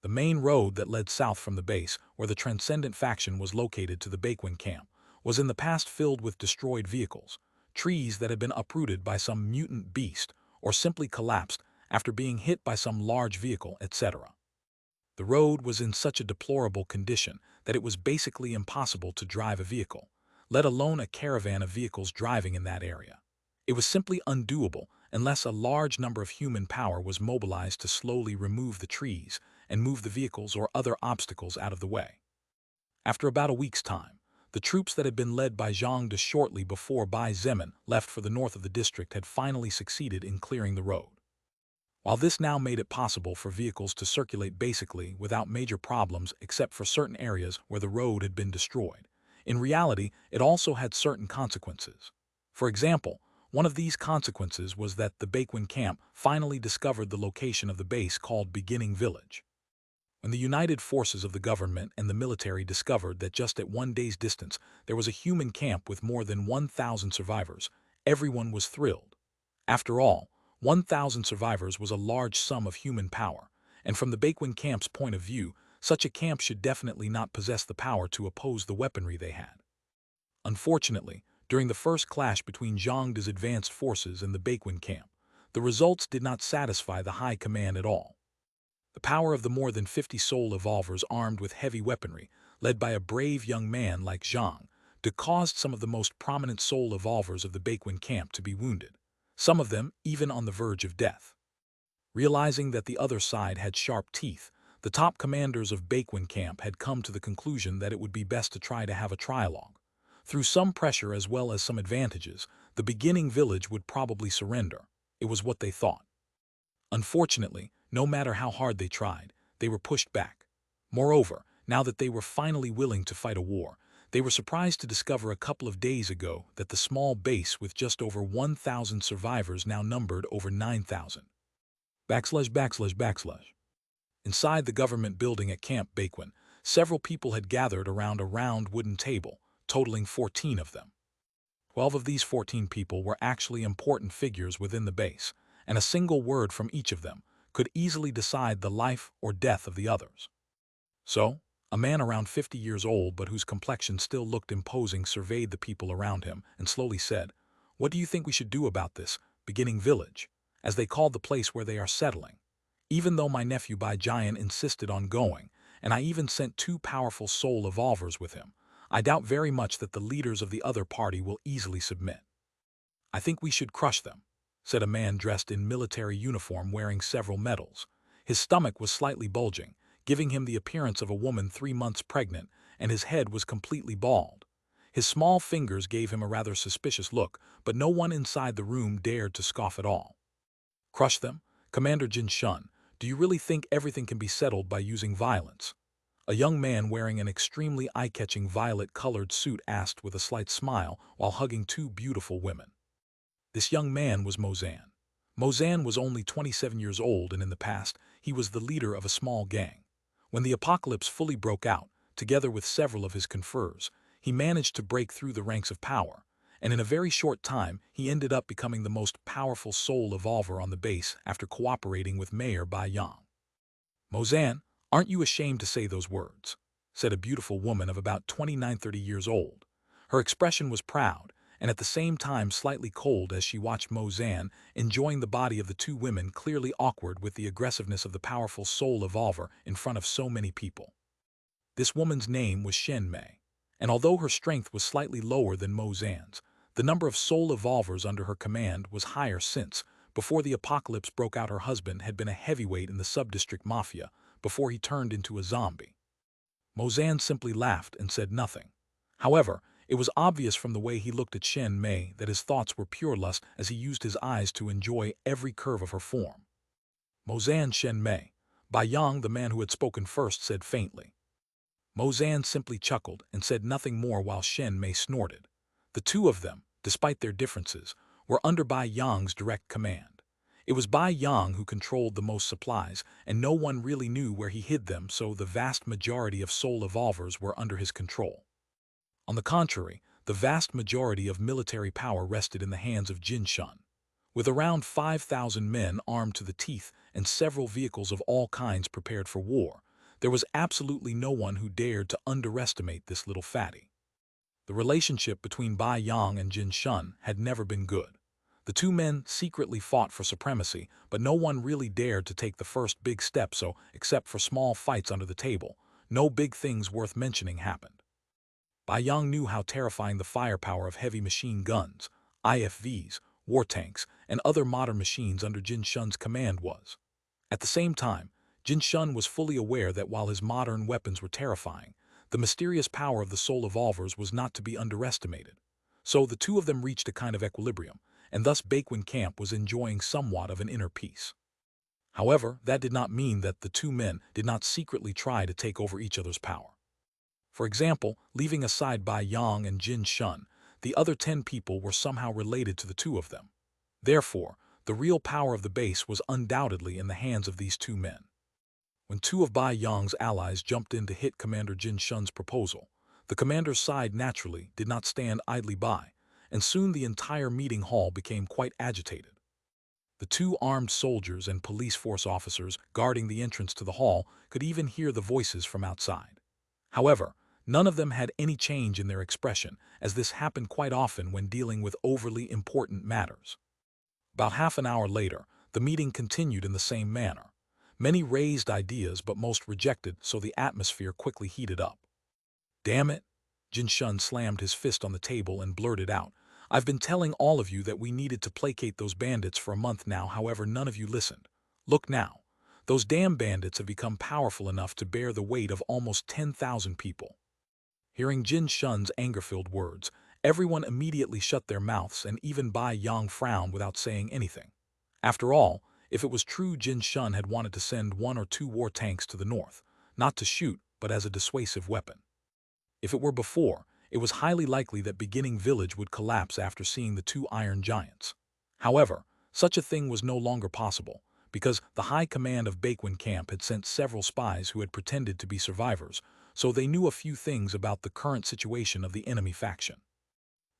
The main road that led south from the base, where the Transcendent faction was located to the Bakwin camp, was in the past filled with destroyed vehicles, trees that had been uprooted by some mutant beast or simply collapsed after being hit by some large vehicle, etc. The road was in such a deplorable condition that it was basically impossible to drive a vehicle, let alone a caravan of vehicles driving in that area. It was simply undoable unless a large number of human power was mobilized to slowly remove the trees and move the vehicles or other obstacles out of the way. After about a week's time, the troops that had been led by Jade shortly before Bai Zemin left for the north of the district had finally succeeded in clearing the road. While this now made it possible for vehicles to circulate basically without major problems except for certain areas where the road had been destroyed, in reality it also had certain consequences. For example, one of these consequences was that the Bakwin camp finally discovered the location of the base called Beginning Village. When the united forces of the government and the military discovered that just at one day's distance there was a human camp with more than 1,000 survivors, everyone was thrilled. After all, 1,000 survivors was a large sum of human power, and from the Bakwin camp's point of view, such a camp should definitely not possess the power to oppose the weaponry they had. Unfortunately, during the first clash between Zhang's advanced forces and the Bakwin camp, the results did not satisfy the high command at all. The power of the more than 50 soul evolvers armed with heavy weaponry, led by a brave young man like Zhang, caused some of the most prominent soul evolvers of the Bakwin camp to be wounded, some of them even on the verge of death. Realizing that the other side had sharp teeth, the top commanders of Bakwin camp had come to the conclusion that it would be best to try to have a trialogue. Through some pressure as well as some advantages, the beginning village would probably surrender. It was what they thought. Unfortunately, no matter how hard they tried, they were pushed back. Moreover, now that they were finally willing to fight a war, they were surprised to discover a couple of days ago that the small base with just over 1,000 survivors now numbered over 9,000. Inside the government building at Camp Bakwin, several people had gathered around a round wooden table, totaling 14 of them. 12 of these 14 people were actually important figures within the base, and a single word from each of them could easily decide the life or death of the others. So, a man around 50 years old but whose complexion still looked imposing surveyed the people around him and slowly said, "What do you think we should do about this beginning village, as they call the place where they are settling? Even though my nephew Bai Giant insisted on going, and I even sent 2 powerful soul evolvers with him, I doubt very much that the leaders of the other party will easily submit. I think we should crush them," said a man dressed in military uniform wearing several medals. His stomach was slightly bulging, giving him the appearance of a woman 3 months pregnant, and his head was completely bald. His small fingers gave him a rather suspicious look, but no one inside the room dared to scoff at all. "Crush them? Commander Jin Shun, do you really think everything can be settled by using violence?" A young man wearing an extremely eye-catching violet-colored suit asked with a slight smile while hugging 2 beautiful women. This young man was Mozan. Mozan was only 27 years old, and in the past, he was the leader of a small gang. When the apocalypse fully broke out, together with several of his confreres, he managed to break through the ranks of power, and in a very short time, he ended up becoming the most powerful soul evolver on the base after cooperating with Mayor Bai Yang. "Mozan, aren't you ashamed to say those words?" said a beautiful woman of about 29-30 years old. Her expression was proud, and at the same time slightly cold as she watched Mozan enjoying the body of the 2 women, clearly awkward with the aggressiveness of the powerful soul evolver in front of so many people. This woman's name was Shen Mei, and although her strength was slightly lower than Mozan's, the number of soul evolvers under her command was higher since, before the apocalypse broke out, her husband had been a heavyweight in the sub-district mafia before he turned into a zombie. Mozan simply laughed and said nothing. However, it was obvious from the way he looked at Shen Mei that his thoughts were pure lust as he used his eyes to enjoy every curve of her form. "Mozan Shen Mei," Bai Yang, the man who had spoken first, said faintly. Mozan simply chuckled and said nothing more while Shen Mei snorted. The 2 of them, despite their differences, were under Bai Yang's direct command. It was Bai Yang who controlled the most supplies, and no one really knew where he hid them, so the vast majority of soul evolvers were under his control. On the contrary, the vast majority of military power rested in the hands of Jin Shun. With around 5,000 men armed to the teeth and several vehicles of all kinds prepared for war, There was absolutely no one who dared to underestimate this little fatty. The relationship between Bai Yang and Jin Shun had never been good. The two men secretly fought for supremacy, but no one really dared to take the first big step, so, except for small fights under the table, no big things worth mentioning happened. Bai Yang knew how terrifying the firepower of heavy machine guns, IFVs, war tanks, and other modern machines under Jin Shun's command was. At the same time, Jin Shun was fully aware that while his modern weapons were terrifying, the mysterious power of the soul evolvers was not to be underestimated. So the two of them reached a kind of equilibrium, and thus Baekwon Camp was enjoying somewhat of an inner peace. However, that did not mean that the two men did not secretly try to take over each other's power. For example, leaving aside Bai Yang and Jin Shun, the other 10 people were somehow related to the two of them. Therefore, the real power of the base was undoubtedly in the hands of these two men. When two of Bai Yang's allies jumped in to hit Commander Jin Shun's proposal, the commander's side naturally did not stand idly by, and soon the entire meeting hall became quite agitated. The two armed soldiers and police force officers guarding the entrance to the hall could even hear the voices from outside. However, none of them had any change in their expression, as this happened quite often when dealing with overly important matters. About half an hour later, the meeting continued in the same manner. Many raised ideas, but most rejected, so the atmosphere quickly heated up. "Damn it!" Jin Shun slammed his fist on the table and blurted out, "I've been telling all of you that we needed to placate those bandits for a month now, however none of you listened. Look now. Those damn bandits have become powerful enough to bear the weight of almost 10,000 people." Hearing Jin Shun's anger-filled words, everyone immediately shut their mouths, and even Bai Yang frowned without saying anything. After all, if it was true Jin Shun had wanted to send 1 or 2 war tanks to the north, not to shoot, but as a dissuasive weapon. If it were before, it was highly likely that Beginning Village would collapse after seeing the 2 iron giants. However, such a thing was no longer possible, because the high command of Baekwon Camp had sent several spies who had pretended to be survivors, so they knew a few things about the current situation of the enemy faction.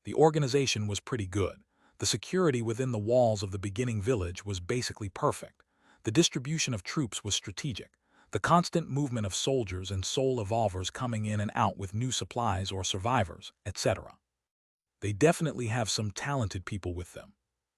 The organization was pretty good. The security within the walls of the Beginning Village was basically perfect. The distribution of troops was strategic. The constant movement of soldiers and soul evolvers coming in and out with new supplies or survivors, etc. "They definitely have some talented people with them,"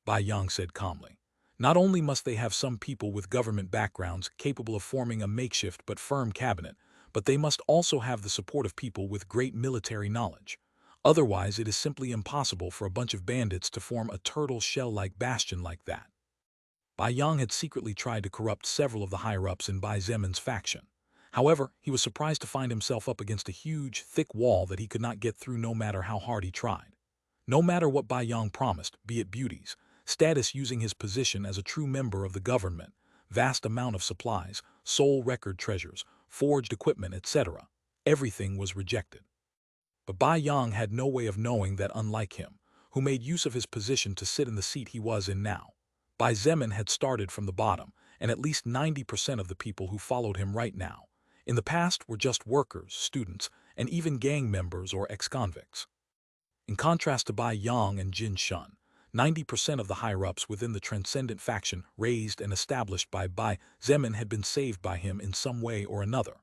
Bai Yang said calmly. "Not only must they have some people with government backgrounds capable of forming a makeshift but firm cabinet, but they must also have the support of people with great military knowledge. Otherwise, it is simply impossible for a bunch of bandits to form a turtle shell-like bastion like that." Bai Yang had secretly tried to corrupt several of the higher-ups in Bai Zemin's faction. However, he was surprised to find himself up against a huge, thick wall that he could not get through no matter how hard he tried. No matter what Bai Yang promised, be it beauties, status using his position as a true member of the government, vast amount of supplies, soul record treasures, forged equipment, etc., everything was rejected. But Bai Yang had no way of knowing that unlike him, who made use of his position to sit in the seat he was in now, Bai Zemin had started from the bottom, and at least 90% of the people who followed him right now, in the past, were just workers, students, and even gang members or ex-convicts. In contrast to Bai Yang and Jin Shun, 90% of the higher-ups within the Transcendent faction raised and established by Bai Zemin had been saved by him in some way or another.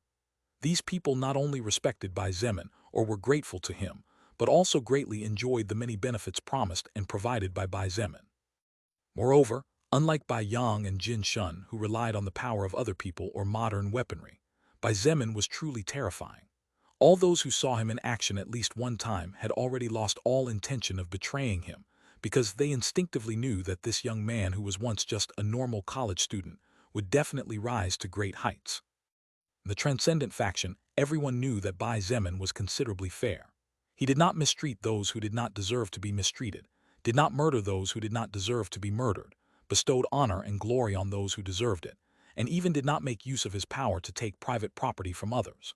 These people not only respected Bai Zemin or were grateful to him, but also greatly enjoyed the many benefits promised and provided by Bai Zemin. Moreover, unlike Bai Yang and Jin Shun, who relied on the power of other people or modern weaponry, Bai Zemin was truly terrifying. All those who saw him in action at least one time had already lost all intention of betraying him, because they instinctively knew that this young man who was once just a normal college student would definitely rise to great heights. In the Transcendent faction, everyone knew that Bai Zemin was considerably fair. He did not mistreat those who did not deserve to be mistreated, did not murder those who did not deserve to be murdered, bestowed honor and glory on those who deserved it, and even did not make use of his power to take private property from others.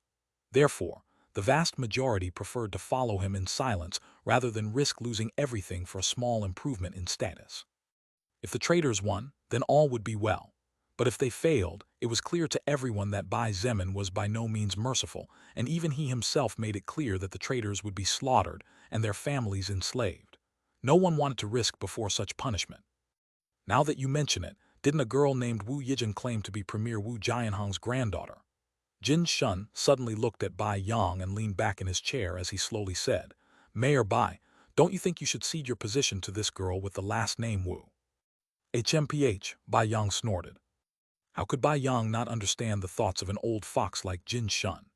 Therefore, the vast majority preferred to follow him in silence rather than risk losing everything for a small improvement in status. If the traitors won, then all would be well. But if they failed, it was clear to everyone that Bai Zemin was by no means merciful, and even he himself made it clear that the traitors would be slaughtered and their families enslaved. No one wanted to risk before such punishment. Now that you mention it, didn't a girl named Wu Yijin claim to be Premier Wu Jianhong's granddaughter? Jin Shun suddenly looked at Bai Yang and leaned back in his chair as he slowly said, "Mayor Bai, don't you think you should cede your position to this girl with the last name Wu?" HMPH, Bai Yang snorted. How could Bai Yang not understand the thoughts of an old fox like Jin Shun?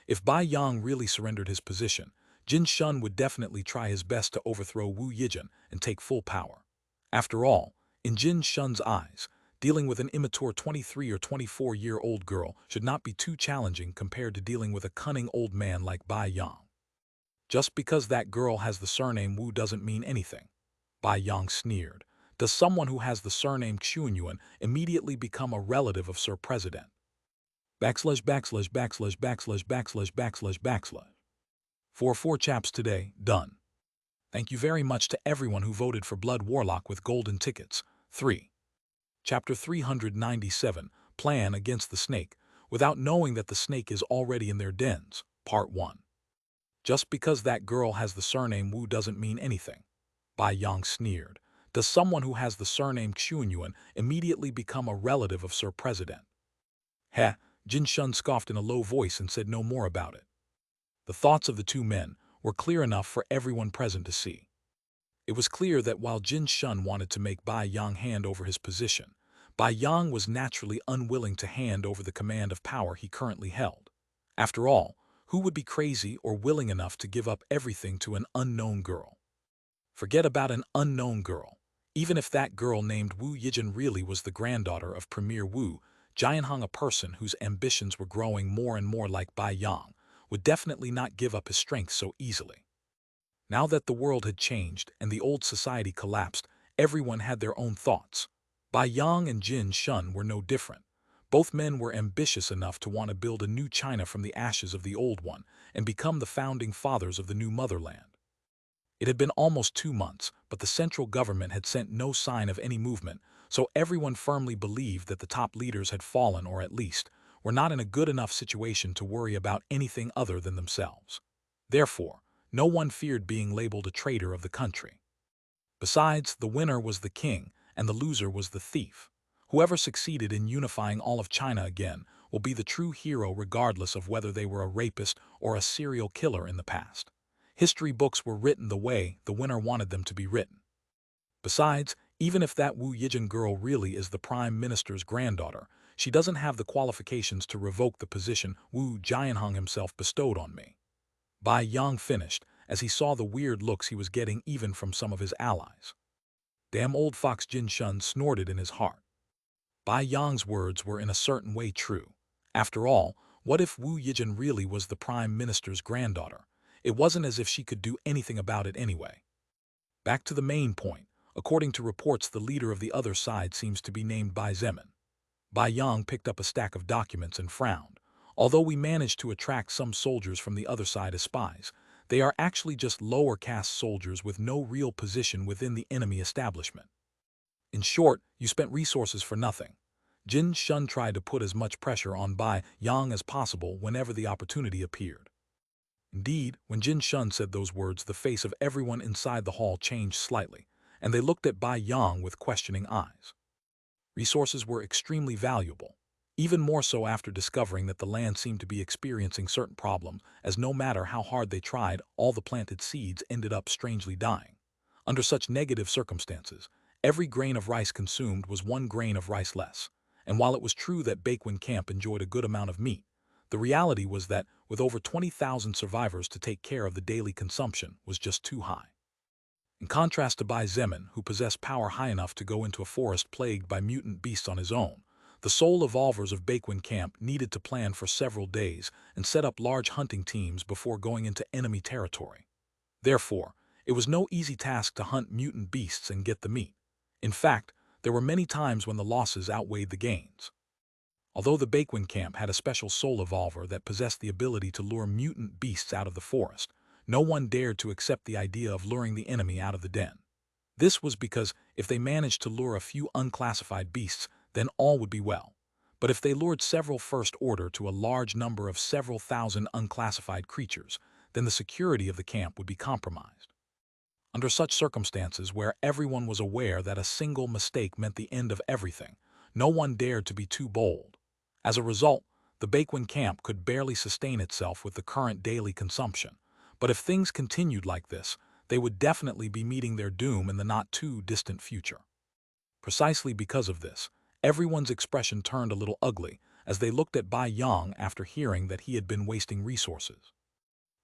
If Bai Yang really surrendered his position, Jin Shun would definitely try his best to overthrow Wu Yijin and take full power. After all, in Jin Shun's eyes, dealing with an immature 23 or 24-year-old girl should not be too challenging compared to dealing with a cunning old man like Bai Yang. Just because that girl has the surname Wu doesn't mean anything. Bai Yang sneered. Does someone who has the surname Xuanyuan immediately become a relative of Sir President? Backslash backslash backslash backslash backslash backslash backslash. For 4 chaps today, done. Thank you very much to everyone who voted for Blood Warlock with golden tickets. 3. Chapter 397, Plan Against the Snake, Without Knowing That the Snake is Already in Their Dens, Part 1. Just because that girl has the surname Wu doesn't mean anything. Bai Yang sneered. Does someone who has the surname Xuanyuan immediately become a relative of Sir President? Heh, Jin Shun scoffed in a low voice and said no more about it. The thoughts of the two men were clear enough for everyone present to see. It was clear that while Jin Shun wanted to make Bai Yang hand over his position, Bai Yang was naturally unwilling to hand over the command of power he currently held. After all, who would be crazy or willing enough to give up everything to an unknown girl? Forget about an unknown girl. Even if that girl named Wu Yijin really was the granddaughter of Premier Wu, Jianhong, a person whose ambitions were growing more and more like Bai Yang, would definitely not give up his strength so easily. Now that the world had changed and the old society collapsed, everyone had their own thoughts. Bai Yang and Jin Shun were no different. Both men were ambitious enough to want to build a new China from the ashes of the old one and become the founding fathers of the new motherland. It had been almost 2 months, but the central government had sent no sign of any movement, so everyone firmly believed that the top leaders had fallen, or at least were not in a good enough situation to worry about anything other than themselves. Therefore, no one feared being labeled a traitor of the country. Besides, the winner was the king, and the loser was the thief. Whoever succeeded in unifying all of China again will be the true hero regardless of whether they were a rapist or a serial killer in the past. History books were written the way the winner wanted them to be written. Besides, even if that Wu Yijin girl really is the prime minister's granddaughter, she doesn't have the qualifications to revoke the position Wu Jianhong himself bestowed on me. Bai Yang finished, as he saw the weird looks he was getting even from some of his allies. Damn old fox, Jin Shun snorted in his heart. Bai Yang's words were in a certain way true. After all, what if Wu Yijin really was the prime minister's granddaughter? It wasn't as if she could do anything about it anyway. Back to the main point. According to reports, the leader of the other side seems to be named Bai Zemin. Bai Yang picked up a stack of documents and frowned. Although we managed to attract some soldiers from the other side as spies, they are actually just lower caste soldiers with no real position within the enemy establishment. In short, you spent resources for nothing. Jin Shun tried to put as much pressure on Bai Yang as possible whenever the opportunity appeared. Indeed, when Jin Shun said those words, the face of everyone inside the hall changed slightly, and they looked at Bai Yang with questioning eyes. Resources were extremely valuable, even more so after discovering that the land seemed to be experiencing certain problems, as no matter how hard they tried, all the planted seeds ended up strangely dying. Under such negative circumstances, every grain of rice consumed was 1 grain of rice less, and while it was true that Baekwon Camp enjoyed a good amount of meat, the reality was that, with over 20,000 survivors to take care of, the daily consumption was just too high. In contrast to Bai Zemin, who possessed power high enough to go into a forest plagued by mutant beasts on his own, the soul evolvers of Baekwon Camp needed to plan for several days and set up large hunting teams before going into enemy territory. Therefore, it was no easy task to hunt mutant beasts and get the meat. In fact, there were many times when the losses outweighed the gains. Although the Baekwon Camp had a special soul evolver that possessed the ability to lure mutant beasts out of the forest, no one dared to accept the idea of luring the enemy out of the den. This was because if they managed to lure a few unclassified beasts, then all would be well. But if they lured several first order to a large number of several thousand unclassified creatures, then the security of the camp would be compromised. Under such circumstances, where everyone was aware that a single mistake meant the end of everything, no one dared to be too bold. As a result, The Baekwon camp could barely sustain itself with the current daily consumption, but if things continued like this, they would definitely be meeting their doom in the not-too-distant future. Precisely because of this, everyone's expression turned a little ugly as they looked at Bai Yang after hearing that he had been wasting resources.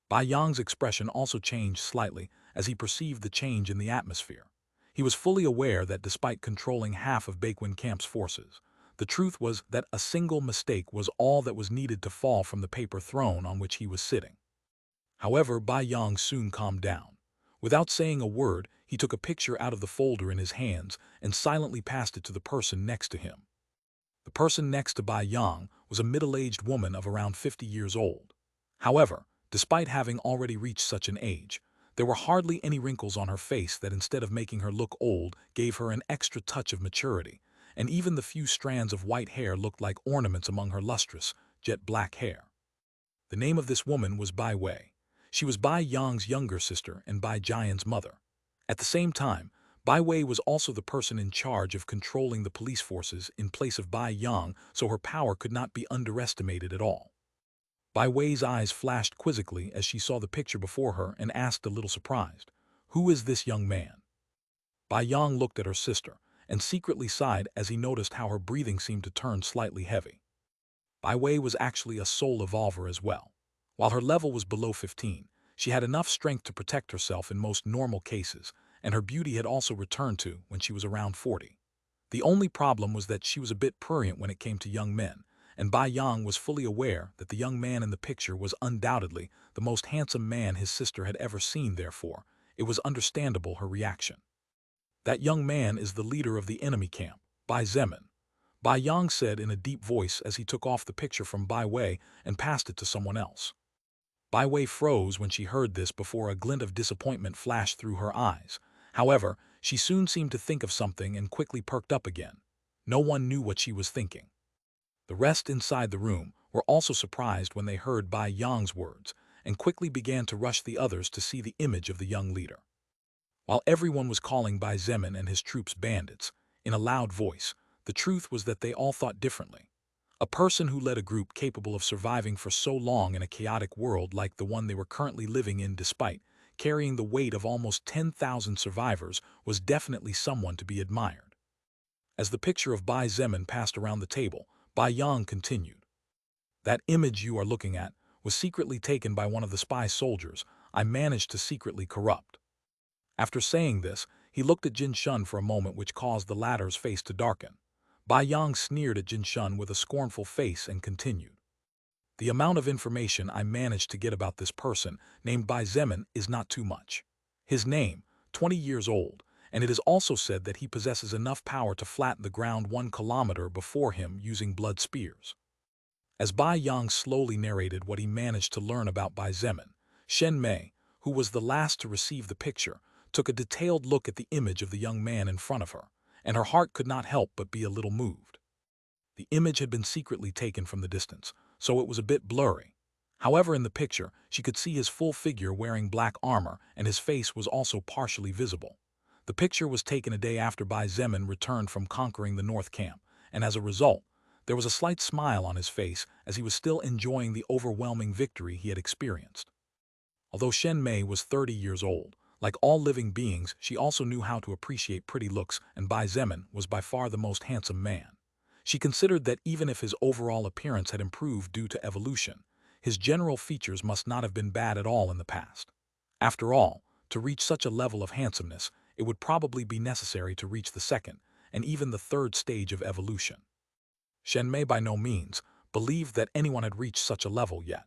Bai Yang's expression also changed slightly as he perceived the change in the atmosphere. He was fully aware that despite controlling half of Baekwon camp's forces, the truth was that a single mistake was all that was needed to fall from the paper throne on which he was sitting. However, Bai Yang soon calmed down. Without saying a word, he took a picture out of the folder in his hands and silently passed it to the person next to him. The person next to Bai Yang was a middle-aged woman of around 50 years old. However, despite having already reached such an age, there were hardly any wrinkles on her face that instead of making her look old gave her an extra touch of maturity, and even the few strands of white hair looked like ornaments among her lustrous, jet-black hair. The name of this woman was Bai Wei. She was Bai Yang's younger sister and Bai Jian's mother. At the same time, Bai Wei was also the person in charge of controlling the police forces in place of Bai Yang, so her power could not be underestimated at all. Bai Wei's eyes flashed quizzically as she saw the picture before her and asked a little surprised, "Who is this young man?" Bai Yang looked at her sister and secretly sighed as he noticed how her breathing seemed to turn slightly heavy. Bai Wei was actually a soul evolver as well. While her level was below 15, she had enough strength to protect herself in most normal cases, and her beauty had also returned to when she was around 40. The only problem was that she was a bit prurient when it came to young men, and Bai Yang was fully aware that the young man in the picture was undoubtedly the most handsome man his sister had ever seen. Therefore, it was understandable her reaction. "That young man is the leader of the enemy camp, Bai Zemin," Bai Yang said in a deep voice as he took off the picture from Bai Wei and passed it to someone else. Bai Wei froze when she heard this before a glint of disappointment flashed through her eyes. However, she soon seemed to think of something and quickly perked up again. No one knew what she was thinking. The rest inside the room were also surprised when they heard Bai Yang's words and quickly began to rush the others to see the image of the young leader. While everyone was calling Bai Zemin and his troops bandits, in a loud voice, the truth was that they all thought differently. A person who led a group capable of surviving for so long in a chaotic world like the one they were currently living in despite carrying the weight of almost 10,000 survivors was definitely someone to be admired. As the picture of Bai Zemin passed around the table, Bai Yang continued. "That image you are looking at was secretly taken by one of the spy soldiers I managed to secretly corrupt." After saying this, he looked at Jin Shun for a moment, which caused the latter's face to darken. Bai Yang sneered at Jin Shun with a scornful face and continued. "The amount of information I managed to get about this person named Bai Zemin is not too much. His name, 20 years old, and it is also said that he possesses enough power to flatten the ground 1 kilometer before him using blood spears." As Bai Yang slowly narrated what he managed to learn about Bai Zemin, Shen Mei, who was the last to receive the picture, took a detailed look at the image of the young man in front of her, and her heart could not help but be a little moved. The image had been secretly taken from the distance, so it was a bit blurry. However, in the picture, she could see his full figure wearing black armor, and his face was also partially visible. The picture was taken a day after Bai Zemin returned from conquering the North Camp, and as a result, there was a slight smile on his face as he was still enjoying the overwhelming victory he had experienced. Although Shen Mei was 30 years old, like all living beings, she also knew how to appreciate pretty looks, and Bai Zemin was by far the most handsome man. She considered that even if his overall appearance had improved due to evolution, his general features must not have been bad at all in the past. After all, to reach such a level of handsomeness, it would probably be necessary to reach the second, and even the third stage of evolution. Shen Mei by no means believed that anyone had reached such a level yet.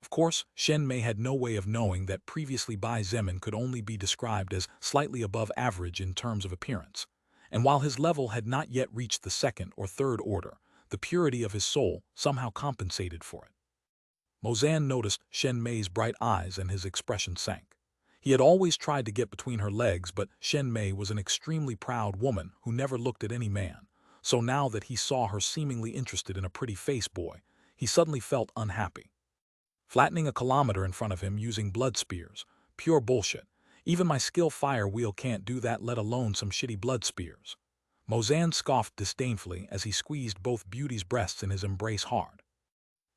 Of course, Shen Mei had no way of knowing that previously Bai Zemin could only be described as slightly above average in terms of appearance, and while his level had not yet reached the second or third order, the purity of his soul somehow compensated for it. Mozan noticed Shen Mei's bright eyes and his expression sank. He had always tried to get between her legs, but Shen Mei was an extremely proud woman who never looked at any man, so now that he saw her seemingly interested in a pretty face boy, he suddenly felt unhappy. Flattening a kilometer in front of him using blood spears, pure bullshit. Even my skill fire wheel can't do that, let alone some shitty blood spears. Mozan scoffed disdainfully as he squeezed both Beauty's breasts in his embrace hard.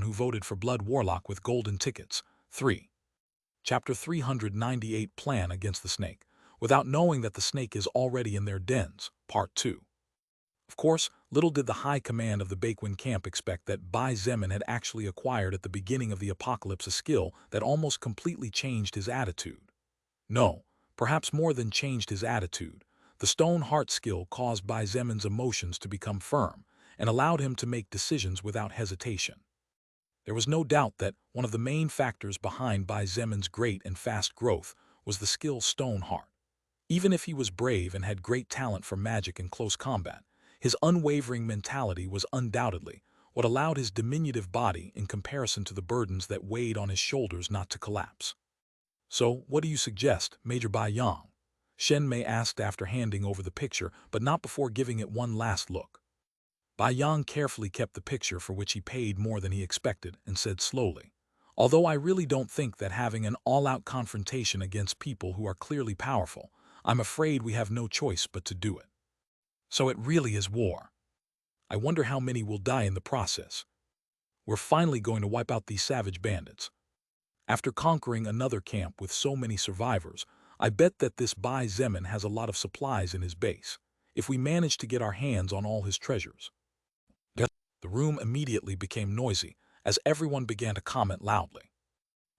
everyone who voted for Blood Warlock with golden tickets. 3. Chapter 398 Plan Against the Snake, without knowing that the snake is already in their dens. Part 2. Of course, little did the high command of the Bakwin camp expect that Bai Zemin had actually acquired at the beginning of the apocalypse a skill that almost completely changed his attitude. No, perhaps more than changed his attitude. The stone heart skill caused Bai Zemin's emotions to become firm and allowed him to make decisions without hesitation. There was no doubt that one of the main factors behind Bai Zemin's great and fast growth was the skill Stone Heart. Even if he was brave and had great talent for magic and close combat, his unwavering mentality was undoubtedly what allowed his diminutive body in comparison to the burdens that weighed on his shoulders not to collapse. "So, what do you suggest, Major Bai Yang?" Shen Mei asked after handing over the picture, but not before giving it one last look. Bai Yang carefully kept the picture, for which he paid more than he expected, and said slowly, "Although I really don't think that having an all-out confrontation against people who are clearly powerful, I'm afraid we have no choice but to do it. So it really is war. I wonder how many will die in the process. We're finally going to wipe out these savage bandits. After conquering another camp with so many survivors, I bet that this Bai Zemin has a lot of supplies in his base, if we manage to get our hands on all his treasures." The room immediately became noisy, as everyone began to comment loudly.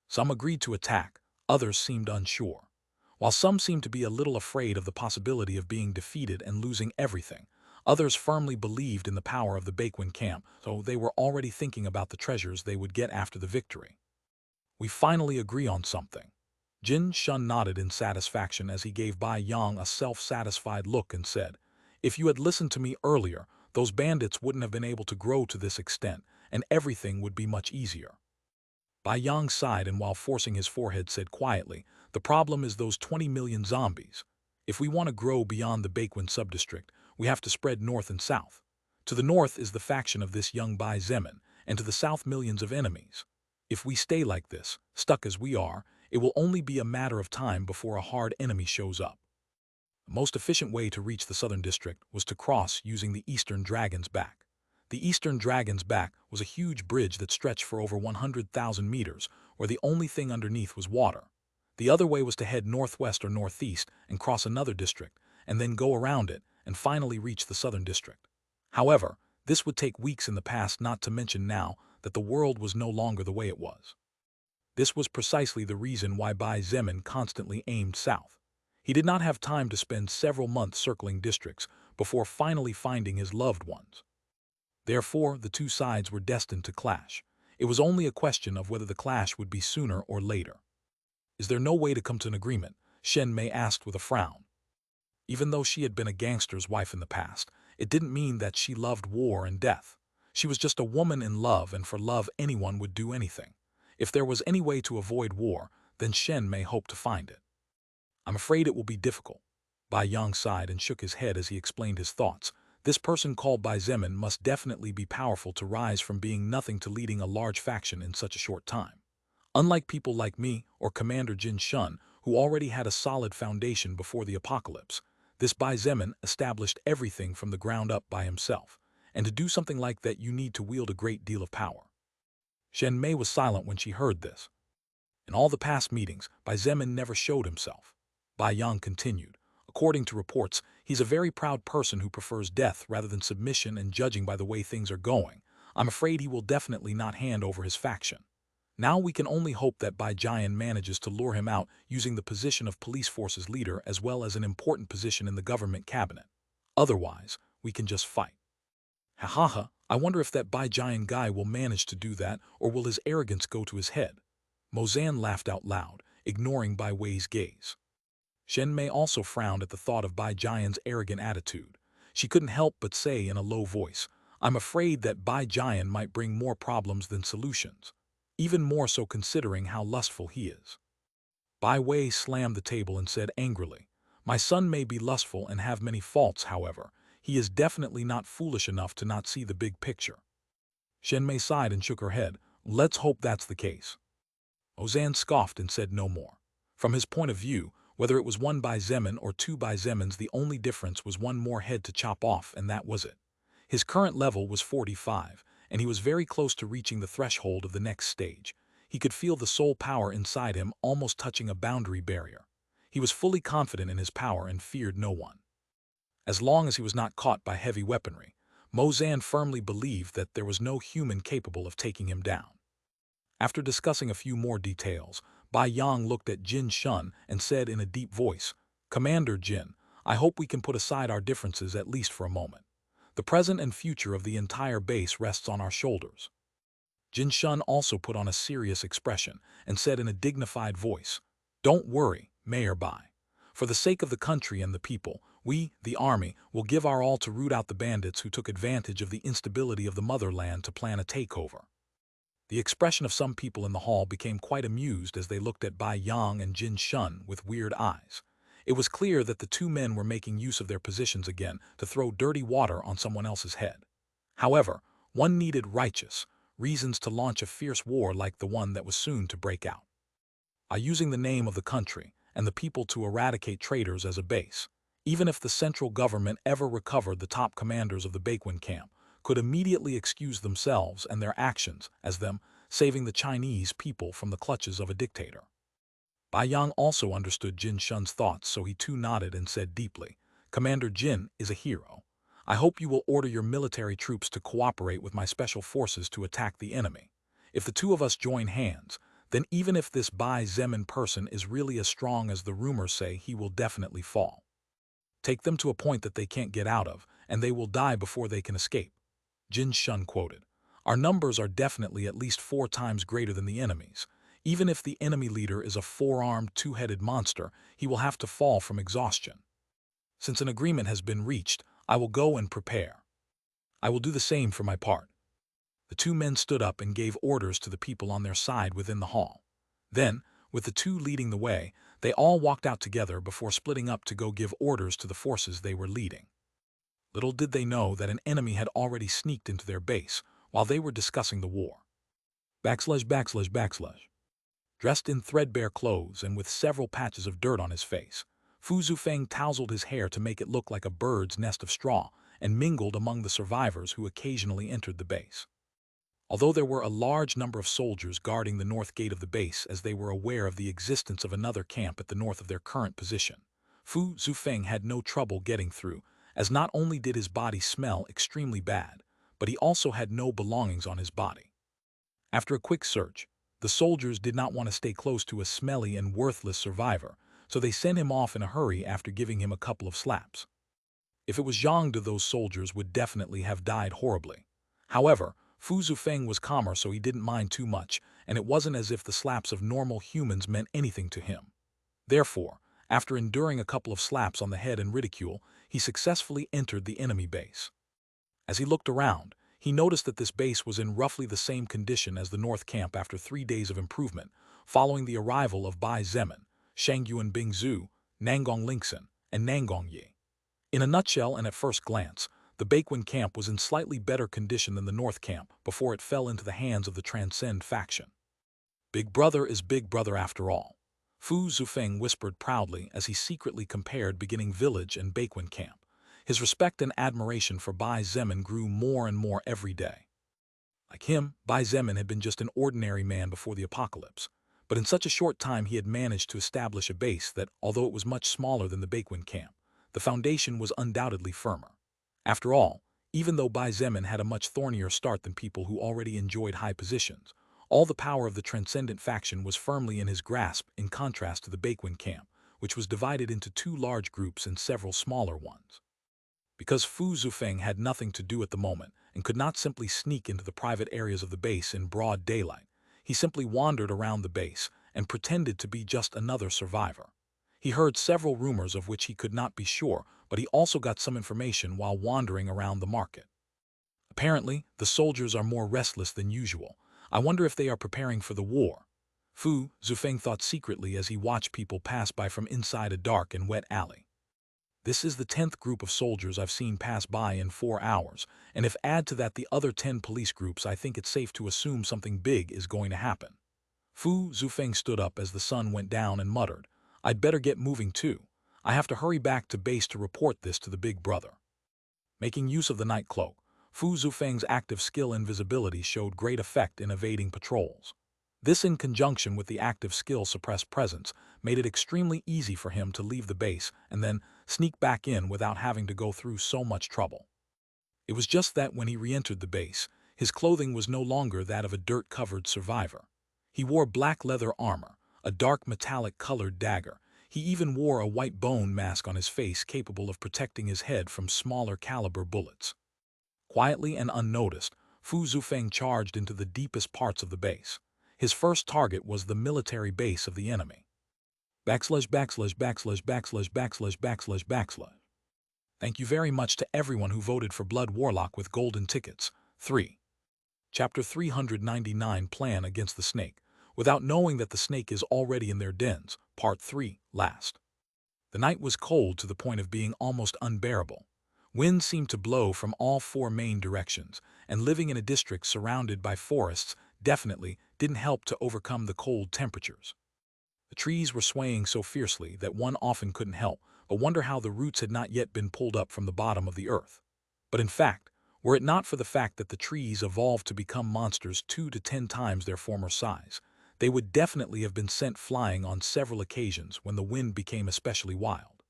Some agreed to attack, others seemed unsure. While some seemed to be a little afraid of the possibility of being defeated and losing everything, others firmly believed in the power of the Bakwin camp, so they were already thinking about the treasures they would get after the victory. "We finally agree on something." Jin Shun nodded in satisfaction as he gave Bai Yang a self-satisfied look and said, "If you had listened to me earlier, those bandits wouldn't have been able to grow to this extent, and everything would be much easier." Bai Yang sighed and, while forcing his forehead, said quietly, "The problem is those 20 million zombies. If we want to grow beyond the Bakwin subdistrict, we have to spread north and south. To the north is the faction of this young Bai Zemin, and to the south millions of enemies. If we stay like this, stuck as we are, it will only be a matter of time before a hard enemy shows up." The most efficient way to reach the southern district was to cross using the Eastern Dragon's Back. The Eastern Dragon's Back was a huge bridge that stretched for over 100,000 meters, where the only thing underneath was water. The other way was to head northwest or northeast and cross another district, and then go around it and finally reach the southern district. However, this would take weeks in the past, not to mention now that the world was no longer the way it was. This was precisely the reason why Bai Zemin constantly aimed south. He did not have time to spend several months circling districts before finally finding his loved ones. Therefore, the two sides were destined to clash. It was only a question of whether the clash would be sooner or later. "Is there no way to come to an agreement?" Shen Mei asked with a frown. Even though she had been a gangster's wife in the past, it didn't mean that she loved war and death. She was just a woman in love, and for love anyone would do anything. If there was any way to avoid war, then Shen Mei hoped to find it. "I'm afraid it will be difficult. Bai Yang sighed and shook his head as he explained his thoughts. This person called Bai Zemin must definitely be powerful to rise from being nothing to leading a large faction in such a short time. Unlike people like me or Commander Jin Shun, who already had a solid foundation before the apocalypse, this Bai Zemin established everything from the ground up by himself. And to do something like that you need to wield a great deal of power. Shen Mei was silent when she heard this. In all the past meetings, Bai Zemin never showed himself. Bai Yang continued. According to reports, he's a very proud person who prefers death rather than submission, and judging by the way things are going, I'm afraid he will definitely not hand over his faction. Now we can only hope that Bai Jian manages to lure him out using the position of police forces leader as well as an important position in the government cabinet. Otherwise, we can just fight. Ha ha ha, I wonder if that Bai Jian guy will manage to do that, or will his arrogance go to his head? Mozan laughed out loud, ignoring Bai Wei's gaze. Shen Mei also frowned at the thought of Bai Jian's arrogant attitude. She couldn't help but say in a low voice, I'm afraid that Bai Jian might bring more problems than solutions, even more so considering how lustful he is. Bai Wei slammed the table and said angrily, My son may be lustful and have many faults, however, he is definitely not foolish enough to not see the big picture. Shen Mei sighed and shook her head. Let's hope that's the case. Ozan scoffed and said no more. From his point of view, whether it was one Bai Zemin or two Bai Zemins, the only difference was one more head to chop off, and that was it. His current level was 45, and he was very close to reaching the threshold of the next stage. He could feel the soul power inside him almost touching a boundary barrier. He was fully confident in his power and feared no one. As long as he was not caught by heavy weaponry, Mozan firmly believed that there was no human capable of taking him down. After discussing a few more details, Bai Yang looked at Jin Shun and said in a deep voice, Commander Jin, I hope we can put aside our differences at least for a moment. The present and future of the entire base rests on our shoulders. Jin Shun also put on a serious expression and said in a dignified voice, Don't worry, Mayor Bai. For the sake of the country and the people, we, the army, will give our all to root out the bandits who took advantage of the instability of the motherland to plan a takeover. The expression of some people in the hall became quite amused as they looked at Bai Yang and Jin Shun with weird eyes. It was clear that the two men were making use of their positions again to throw dirty water on someone else's head. However, one needed righteous reasons to launch a fierce war like the one that was soon to break out. By using the name of the country and the people to eradicate traitors as a base, even if the central government ever recovered, the top commanders of the Baekwon camp could immediately excuse themselves and their actions as them saving the Chinese people from the clutches of a dictator. Bai Yang also understood Jin Shun's thoughts, so he too nodded and said deeply, Commander Jin is a hero. I hope you will order your military troops to cooperate with my special forces to attack the enemy. If the two of us join hands, then even if this Bai Zemin person is really as strong as the rumors say, he will definitely fall. Take them to a point that they can't get out of, and they will die before they can escape. Jin Shun quoted, Our numbers are definitely at least 4 times greater than the enemy's. Even if the enemy leader is a 4-armed, 2-headed monster, he will have to fall from exhaustion. Since an agreement has been reached, I will go and prepare. I will do the same for my part. The two men stood up and gave orders to the people on their side within the hall. Then, with the two leading the way, they all walked out together before splitting up to go give orders to the forces they were leading. Little did they know that an enemy had already sneaked into their base while they were discussing the war. /////. Dressed in threadbare clothes and with several patches of dirt on his face, Fu Zufeng tousled his hair to make it look like a bird's nest of straw and mingled among the survivors who occasionally entered the base. Although there were a large number of soldiers guarding the north gate of the base as they were aware of the existence of another camp at the north of their current position, Fu Zufeng had no trouble getting through, as not only did his body smell extremely bad, but he also had no belongings on his body. After a quick search, the soldiers did not want to stay close to a smelly and worthless survivor, so they sent him off in a hurry after giving him a couple of slaps. If it was Zhang De, those soldiers would definitely have died horribly. However, Fu Zufeng was calmer, so he didn't mind too much, and it wasn't as if the slaps of normal humans meant anything to him. Therefore, after enduring a couple of slaps on the head and ridicule, he successfully entered the enemy base. As he looked around, he noticed that this base was in roughly the same condition as the North Camp after 3 days of improvement, following the arrival of Bai Zemin, Shangyuan Bingzu, Nangong Lingxin, and Nangongye. In a nutshell and at first glance, the Baekwon camp was in slightly better condition than the North camp before it fell into the hands of the Transcend faction. Big Brother is Big Brother after all, Fu Zufeng whispered proudly as he secretly compared beginning village and Baekwon camp. His respect and admiration for Bai Zemin grew more and more every day. Like him, Bai Zemin had been just an ordinary man before the apocalypse, but in such a short time he had managed to establish a base that, although it was much smaller than the Baekwon camp, the foundation was undoubtedly firmer. After all, even though Bai Zemin had a much thornier start than people who already enjoyed high positions, all the power of the Transcendent faction was firmly in his grasp in contrast to the Baekwon camp, which was divided into two large groups and several smaller ones. Because Fu Zufeng had nothing to do at the moment and could not simply sneak into the private areas of the base in broad daylight, he simply wandered around the base and pretended to be just another survivor. He heard several rumors of which he could not be sure, but he also got some information while wandering around the market. Apparently, the soldiers are more restless than usual. I wonder if they are preparing for the war. Fu Zufeng thought secretly as he watched people pass by from inside a dark and wet alley. This is the 10th group of soldiers I've seen pass by in 4 hours, and if add to that the other 10 police groups, I think it's safe to assume something big is going to happen. Fu Zufeng stood up as the sun went down and muttered, "I'd better get moving too. I have to hurry back to base to report this to the Big Brother." Making use of the night cloak, Fu Zufeng's active skill and visibility showed great effect in evading patrols. This, in conjunction with the active skill suppressed presence, made it extremely easy for him to leave the base and then sneak back in without having to go through so much trouble. It was just that when he re-entered the base, his clothing was no longer that of a dirt-covered survivor. He wore black leather armor, a dark metallic-colored dagger. He even wore a white bone mask on his face capable of protecting his head from smaller-caliber bullets. Quietly and unnoticed, Fu Zufeng charged into the deepest parts of the base. His first target was the military base of the enemy. Thank you very much to everyone who voted for Blood Warlock with golden tickets. 3. Chapter 399 Plan Against the Snake, Without Knowing That the Snake is Already in Their Dens, Part 3, Last. The night was cold to the point of being almost unbearable. Wind seemed to blow from all 4 main directions, and living in a district surrounded by forests definitely didn't help to overcome the cold temperatures. The trees were swaying so fiercely that one often couldn't help but wonder how the roots had not yet been pulled up from the bottom of the earth. But in fact, were it not for the fact that the trees evolved to become monsters 2 to 10 times their former size, they would definitely have been sent flying on several occasions when the wind became especially wild.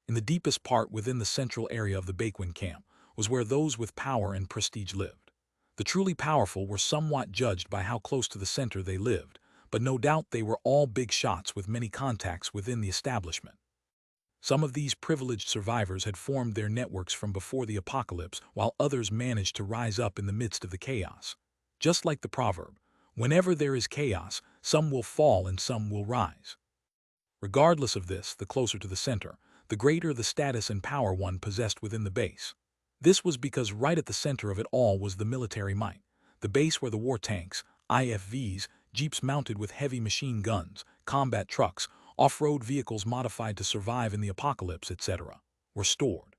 In the deepest part within the central area of the Baekwon camp was where those with power and prestige lived. The truly powerful were somewhat judged by how close to the center they lived, but no doubt they were all big shots with many contacts within the establishment. Some of these privileged survivors had formed their networks from before the apocalypse, while others managed to rise up in the midst of the chaos. Just like the proverb, whenever there is chaos, some will fall and some will rise. Regardless of this, the closer to the center, the greater the status and power one possessed within the base. This was because right at the center of it all was the military might, the base where the war tanks, IFVs, jeeps mounted with heavy machine guns, combat trucks, off-road vehicles modified to survive in the apocalypse, etc., were stored.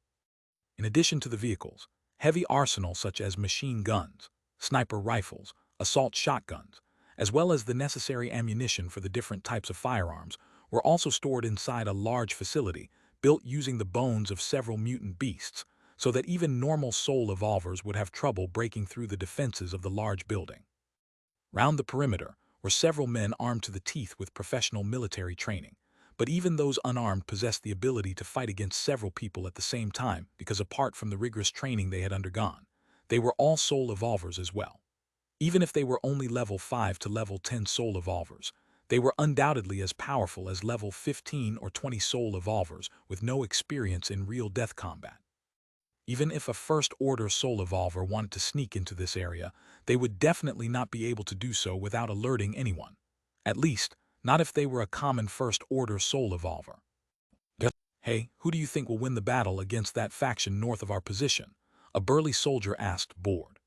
In addition to the vehicles, heavy arsenals such as machine guns, sniper rifles, assault shotguns, as well as the necessary ammunition for the different types of firearms, were also stored inside a large facility built using the bones of several mutant beasts, so that even normal soul evolvers would have trouble breaking through the defenses of the large building. Round the perimeter were several men armed to the teeth with professional military training, but even those unarmed possessed the ability to fight against several people at the same time because apart from the rigorous training they had undergone, they were all soul evolvers as well. Even if they were only level 5 to level 10 soul evolvers, they were undoubtedly as powerful as level 15 or 20 soul evolvers with no experience in real death combat. Even if a first-order soul evolver wanted to sneak into this area, they would definitely not be able to do so without alerting anyone. At least, not if they were a common first-order soul evolver. "Hey, who do you think will win the battle against that faction north of our position?" a burly soldier asked, bored.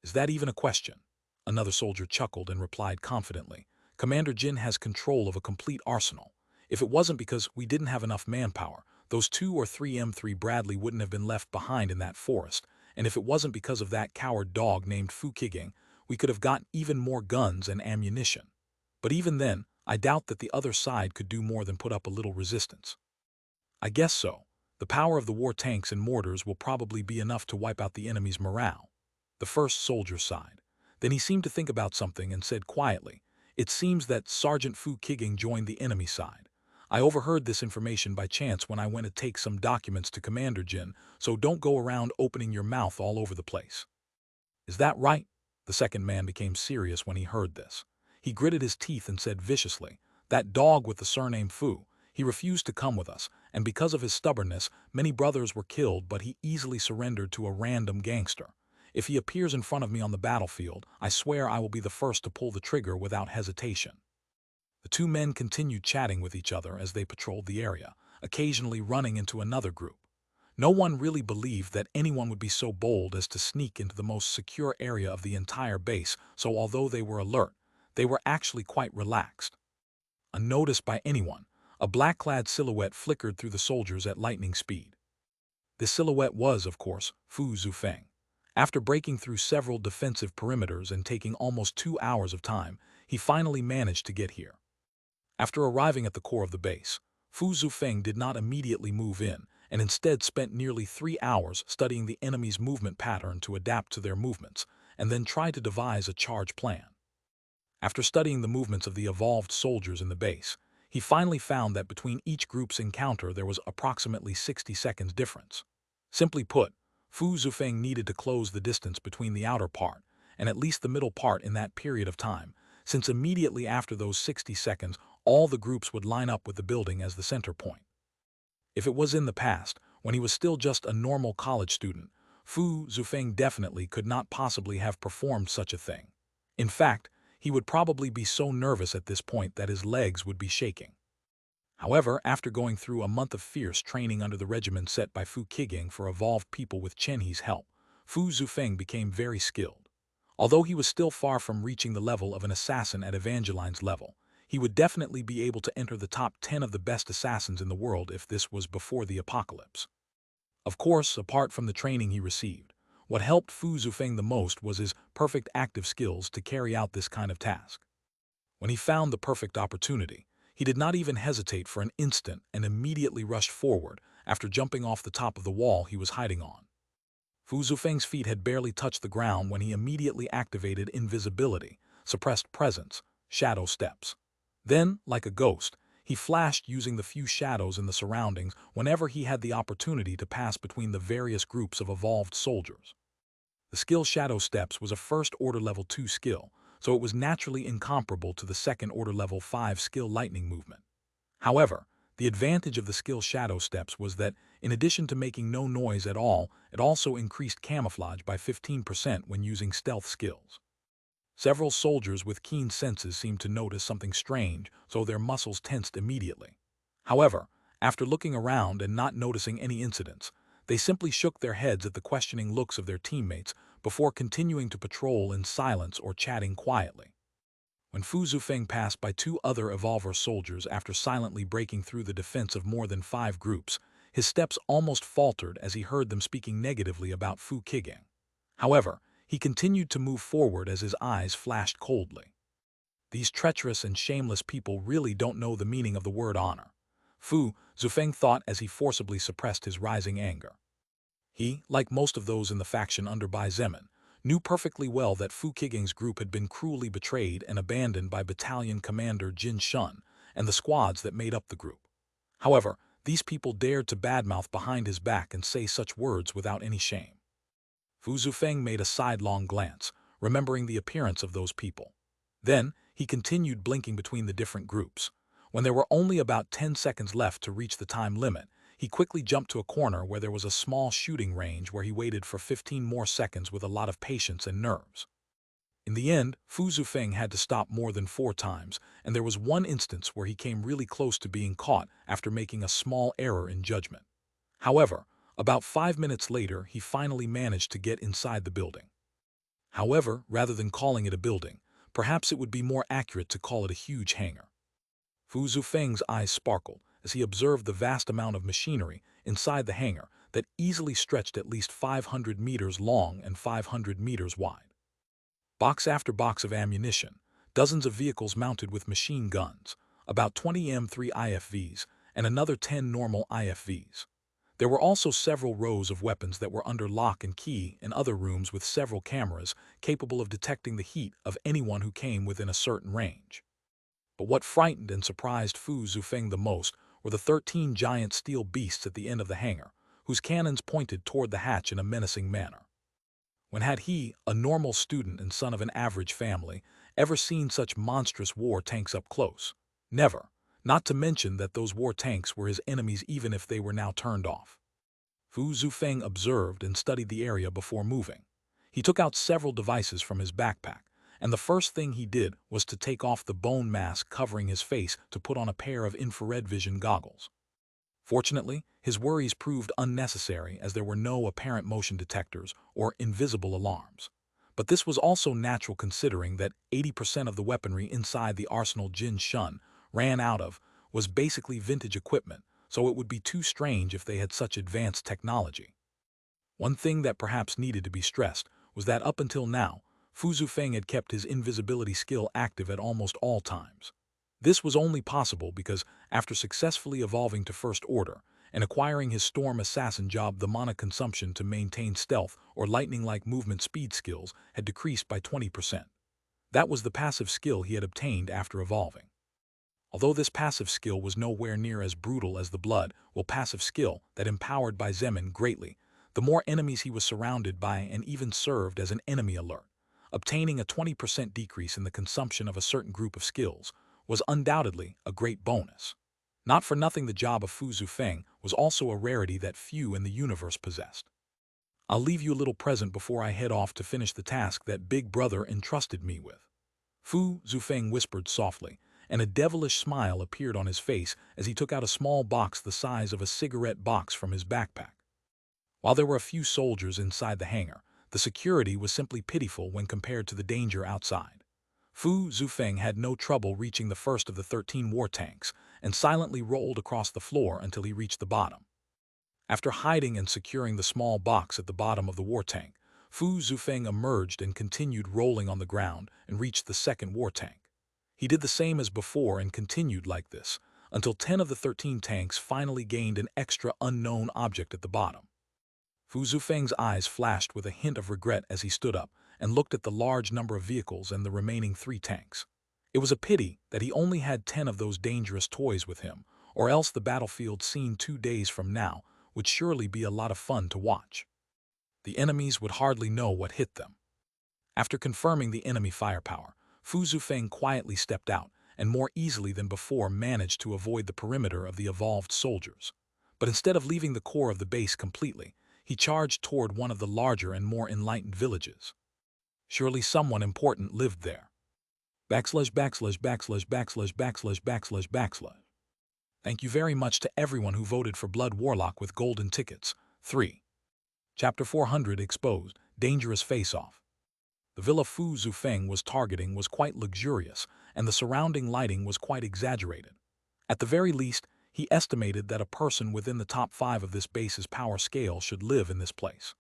"Is that even a question?" Another soldier chuckled and replied confidently, "Commander Jin has control of a complete arsenal. If it wasn't because we didn't have enough manpower, those 2 or 3 M3 Bradley wouldn't have been left behind in that forest, and if it wasn't because of that coward dog named Fu Kiging, we could have gotten even more guns and ammunition. But even then, I doubt that the other side could do more than put up a little resistance. I guess so. The power of the war tanks and mortars will probably be enough to wipe out the enemy's morale. The first soldier sighed. Then he seemed to think about something and said quietly, "It seems that Sergeant Fu Kiging joined the enemy side. I overheard this information by chance when I went to take some documents to Commander Jin, so don't go around opening your mouth all over the place." "Is that right?" The second man became serious when he heard this. He gritted his teeth and said viciously, "That dog with the surname Fu, he refused to come with us, and because of his stubbornness, many brothers were killed, but he easily surrendered to a random gangster. If he appears in front of me on the battlefield, I swear I will be the first to pull the trigger without hesitation." The two men continued chatting with each other as they patrolled the area, occasionally running into another group. No one really believed that anyone would be so bold as to sneak into the most secure area of the entire base, so although they were alert, they were actually quite relaxed. Unnoticed by anyone, a black-clad silhouette flickered through the soldiers at lightning speed. This silhouette was, of course, Fu Zufeng. After breaking through several defensive perimeters and taking almost 2 hours of time, he finally managed to get here. After arriving at the core of the base, Fu Zufeng did not immediately move in, and instead spent nearly 3 hours studying the enemy's movement pattern to adapt to their movements, and then tried to devise a charge plan. After studying the movements of the evolved soldiers in the base, he finally found that between each group's encounter there was approximately 60 seconds difference. Simply put, Fu Zufeng needed to close the distance between the outer part and at least the middle part in that period of time, since immediately after those 60 seconds all the groups would line up with the building as the center point. If it was in the past, when he was still just a normal college student, Fu Zufeng definitely could not possibly have performed such a thing. In fact, he would probably be so nervous at this point that his legs would be shaking. However, after going through a month of fierce training under the regimen set by Fu Kiging for evolved people with Chen He's help, Fu Zufeng became very skilled. Although he was still far from reaching the level of an assassin at Evangeline's level, he would definitely be able to enter the top 10 of the best assassins in the world if this was before the apocalypse. Of course, apart from the training he received, what helped Fu Zufeng the most was his perfect active skills to carry out this kind of task. When he found the perfect opportunity, he did not even hesitate for an instant and immediately rushed forward after jumping off the top of the wall he was hiding on. Fu Zufeng's feet had barely touched the ground when he immediately activated invisibility, suppressed presence, shadow steps. Then, like a ghost, he flashed using the few shadows in the surroundings whenever he had the opportunity to pass between the various groups of evolved soldiers. The skill Shadow Steps was a first-order level 2 skill, so it was naturally incomparable to the second-order level 5 skill Lightning Movement. However, the advantage of the skill Shadow Steps was that, in addition to making no noise at all, it also increased camouflage by 15% when using stealth skills. Several soldiers with keen senses seemed to notice something strange, so their muscles tensed immediately. However, after looking around and not noticing any incidents, they simply shook their heads at the questioning looks of their teammates before continuing to patrol in silence or chatting quietly. When Fu Zufeng passed by 2 other Evolver soldiers after silently breaking through the defense of more than 5 groups, his steps almost faltered as he heard them speaking negatively about Fu Kiging. However, he continued to move forward as his eyes flashed coldly. These treacherous and shameless people really don't know the meaning of the word honor, Fu Zufeng thought as he forcibly suppressed his rising anger. He, like most of those in the faction under Bai Zemin, knew perfectly well that Fu Kiging's group had been cruelly betrayed and abandoned by Battalion Commander Jin Shun and the squads that made up the group. However, these people dared to badmouth behind his back and say such words without any shame. Fu Zufeng made a sidelong glance, remembering the appearance of those people. Then, he continued blinking between the different groups. When there were only about 10 seconds left to reach the time limit, he quickly jumped to a corner where there was a small shooting range where he waited for 15 more seconds with a lot of patience and nerves. In the end, Fu Zufeng had to stop more than 4 times, and there was one instance where he came really close to being caught after making a small error in judgment. However, about 5 minutes later, he finally managed to get inside the building. However, rather than calling it a building, perhaps it would be more accurate to call it a huge hangar. Fu Zufeng's eyes sparkled, as he observed the vast amount of machinery inside the hangar that easily stretched at least 500 meters long and 500 meters wide. Box after box of ammunition, dozens of vehicles mounted with machine guns, about 20 M3 IFVs, and another 10 normal IFVs. There were also several rows of weapons that were under lock and key in other rooms with several cameras capable of detecting the heat of anyone who came within a certain range. But what frightened and surprised Fu Zufeng the most were the 13 giant steel beasts at the end of the hangar, whose cannons pointed toward the hatch in a menacing manner. When had he, a normal student and son of an average family, ever seen such monstrous war tanks up close? Never, not to mention that those war tanks were his enemies even if they were now turned off. Fu Zufeng observed and studied the area before moving. He took out several devices from his backpack, and the first thing he did was to take off the bone mask covering his face to put on a pair of infrared vision goggles. Fortunately, his worries proved unnecessary as there were no apparent motion detectors or invisible alarms. But this was also natural considering that 80% of the weaponry inside the arsenal Jin Shun ran out of was basically vintage equipment, so it would be too strange if they had such advanced technology. One thing that perhaps needed to be stressed was that up until now, Fu Zufeng had kept his invisibility skill active at almost all times. This was only possible because, after successfully evolving to First Order and acquiring his Storm Assassin job, the mana consumption to maintain stealth or lightning-like movement speed skills had decreased by 20%. That was the passive skill he had obtained after evolving. Although this passive skill was nowhere near as brutal as the blood will passive skill that empowered Bai Zemin greatly, the more enemies he was surrounded by and even served as an enemy alert. Obtaining a 20% decrease in the consumption of a certain group of skills was undoubtedly a great bonus. Not for nothing the job of Fu Zufeng was also a rarity that few in the universe possessed. I'll leave you a little present before I head off to finish the task that Big Brother entrusted me with. Fu Zufeng whispered softly, and a devilish smile appeared on his face as he took out a small box the size of a cigarette box from his backpack. While there were a few soldiers inside the hangar, the security was simply pitiful when compared to the danger outside. Fu Zufeng had no trouble reaching the first of the 13 war tanks and silently rolled across the floor until he reached the bottom. After hiding and securing the small box at the bottom of the war tank, Fu Zufeng emerged and continued rolling on the ground and reached the second war tank. He did the same as before and continued like this until 10 of the 13 tanks finally gained an extra unknown object at the bottom. Fu Zufeng's eyes flashed with a hint of regret as he stood up and looked at the large number of vehicles and the remaining 3 tanks. It was a pity that he only had 10 of those dangerous toys with him, or else the battlefield seen 2 days from now would surely be a lot of fun to watch. The enemies would hardly know what hit them. After confirming the enemy firepower, Fu Zufeng quietly stepped out and more easily than before managed to avoid the perimeter of the evolved soldiers. But instead of leaving the core of the base completely, he charged toward one of the larger and more enlightened villages. Surely someone important lived there. Thank you very much to everyone who voted for Blood Warlock with golden tickets. 3. Chapter 400 Exposed, Dangerous Face-Off. The villa Fu Zufeng was targeting was quite luxurious, and the surrounding lighting was quite exaggerated. At the very least, he estimated that a person within the top 5 of this base's power scale should live in this place.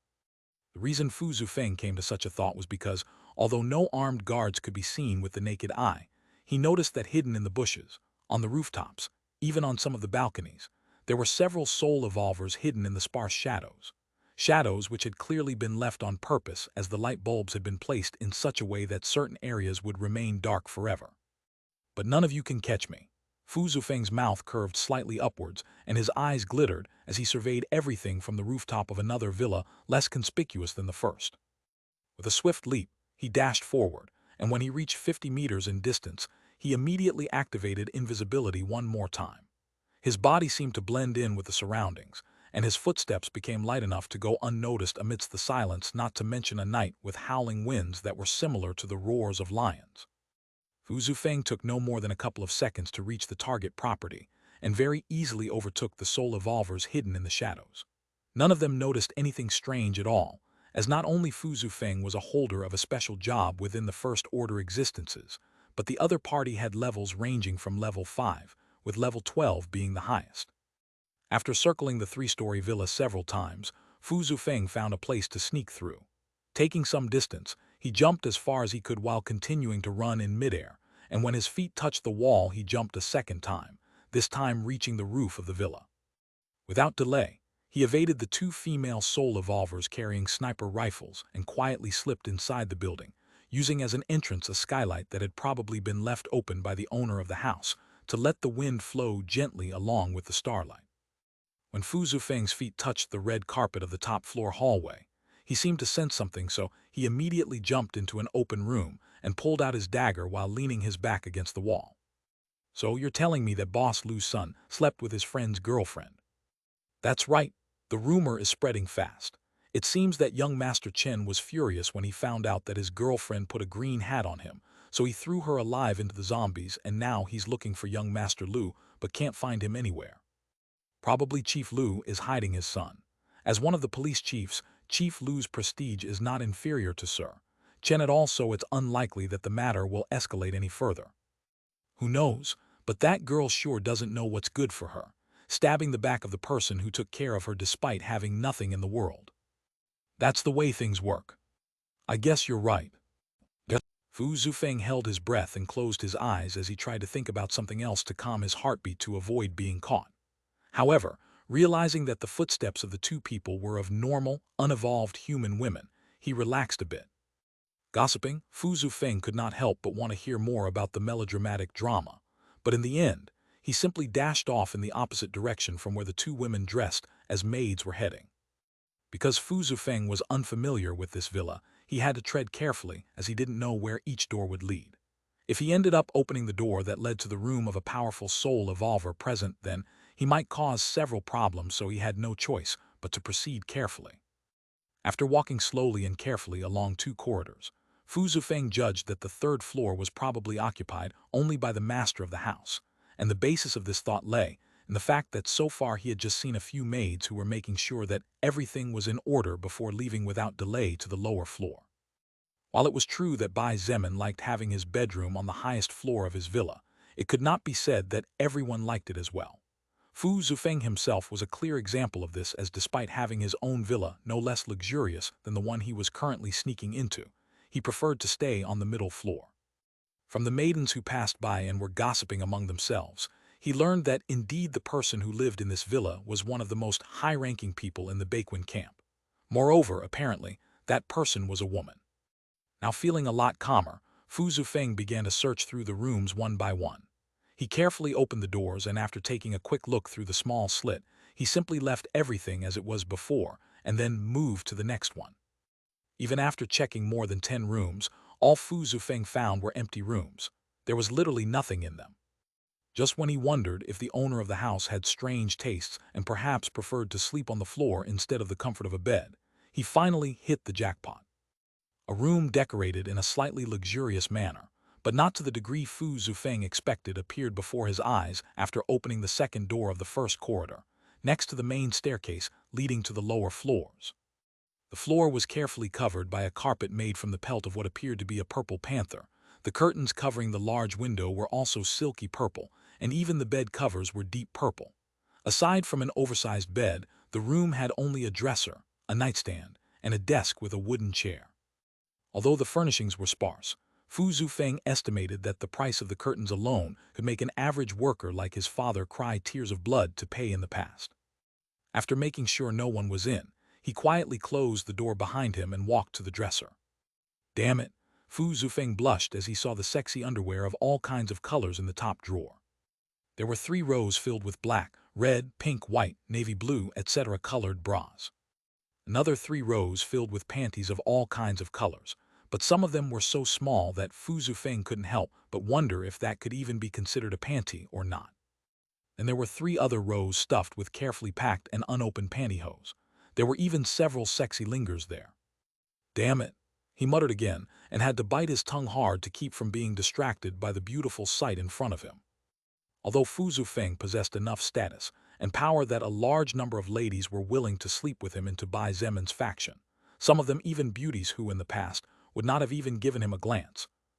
The reason Fu Zufeng came to such a thought was because, although no armed guards could be seen with the naked eye, he noticed that hidden in the bushes, on the rooftops, even on some of the balconies, there were several soul evolvers hidden in the sparse shadows. Shadows which had clearly been left on purpose as the light bulbs had been placed in such a way that certain areas would remain dark forever. But none of you can catch me. Fu Zufeng's mouth curved slightly upwards, and his eyes glittered as he surveyed everything from the rooftop of another villa less conspicuous than the first. With a swift leap, he dashed forward, and when he reached 50 meters in distance, he immediately activated invisibility one more time. His body seemed to blend in with the surroundings, and his footsteps became light enough to go unnoticed amidst the silence, not to mention a night with howling winds that were similar to the roars of lions. Fu Zufeng took no more than a couple of seconds to reach the target property, and very easily overtook the soul evolvers hidden in the shadows. None of them noticed anything strange at all, as not only Fu Zufeng was a holder of a special job within the First Order existences, but the other party had levels ranging from level 5, with level 12 being the highest. After circling the three-story villa several times, Fu Zufeng found a place to sneak through. Taking some distance, he jumped as far as he could while continuing to run in midair, and when his feet touched the wall he jumped a second time, this time reaching the roof of the villa. Without delay, he evaded the two female soul evolvers carrying sniper rifles and quietly slipped inside the building, using as an entrance a skylight that had probably been left open by the owner of the house to let the wind flow gently along with the starlight. When Fu Zufeng's feet touched the red carpet of the top-floor hallway, he seemed to sense something, so he immediately jumped into an open room and pulled out his dagger while leaning his back against the wall. "So you're telling me that Boss Lu's son slept with his friend's girlfriend?" "That's right. The rumor is spreading fast. It seems that young Master Chen was furious when he found out that his girlfriend put a green hat on him, so he threw her alive into the zombies, and now he's looking for young Master Lu but can't find him anywhere. Probably Chief Lu is hiding his son. As one of the police chiefs, Chief Lu's prestige is not inferior to Sir Chen at all, so it's unlikely that the matter will escalate any further. Who knows, but that girl sure doesn't know what's good for her, stabbing the back of the person who took care of her despite having nothing in the world. That's the way things work. I guess you're right." Fu Zufeng held his breath and closed his eyes as he tried to think about something else to calm his heartbeat to avoid being caught. However, realizing that the footsteps of the two people were of normal, unevolved human women, he relaxed a bit. Gossiping, Fu Zufeng could not help but want to hear more about the melodramatic drama, but in the end, he simply dashed off in the opposite direction from where the two women dressed as maids were heading. Because Fu Zufeng was unfamiliar with this villa, he had to tread carefully as he didn't know where each door would lead. If he ended up opening the door that led to the room of a powerful soul evolver present, then he might cause several problems, so he had no choice but to proceed carefully. After walking slowly and carefully along two corridors, Fu Zufeng judged that the third floor was probably occupied only by the master of the house, and the basis of this thought lay in the fact that so far he had just seen a few maids who were making sure that everything was in order before leaving without delay to the lower floor. While it was true that Bai Zemin liked having his bedroom on the highest floor of his villa, it could not be said that everyone liked it as well. Fu Zufeng himself was a clear example of this, as despite having his own villa no less luxurious than the one he was currently sneaking into, he preferred to stay on the middle floor. From the maidens who passed by and were gossiping among themselves, he learned that indeed the person who lived in this villa was one of the most high-ranking people in the Baikwin camp. Moreover, apparently, that person was a woman. Now feeling a lot calmer, Fu Zufeng began to search through the rooms one by one. He carefully opened the doors, and after taking a quick look through the small slit, he simply left everything as it was before and then moved to the next one. Even after checking more than 10 rooms, all Fu Zufeng found were empty rooms. There was literally nothing in them. Just when he wondered if the owner of the house had strange tastes and perhaps preferred to sleep on the floor instead of the comfort of a bed, he finally hit the jackpot. A room decorated in a slightly luxurious manner, but not to the degree Fu Zufeng expected, appeared before his eyes after opening the second door of the first corridor, next to the main staircase leading to the lower floors. The floor was carefully covered by a carpet made from the pelt of what appeared to be a purple panther. The curtains covering the large window were also silky purple, and even the bed covers were deep purple. Aside from an oversized bed, the room had only a dresser, a nightstand, and a desk with a wooden chair. Although the furnishings were sparse, Fu Zufeng estimated that the price of the curtains alone could make an average worker like his father cry tears of blood to pay in the past. After making sure no one was in, he quietly closed the door behind him and walked to the dresser. Damn it, Fu Zufeng blushed as he saw the sexy underwear of all kinds of colors in the top drawer. There were 3 rows filled with black, red, pink, white, navy blue, etc. colored bras. Another 3 rows filled with panties of all kinds of colors, but some of them were so small that Fu Zufeng couldn't help but wonder if that could even be considered a panty or not. And there were 3 other rows stuffed with carefully packed and unopened pantyhose. There were even several sexy lingers there. Damn it, he muttered again and had to bite his tongue hard to keep from being distracted by the beautiful sight in front of him. Although Fu Zufeng possessed enough status and power that a large number of ladies were willing to sleep with him into Bai Zemin's faction, some of them even beauties who in the past would not have even given him a glance,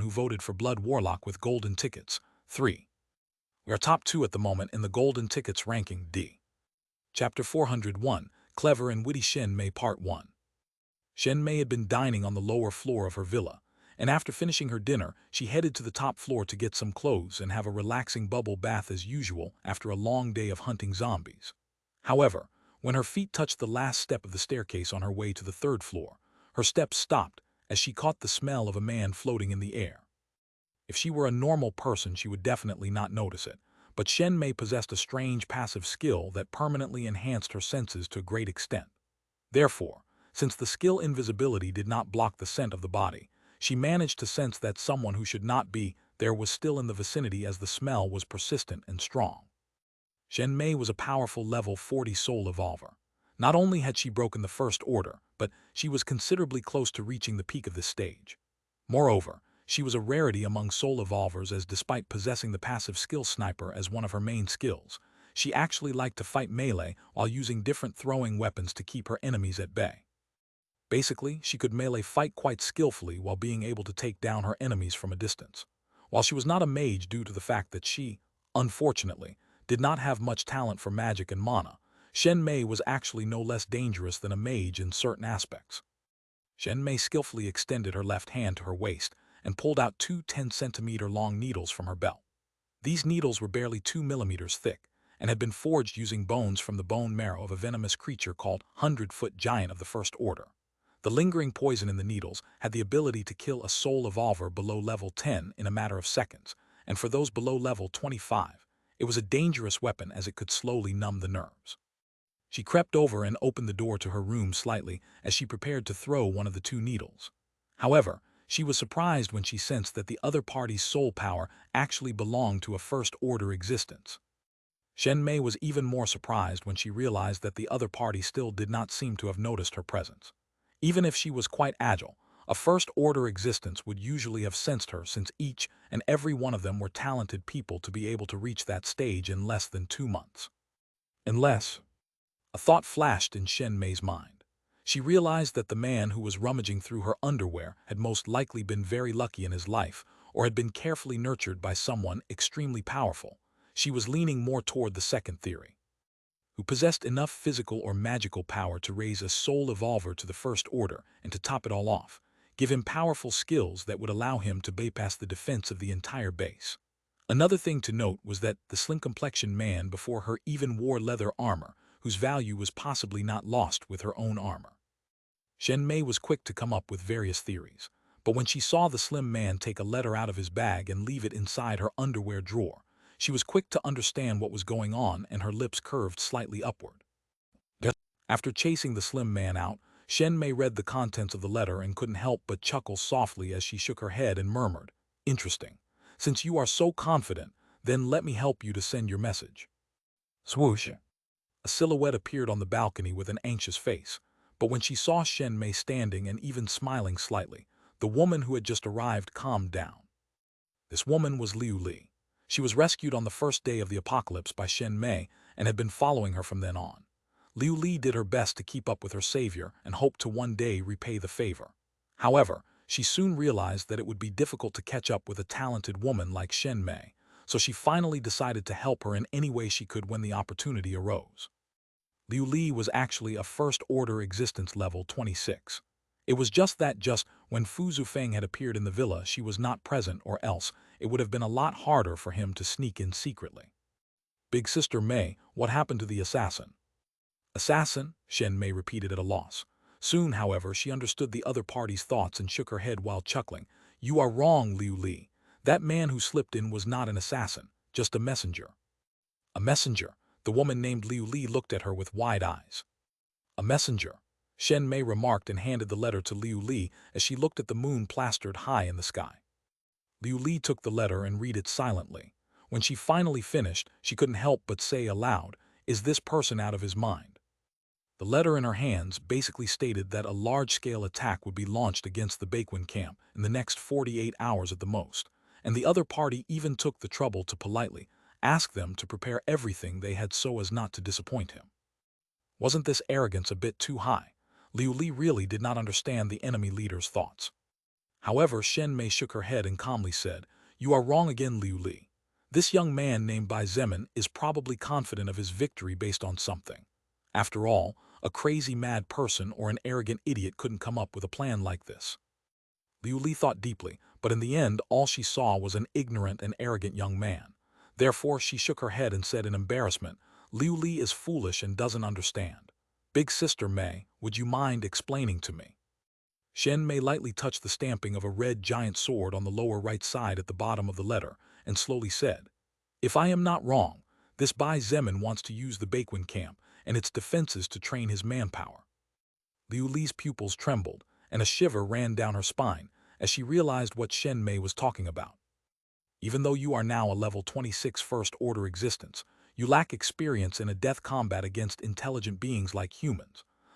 everyone who voted for Blood Warlock with golden tickets. 3. We are top 2 at the moment in the golden tickets ranking D. Chapter 401, Clever and Witty Shen Mei Part 1. Shen Mei had been dining on the lower floor of her villa, and after finishing her dinner, she headed to the top floor to get some clothes and have a relaxing bubble bath as usual after a long day of hunting zombies. However, when her feet touched the last step of the staircase on her way to the 3rd floor, her steps stopped as she caught the smell of a man floating in the air. If she were a normal person, she would definitely not notice it, but Shen Mei possessed a strange passive skill that permanently enhanced her senses to a great extent. Therefore, since the skill invisibility did not block the scent of the body, she managed to sense that someone who should not be there was still in the vicinity as the smell was persistent and strong. Shen Mei was a powerful level 40 soul evolver. Not only had she broken the first order, but she was considerably close to reaching the peak of this stage. Moreover, She was a rarity among soul evolvers, as despite possessing the passive skill sniper as one of her main skills, she actually liked to fight melee while using different throwing weapons to keep her enemies at bay. Basically, she could melee fight quite skillfully while being able to take down her enemies from a distance. While she was not a mage due to the fact that she, unfortunately, did not have much talent for magic and mana, Shen Mei was actually no less dangerous than a mage in certain aspects. Shen Mei skillfully extended her left hand to her waist and pulled out two 10-centimeter long needles from her belt. These needles were barely 2 millimeters thick and had been forged using bones from the bone marrow of a venomous creature called 100-foot giant of the First Order. The lingering poison in the needles had the ability to kill a soul evolver below level 10 in a matter of seconds, and for those below level 25, it was a dangerous weapon as it could slowly numb the nerves. She crept over and opened the door to her room slightly as she prepared to throw one of the two needles. However, she was surprised when she sensed that the other party's soul power actually belonged to a first-order existence. Shen Mei was even more surprised when she realized that the other party still did not seem to have noticed her presence. Even if she was quite agile, a first-order existence would usually have sensed her, since each and every one of them were talented people to be able to reach that stage in less than 2 months. Unless... A thought flashed in Shen Mei's mind. She realized that the man who was rummaging through her underwear had most likely been very lucky in his life, or had been carefully nurtured by someone extremely powerful. She was leaning more toward the second theory. Who possessed enough physical or magical power to raise a soul evolver to the First Order and to top it all off, give him powerful skills that would allow him to bypass the defense of the entire base. Another thing to note was that the slim-complexioned man before her even wore leather armor, whose value was possibly not lost with her own armor. Shen Mei was quick to come up with various theories, but when she saw the slim man take a letter out of his bag and leave it inside her underwear drawer, she was quick to understand what was going on, and her lips curved slightly upward. After chasing the slim man out, Shen Mei read the contents of the letter and couldn't help but chuckle softly as she shook her head and murmured, "Interesting. Since you are so confident, then let me help you to send your message." Swoosh! A silhouette appeared on the balcony with an anxious face, but when she saw Shen Mei standing and even smiling slightly, the woman who had just arrived calmed down. This woman was Liu Li. She was rescued on the first day of the apocalypse by Shen Mei and had been following her from then on. Liu Li did her best to keep up with her savior and hoped to one day repay the favor. However, she soon realized that it would be difficult to catch up with a talented woman like Shen Mei, so she finally decided to help her in any way she could when the opportunity arose. Liu Li was actually a first-order existence level 26. It was just when Fu Zufeng had appeared in the villa, she was not present, or else it would have been a lot harder for him to sneak in secretly. "Big Sister Mei, what happened to the assassin?" "Assassin?" Shen Mei repeated at a loss. Soon, however, she understood the other party's thoughts and shook her head while chuckling. "You are wrong, Liu Li. That man who slipped in was not an assassin, just a messenger." "A messenger?" The woman named Liu Li looked at her with wide eyes. "A messenger," Shen Mei remarked and handed the letter to Liu Li as she looked at the moon plastered high in the sky. Liu Li took the letter and read it silently. When she finally finished, she couldn't help but say aloud, "Is this person out of his mind?" The letter in her hands basically stated that a large-scale attack would be launched against the Baikwin camp in the next 48 hours at the most, and the other party even took the trouble to politely ask them to prepare everything they had so as not to disappoint him. Wasn't this arrogance a bit too high? Liu Li really did not understand the enemy leader's thoughts. However, Shen Mei shook her head and calmly said, "You are wrong again, Liu Li. This young man named Bai Zemin is probably confident of his victory based on something. After all, a crazy mad person or an arrogant idiot couldn't come up with a plan like this." Liu Li thought deeply, but in the end all she saw was an ignorant and arrogant young man. Therefore, she shook her head and said in embarrassment, "Liu Li is foolish and doesn't understand. Big Sister Mei, would you mind explaining to me?" Shen Mei lightly touched the stamping of a red giant sword on the lower right side at the bottom of the letter and slowly said, "If I am not wrong, this Bai Zemin wants to use the Baikwin camp and its defenses to train his manpower." Liu Li's pupils trembled, and a shiver ran down her spine as she realized what Shen Mei was talking about. "Even though you are now a level 26 first-order existence, you lack experience in a death combat against intelligent beings like humans.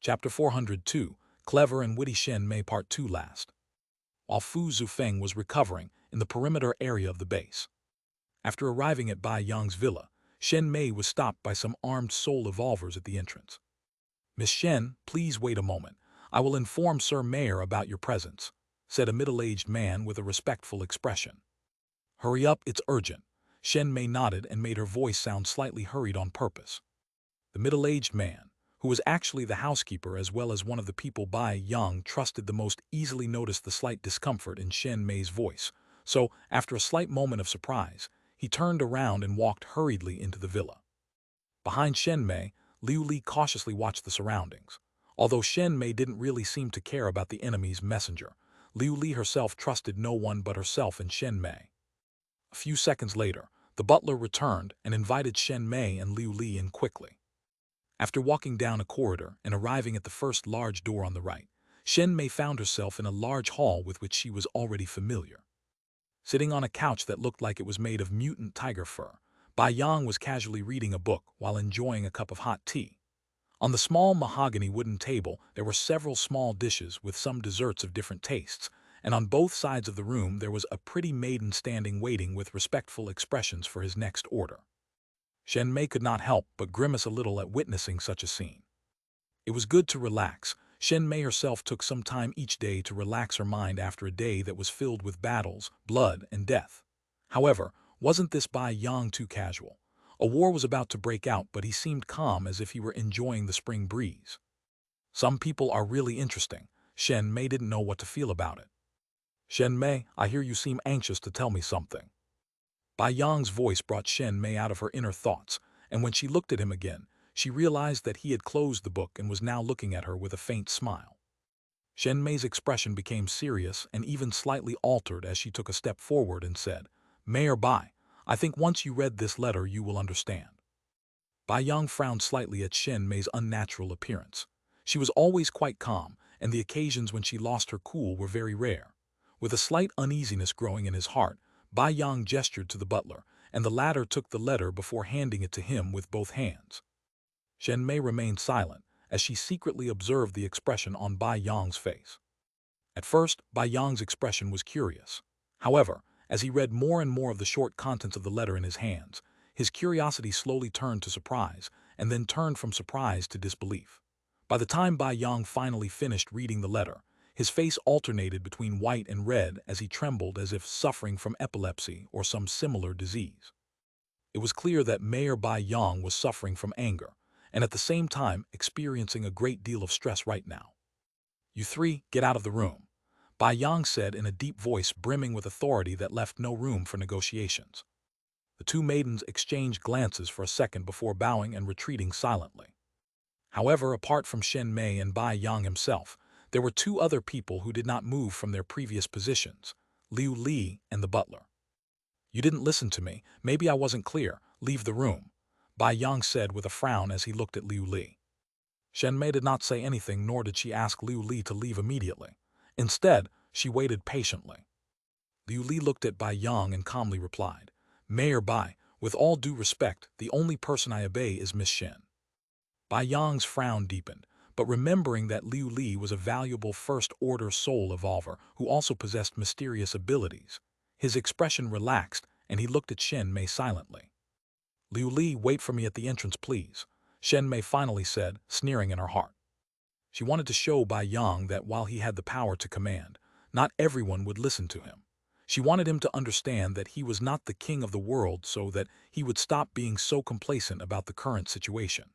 Chapter 402, Clever and Witty Shen Mei Part 2 last. While Fu Zufeng was recovering in the perimeter area of the base. After arriving at Bai Yang's villa, Shen Mei was stopped by some armed soul evolvers at the entrance. "Miss Shen, please wait a moment. I will inform Sir Mayor about your presence," said a middle-aged man with a respectful expression. "Hurry up, it's urgent." Shen Mei nodded and made her voice sound slightly hurried on purpose. The middle-aged man, who was actually the housekeeper as well as one of the people Bai Yang trusted the most, easily noticed the slight discomfort in Shen Mei's voice. So, after a slight moment of surprise, he turned around and walked hurriedly into the villa. Behind Shen Mei, Liu Li cautiously watched the surroundings. Although Shen Mei didn't really seem to care about the enemy's messenger, Liu Li herself trusted no one but herself and Shen Mei. A few seconds later, the butler returned and invited Shen Mei and Liu Li in quickly. After walking down a corridor and arriving at the first large door on the right, Shen Mei found herself in a large hall with which she was already familiar. Sitting on a couch that looked like it was made of mutant tiger fur, Bai Yang was casually reading a book while enjoying a cup of hot tea. On the small mahogany wooden table, there were several small dishes with some desserts of different tastes, and on both sides of the room there was a pretty maiden standing waiting with respectful expressions for his next order. Shen Mei could not help but grimace a little at witnessing such a scene. It was good to relax. Shen Mei herself took some time each day to relax her mind after a day that was filled with battles, blood, and death. However, wasn't this Bai Yang too casual? A war was about to break out, but he seemed calm as if he were enjoying the spring breeze. Some people are really interesting. Shen Mei didn't know what to feel about it. "Shen Mei, I hear you seem anxious to tell me something." Bai Yang's voice brought Shen Mei out of her inner thoughts, and when she looked at him again, she realized that he had closed the book and was now looking at her with a faint smile. Shen Mei's expression became serious and even slightly altered as she took a step forward and said, "Mayor Bai, I think once you read this letter you will understand." Bai Yang frowned slightly at Shen Mei's unnatural appearance. She was always quite calm, and the occasions when she lost her cool were very rare. With a slight uneasiness growing in his heart, Bai Yang gestured to the butler, and the latter took the letter before handing it to him with both hands. Shen Mei remained silent, as she secretly observed the expression on Bai Yang's face. At first, Bai Yang's expression was curious. However, as he read more and more of the short contents of the letter in his hands, his curiosity slowly turned to surprise, and then turned from surprise to disbelief. By the time Bai Yang finally finished reading the letter, his face alternated between white and red as he trembled as if suffering from epilepsy or some similar disease. It was clear that Mayor Bai Yang was suffering from anger, and at the same time experiencing a great deal of stress right now. "You three, get out of the room," Bai Yang said in a deep voice brimming with authority that left no room for negotiations. The two maidens exchanged glances for a second before bowing and retreating silently. However, apart from Shen Mei and Bai Yang himself, there were two other people who did not move from their previous positions, Liu Li and the butler. "You didn't listen to me. Maybe I wasn't clear. Leave the room," Bai Yang said with a frown as he looked at Liu Li. Shen Mei did not say anything, nor did she ask Liu Li to leave immediately. Instead, she waited patiently. Liu Li looked at Bai Yang and calmly replied, "Mayor Bai, with all due respect, the only person I obey is Miss Shen." Bai Yang's frown deepened, but remembering that Liu Li was a valuable first-order soul evolver who also possessed mysterious abilities, his expression relaxed and he looked at Shen Mei silently. "Liu Li, wait for me at the entrance, please," Shen Mei finally said, sneering in her heart. She wanted to show Bai Yang that while he had the power to command, not everyone would listen to him. She wanted him to understand that he was not the king of the world, so that he would stop being so complacent about the current situation.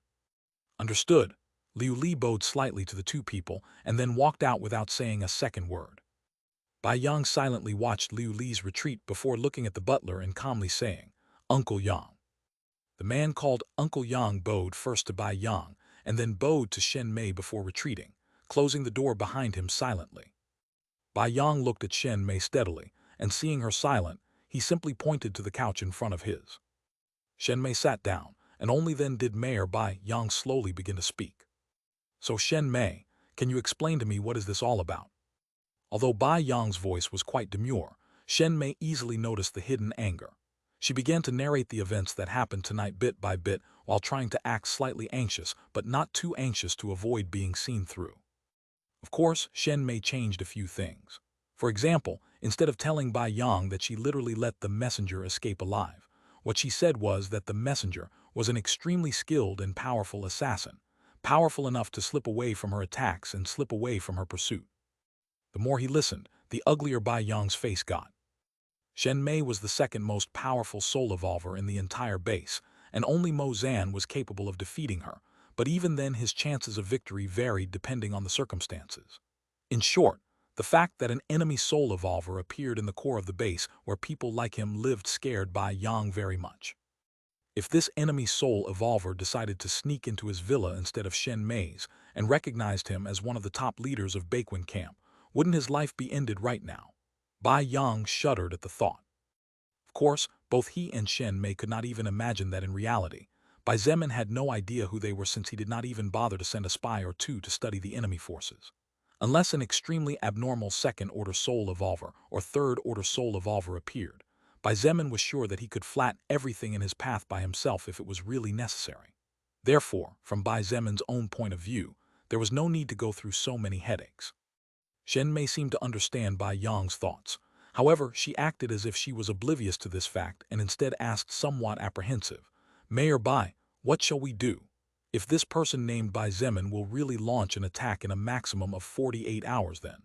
"Understood." Liu Li bowed slightly to the two people and then walked out without saying a second word. Bai Yang silently watched Liu Li's retreat before looking at the butler and calmly saying, "Uncle Yang." The man called Uncle Yang bowed first to Bai Yang and then bowed to Shen Mei before retreating, closing the door behind him silently. Bai Yang looked at Shen Mei steadily, and seeing her silent, he simply pointed to the couch in front of his. Shen Mei sat down, and only then did Mayor Bai Yang slowly begin to speak. "So Shen Mei, can you explain to me what is this all about?" Although Bai Yang's voice was quite demure, Shen Mei easily noticed the hidden anger. She began to narrate the events that happened tonight bit by bit while trying to act slightly anxious, but not too anxious to avoid being seen through. Of course, Shen Mei changed a few things. For example, instead of telling Bai Yang that she literally let the messenger escape alive, What she said was that the messenger was an extremely skilled and powerful assassin, powerful enough to slip away from her attacks and slip away from her pursuit. The more he listened, the uglier Bai Yang's face got. Shen Mei was the second most powerful soul evolver in the entire base, and only Mo Zan was capable of defeating her, but even then his chances of victory varied depending on the circumstances. In short, the fact that an enemy soul evolver appeared in the core of the base where people like him lived scared Bai Yang very much. If this enemy soul evolver decided to sneak into his villa instead of Shen Mei's and recognized him as one of the top leaders of Baequin camp, wouldn't his life be ended right now? Bai Yang shuddered at the thought. Of course, both he and Shen Mei could not even imagine that in reality. Bai Zemin had no idea who they were since he did not even bother to send a spy or two to study the enemy forces. Unless an extremely abnormal second-order soul evolver or third-order soul evolver appeared, Bai Zemin was sure that he could flat everything in his path by himself if it was really necessary. Therefore, from Bai Zemin's own point of view, there was no need to go through so many headaches. Shen Mei seemed to understand Bai Yang's thoughts. However, she acted as if she was oblivious to this fact and instead asked somewhat apprehensive, "Mayor Bai, what shall we do? If this person named Bai Zemin will really launch an attack in a maximum of 48 hours then?"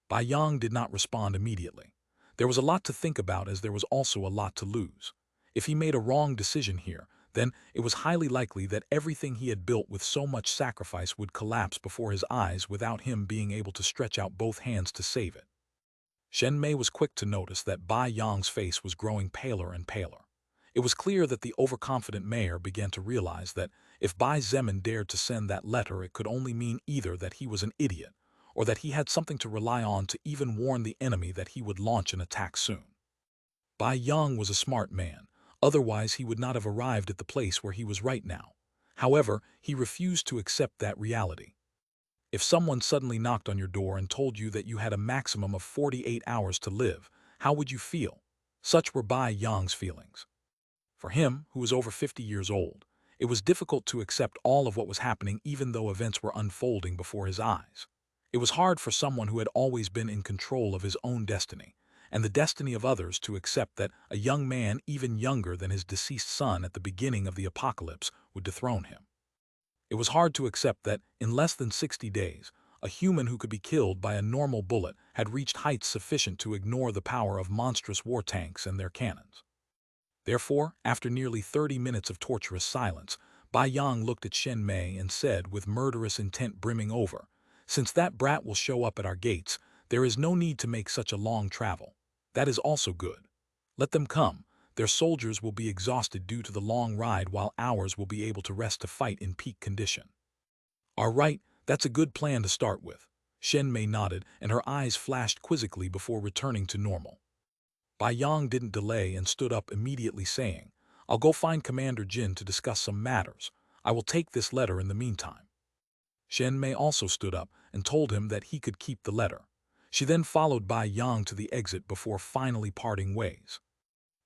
Bai Yang did not respond immediately. There was a lot to think about as there was also a lot to lose. If he made a wrong decision here, then it was highly likely that everything he had built with so much sacrifice would collapse before his eyes without him being able to stretch out both hands to save it. Shen Mei was quick to notice that Bai Yang's face was growing paler and paler. It was clear that the overconfident mayor began to realize that if Bai Zemin dared to send that letter, it could only mean either that he was an idiot or that he had something to rely on to even warn the enemy that he would launch an attack soon. Bai Yang was a smart man, otherwise he would not have arrived at the place where he was right now. However, he refused to accept that reality. If someone suddenly knocked on your door and told you that you had a maximum of 48 hours to live, how would you feel? Such were Bai Yang's feelings. For him, who was over 50 years old, it was difficult to accept all of what was happening even though events were unfolding before his eyes. It was hard for someone who had always been in control of his own destiny and the destiny of others to accept that a young man even younger than his deceased son at the beginning of the apocalypse would dethrone him. It was hard to accept that, in less than 60 days, a human who could be killed by a normal bullet had reached heights sufficient to ignore the power of monstrous war tanks and their cannons. Therefore, after nearly 30 minutes of torturous silence, Bai Yang looked at Shen Mei and said with murderous intent brimming over, "Since that brat will show up at our gates, there is no need to make such a long travel. That is also good. Let them come. Their soldiers will be exhausted due to the long ride while ours will be able to rest to fight in peak condition." "All right, that's a good plan to start with." Shen Mei nodded and her eyes flashed quizzically before returning to normal. Bai Yang didn't delay and stood up immediately saying, "I'll go find Commander Jin to discuss some matters. I will take this letter in the meantime." Shen Mei also stood up and told him that he could keep the letter. She then followed Bai Yang to the exit before finally parting ways.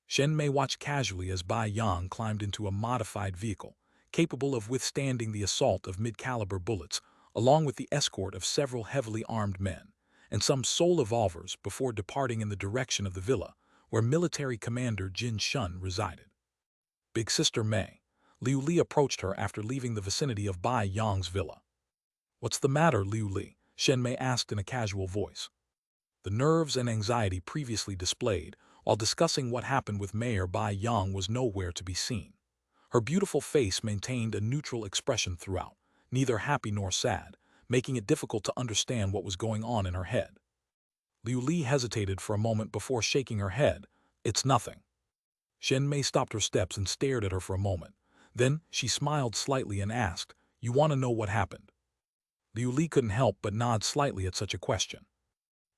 Shen Mei watched casually as Bai Yang climbed into a modified vehicle, capable of withstanding the assault of mid-caliber bullets, along with the escort of several heavily armed men, and some soul evolvers before departing in the direction of the villa, where military commander Jin Shun resided. "Big Sister Mei." Liu Li approached her after leaving the vicinity of Bai Yang's villa. "What's the matter, Liu Li?" Shen Mei asked in a casual voice. The nerves and anxiety previously displayed while discussing what happened with Mayor Bai Yang was nowhere to be seen. Her beautiful face maintained a neutral expression throughout, neither happy nor sad, making it difficult to understand what was going on in her head. Liu Li hesitated for a moment before shaking her head. "It's nothing." Shen Mei stopped her steps and stared at her for a moment. Then she smiled slightly and asked, "You want to know what happened?" Liu Li couldn't help but nod slightly at such a question.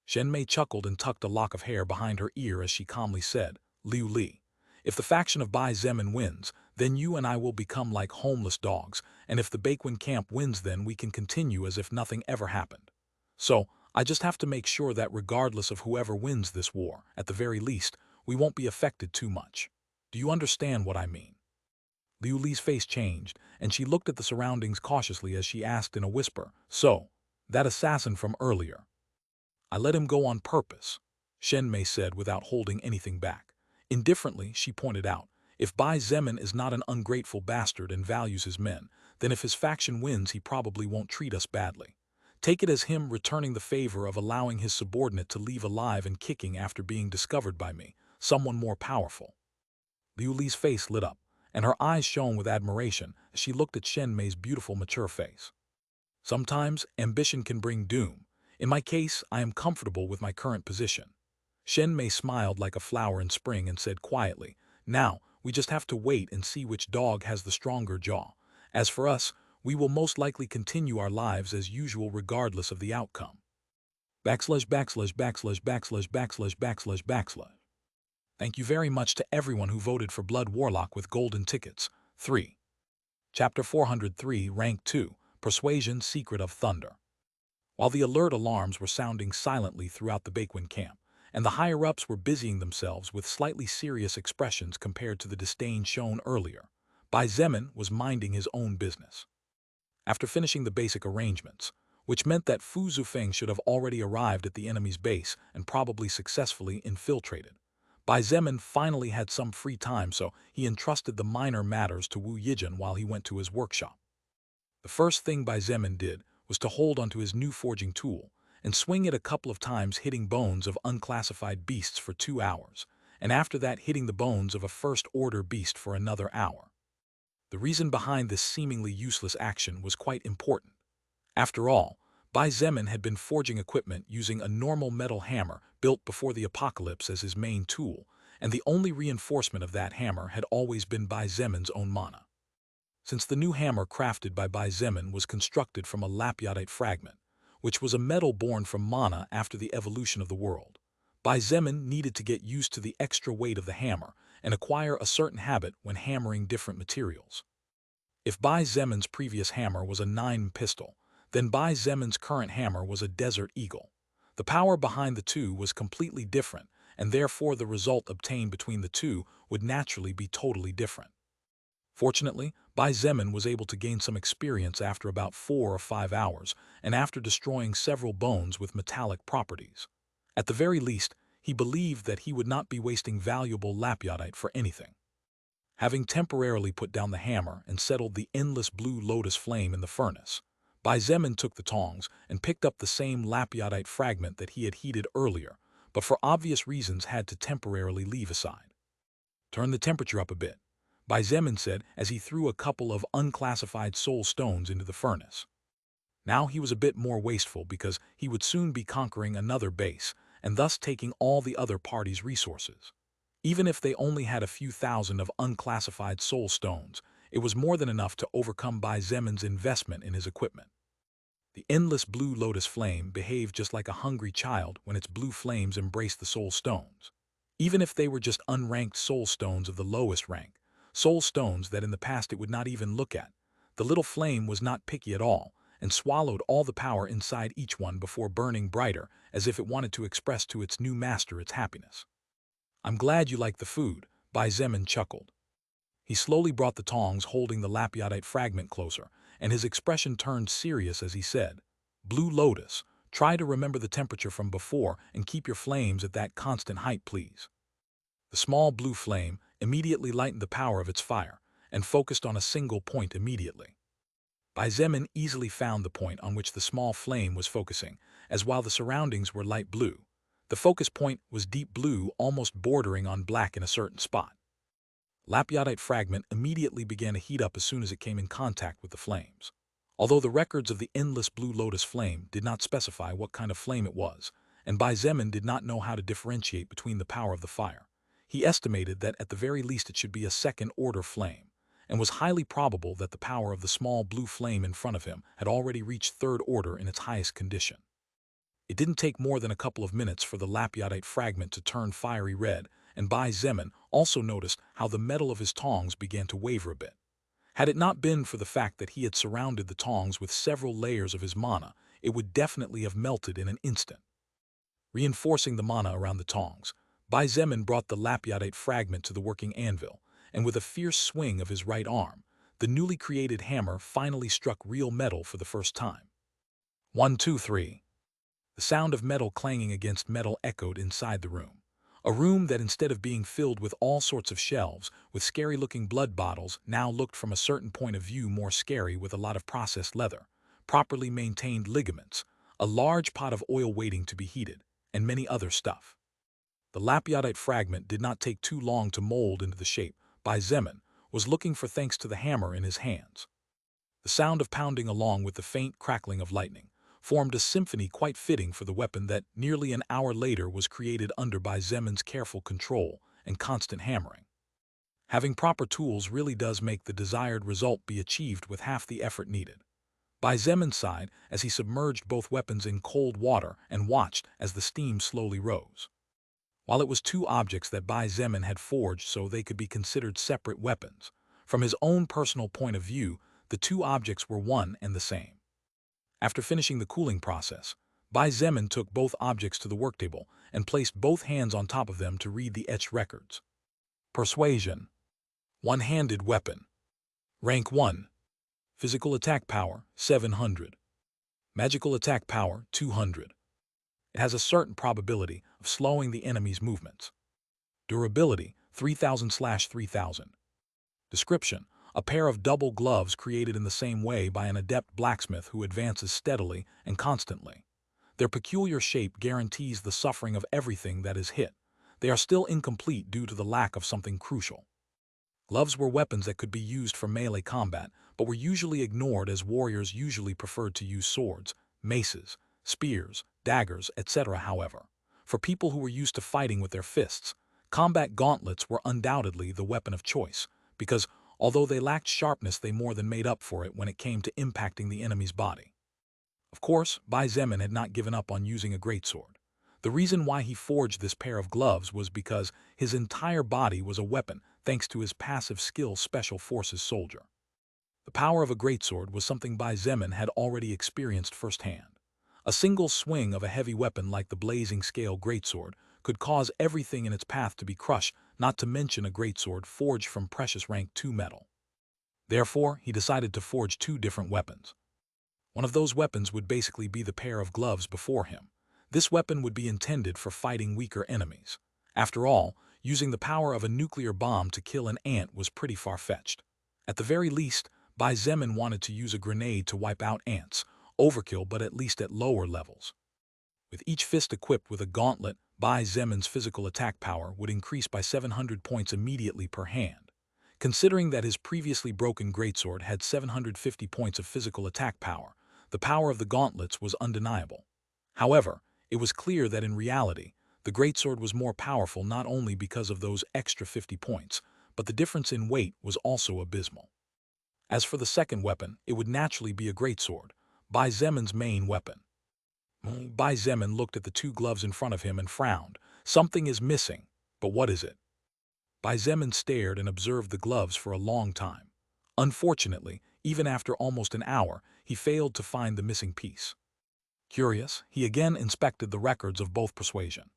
Shen Mei chuckled and tucked a lock of hair behind her ear as she calmly said, "Liu Li, if the faction of Bai Zemin wins, then you and I will become like homeless dogs, and if the Baequin camp wins then we can continue as if nothing ever happened. So, I just have to make sure that regardless of whoever wins this war, at the very least, we won't be affected too much. Do you understand what I mean?" Liu Li's face changed, and she looked at the surroundings cautiously as she asked in a whisper, "So, that assassin from earlier, I let him go on purpose," Shen Mei said without holding anything back. Indifferently, she pointed out, If Bai Zemin is not an ungrateful bastard and values his men, then if his faction wins he probably won't treat us badly. Take it as him returning the favor of allowing his subordinate to leave alive and kicking after being discovered by me, someone more powerful. Liu Li's face lit up, and her eyes shone with admiration as she looked at Shen Mei's beautiful mature face. Sometimes, ambition can bring doom. In my case, I am comfortable with my current position. Shen Mei smiled like a flower in spring and said quietly, "Now, we just have to wait and see which dog has the stronger jaw. As for us, we will most likely continue our lives as usual regardless of the outcome." Backslash backslash backslash backslash backslash backslash backslash. Thank you very much to everyone who voted for Blood Warlock with golden tickets. 3. Chapter 403, Rank 2, Persuasion Secret of Thunder. While the alert alarms were sounding silently throughout the Baekwyn camp, and the higher-ups were busying themselves with slightly serious expressions compared to the disdain shown earlier, Bai Zemin was minding his own business. After finishing the basic arrangements, which meant that Fu Zufeng should have already arrived at the enemy's base and probably successfully infiltrated, Bai Zemin finally had some free time, so he entrusted the minor matters to Wu Yijun while he went to his workshop. The first thing Bai Zemin did was to hold onto his new forging tool and swing it a couple of times, hitting bones of unclassified beasts for 2 hours, and after that hitting the bones of a first-order beast for another hour. The reason behind this seemingly useless action was quite important. After all, Bai Zemin had been forging equipment using a normal metal hammer built before the apocalypse as his main tool, and the only reinforcement of that hammer had always been Bai Zemin's own mana. Since the new hammer crafted by Bai Zemin was constructed from a lapyadite fragment, which was a metal born from mana after the evolution of the world, Bai Zemin needed to get used to the extra weight of the hammer and acquire a certain habit when hammering different materials. If Bai Zemin's previous hammer was a 9 pistol, then Bai Zemin's current hammer was a Desert Eagle. The power behind the two was completely different, and therefore the result obtained between the two would naturally be totally different. Fortunately, Bai Zemin was able to gain some experience after about 4 or 5 hours, and after destroying several bones with metallic properties. At the very least, he believed that he would not be wasting valuable lapyadite for anything. Having temporarily put down the hammer and settled the endless blue lotus flame in the furnace, Bai Zemin took the tongs and picked up the same lapyadite fragment that he had heated earlier, but for obvious reasons had to temporarily leave aside. "Turn the temperature up a bit," Bai Zemin said as he threw a couple of unclassified soul stones into the furnace. Now he was a bit more wasteful because he would soon be conquering another base and thus taking all the other parties' resources. Even if they only had a few thousand of unclassified soul stones, it was more than enough to overcome Bai Zemin's investment in his equipment. The endless blue lotus flame behaved just like a hungry child when its blue flames embraced the soul stones. Even if they were just unranked soul stones of the lowest rank, soul stones that in the past it would not even look at, the little flame was not picky at all and swallowed all the power inside each one before burning brighter as if it wanted to express to its new master its happiness. "I'm glad you like the food," Bai Zemin chuckled. He slowly brought the tongs holding the lapyadite fragment closer, and his expression turned serious as he said, "Blue Lotus, try to remember the temperature from before and keep your flames at that constant height, please." The small blue flame immediately lightened the power of its fire and focused on a single point immediately. Bai Zemin easily found the point on which the small flame was focusing, as while the surroundings were light blue, the focus point was deep blue, almost bordering on black in a certain spot. Lapyadite fragment immediately began to heat up as soon as it came in contact with the flames. Although the records of the endless blue lotus flame did not specify what kind of flame it was, and Bai Zemin did not know how to differentiate between the power of the fire, he estimated that at the very least it should be a second-order flame, and was highly probable that the power of the small blue flame in front of him had already reached third order in its highest condition. It didn't take more than a couple of minutes for the lapyadite fragment to turn fiery red, and Bai Zemin also noticed how the metal of his tongs began to waver a bit. Had it not been for the fact that he had surrounded the tongs with several layers of his mana, it would definitely have melted in an instant. Reinforcing the mana around the tongs, Bai Zemin brought the lapyadite fragment to the working anvil, and with a fierce swing of his right arm, the newly created hammer finally struck real metal for the first time. 1, 2, 3. The sound of metal clanging against metal echoed inside the room. A room that instead of being filled with all sorts of shelves, with scary-looking blood bottles, now looked from a certain point of view more scary with a lot of processed leather, properly maintained ligaments, a large pot of oil waiting to be heated, and many other stuff. The lapidite fragment did not take too long to mold into the shape Bai Zemin was looking for thanks to the hammer in his hands. The sound of pounding along with the faint crackling of lightning formed a symphony quite fitting for the weapon that nearly an hour later was created under Bai Zemin's careful control and constant hammering. Having proper tools really does make the desired result be achieved with half the effort needed. Bai Zemin sighed as he submerged both weapons in cold water and watched as the steam slowly rose. While it was two objects that Bai Zemin had forged so they could be considered separate weapons, from his own personal point of view, the two objects were one and the same. After finishing the cooling process, Bai Zemin took both objects to the worktable and placed both hands on top of them to read the etched records. Persuasion. One-handed weapon. Rank 1. Physical attack power, 700. Magical attack power, 200. It has a certain probability of slowing the enemy's movements. Durability, 3000/3000. Description. A pair of double gloves created in the same way by an adept blacksmith who advances steadily and constantly. Their peculiar shape guarantees the suffering of everything that is hit. They are still incomplete due to the lack of something crucial. Gloves were weapons that could be used for melee combat, but were usually ignored as warriors usually preferred to use swords, maces, spears, daggers, etc. However, for people who were used to fighting with their fists, combat gauntlets were undoubtedly the weapon of choice, because although they lacked sharpness, they more than made up for it when it came to impacting the enemy's body. Of course, Bai Zemin had not given up on using a greatsword. The reason why he forged this pair of gloves was because his entire body was a weapon thanks to his passive skill Special Forces soldier. The power of a greatsword was something Bai Zemin had already experienced firsthand. A single swing of a heavy weapon like the blazing scale greatsword could cause everything in its path to be crushed, not to mention a greatsword forged from precious rank 2 metal. Therefore, he decided to forge two different weapons. One of those weapons would basically be the pair of gloves before him. This weapon would be intended for fighting weaker enemies. After all, using the power of a nuclear bomb to kill an ant was pretty far-fetched. At the very least, Bai Zemin wanted to use a grenade to wipe out ants, overkill but at least at lower levels. With each fist equipped with a gauntlet, Bai Zemin's physical attack power would increase by 700 points immediately per hand. Considering that his previously broken greatsword had 750 points of physical attack power, the power of the gauntlets was undeniable. However, it was clear that in reality, the greatsword was more powerful not only because of those extra 50 points, but the difference in weight was also abysmal. As for the second weapon, it would naturally be a greatsword, Bai Zemin's main weapon. Bai Zemin looked at the two gloves in front of him and frowned. Something is missing, but what is it? Bai Zemin stared and observed the gloves for a long time. Unfortunately, even after almost an hour, he failed to find the missing piece. Curious, he again inspected the records of both persuasion.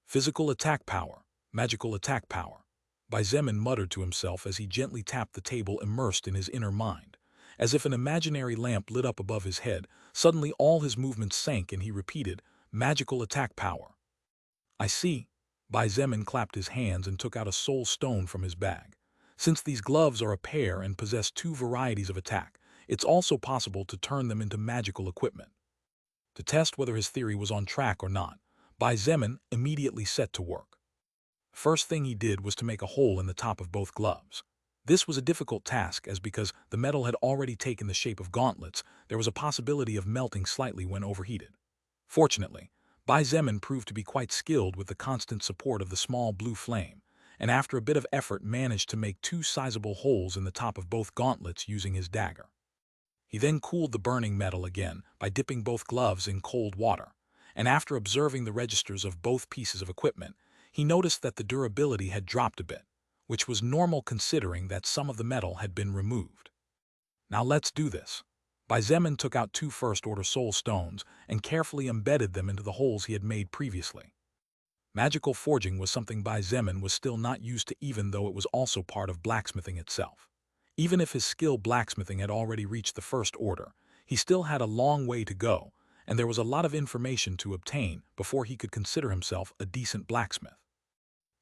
Physical attack power, magical attack power. Bai Zemin muttered to himself as he gently tapped the table immersed in his inner mind. As if an imaginary lamp lit up above his head, suddenly all his movements sank and he repeated, magical attack power. I see. Bai Zemin clapped his hands and took out a soul stone from his bag. Since these gloves are a pair and possess two varieties of attack, it's also possible to turn them into magical equipment. To test whether his theory was on track or not, Bai Zemin immediately set to work. The first thing he did was to make a hole in the top of both gloves. This was a difficult task as because the metal had already taken the shape of gauntlets, there was a possibility of melting slightly when overheated. Fortunately, Bai Zemin proved to be quite skilled with the constant support of the small blue flame, and after a bit of effort managed to make two sizable holes in the top of both gauntlets using his dagger. He then cooled the burning metal again by dipping both gloves in cold water, and after observing the registers of both pieces of equipment, he noticed that the durability had dropped a bit, which was normal considering that some of the metal had been removed. Now let's do this. Bai Zemin took out two first-order soul stones and carefully embedded them into the holes he had made previously. Magical forging was something Bai Zemin was still not used to, even though it was also part of blacksmithing itself. Even if his skill blacksmithing had already reached the first order, he still had a long way to go, and there was a lot of information to obtain before he could consider himself a decent blacksmith.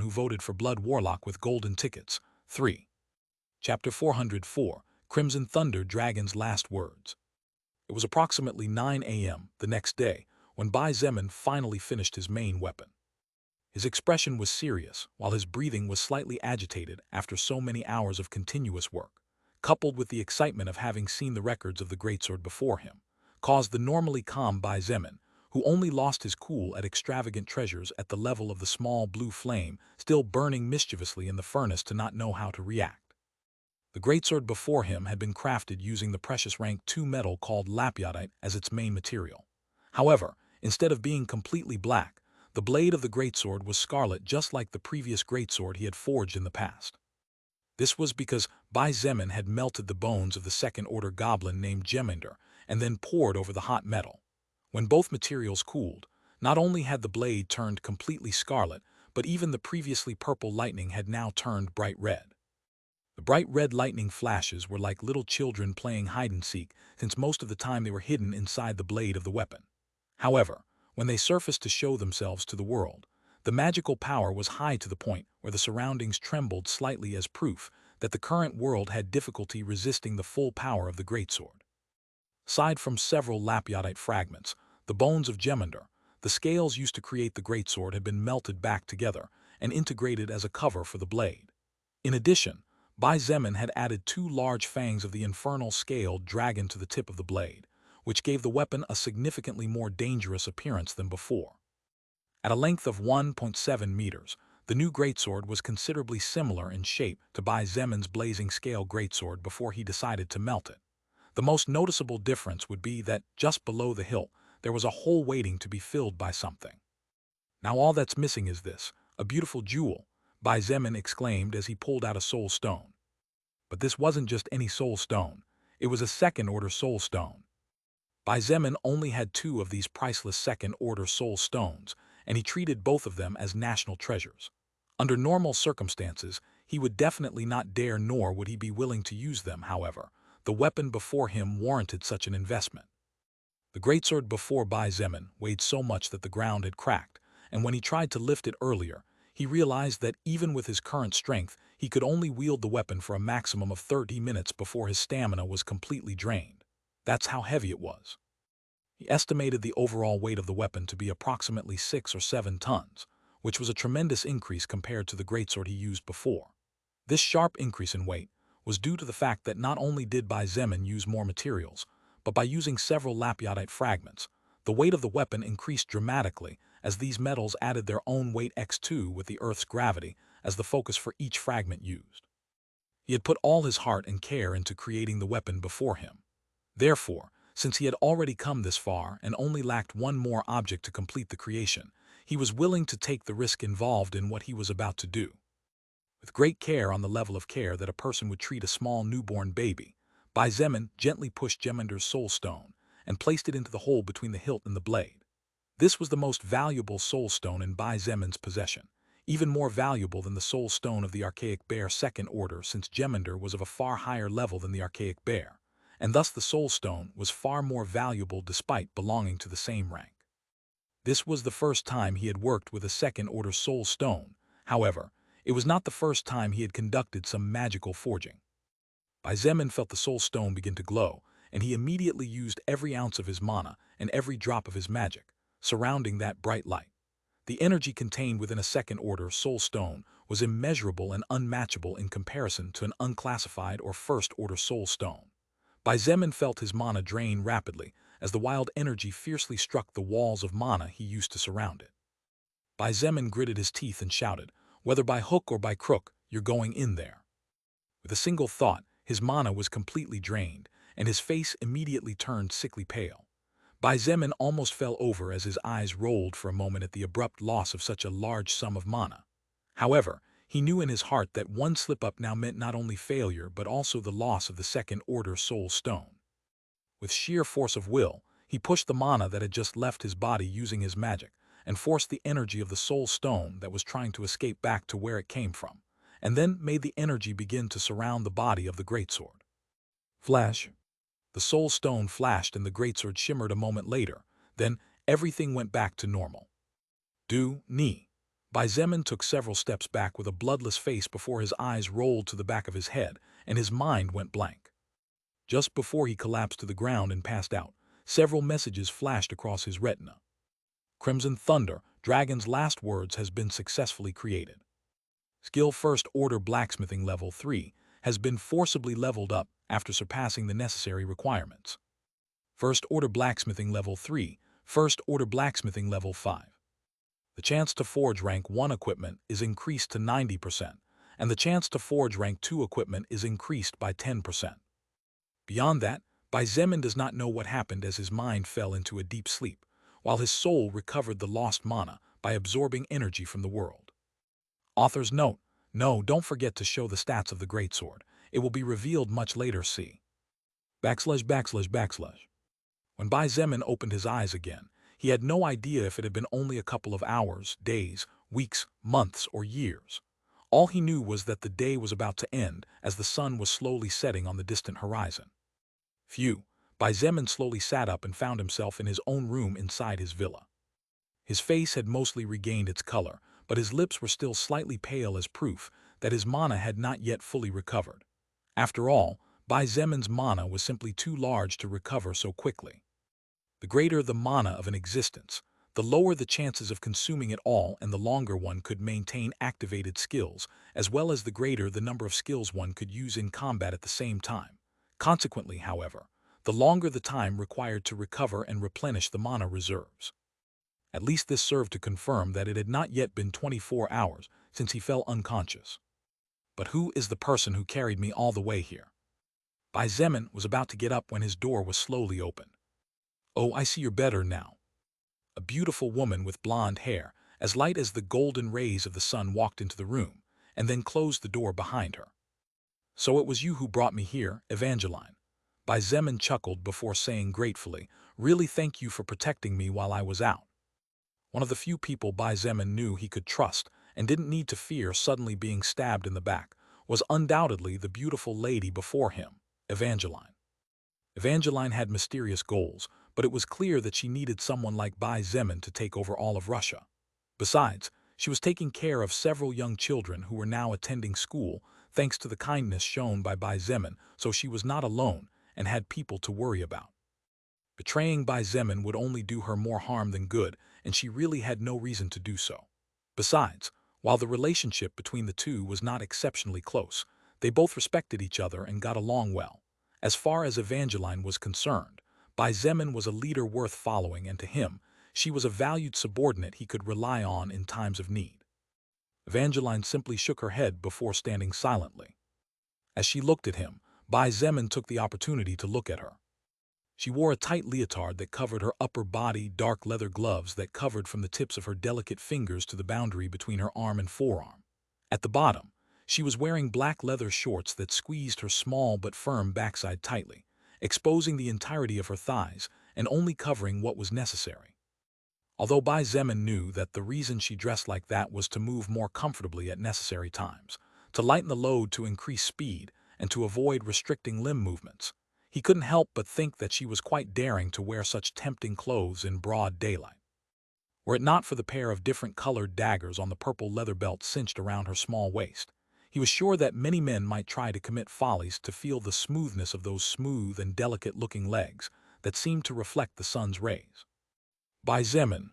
everyone who voted for Blood Warlock with golden tickets. 3. Chapter 404, Crimson Thunder Dragon's Last Words. It was approximately 9 a.m. the next day when Bai Zemin finally finished his main weapon. His expression was serious, while his breathing was slightly agitated after so many hours of continuous work, coupled with the excitement of having seen the records of the greatsword before him, caused the normally calm Bai Zemin, who only lost his cool at extravagant treasures at the level of the small blue flame still burning mischievously in the furnace, to not know how to react. The greatsword before him had been crafted using the precious rank 2 metal called lapyotite as its main material. However, instead of being completely black, the blade of the greatsword was scarlet, just like the previous greatsword he had forged in the past. This was because Bai Zemin had melted the bones of the second-order goblin named Jeminder and then poured over the hot metal. When both materials cooled, not only had the blade turned completely scarlet, but even the previously purple lightning had now turned bright red. The bright red lightning flashes were like little children playing hide-and-seek, since most of the time they were hidden inside the blade of the weapon. However, when they surfaced to show themselves to the world, the magical power was high to the point where the surroundings trembled slightly as proof that the current world had difficulty resisting the full power of the greatsword. Aside from several lapyotite fragments, the bones of Jeminder, the scales used to create the greatsword, had been melted back together and integrated as a cover for the blade. In addition, Bai Zemin had added 2 large fangs of the infernal scaled dragon to the tip of the blade, which gave the weapon a significantly more dangerous appearance than before. At a length of 1.7 meters, the new greatsword was considerably similar in shape to Bai Zemin's blazing scale greatsword before he decided to melt it. The most noticeable difference would be that just below the hilt there was a hole waiting to be filled by something. "Now all that's missing is this, a beautiful jewel," Bai Zemin exclaimed as he pulled out a soul stone. But this wasn't just any soul stone, it was a second-order soul stone. Bai Zemin only had 2 of these priceless second-order soul stones, and he treated both of them as national treasures. Under normal circumstances, he would definitely not dare, nor would he be willing to use them. However, the weapon before him warranted such an investment. The greatsword before Bai Zemin weighed so much that the ground had cracked, and when he tried to lift it earlier, he realized that even with his current strength, he could only wield the weapon for a maximum of 30 minutes before his stamina was completely drained. That's how heavy it was. He estimated the overall weight of the weapon to be approximately 6 or 7 tons, which was a tremendous increase compared to the greatsword he used before. This sharp increase in weight was due to the fact that not only did Bai Zemin use more materials, but by using several lapiotite fragments, the weight of the weapon increased dramatically as these metals added their own weight x2 with the Earth's gravity as the focus for each fragment used. He had put all his heart and care into creating the weapon before him. Therefore, since he had already come this far and only lacked one more object to complete the creation, he was willing to take the risk involved in what he was about to do. With great care on the level of care that a person would treat a small newborn baby, Bai Zemin gently pushed Jeminder's soul stone and placed it into the hole between the hilt and the blade. This was the most valuable soul stone in Bai Zemin's possession, even more valuable than the soul stone of the archaic bear second order, since Jeminder was of a far higher level than the archaic bear, and thus the soul stone was far more valuable despite belonging to the same rank. This was the first time he had worked with a second order soul stone. However, it was not the first time he had conducted some magical forging. Bai Zemin felt the soul stone begin to glow, and he immediately used every ounce of his mana and every drop of his magic, surrounding that bright light. The energy contained within a second-order soul stone was immeasurable and unmatchable in comparison to an unclassified or first-order soul stone. Bai Zemin felt his mana drain rapidly as the wild energy fiercely struck the walls of mana he used to surround it. Bai Zemin gritted his teeth and shouted, "Whether by hook or by crook, you're going in there." With a single thought, his mana was completely drained, and his face immediately turned sickly pale. Bai Zemin almost fell over as his eyes rolled for a moment at the abrupt loss of such a large sum of mana. However, he knew in his heart that one slip-up now meant not only failure but also the loss of the second-order soul stone. With sheer force of will, he pushed the mana that had just left his body using his magic, and forced the energy of the soul stone that was trying to escape back to where it came from, and then made the energy begin to surround the body of the greatsword. Flash. The soul stone flashed and the greatsword shimmered a moment later, then everything went back to normal. Ni. Bai Zemin took several steps back with a bloodless face before his eyes rolled to the back of his head and his mind went blank. Just before he collapsed to the ground and passed out, several messages flashed across his retina. Crimson Thunder, Dragon's last words has been successfully created. Skill First Order Blacksmithing Level 3 has been forcibly leveled up after surpassing the necessary requirements. First Order Blacksmithing Level 3, First Order Blacksmithing Level 5. The chance to forge Rank 1 equipment is increased to 90%, and the chance to forge Rank 2 equipment is increased by 10%. Beyond that, Bai Zemin does not know what happened as his mind fell into a deep sleep, while his soul recovered the lost mana by absorbing energy from the world. Author's note: no, don't forget to show the stats of the greatsword. It will be revealed much later. See. ////. When Bai Zemin opened his eyes again, he had no idea if it had been only a couple of hours, days, weeks, months, or years. All he knew was that the day was about to end as the sun was slowly setting on the distant horizon. Phew. Bai Zemin slowly sat up and found himself in his own room inside his villa. His face had mostly regained its color, but his lips were still slightly pale as proof that his mana had not yet fully recovered. After all, Bai Zemin's mana was simply too large to recover so quickly. The greater the mana of an existence, the lower the chances of consuming it all, and the longer one could maintain activated skills, as well as the greater the number of skills one could use in combat at the same time. Consequently, however, the longer the time required to recover and replenish the mana reserves. At least this served to confirm that it had not yet been 24 hours since he fell unconscious. But who is the person who carried me all the way here? Bai Zemin was about to get up when his door was slowly opened. Oh, I see you're better now. A beautiful woman with blonde hair, as light as the golden rays of the sun, walked into the room, and then closed the door behind her. So it was you who brought me here, Evangeline. Bai Zemin chuckled before saying gratefully, really thank you for protecting me while I was out. One of the few people Bai Zemin knew he could trust and didn't need to fear suddenly being stabbed in the back was undoubtedly the beautiful lady before him, Evangeline. Evangeline had mysterious goals, but it was clear that she needed someone like Bai Zemin to take over all of Russia. Besides, She was taking care of several young children who were now attending school, thanks to the kindness shown by Bai Zemin, so she was not alone and had people to worry about. Betraying Bai Zemin would only do her more harm than good, and she really had no reason to do so. Besides, while the relationship between the two was not exceptionally close, they both respected each other and got along well. As far as Evangeline was concerned, Bai Zemin was a leader worth following, and to him, she was a valued subordinate he could rely on in times of need. Evangeline simply shook her head before standing silently. As she looked at him, Bai Zemin took the opportunity to look at her. She wore a tight leotard that covered her upper body, dark leather gloves that covered from the tips of her delicate fingers to the boundary between her arm and forearm. At the bottom, she was wearing black leather shorts that squeezed her small but firm backside tightly, exposing the entirety of her thighs and only covering what was necessary. Although Bai Zemin knew that the reason she dressed like that was to move more comfortably at necessary times, to lighten the load to increase speed, and to avoid restricting limb movements, he couldn't help but think that she was quite daring to wear such tempting clothes in broad daylight. Were it not for the pair of different-colored daggers on the purple leather belt cinched around her small waist, he was sure that many men might try to commit follies to feel the smoothness of those smooth and delicate-looking legs that seemed to reflect the sun's rays. Bai Zemin.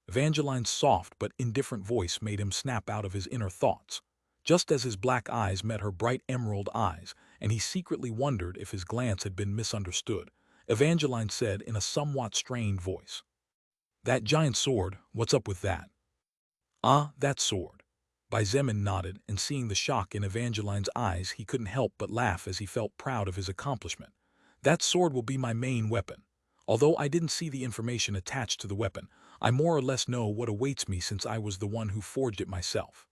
Evangeline's soft but indifferent voice made him snap out of his inner thoughts, just as his black eyes met her bright emerald eyes, and he secretly wondered if his glance had been misunderstood. Evangeline said in a somewhat strained voice, "That giant sword, what's up with that?" "Ah, that sword." Bai Zemin nodded, and seeing the shock in Evangeline's eyes, he couldn't help but laugh as he felt proud of his accomplishment. "That sword will be my main weapon. Although I didn't see the information attached to the weapon, I more or less know what awaits me since I was the one who forged it myself."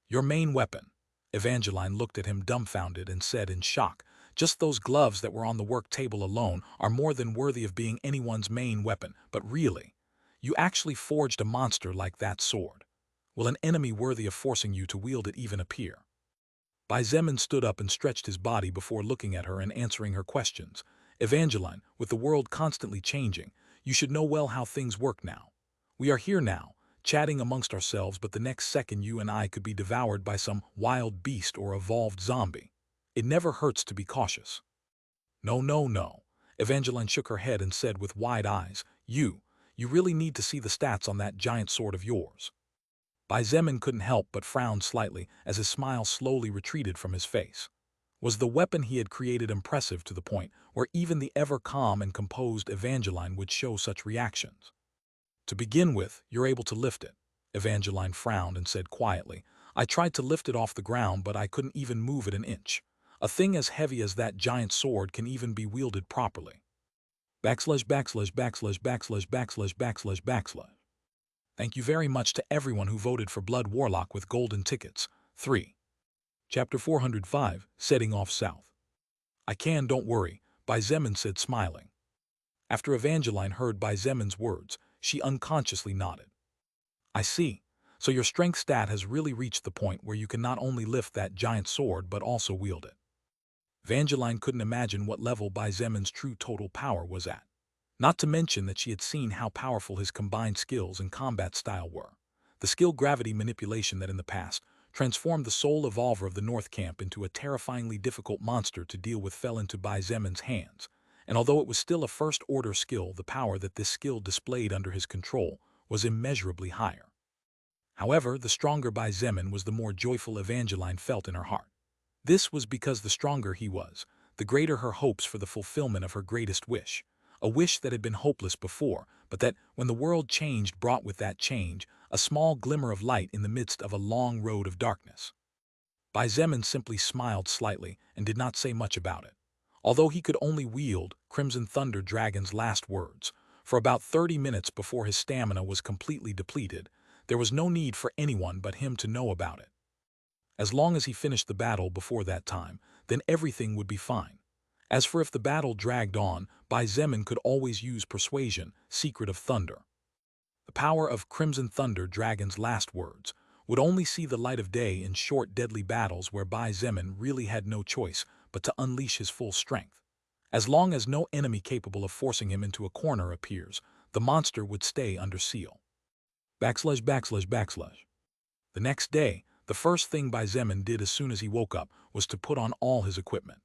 "Your main weapon?" Evangeline looked at him dumbfounded and said in shock, "Just those gloves that were on the work table alone are more than worthy of being anyone's main weapon, but really, you actually forged a monster like that sword. Will an enemy worthy of forcing you to wield it even appear?" Bai Zemin stood up and stretched his body before looking at her and answering her questions. "Evangeline, with the world constantly changing, you should know well how things work now. We are here now, chatting amongst ourselves, but the next second you and I could be devoured by some wild beast or evolved zombie. It never hurts to be cautious." "No, no, no." Evangeline shook her head and said with wide eyes, You really need to see the stats on that giant sword of yours." Bai Zemin couldn't help but frown slightly as his smile slowly retreated from his face. Was the weapon he had created impressive to the point where even the ever-calm and composed Evangeline would show such reactions? "To begin with, you're able to lift it." Evangeline frowned and said quietly, "I tried to lift it off the ground, but I couldn't even move it an inch. A thing as heavy as that giant sword can even be wielded properly." Backslash backslash backslash backslash backslash backslash backslash. Thank you very much to everyone who voted for Blood Warlock with golden tickets. 3. Chapter 405, Setting Off South. Don't worry," Bai Zemin said smiling. After Evangeline heard Bai Zemin's words, she unconsciously nodded. "I see. So your strength stat has really reached the point where you can not only lift that giant sword but also wield it." Evangeline couldn't imagine what level Bai Zemin's true total power was at. Not to mention that she had seen how powerful his combined skills and combat style were. The skill gravity manipulation that in the past transformed the sole evolver of the North Camp into a terrifyingly difficult monster to deal with fell into Bai Zemin's hands, and although it was still a first-order skill, the power that this skill displayed under his control was immeasurably higher. However, the stronger Bai Zemin was, the more joyful Evangeline felt in her heart. This was because the stronger he was, the greater her hopes for the fulfillment of her greatest wish, a wish that had been hopeless before, but that, when the world changed, brought with that change a small glimmer of light in the midst of a long road of darkness. Bai Zemin simply smiled slightly and did not say much about it. Although he could only wield Crimson Thunder Dragon's last words for about 30 minutes before his stamina was completely depleted, there was no need for anyone but him to know about it. As long as he finished the battle before that time, then everything would be fine. As for if the battle dragged on, Bai Zemin could always use Persuasion, Secret of Thunder. The power of Crimson Thunder Dragon's last words would only see the light of day in short, deadly battles where Bai Zemin really had no choice but to unleash his full strength. As long as no enemy capable of forcing him into a corner appears, the monster would stay under seal. Backslash backslash backslash. The next day, the first thing Bai Zemin did as soon as he woke up was to put on all his equipment.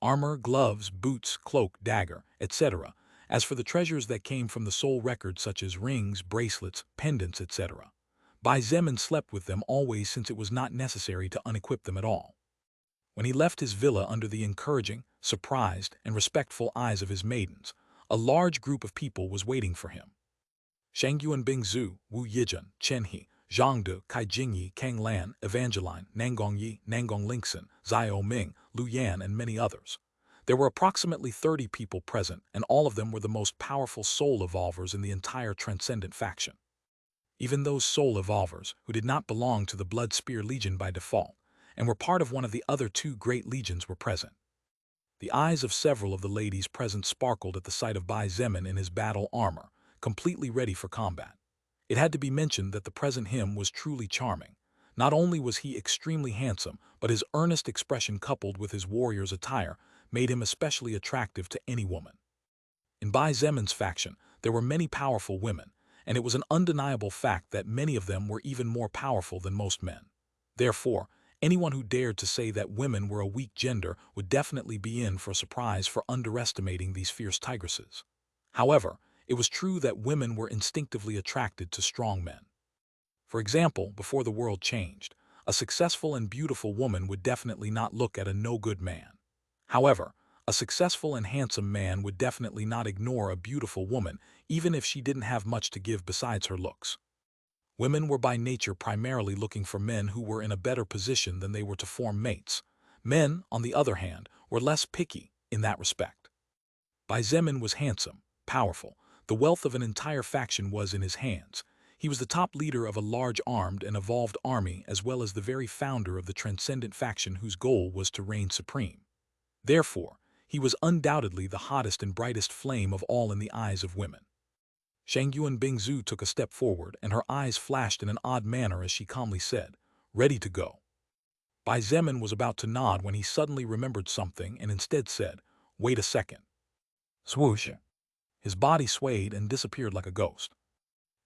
Armor, gloves, boots, cloak, dagger, etc. As for the treasures that came from the soul record such as rings, bracelets, pendants, etc., Bai Zemin slept with them always since it was not necessary to unequip them at all. When he left his villa under the encouraging, surprised, and respectful eyes of his maidens, a large group of people was waiting for him. Shangyuan Bingzhu, Wu Yijun, Chen He, Zhangde, Kai Jingyi, Kang Lan, Evangeline, Nangong Yi, Nangong Lingxin, Zhao Ming, Lu Yan, and many others. There were approximately 30 people present, and all of them were the most powerful soul evolvers in the entire Transcendent faction. Even those soul evolvers, who did not belong to the Blood Spear Legion by default, and were part of one of the other two great legions, were present. The eyes of several of the ladies present sparkled at the sight of Bai Zemin in his battle armor, completely ready for combat. It had to be mentioned that the present him was truly charming. Not only was he extremely handsome, but his earnest expression coupled with his warrior's attire made him especially attractive to any woman. In Bai Zemin's faction, there were many powerful women, and it was an undeniable fact that many of them were even more powerful than most men. Therefore, anyone who dared to say that women were a weak gender would definitely be in for a surprise for underestimating these fierce tigresses. However, it was true that women were instinctively attracted to strong men. For example, before the world changed, a successful and beautiful woman would definitely not look at a no-good man. However, a successful and handsome man would definitely not ignore a beautiful woman, even if she didn't have much to give besides her looks. Women were by nature primarily looking for men who were in a better position than they were to form mates. Men, on the other hand, were less picky in that respect. Bai Zemin was handsome, powerful. The wealth of an entire faction was in his hands. He was the top leader of a large armed and evolved army as well as the very founder of the Transcendent faction whose goal was to reign supreme. Therefore, he was undoubtedly the hottest and brightest flame of all in the eyes of women. Shangyuan Bingzhu took a step forward and her eyes flashed in an odd manner as she calmly said, "Ready to go." Bai Zemin was about to nod when he suddenly remembered something and instead said, "Wait a second." Swoosh. His body swayed and disappeared like a ghost.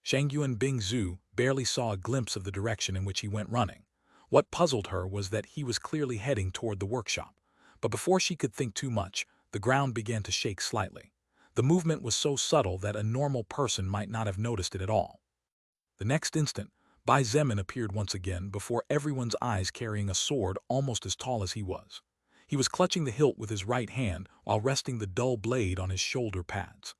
Shangyuan Bingzhu barely saw a glimpse of the direction in which he went running. What puzzled her was that he was clearly heading toward the workshop. But before she could think too much, the ground began to shake slightly. The movement was so subtle that a normal person might not have noticed it at all. The next instant, Bai Zemin appeared once again before everyone's eyes carrying a sword almost as tall as he was. He was clutching the hilt with his right hand while resting the dull blade on his shoulder pads.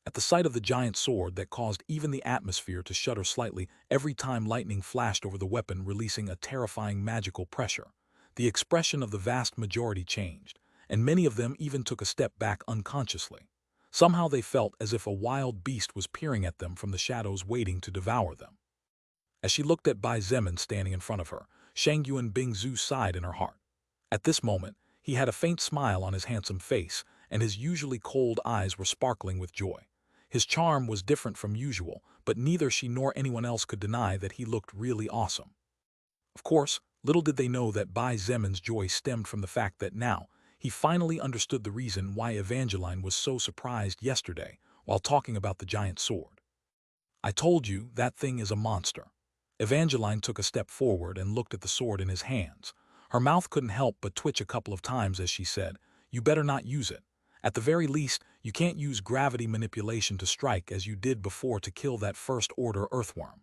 At the sight of the giant sword that caused even the atmosphere to shudder slightly every time lightning flashed over the weapon, releasing a terrifying magical pressure, the expression of the vast majority changed, and many of them even took a step back unconsciously. Somehow they felt as if a wild beast was peering at them from the shadows waiting to devour them. As she looked at Bai Zemin standing in front of her, Shangyuan Bingzhu sighed in her heart. At this moment, he had a faint smile on his handsome face, and his usually cold eyes were sparkling with joy. His charm was different from usual, but neither she nor anyone else could deny that he looked really awesome. Of course, little did they know that Bai Zemin's joy stemmed from the fact that now, he finally understood the reason why Evangeline was so surprised yesterday while talking about the giant sword. "I told you, that thing is a monster." Evangeline took a step forward and looked at the sword in his hands. Her mouth couldn't help but twitch a couple of times as she said, "You better not use it. At the very least, you can't use gravity manipulation to strike as you did before to kill that first-order earthworm."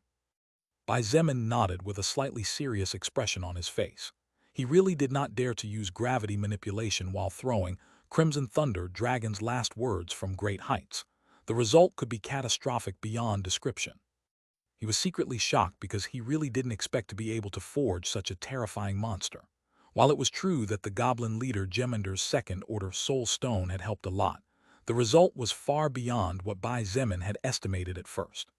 Bai Zemin nodded with a slightly serious expression on his face. He really did not dare to use gravity manipulation while throwing Crimson Thunder Dragon's last words from great heights. The result could be catastrophic beyond description. He was secretly shocked because he really didn't expect to be able to forge such a terrifying monster. While it was true that the goblin leader Gemender's second-order soul stone had helped a lot, the result was far beyond what Bai Zemin had estimated at first.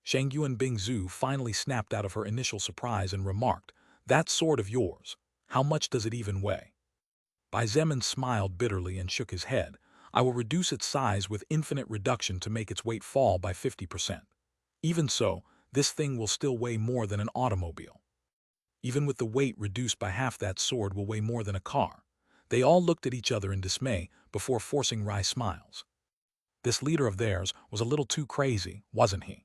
Shangyuan Bingzhu finally snapped out of her initial surprise and remarked, "That sword of yours, how much does it even weigh?" Bai Zemin smiled bitterly and shook his head. "I will reduce its size with infinite reduction to make its weight fall by 50%. Even so, this thing will still weigh more than an automobile. Even with the weight reduced by half, that sword will weigh more than a car." They all looked at each other in dismay before forcing wry smiles. This leader of theirs was a little too crazy, wasn't he?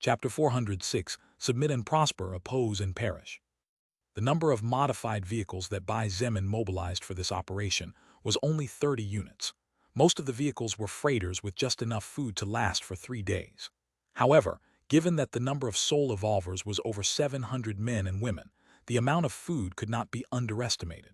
Chapter 406, Submit and Prosper, Oppose and Perish. The number of modified vehicles that Bai Zemin mobilized for this operation was only 30 units. Most of the vehicles were freighters with just enough food to last for 3 days. However, given that the number of soul evolvers was over 700 men and women, the amount of food could not be underestimated.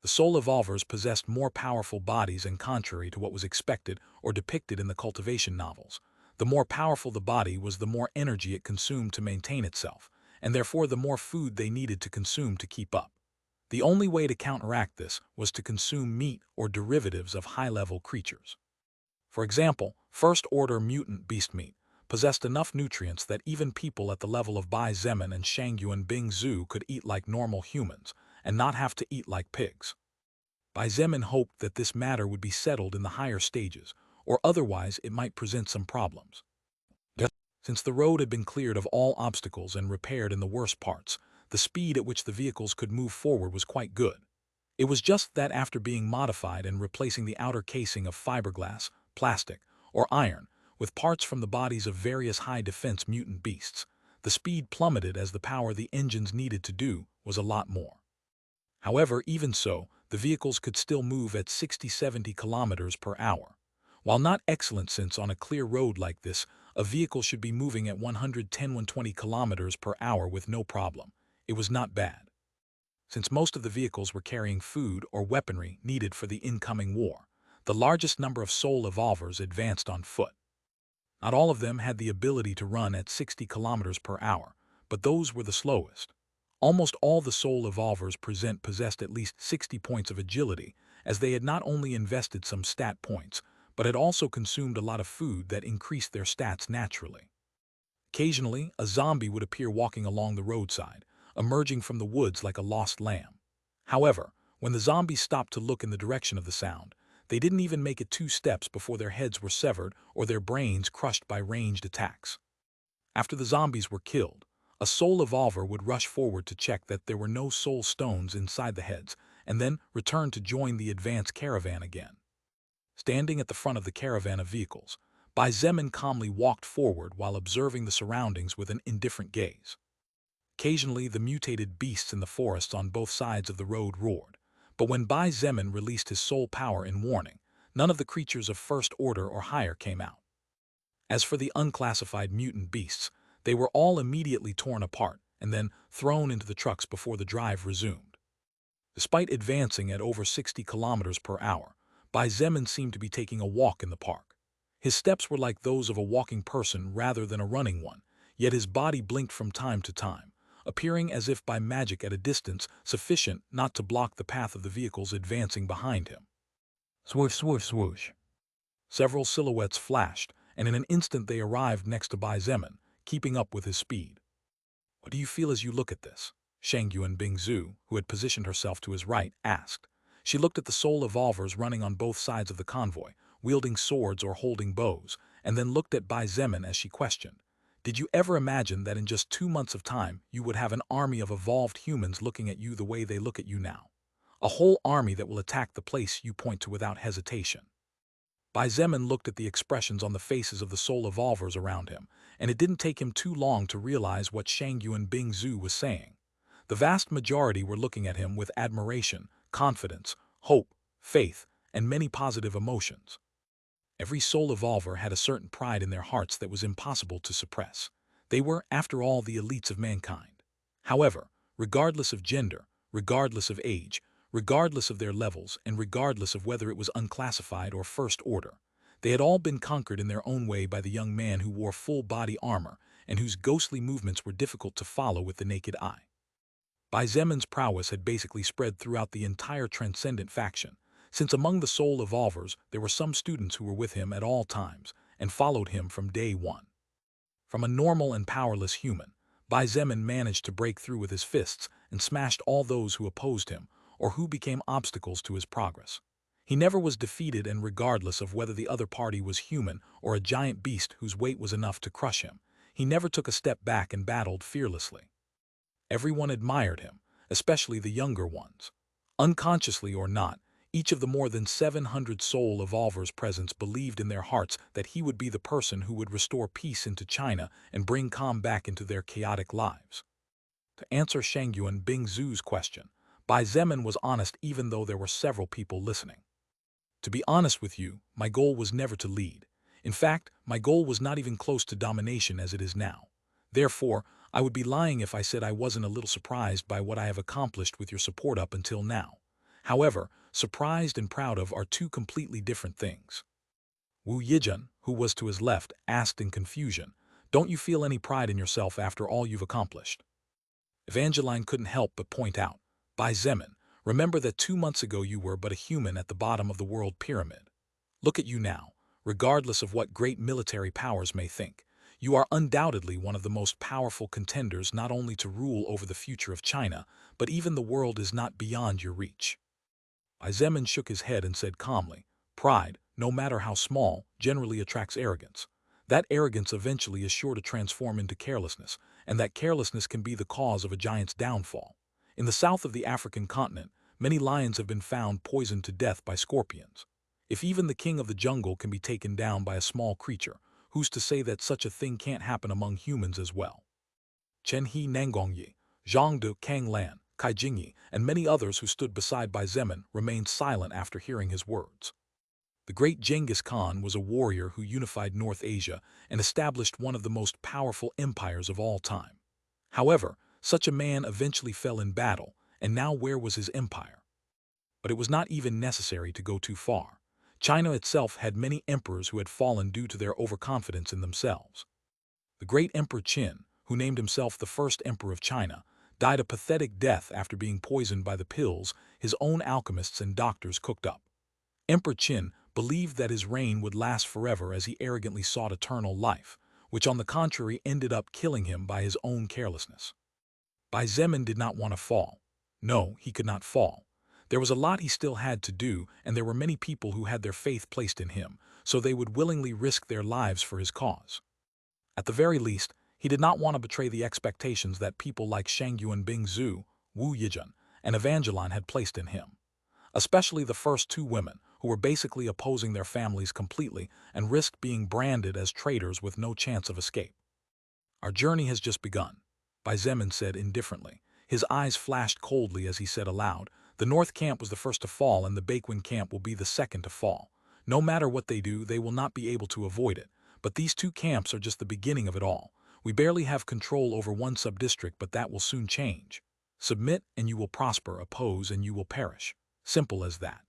The soul evolvers possessed more powerful bodies, and contrary to what was expected or depicted in the cultivation novels, the more powerful the body was, the more energy it consumed to maintain itself, and therefore the more food they needed to consume to keep up. The only way to counteract this was to consume meat or derivatives of high-level creatures. For example, first-order mutant beast meat possessed enough nutrients that even people at the level of Bai Zemin and Shangyuan Bingzu could eat like normal humans and not have to eat like pigs. Bai Zemin hoped that this matter would be settled in the higher stages, or otherwise it might present some problems. Since the road had been cleared of all obstacles and repaired in the worst parts, the speed at which the vehicles could move forward was quite good. It was just that after being modified and replacing the outer casing of fiberglass, plastic, or iron with parts from the bodies of various high-defense mutant beasts, the speed plummeted as the power the engines needed to do was a lot more. However, even so, the vehicles could still move at 60–70 kilometers per hour. While not excellent, since on a clear road like this, a vehicle should be moving at 110–120 kilometers per hour with no problem, it was not bad. Since most of the vehicles were carrying food or weaponry needed for the incoming war, the largest number of soul evolvers advanced on foot. Not all of them had the ability to run at 60 kilometers per hour, but those were the slowest. Almost all the soul evolvers possessed at least 60 points of agility, as they had not only invested some stat points, but had also consumed a lot of food that increased their stats naturally. Occasionally, a zombie would appear walking along the roadside, emerging from the woods like a lost lamb. However, when the zombies stopped to look in the direction of the sound, they didn't even make it 2 steps before their heads were severed or their brains crushed by ranged attacks. After the zombies were killed, a soul evolver would rush forward to check that there were no soul stones inside the heads, and then return to join the advance caravan again. Standing at the front of the caravan of vehicles, Bai Zemin calmly walked forward while observing the surroundings with an indifferent gaze. Occasionally, the mutated beasts in the forests on both sides of the road roared, but when Bai Zemin released his soul power in warning, none of the creatures of first order or higher came out. As for the unclassified mutant beasts, they were all immediately torn apart and then thrown into the trucks before the drive resumed. Despite advancing at over 60 kilometers per hour, Bai Zemin seemed to be taking a walk in the park. His steps were like those of a walking person rather than a running one, yet his body blinked from time to time, appearing as if by magic at a distance sufficient not to block the path of the vehicles advancing behind him. Swoosh, swoosh, swoosh. Several silhouettes flashed, and in an instant they arrived next to Bai Zemin, keeping up with his speed. "What do you feel as you look at this?" Shangyuan Bingzu, who had positioned herself to his right, asked. She looked at the soul evolvers running on both sides of the convoy, wielding swords or holding bows, and then looked at Bai Zemin as she questioned. "Did you ever imagine that in just 2 months of time you would have an army of evolved humans looking at you the way they look at you now? A whole army that will attack the place you point to without hesitation." Bai Zemin looked at the expressions on the faces of the soul evolvers around him, and it didn't take him too long to realize what Shangyuan Bingzu was saying. The vast majority were looking at him with admiration, confidence, hope, faith, and many positive emotions. Every soul evolver had a certain pride in their hearts that was impossible to suppress. They were, after all, the elites of mankind. However, regardless of gender, regardless of age, regardless of their levels, and regardless of whether it was unclassified or first order, they had all been conquered in their own way by the young man who wore full body armor and whose ghostly movements were difficult to follow with the naked eye. Bai Zemin's prowess had basically spread throughout the entire Transcendent faction, since among the soul evolvers there were some students who were with him at all times and followed him from day one. From a normal and powerless human, Bai Zemin managed to break through with his fists and smashed all those who opposed him or who became obstacles to his progress. He never was defeated, and regardless of whether the other party was human or a giant beast whose weight was enough to crush him, he never took a step back and battled fearlessly. Everyone admired him, especially the younger ones. Unconsciously or not, each of the more than 700 soul evolvers present believed in their hearts that he would be the person who would restore peace into China and bring calm back into their chaotic lives. To answer Shangyuan Bingzu's question, Bai Zemin was honest even though there were several people listening. "To be honest with you, my goal was never to lead. In fact, my goal was not even close to domination as it is now. Therefore, I would be lying if I said I wasn't a little surprised by what I have accomplished with your support up until now. However, surprised and proud of are 2 completely different things." Wu Yijun, who was to his left, asked in confusion, "Don't you feel any pride in yourself after all you've accomplished?" Evangeline couldn't help but point out, "Bai Zemin, remember that 2 months ago you were but a human at the bottom of the world pyramid. Look at you now, regardless of what great military powers may think. You are undoubtedly one of the most powerful contenders not only to rule over the future of China, but even the world is not beyond your reach. Bai Zemin shook his head and said calmly, "Pride, no matter how small, generally attracts arrogance. That arrogance eventually is sure to transform into carelessness, and that carelessness can be the cause of a giant's downfall. In the south of the African continent, many lions have been found poisoned to death by scorpions. If even the king of the jungle can be taken down by a small creature, who's to say that such a thing can't happen among humans as well?" Chen He Nangongyi, Zhang De Kang Lan, Kai Jingyi, and many others who stood beside Bai Zemin remained silent after hearing his words. The great Genghis Khan was a warrior who unified North Asia and established one of the most powerful empires of all time. However, such a man eventually fell in battle, and now where was his empire? But it was not even necessary to go too far. China itself had many emperors who had fallen due to their overconfidence in themselves. The great Emperor Qin, who named himself the first emperor of China, died a pathetic death after being poisoned by the pills his own alchemists and doctors cooked up. Emperor Qin believed that his reign would last forever as he arrogantly sought eternal life, which on the contrary ended up killing him by his own carelessness. Bai Zemin did not want to fall. No, he could not fall. There was a lot he still had to do, and there were many people who had their faith placed in him, so they would willingly risk their lives for his cause. At the very least, he did not want to betray the expectations that people like Shangyuan Bingzu, Wu Yijun, and Evangeline had placed in him. Especially the first two women, who were basically opposing their families completely and risked being branded as traitors with no chance of escape. "Our journey has just begun," Bai Zemin said indifferently. His eyes flashed coldly as he said aloud, "The North Camp was the first to fall and the Baekwin Camp will be the second to fall. No matter what they do, they will not be able to avoid it. But these two camps are just the beginning of it all. We barely have control over one sub-district, but that will soon change. Submit and you will prosper, oppose and you will perish. Simple as that."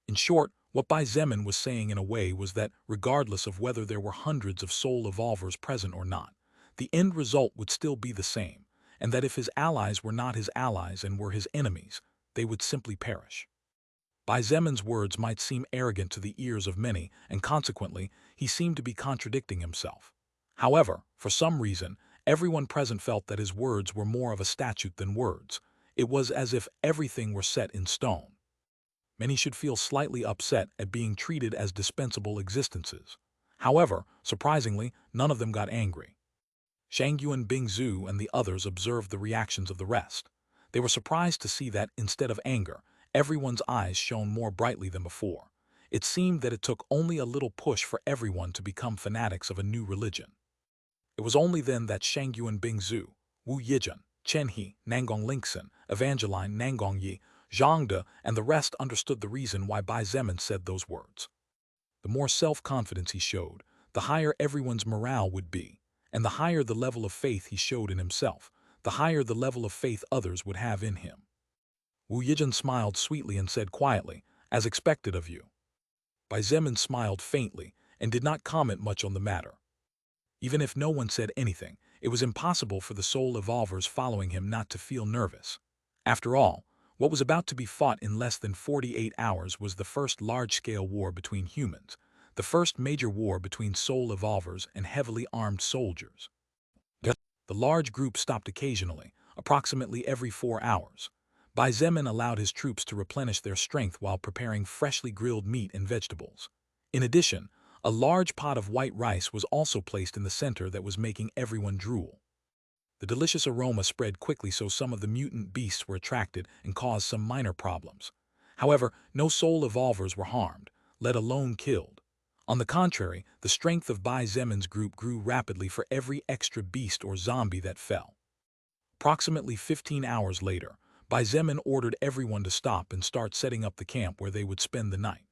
In short, what Bai Zemin was saying in a way was that, regardless of whether there were hundreds of soul evolvers present or not, the end result would still be the same, and that if his allies were not his allies and were his enemies, they would simply perish. Bai Zemin's words might seem arrogant to the ears of many, and consequently, he seemed to be contradicting himself. However, for some reason, everyone present felt that his words were more of a statute than words. It was as if everything were set in stone. Many should feel slightly upset at being treated as dispensable existences. However, surprisingly, none of them got angry. Shangyuan Bingzu and the others observed the reactions of the rest. They were surprised to see that, instead of anger, everyone's eyes shone more brightly than before. It seemed that it took only a little push for everyone to become fanatics of a new religion. It was only then that Shangyuan Bingzu, Wu Yijun, Chen He, Nangong Lingxin, Evangeline Nangongyi, Zhang De, and the rest understood the reason why Bai Zemin said those words. The more self-confidence he showed, the higher everyone's morale would be, and the higher the level of faith he showed in himself, the higher the level of faith others would have in him. Wu Yijun smiled sweetly and said quietly, "As expected of you." Bai Zemin smiled faintly and did not comment much on the matter. Even if no one said anything, it was impossible for the soul evolvers following him not to feel nervous. After all, what was about to be fought in less than 48 hours was the first large-scale war between humans, the first major war between soul evolvers and heavily armed soldiers. The large group stopped occasionally, approximately every 4 hours. Bai Zemin allowed his troops to replenish their strength while preparing freshly grilled meat and vegetables. In addition, a large pot of white rice was also placed in the center that was making everyone drool. The delicious aroma spread quickly, so some of the mutant beasts were attracted and caused some minor problems. However, no soul evolvers were harmed, let alone killed. On the contrary, the strength of Bai Zemin's group grew rapidly for every extra beast or zombie that fell. Approximately 15 hours later, Bai Zemin ordered everyone to stop and start setting up the camp where they would spend the night.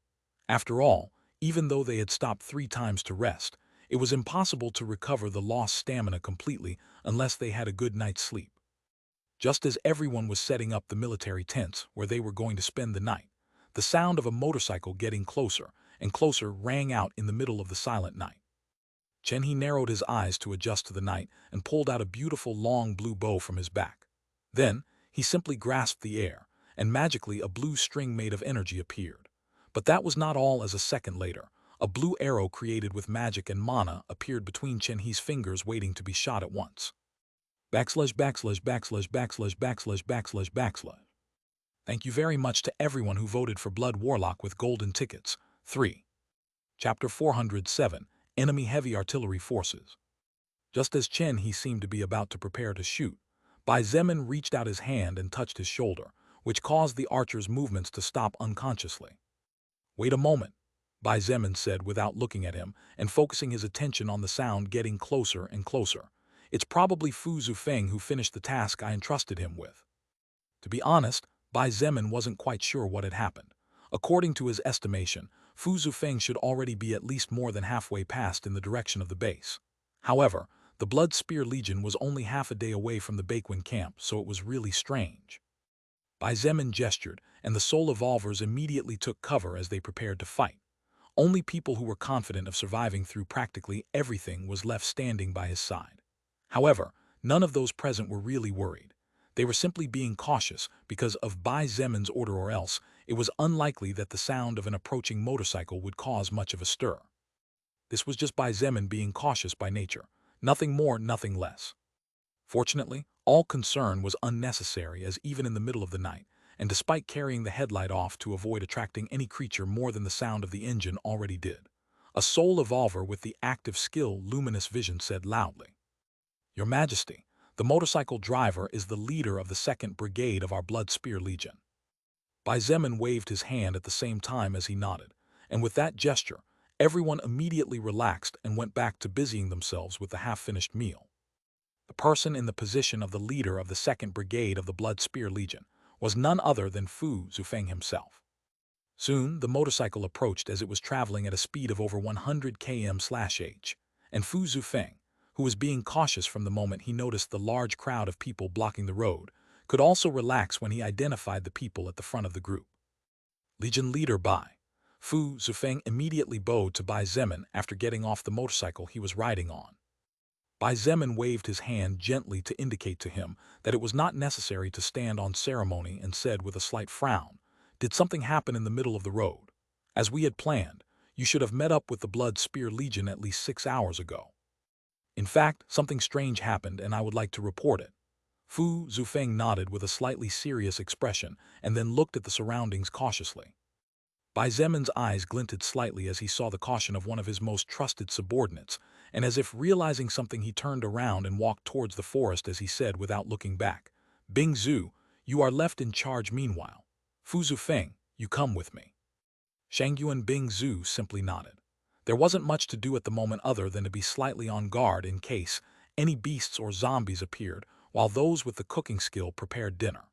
After all, even though they had stopped 3 times to rest, it was impossible to recover the lost stamina completely unless they had a good night's sleep. Just as everyone was setting up the military tents where they were going to spend the night, the sound of a motorcycle getting closer and closer rang out in the middle of the silent night. Chen He narrowed his eyes to adjust to the night and pulled out a beautiful long blue bow from his back. Then, he simply grasped the air, and magically a blue string made of energy appeared. But that was not all, as a second later, A blue arrow created with magic and mana appeared between Chen He's fingers waiting to be shot at once. Backslash backslash backslash backslash backslash backslash backslash. Thank you very much to everyone who voted for Blood Warlock with golden tickets. 3. Chapter 407, Enemy Heavy Artillery Forces. Just as Chen He seemed to be about to prepare to shoot, Bai Zemin reached out his hand and touched his shoulder, which caused the archer's movements to stop unconsciously. Wait a moment, Bai Zemin said without looking at him and focusing his attention on the sound getting closer and closer. It's probably Fu Zufeng who finished the task I entrusted him with. To be honest, Bai Zemin wasn't quite sure what had happened. According to his estimation, Fu Zufeng should already be at least more than halfway past in the direction of the base. However, the Blood Spear Legion was only half a day away from the Baekwon camp, so it was really strange. Bai Zemin gestured, and the Soul Evolvers immediately took cover as they prepared to fight. Only people who were confident of surviving through practically everything was left standing by his side. However, none of those present were really worried. They were simply being cautious because of Bai Zemin's order, or else it was unlikely that the sound of an approaching motorcycle would cause much of a stir. This was just Bai Zemin being cautious by nature. Nothing more, nothing less. Fortunately, all concern was unnecessary, as even in the middle of the night, and despite carrying the headlight off to avoid attracting any creature more than the sound of the engine already did, a Soul Evolver with the active skill Luminous Vision said loudly, "Your Majesty, the motorcycle driver is the leader of the 2nd Brigade of our Blood Spear Legion." Bai Zemin waved his hand at the same time as he nodded, and with that gesture, everyone immediately relaxed and went back to busying themselves with the half-finished meal. The person in the position of the leader of the 2nd Brigade of the Blood Spear Legion was none other than Fu Zufeng himself. Soon, the motorcycle approached as it was traveling at a speed of over 100 km/h, and Fu Zufeng, who was being cautious from the moment he noticed the large crowd of people blocking the road, could also relax when he identified the people at the front of the group. Legion Leader Bai. Fu Zufeng immediately bowed to Bai Zemin after getting off the motorcycle he was riding on. Bai Zemin waved his hand gently to indicate to him that it was not necessary to stand on ceremony and said with a slight frown, "Did something happen in the middle of the road? As we had planned, you should have met up with the Blood Spear Legion at least 6 hours ago. In fact, something strange happened and I would like to report it." Fu Zufeng nodded with a slightly serious expression and then looked at the surroundings cautiously. Bai Zemin's eyes glinted slightly as he saw the caution of one of his most trusted subordinates, and as if realizing something he turned around and walked towards the forest as he said without looking back, "Bing Zhu, you are left in charge meanwhile. Fu Zufeng, you come with me." Shangyu and Bing Zhu simply nodded. There wasn't much to do at the moment other than to be slightly on guard in case any beasts or zombies appeared, while those with the cooking skill prepared dinner.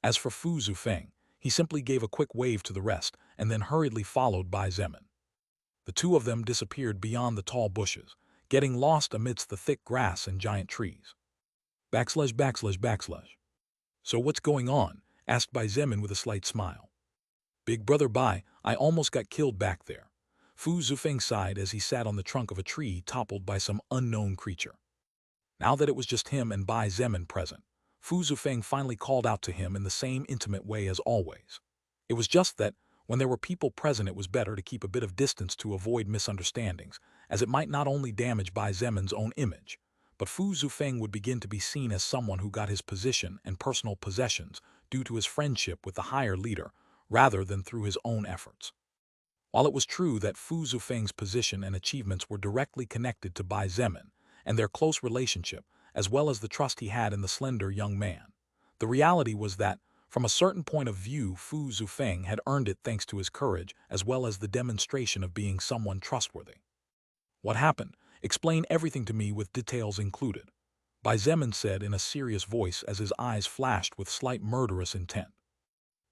As for Fu Zufeng, he simply gave a quick wave to the rest and then hurriedly followed Bai Zemin. The two of them disappeared beyond the tall bushes, getting lost amidst the thick grass and giant trees. Backslash backslash backslash. "So what's going on?" asked Bai Zemin with a slight smile. "Big brother Bai, I almost got killed back there." Fu Zufeng sighed as he sat on the trunk of a tree toppled by some unknown creature. Now that it was just him and Bai Zemin present, Fu Zufeng finally called out to him in the same intimate way as always. It was just that, when there were people present, it was better to keep a bit of distance to avoid misunderstandings, as it might not only damage Bai Zemin's own image, but Fu Zufeng would begin to be seen as someone who got his position and personal possessions due to his friendship with the higher leader, rather than through his own efforts. While it was true that Fu Zufeng's position and achievements were directly connected to Bai Zemin and their close relationship, as well as the trust he had in the slender young man, the reality was that, from a certain point of view, Fu Zufeng had earned it thanks to his courage as well as the demonstration of being someone trustworthy. "What happened? Explain everything to me with details included," Bai Zemin said in a serious voice as his eyes flashed with slight murderous intent.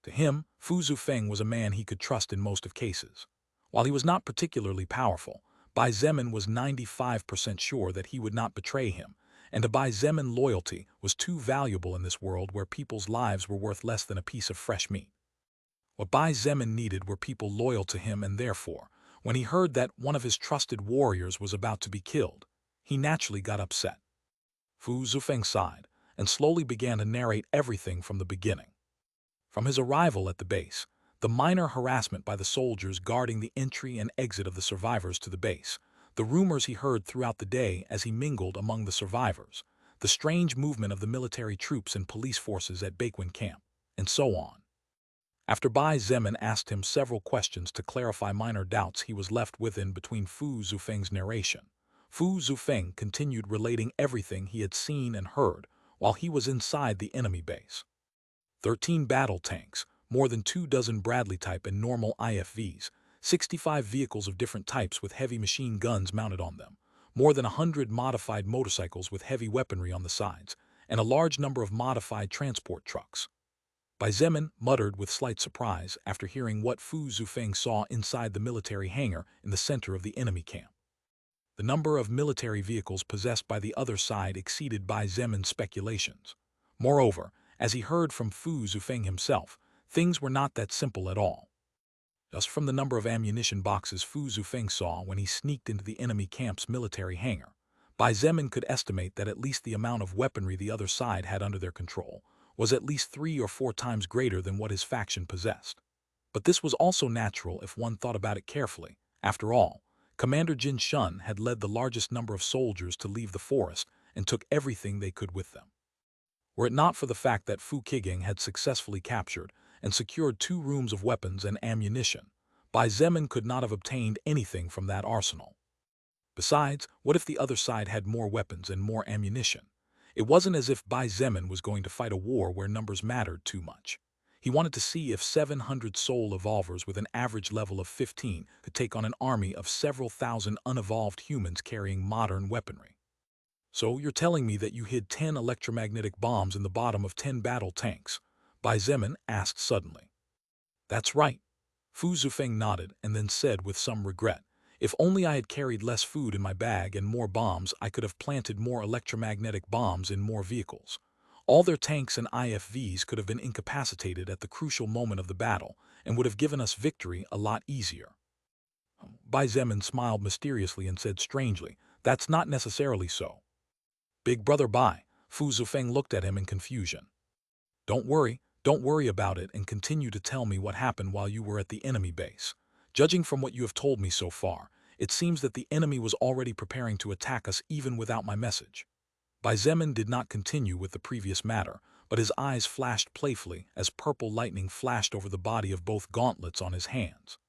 To him, Fu Zufeng was a man he could trust in most of cases. While he was not particularly powerful, Bai Zemin was 95% sure that he would not betray him, and to Bai Zemin loyalty was too valuable in this world where people's lives were worth less than a piece of fresh meat. What Bai Zemin needed were people loyal to him, and therefore, when he heard that one of his trusted warriors was about to be killed, he naturally got upset. Fu Zufeng sighed and slowly began to narrate everything from the beginning. From his arrival at the base, the minor harassment by the soldiers guarding the entry and exit of the survivors to the base, the rumors he heard throughout the day as he mingled among the survivors, the strange movement of the military troops and police forces at Bakwin camp, and so on. After Bai Zemin asked him several questions to clarify minor doubts he was left with in between Fu Zufeng's narration, Fu Zufeng continued relating everything he had seen and heard while he was inside the enemy base. 13 battle tanks, more than 24 Bradley-type and normal IFVs, 65 vehicles of different types with heavy machine guns mounted on them, more than 100 modified motorcycles with heavy weaponry on the sides, and a large number of modified transport trucks. Bai Zemin muttered with slight surprise after hearing what Fu Zufeng saw inside the military hangar in the center of the enemy camp. The number of military vehicles possessed by the other side exceeded Bai Zemin's speculations. Moreover, as he heard from Fu Zufeng himself, things were not that simple at all. Just from the number of ammunition boxes Fu Zufeng saw when he sneaked into the enemy camp's military hangar, Bai Zemin could estimate that at least the amount of weaponry the other side had under their control was at least 3 or 4 times greater than what his faction possessed. But this was also natural if one thought about it carefully. After all, Commander Jin Shun had led the largest number of soldiers to leave the forest and took everything they could with them. Were it not for the fact that Fu Qigeng had successfully captured and secured 2 rooms of weapons and ammunition, Bai Zemin could not have obtained anything from that arsenal. Besides, what if the other side had more weapons and more ammunition? It wasn't as if Bai Zemin was going to fight a war where numbers mattered too much. He wanted to see if 700 soul evolvers with an average level of 15 could take on an army of several thousand unevolved humans carrying modern weaponry. So you're telling me that you hid 10 electromagnetic bombs in the bottom of 10 battle tanks? Bai Zemin asked suddenly. That's right. Fu Zufeng nodded and then said with some regret, if only I had carried less food in my bag and more bombs, I could have planted more electromagnetic bombs in more vehicles. All their tanks and IFVs could have been incapacitated at the crucial moment of the battle and would have given us victory a lot easier. Bai Zemin smiled mysteriously and said strangely, that's not necessarily so. Big brother Bai, Fu Zufeng looked at him in confusion. Don't worry about it and continue to tell me what happened while you were at the enemy base. Judging from what you have told me so far, it seems that the enemy was already preparing to attack us even without my message. Bai Zemin did not continue with the previous matter, but his eyes flashed playfully as purple lightning flashed over the body of both gauntlets on his hands.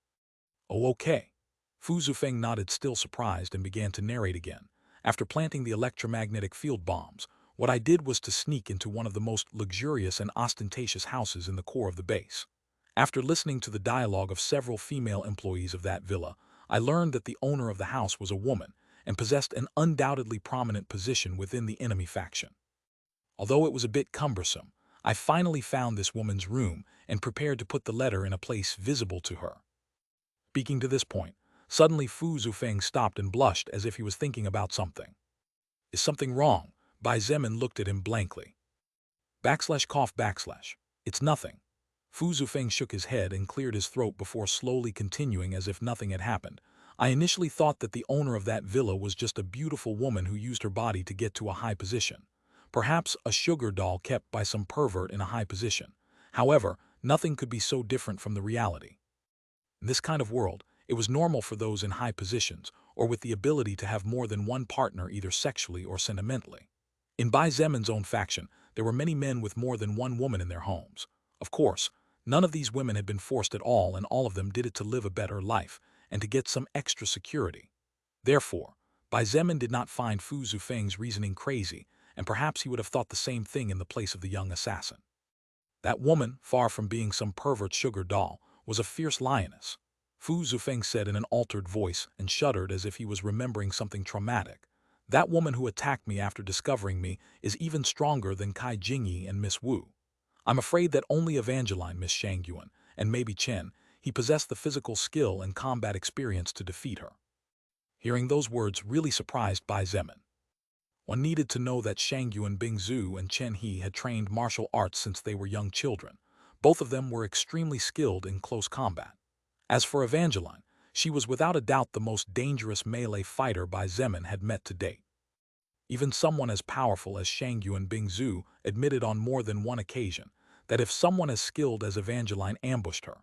Oh, okay. Fu Zufeng nodded, still surprised, and began to narrate again. After planting the electromagnetic field bombs, what I did was to sneak into one of the most luxurious and ostentatious houses in the core of the base. After listening to the dialogue of several female employees of that villa, I learned that the owner of the house was a woman and possessed an undoubtedly prominent position within the enemy faction. Although it was a bit cumbersome, I finally found this woman's room and prepared to put the letter in a place visible to her. Speaking to this point, suddenly Fu Zufeng stopped and blushed as if he was thinking about something. Is something wrong? Bai Zemin looked at him blankly. Cough. It's nothing. Fu Zufeng shook his head and cleared his throat before slowly continuing as if nothing had happened. I initially thought that the owner of that villa was just a beautiful woman who used her body to get to a high position. Perhaps a sugar doll kept by some pervert in a high position. However, nothing could be so different from the reality. In this kind of world, it was normal for those in high positions or with the ability to have more than one partner either sexually or sentimentally. In Bai Zemin's own faction, there were many men with more than one woman in their homes. Of course, none of these women had been forced at all, and all of them did it to live a better life and to get some extra security. Therefore, Bai Zemin did not find Fu Zufeng's reasoning crazy, and perhaps he would have thought the same thing in the place of the young assassin. That woman, far from being some pervert sugar doll, was a fierce lioness. Fu Zufeng said in an altered voice and shuddered as if he was remembering something traumatic. That woman who attacked me after discovering me is even stronger than Kai Jingyi and Miss Wu. I'm afraid that only Evangeline, Miss Shangyuan, and maybe Chen, he possessed the physical skill and combat experience to defeat her. Hearing those words really surprised Bai Zemin. One needed to know that Shangyuan Bingzu and Chen He had trained martial arts since they were young children. Both of them were extremely skilled in close combat. As for Evangeline, she was without a doubt the most dangerous melee fighter Bai Zemin had met to date. Even someone as powerful as Shangyuan Bingzu admitted on more than one occasion that if someone as skilled as Evangeline ambushed her,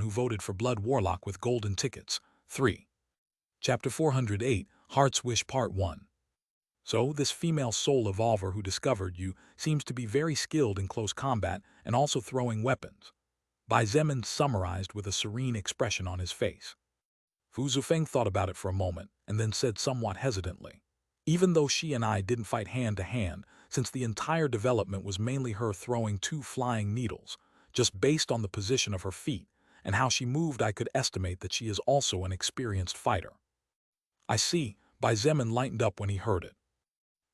everyone who voted for Blood Warlock with golden tickets. 3. Chapter 408, Heart's Wish Part 1. So, this female soul evolver who discovered you seems to be very skilled in close combat and also throwing weapons. Bai Zemin summarized with a serene expression on his face. Fu Zufeng thought about it for a moment and then said somewhat hesitantly, even though she and I didn't fight hand to hand, since the entire development was mainly her throwing 2 flying needles, just based on the position of her feet and how she moved, I could estimate that she is also an experienced fighter. I see, Bai Zemin lightened up when he heard it.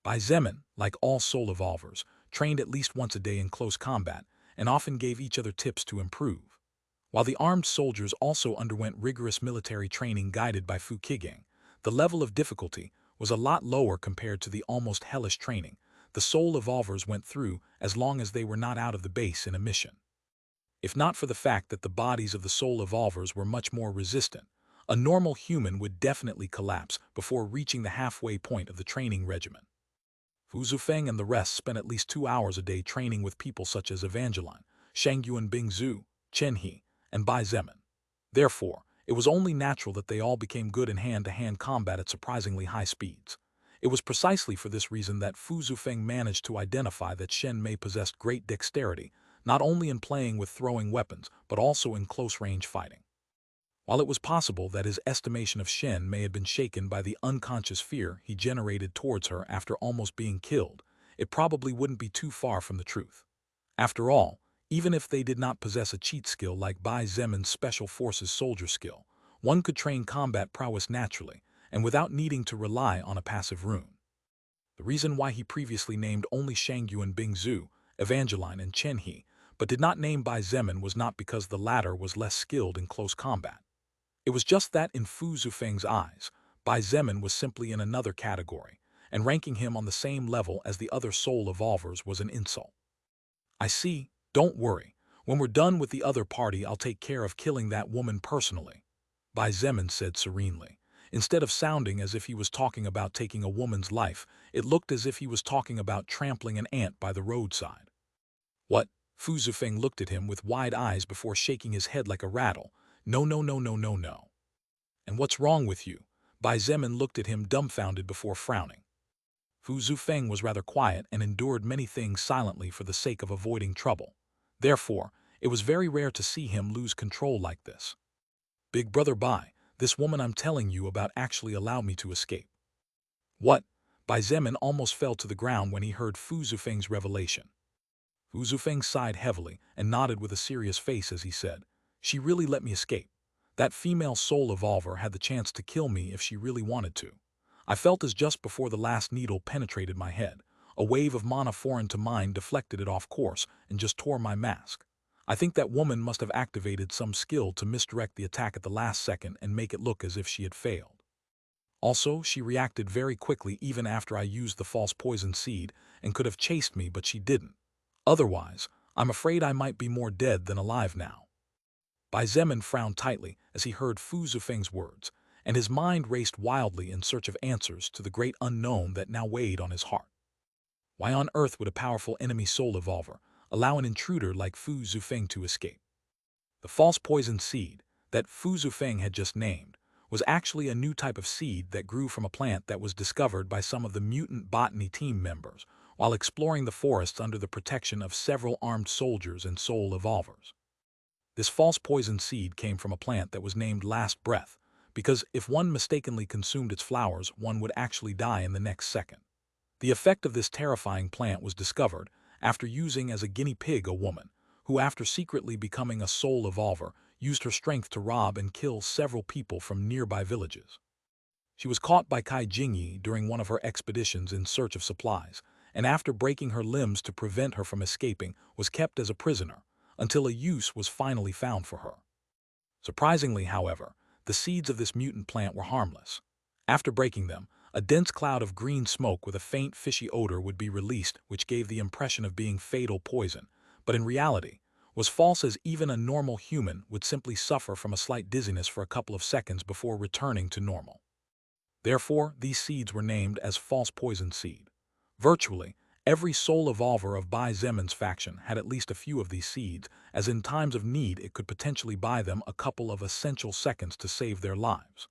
Bai Zemin, like all soul evolvers, trained at least once a day in close combat and often gave each other tips to improve. While the armed soldiers also underwent rigorous military training guided by Fu Qigong, the level of difficulty was a lot lower compared to the almost hellish training the soul evolvers went through as long as they were not out of the base in a mission. If not for the fact that the bodies of the soul evolvers were much more resistant, a normal human would definitely collapse before reaching the halfway point of the training regimen. Fu Zufeng and the rest spent at least 2 hours a day training with people such as Evangeline, Shangyuan Bingzhu, Chen He, and Bai Zemin. Therefore, it was only natural that they all became good in hand-to-hand combat at surprisingly high speeds. It was precisely for this reason that Fu Zufeng managed to identify that Shen Mei possessed great dexterity, not only in playing with throwing weapons, but also in close-range fighting. While it was possible that his estimation of Shen Mei had been shaken by the unconscious fear he generated towards her after almost being killed, it probably wouldn't be too far from the truth. After all, even if they did not possess a cheat skill like Bai Zemin's Special Forces soldier skill, one could train combat prowess naturally and without needing to rely on a passive rune. The reason why he previously named only Shangyuan Bingzhu, Evangeline, and Chen He, but did not name Bai Zemin was not because the latter was less skilled in close combat. It was just that in Fu Zufeng's eyes, Bai Zemin was simply in another category, and ranking him on the same level as the other soul evolvers was an insult. I see, don't worry. When we're done with the other party, I'll take care of killing that woman personally, Bai Zemin said serenely. Instead of sounding as if he was talking about taking a woman's life, it looked as if he was talking about trampling an ant by the roadside. What? Fu Zufeng looked at him with wide eyes before shaking his head like a rattle. No, no, no, no, no, no. And what's wrong with you? Bai Zemin looked at him dumbfounded before frowning. Fu Zufeng was rather quiet and endured many things silently for the sake of avoiding trouble. Therefore, it was very rare to see him lose control like this. Big brother Bai, this woman I'm telling you about actually allowed me to escape. What? Bai Zemin almost fell to the ground when he heard Fu Zufeng's revelation. Fu Zufeng sighed heavily and nodded with a serious face as he said, she really let me escape. That female soul evolver had the chance to kill me if she really wanted to. I felt as just before the last needle penetrated my head, a wave of mana foreign to mine deflected it off course and just tore my mask. I think that woman must have activated some skill to misdirect the attack at the last second and make it look as if she had failed. Also, she reacted very quickly even after I used the false poison seed and could have chased me, but she didn't. Otherwise, I'm afraid I might be more dead than alive now. Bai Zemin frowned tightly as he heard Fu Zufeng's words, and his mind raced wildly in search of answers to the great unknown that now weighed on his heart. Why on earth would a powerful enemy soul evolver allow an intruder like Fu Zufeng to escape? The false poison seed that Fu Zufeng had just named was actually a new type of seed that grew from a plant that was discovered by some of the mutant botany team members while exploring the forests under the protection of several armed soldiers and soul evolvers. This false poison seed came from a plant that was named Last Breath, because if one mistakenly consumed its flowers, one would actually die in the next second. The effect of this terrifying plant was discovered after using as a guinea pig a woman, who after secretly becoming a soul evolver, used her strength to rob and kill several people from nearby villages. She was caught by Kai Jingyi during one of her expeditions in search of supplies, and after breaking her limbs to prevent her from escaping, was kept as a prisoner, until a use was finally found for her. Surprisingly, however, the seeds of this mutant plant were harmless. After breaking them, a dense cloud of green smoke with a faint fishy odor would be released, which gave the impression of being fatal poison, but in reality was false, as even a normal human would simply suffer from a slight dizziness for a couple of seconds before returning to normal. Therefore, these seeds were named as false poison seed. Virtually, every soul evolver of Bai Zemin's faction had at least a few of these seeds, as in times of need it could potentially buy them a couple of essential seconds to save their lives.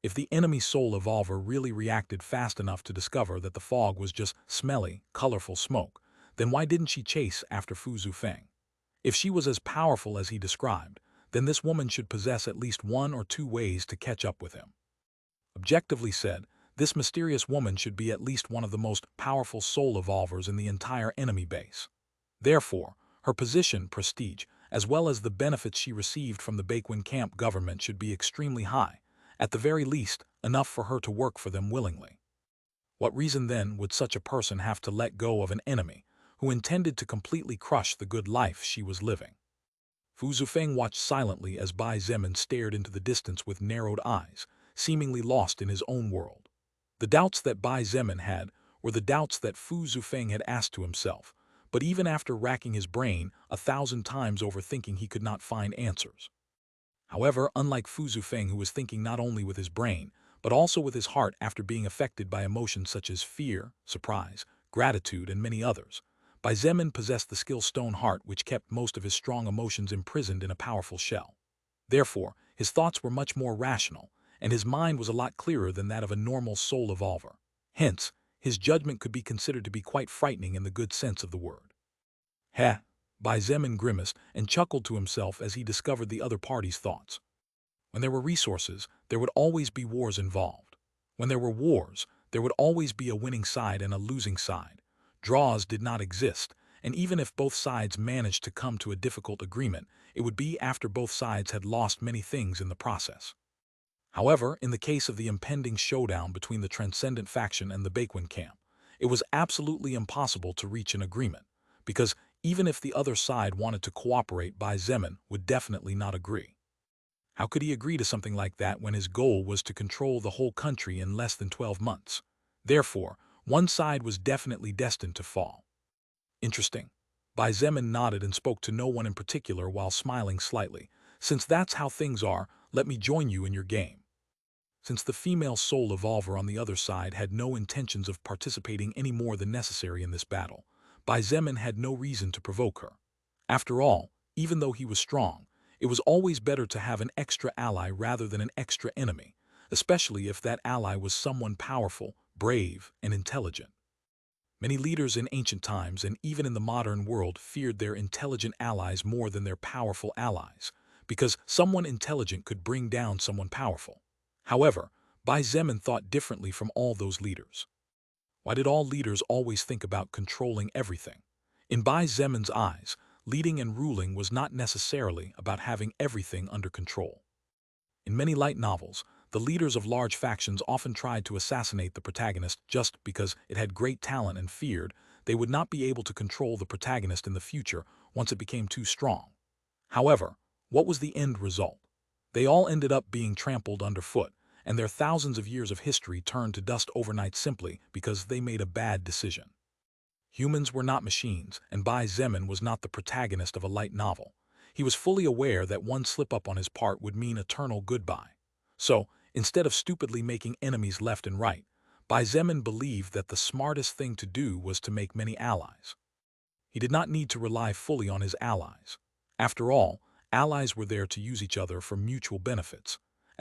If the enemy soul evolver really reacted fast enough to discover that the fog was just smelly, colorful smoke, then why didn't she chase after Fu Zufeng? If she was as powerful as he described, then this woman should possess at least one or two ways to catch up with him. Objectively said, this mysterious woman should be at least one of the most powerful soul evolvers in the entire enemy base. Therefore, her position, prestige, as well as the benefits she received from the Baekwin camp government should be extremely high, at the very least, enough for her to work for them willingly. What reason then would such a person have to let go of an enemy who intended to completely crush the good life she was living? Fu Zufeng watched silently as Bai Zemin stared into the distance with narrowed eyes, seemingly lost in his own world. The doubts that Bai Zemin had were the doubts that Fu Zufeng had asked to himself, but even after racking his brain 1,000 times overthinking, he could not find answers. However, unlike Fu Zufeng, who was thinking not only with his brain, but also with his heart after being affected by emotions such as fear, surprise, gratitude, and many others, Bai Zemin possessed the skill stone heart, which kept most of his strong emotions imprisoned in a powerful shell. Therefore, his thoughts were much more rational, and his mind was a lot clearer than that of a normal soul evolver. Hence, his judgment could be considered to be quite frightening in the good sense of the word. Heh! Bai Zemin grimaced and chuckled to himself as he discovered the other party's thoughts. When there were resources, there would always be wars involved. When there were wars, there would always be a winning side and a losing side. Draws did not exist, and even if both sides managed to come to a difficult agreement, it would be after both sides had lost many things in the process. However, in the case of the impending showdown between the Transcendent faction and the Baekwin camp, it was absolutely impossible to reach an agreement, because even if the other side wanted to cooperate, Bai Zemin would definitely not agree. How could he agree to something like that when his goal was to control the whole country in less than 12 months? Therefore, one side was definitely destined to fall. Interesting. Bai Zemin nodded and spoke to no one in particular while smiling slightly. Since that's how things are, let me join you in your game. Since the female soul evolver on the other side had no intentions of participating any more than necessary in this battle, Bai Zemin had no reason to provoke her. After all, even though he was strong, it was always better to have an extra ally rather than an extra enemy, especially if that ally was someone powerful, brave, and intelligent. Many leaders in ancient times and even in the modern world feared their intelligent allies more than their powerful allies, because someone intelligent could bring down someone powerful. However, Bai Zemin thought differently from all those leaders. Why did all leaders always think about controlling everything? In Bai Zemin's eyes, leading and ruling was not necessarily about having everything under control. In many light novels, the leaders of large factions often tried to assassinate the protagonist just because it had great talent and feared they would not be able to control the protagonist in the future once it became too strong. However, what was the end result? They all ended up being trampled underfoot, and their thousands of years of history turned to dust overnight simply because they made a bad decision. Humans were not machines, and Bai Zemin was not the protagonist of a light novel. He was fully aware that one slip-up on his part would mean eternal goodbye. So, instead of stupidly making enemies left and right, Bai Zemin believed that the smartest thing to do was to make many allies. He did not need to rely fully on his allies. After all, allies were there to use each other for mutual benefits.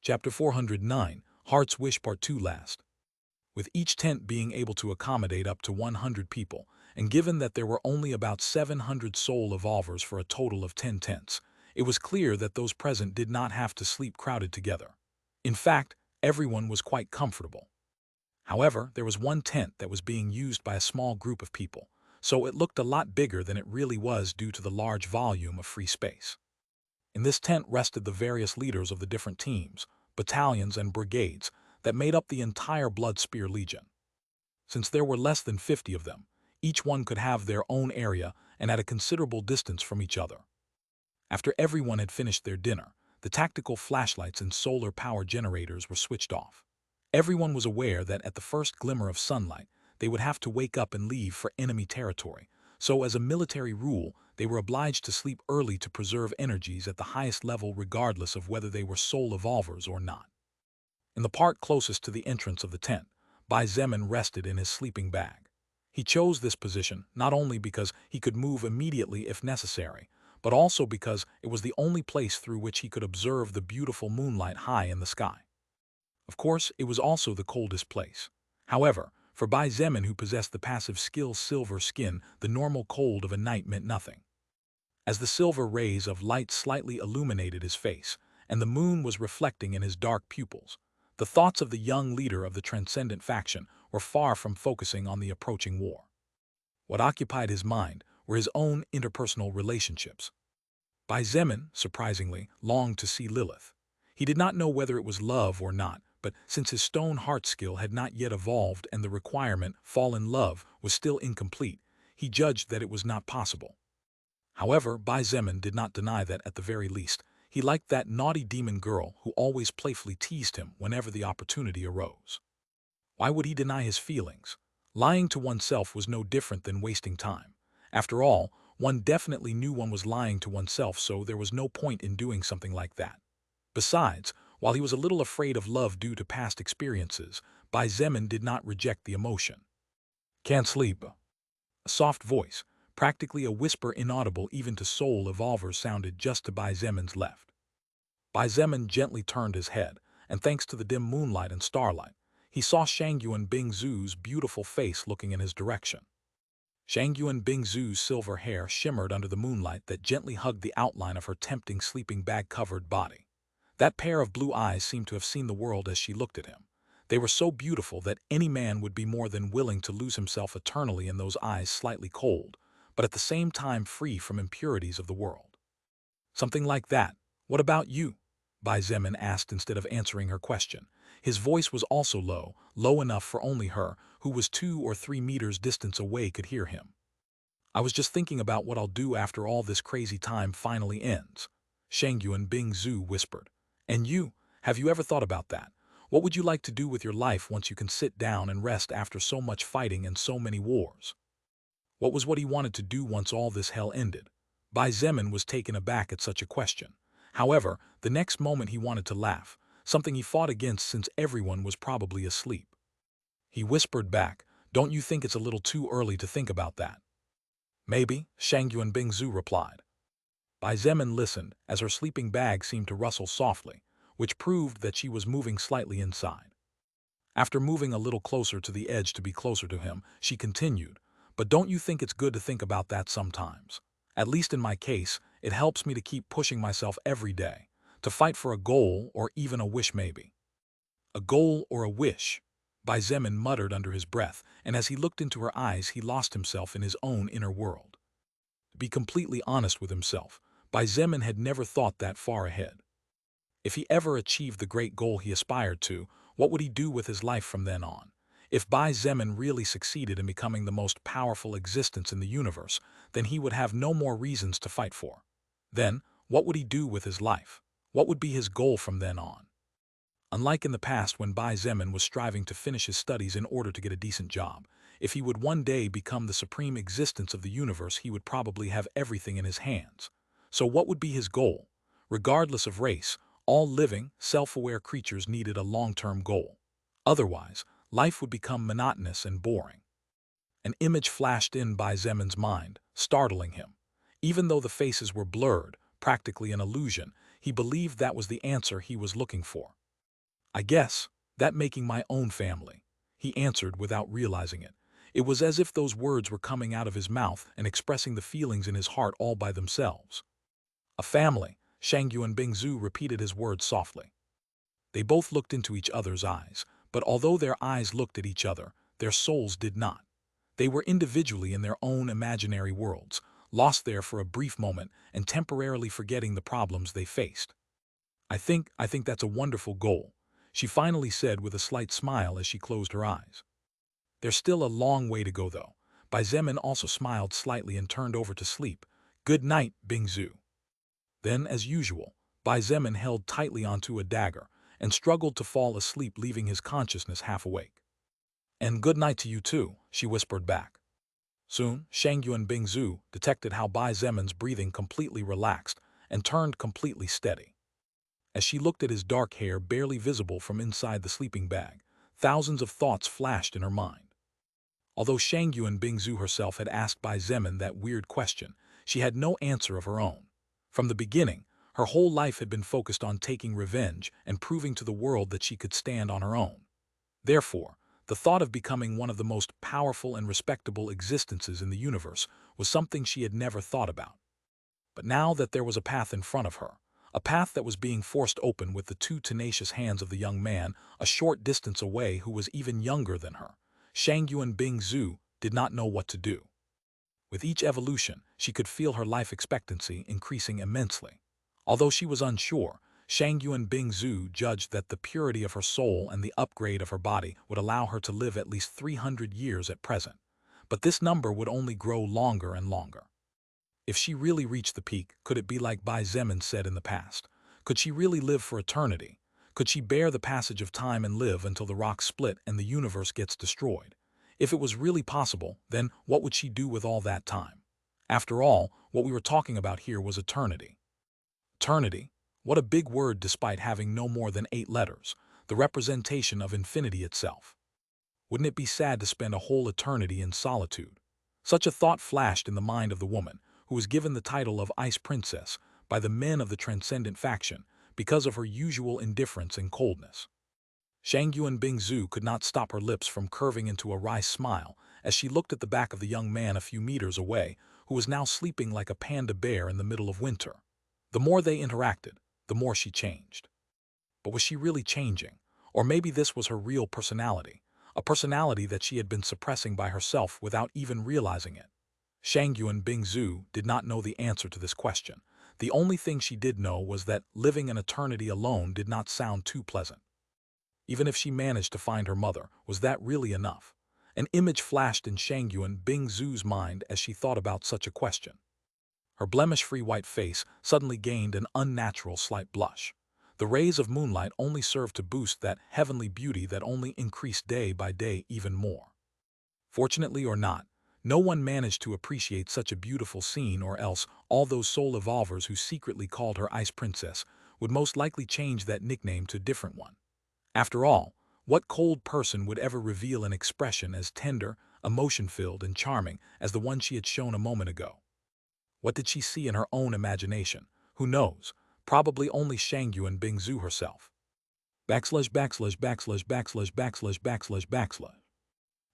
Chapter 409, Heart's Wish Part 2 last. With each tent being able to accommodate up to 100 people, and given that there were only about 700 soul evolvers for a total of 10 tents, it was clear that those present did not have to sleep crowded together. In fact, everyone was quite comfortable. However, there was one tent that was being used by a small group of people, so it looked a lot bigger than it really was due to the large volume of free space. In this tent rested the various leaders of the different teams, battalions, and brigades that made up the entire Blood Spear Legion. Since there were less than 50 of them, each one could have their own area and at a considerable distance from each other. After everyone had finished their dinner, the tactical flashlights and solar power generators were switched off. Everyone was aware that at the first glimmer of sunlight, they would have to wake up and leave for enemy territory, so as a military rule, they were obliged to sleep early to preserve energies at the highest level regardless of whether they were soul evolvers or not. In the part closest to the entrance of the tent, Bai Zemin rested in his sleeping bag. He chose this position not only because he could move immediately if necessary, but also because it was the only place through which he could observe the beautiful moonlight high in the sky. Of course, it was also the coldest place. However, for Bai Zemin, who possessed the passive skill Silver Skin, the normal cold of a night meant nothing. As the silver rays of light slightly illuminated his face, and the moon was reflecting in his dark pupils, the thoughts of the young leader of the Transcendent faction were far from focusing on the approaching war. What occupied his mind were his own interpersonal relationships. Bai Zemin, surprisingly, longed to see Lilith. He did not know whether it was love or not, but since his stone heart skill had not yet evolved and the requirement, fall in love, was still incomplete, he judged that it was not possible. However, Bai Zemin did not deny that, at the very least, he liked that naughty demon girl who always playfully teased him whenever the opportunity arose. Why would he deny his feelings? Lying to oneself was no different than wasting time. After all, one definitely knew one was lying to oneself, so there was no point in doing something like that. Besides, while he was a little afraid of love due to past experiences, Bai Zemin did not reject the emotion. Can't sleep. A soft voice, practically a whisper inaudible even to soul evolvers, sounded just to Bai Zemin's left. Bai Zemin gently turned his head, and thanks to the dim moonlight and starlight, he saw Shangyuan Bingzu's beautiful face looking in his direction. Shangyuan Bingzu's silver hair shimmered under the moonlight that gently hugged the outline of her tempting sleeping bag-covered body. That pair of blue eyes seemed to have seen the world as she looked at him. They were so beautiful that any man would be more than willing to lose himself eternally in those eyes, slightly cold, but at the same time free from impurities of the world. Something like that. What about you? Bai Zemin asked instead of answering her question. His voice was also low, low enough for only her, who was 2 or 3 meters distance away, could hear him. I was just thinking about what I'll do after all this crazy time finally ends, Shangyuan Bingzu whispered. And you, have you ever thought about that? What would you like to do with your life once you can sit down and rest after so much fighting and so many wars? What he wanted to do once all this hell ended? Bai Zemin was taken aback at such a question. However, the next moment he wanted to laugh, something he fought against since everyone was probably asleep. He whispered back, "Don't you think it's a little too early to think about that?" "Maybe," Shangyuan Bingzu replied. Bai Zemin listened as her sleeping bag seemed to rustle softly, which proved that she was moving slightly inside. After moving a little closer to the edge to be closer to him, she continued, "But don't you think it's good to think about that sometimes? At least in my case, it helps me to keep pushing myself every day, to fight for a goal or even a wish maybe." "A goal or a wish," Bai Zemin muttered under his breath, and as he looked into her eyes he lost himself in his own inner world. To be completely honest with himself, Bai Zemin had never thought that far ahead. If he ever achieved the great goal he aspired to, what would he do with his life from then on? If Bai Zemin really succeeded in becoming the most powerful existence in the universe, then he would have no more reasons to fight for. Then, what would he do with his life? What would be his goal from then on? Unlike in the past when Bai Zemin was striving to finish his studies in order to get a decent job, if he would one day become the supreme existence of the universe, he would probably have everything in his hands. So what would be his goal? Regardless of race, all living, self-aware creatures needed a long-term goal. Otherwise, life would become monotonous and boring. An image flashed in Bai Zemin's mind, startling him. Even though the faces were blurred, practically an illusion, he believed that was the answer he was looking for. "I guess, that making my own family," he answered without realizing it. It was as if those words were coming out of his mouth and expressing the feelings in his heart all by themselves. "A family," Shangyuan Bingzu repeated his words softly. They both looked into each other's eyes, but although their eyes looked at each other, their souls did not. They were individually in their own imaginary worlds, lost there for a brief moment and temporarily forgetting the problems they faced. I think that's a wonderful goal," she finally said with a slight smile as she closed her eyes. "There's still a long way to go though." Bai Zemin also smiled slightly and turned over to sleep. "Good night, Bingzu." Then, as usual, Bai Zemin held tightly onto a dagger and struggled to fall asleep, leaving his consciousness half awake. "And good night to you too," she whispered back. Soon, Shangyuan Bingzu detected how Bai Zemin's breathing completely relaxed and turned completely steady. As she looked at his dark hair barely visible from inside the sleeping bag, thousands of thoughts flashed in her mind. Although Shangyuan Bingzu herself had asked Bai Zemin that weird question, she had no answer of her own. From the beginning, her whole life had been focused on taking revenge and proving to the world that she could stand on her own. Therefore, the thought of becoming one of the most powerful and respectable existences in the universe was something she had never thought about. But now that there was a path in front of her, a path that was being forced open with the 2 tenacious hands of the young man a short distance away who was even younger than her, Shangyuan Bingzu did not know what to do. With each evolution, she could feel her life expectancy increasing immensely. Although she was unsure, Shangyuan Bingzu judged that the purity of her soul and the upgrade of her body would allow her to live at least 300 years at present. But this number would only grow longer and longer. If she really reached the peak, could it be like Bai Zemin said in the past? Could she really live for eternity? Could she bear the passage of time and live until the rocks split and the universe gets destroyed? If it was really possible, then what would she do with all that time? After all, what we were talking about here was eternity. Eternity? What a big word despite having no more than 8 letters, the representation of infinity itself. Wouldn't it be sad to spend a whole eternity in solitude? Such a thought flashed in the mind of the woman, who was given the title of Ice Princess by the men of the Transcendent faction because of her usual indifference and coldness. Shangyuan Bingzu could not stop her lips from curving into a wry smile as she looked at the back of the young man a few meters away, who was now sleeping like a panda bear in the middle of winter. The more they interacted, the more she changed. But was she really changing? Or maybe this was her real personality, a personality that she had been suppressing by herself without even realizing it. Shangyuan Bingzu did not know the answer to this question. The only thing she did know was that living an eternity alone did not sound too pleasant. Even if she managed to find her mother, was that really enough? An image flashed in Shangyuan Bingzu's mind as she thought about such a question. Her blemish-free white face suddenly gained an unnatural slight blush. The rays of moonlight only served to boost that heavenly beauty that only increased day by day even more. Fortunately or not, no one managed to appreciate such a beautiful scene, or else all those soul evolvers who secretly called her Ice Princess would most likely change that nickname to a different one. After all, what cold person would ever reveal an expression as tender, emotion-filled, and charming as the one she had shown a moment ago? What did she see in her own imagination? Who knows? Probably only Shangyuan Bingzu herself. Backslash backslash backslash backslash backslash backslash backslash.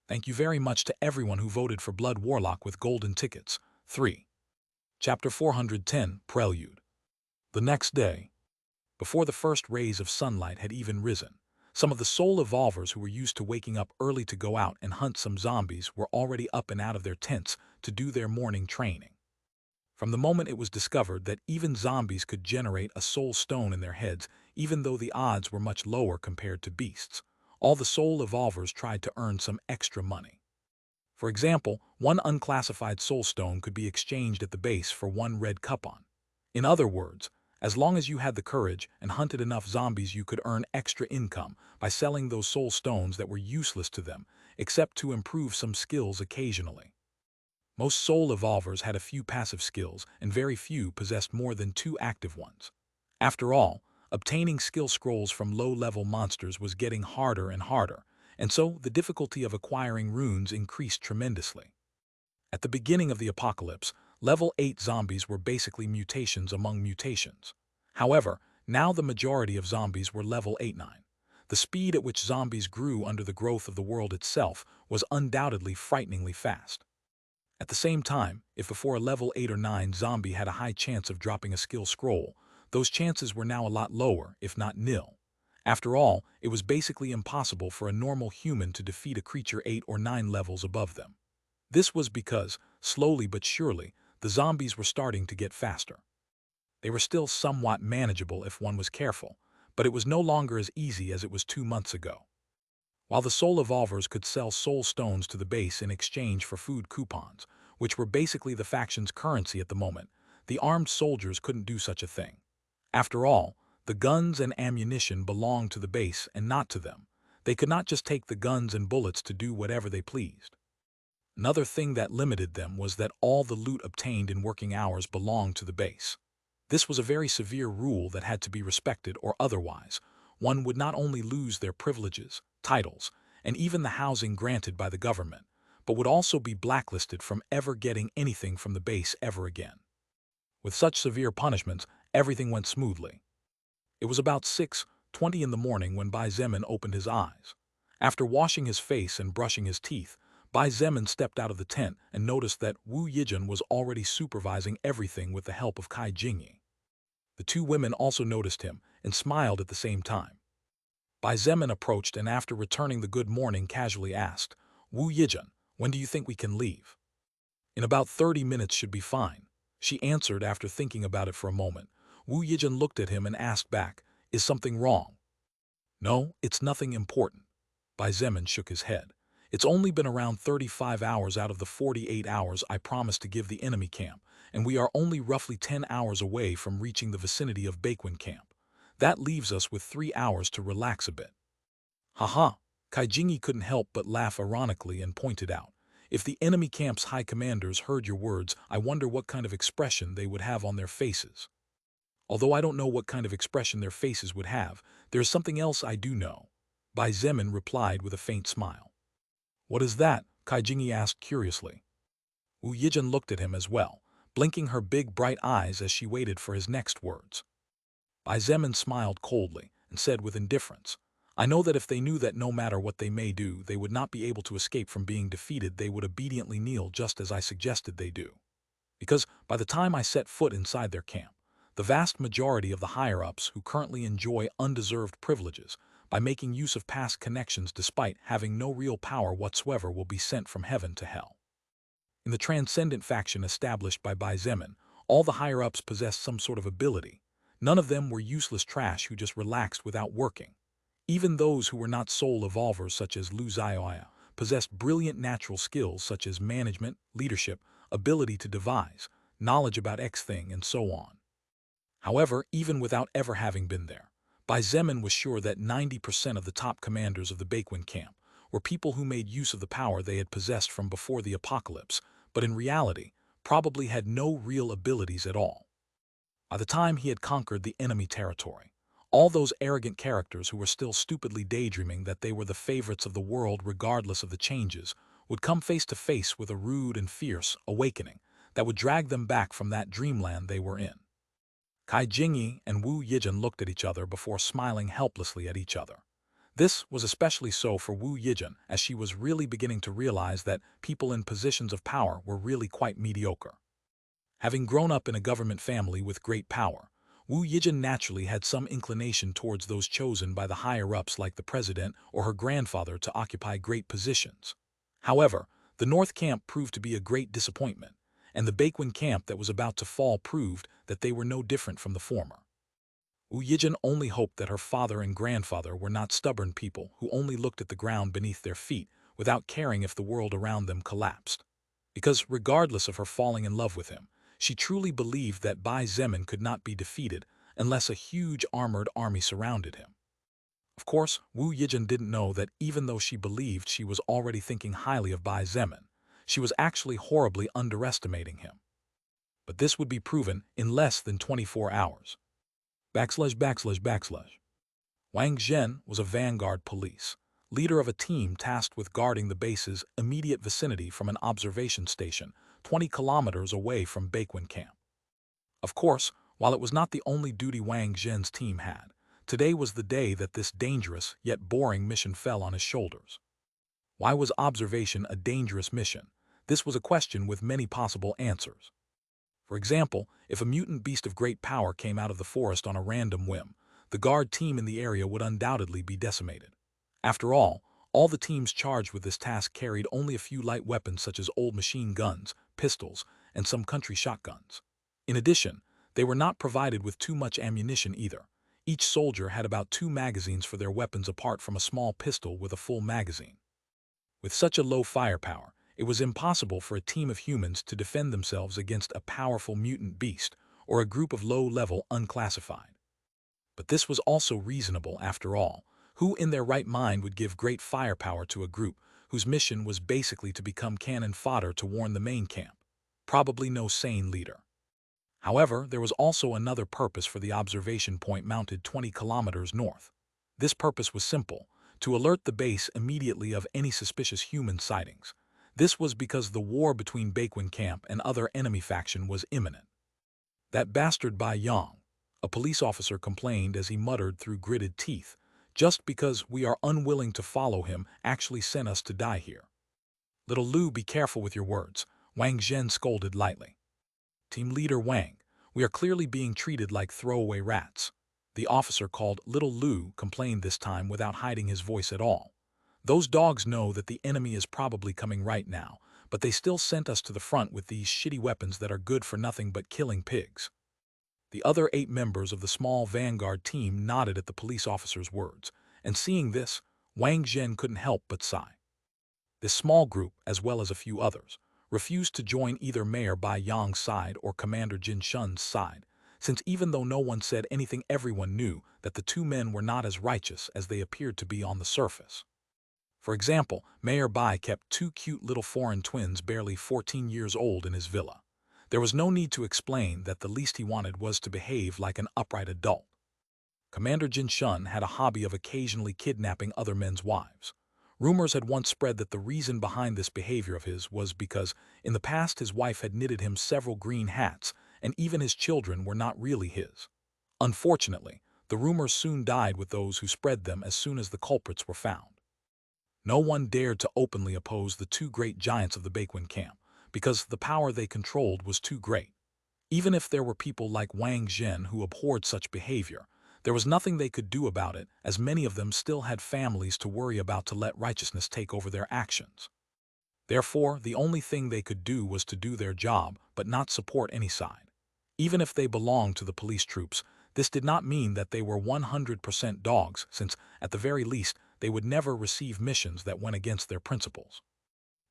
Thank you very much to everyone who voted for Blood Warlock with golden tickets. 3. Chapter 410, Prelude. The next day, before the first rays of sunlight had even risen, some of the soul evolvers who were used to waking up early to go out and hunt some zombies were already up and out of their tents to do their morning training. From the moment it was discovered that even zombies could generate a soul stone in their heads, even though the odds were much lower compared to beasts, all the soul evolvers tried to earn some extra money. For example, one unclassified soul stone could be exchanged at the base for one red coupon. In other words, as long as you had the courage and hunted enough zombies, you could earn extra income by selling those soul stones that were useless to them, except to improve some skills occasionally. Most soul evolvers had a few passive skills, and very few possessed more than 2 active ones. After all, obtaining skill scrolls from low-level monsters was getting harder and harder, and so the difficulty of acquiring runes increased tremendously. At the beginning of the apocalypse, level 8 zombies were basically mutations among mutations. However, now the majority of zombies were level 8-9. The speed at which zombies grew under the growth of the world itself was undoubtedly frighteningly fast. At the same time, if before a level 8 or 9 zombie had a high chance of dropping a skill scroll, those chances were now a lot lower, if not nil. After all, it was basically impossible for a normal human to defeat a creature 8 or 9 levels above them. This was because, slowly but surely, the zombies were starting to get faster. They were still somewhat manageable if one was careful, but it was no longer as easy as it was 2 months ago. While the soul evolvers could sell soul stones to the base in exchange for food coupons, which were basically the faction's currency at the moment, the armed soldiers couldn't do such a thing. After all, the guns and ammunition belonged to the base and not to them. They could not just take the guns and bullets to do whatever they pleased. Another thing that limited them was that all the loot obtained in working hours belonged to the base. This was a very severe rule that had to be respected, or otherwise, one would not only lose their privileges, titles, and even the housing granted by the government, but would also be blacklisted from ever getting anything from the base ever again. With such severe punishments, everything went smoothly. It was about 6:20 in the morning when Bai Zemin opened his eyes. After washing his face and brushing his teeth, Bai Zemin stepped out of the tent and noticed that Wu Yijun was already supervising everything with the help of Kai Jingyi. The 2 women also noticed him and smiled at the same time. Bai Zemin approached and after returning the good morning casually asked, "Wu Yijun, when do you think we can leave?" "In about 30 minutes should be fine," she answered after thinking about it for a moment. Wu Yijun looked at him and asked back, "Is something wrong?" "No, it's nothing important." Bai Zemin shook his head. "It's only been around 35 hours out of the 48 hours I promised to give the enemy camp, and we are only roughly 10 hours away from reaching the vicinity of Baekwon camp. That leaves us with 3 hours to relax a bit." "Haha," Kai Jingyi couldn't help but laugh ironically and pointed out, "If the enemy camp's high commanders heard your words, I wonder what kind of expression they would have on their faces." "Although I don't know what kind of expression their faces would have, there is something else I do know," Bai Zemin replied with a faint smile. "What is that?" Kai Jingyi asked curiously. Wu Yijun looked at him as well, blinking her big bright eyes as she waited for his next words. Bai Zemin smiled coldly and said with indifference, "I know that if they knew that no matter what they may do, they would not be able to escape from being defeated, they would obediently kneel just as I suggested they do. Because by the time I set foot inside their camp, the vast majority of the higher-ups who currently enjoy undeserved privileges by making use of past connections despite having no real power whatsoever will be sent from heaven to hell. In the transcendent faction established by Bai Zemin, all the higher-ups possessed some sort of ability. None of them were useless trash who just relaxed without working. Even those who were not soul evolvers such as Lu Zioya possessed brilliant natural skills such as management, leadership, ability to devise, knowledge about X thing, and so on. However, even without ever having been there, Bai Zemin was sure that 90% of the top commanders of the Baekwin camp were people who made use of the power they had possessed from before the apocalypse, but in reality, probably had no real abilities at all. By the time he had conquered the enemy territory, all those arrogant characters who were still stupidly daydreaming that they were the favorites of the world regardless of the changes would come face to face with a rude and fierce awakening that would drag them back from that dreamland they were in. Kai Jingyi and Wu Yijin looked at each other before smiling helplessly at each other. This was especially so for Wu Yijin, as she was really beginning to realize that people in positions of power were really quite mediocre. Having grown up in a government family with great power, Wu Yijin naturally had some inclination towards those chosen by the higher-ups like the president or her grandfather to occupy great positions. However, the North camp proved to be a great disappointment, and the Baekwin camp that was about to fall proved that they were no different from the former. Wu Yijin only hoped that her father and grandfather were not stubborn people who only looked at the ground beneath their feet without caring if the world around them collapsed. Because regardless of her falling in love with him, she truly believed that Bai Zemin could not be defeated unless a huge armored army surrounded him. Of course, Wu Yijin didn't know that even though she believed she was already thinking highly of Bai Zemin, she was actually horribly underestimating him. But this would be proven in less than 24 hours. ////. Wang Zhen was a vanguard police, leader of a team tasked with guarding the base's immediate vicinity from an observation station 20 kilometers away from Baekwin camp. Of course, while it was not the only duty Wang Zhen's team had, today was the day that this dangerous yet boring mission fell on his shoulders. Why was observation a dangerous mission? This was a question with many possible answers. For example, if a mutant beast of great power came out of the forest on a random whim, the guard team in the area would undoubtedly be decimated. After all the teams charged with this task carried only a few light weapons such as old machine guns, pistols, and some country shotguns. In addition, they were not provided with too much ammunition either. Each soldier had about 2 magazines for their weapons apart from a small pistol with a full magazine. With such a low firepower, it was impossible for a team of humans to defend themselves against a powerful mutant beast or a group of low-level unclassified. But this was also reasonable after all. Who in their right mind would give great firepower to a group whose mission was basically to become cannon fodder to warn the main camp? Probably no sane leader. However, there was also another purpose for the observation point mounted 20 kilometers north. This purpose was simple: to alert the base immediately of any suspicious human sightings. This was because the war between Baekwin camp and other enemy faction was imminent. "That bastard Bai Yang," a police officer complained as he muttered through gritted teeth, "just because we are unwilling to follow him actually sent us to die here." "Little Lu, be careful with your words," Wang Zhen scolded lightly. "Team leader Wang, we are clearly being treated like throwaway rats." The officer called Little Lu complained this time without hiding his voice at all. "Those dogs know that the enemy is probably coming right now, but they still sent us to the front with these shitty weapons that are good for nothing but killing pigs." The other 8 members of the small vanguard team nodded at the police officer's words, and seeing this, Wang Zhen couldn't help but sigh. This small group, as well as a few others, refused to join either Mayor Bai Yang's side or Commander Jin Shun's side, since even though no one said anything, everyone knew that the 2 men were not as righteous as they appeared to be on the surface. For example, Mayor Bai kept 2 cute little foreign twins barely 14 years old in his villa. There was no need to explain that the least he wanted was to behave like an upright adult. Commander Jin Shun had a hobby of occasionally kidnapping other men's wives. Rumors had once spread that the reason behind this behavior of his was because in the past his wife had knitted him several green hats, and even his children were not really his. Unfortunately, the rumors soon died with those who spread them as soon as the culprits were found. No one dared to openly oppose the 2 great giants of the Baekwin camp, because the power they controlled was too great. Even if there were people like Wang Zhen who abhorred such behavior, there was nothing they could do about it, as many of them still had families to worry about to let righteousness take over their actions. Therefore, the only thing they could do was to do their job, but not support any side. Even if they belonged to the police troops, this did not mean that they were 100% dogs, since, at the very least, they would never receive missions that went against their principles.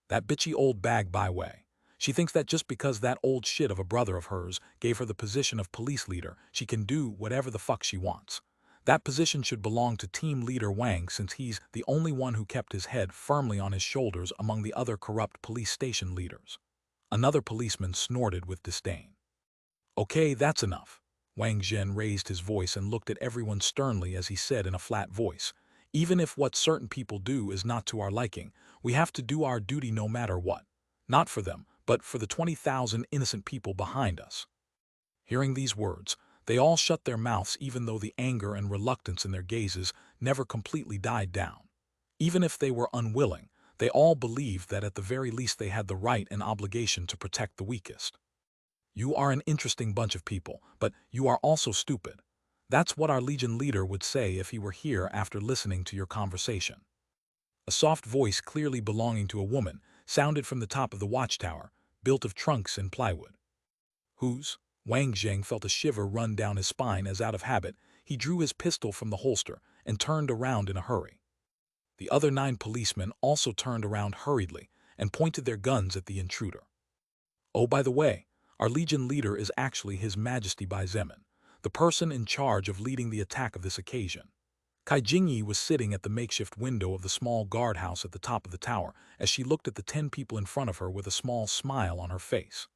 That bitchy old bag by way. She thinks that just because that old shit of a brother of hers gave her the position of police leader, she can do whatever the fuck she wants. That position should belong to team leader Wang, since he's the only one who kept his head firmly on his shoulders among the other corrupt police station leaders. Another policeman snorted with disdain. Okay, that's enough. Wang Zhen raised his voice and looked at everyone sternly as he said in a flat voice, even if what certain people do is not to our liking, we have to do our duty no matter what. Not for them, but for the 20,000 innocent people behind us. Hearing these words, they all shut their mouths, even though the anger and reluctance in their gazes never completely died down. Even if they were unwilling, they all believed that at the very least they had the right and obligation to protect the weakest. You are an interesting bunch of people, but you are also stupid. That's what our Legion leader would say if he were here after listening to your conversation. A soft voice, clearly belonging to a woman, sounded from the top of the watchtower, built of trunks and plywood. Whose? Wang Zheng felt a shiver run down his spine as, out of habit, he drew his pistol from the holster and turned around in a hurry. The other 9 policemen also turned around hurriedly and pointed their guns at the intruder. Oh, by the way, our Legion leader is actually His Majesty Bai Zemin, the person in charge of leading the attack of this occasion. Kai Jingyi was sitting at the makeshift window of the small guardhouse at the top of the tower as she looked at the 10 people in front of her with a small smile on her face.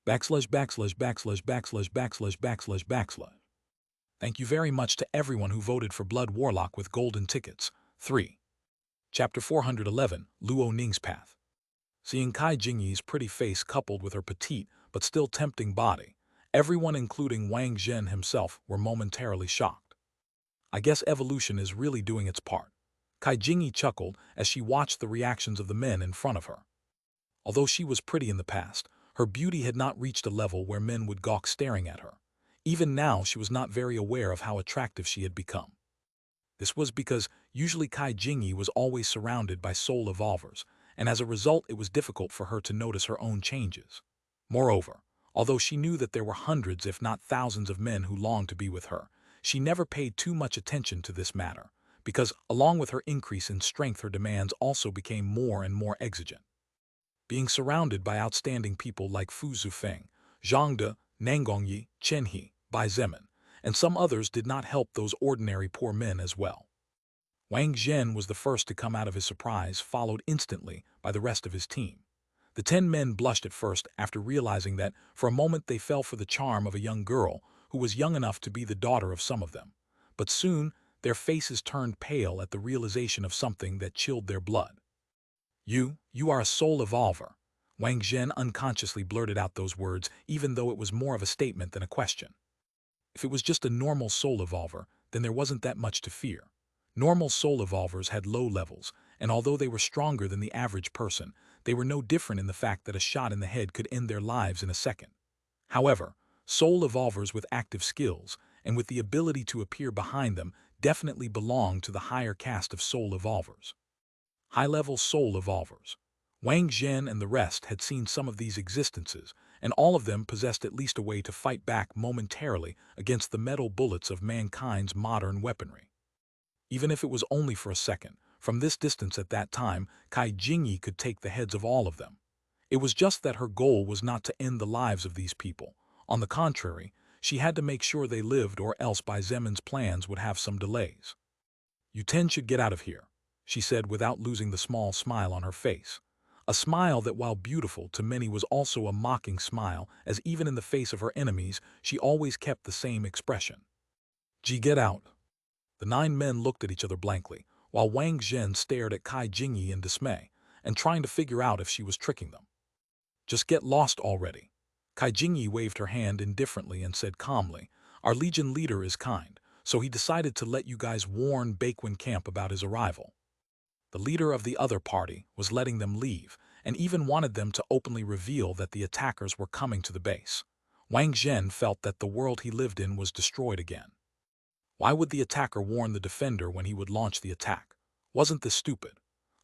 Backslash, backslash, backslash, backslash, backslash, backslash, backslash. Thank you very much to everyone who voted for Blood Warlock with golden tickets. 3. Chapter 411, Luo Ning's Path. Seeing Kai Jingyi's pretty face coupled with her petite but still tempting body, everyone including Wang Zhen himself were momentarily shocked. I guess evolution is really doing its part. Kai Jingyi chuckled as she watched the reactions of the men in front of her. Although she was pretty in the past, her beauty had not reached a level where men would gawk staring at her. Even now she was not very aware of how attractive she had become. This was because usually Kai Jingyi was always surrounded by soul evolvers, and as a result it was difficult for her to notice her own changes. Moreover, although she knew that there were hundreds if not thousands of men who longed to be with her, she never paid too much attention to this matter, because along with her increase in strength her demands also became more and more exigent. Being surrounded by outstanding people like Fu Zufeng, Zhang De, Nangongyi, Chen He, Bai Zemin, and some others did not help those ordinary poor men as well. Wang Zhen was the first to come out of his surprise, followed instantly by the rest of his team. The 10 men blushed at first after realizing that for a moment they fell for the charm of a young girl who was young enough to be the daughter of some of them, but soon their faces turned pale at the realization of something that chilled their blood. You are a soul evolver. Wang Zhen unconsciously blurted out those words, even though it was more of a statement than a question. If it was just a normal soul evolver, then there wasn't that much to fear. Normal soul evolvers had low levels, and although they were stronger than the average person, they were no different in the fact that a shot in the head could end their lives in a second. However, soul evolvers with active skills, and with the ability to appear behind them, definitely belonged to the higher caste of soul evolvers. High-level soul evolvers. Wang Zhen and the rest had seen some of these existences, and all of them possessed at least a way to fight back momentarily against the metal bullets of mankind's modern weaponry. Even if it was only for a second, from this distance at that time, Kai Jingyi could take the heads of all of them. It was just that her goal was not to end the lives of these people. On the contrary, she had to make sure they lived, or else Bai Zemin's plans would have some delays. You 10 should get out of here, she said without losing the small smile on her face. A smile that, while beautiful to many, was also a mocking smile, as even in the face of her enemies, she always kept the same expression. Ji, get out. The 9 men looked at each other blankly, while Wang Zhen stared at Kai Jingyi in dismay, and trying to figure out if she was tricking them. Just get lost already. Kai Jingyi waved her hand indifferently and said calmly, our Legion leader is kind, so he decided to let you guys warn Baekwon camp about his arrival. The leader of the other party was letting them leave, and even wanted them to openly reveal that the attackers were coming to the base. Wang Zhen felt that the world he lived in was destroyed again. Why would the attacker warn the defender when he would launch the attack? Wasn't this stupid?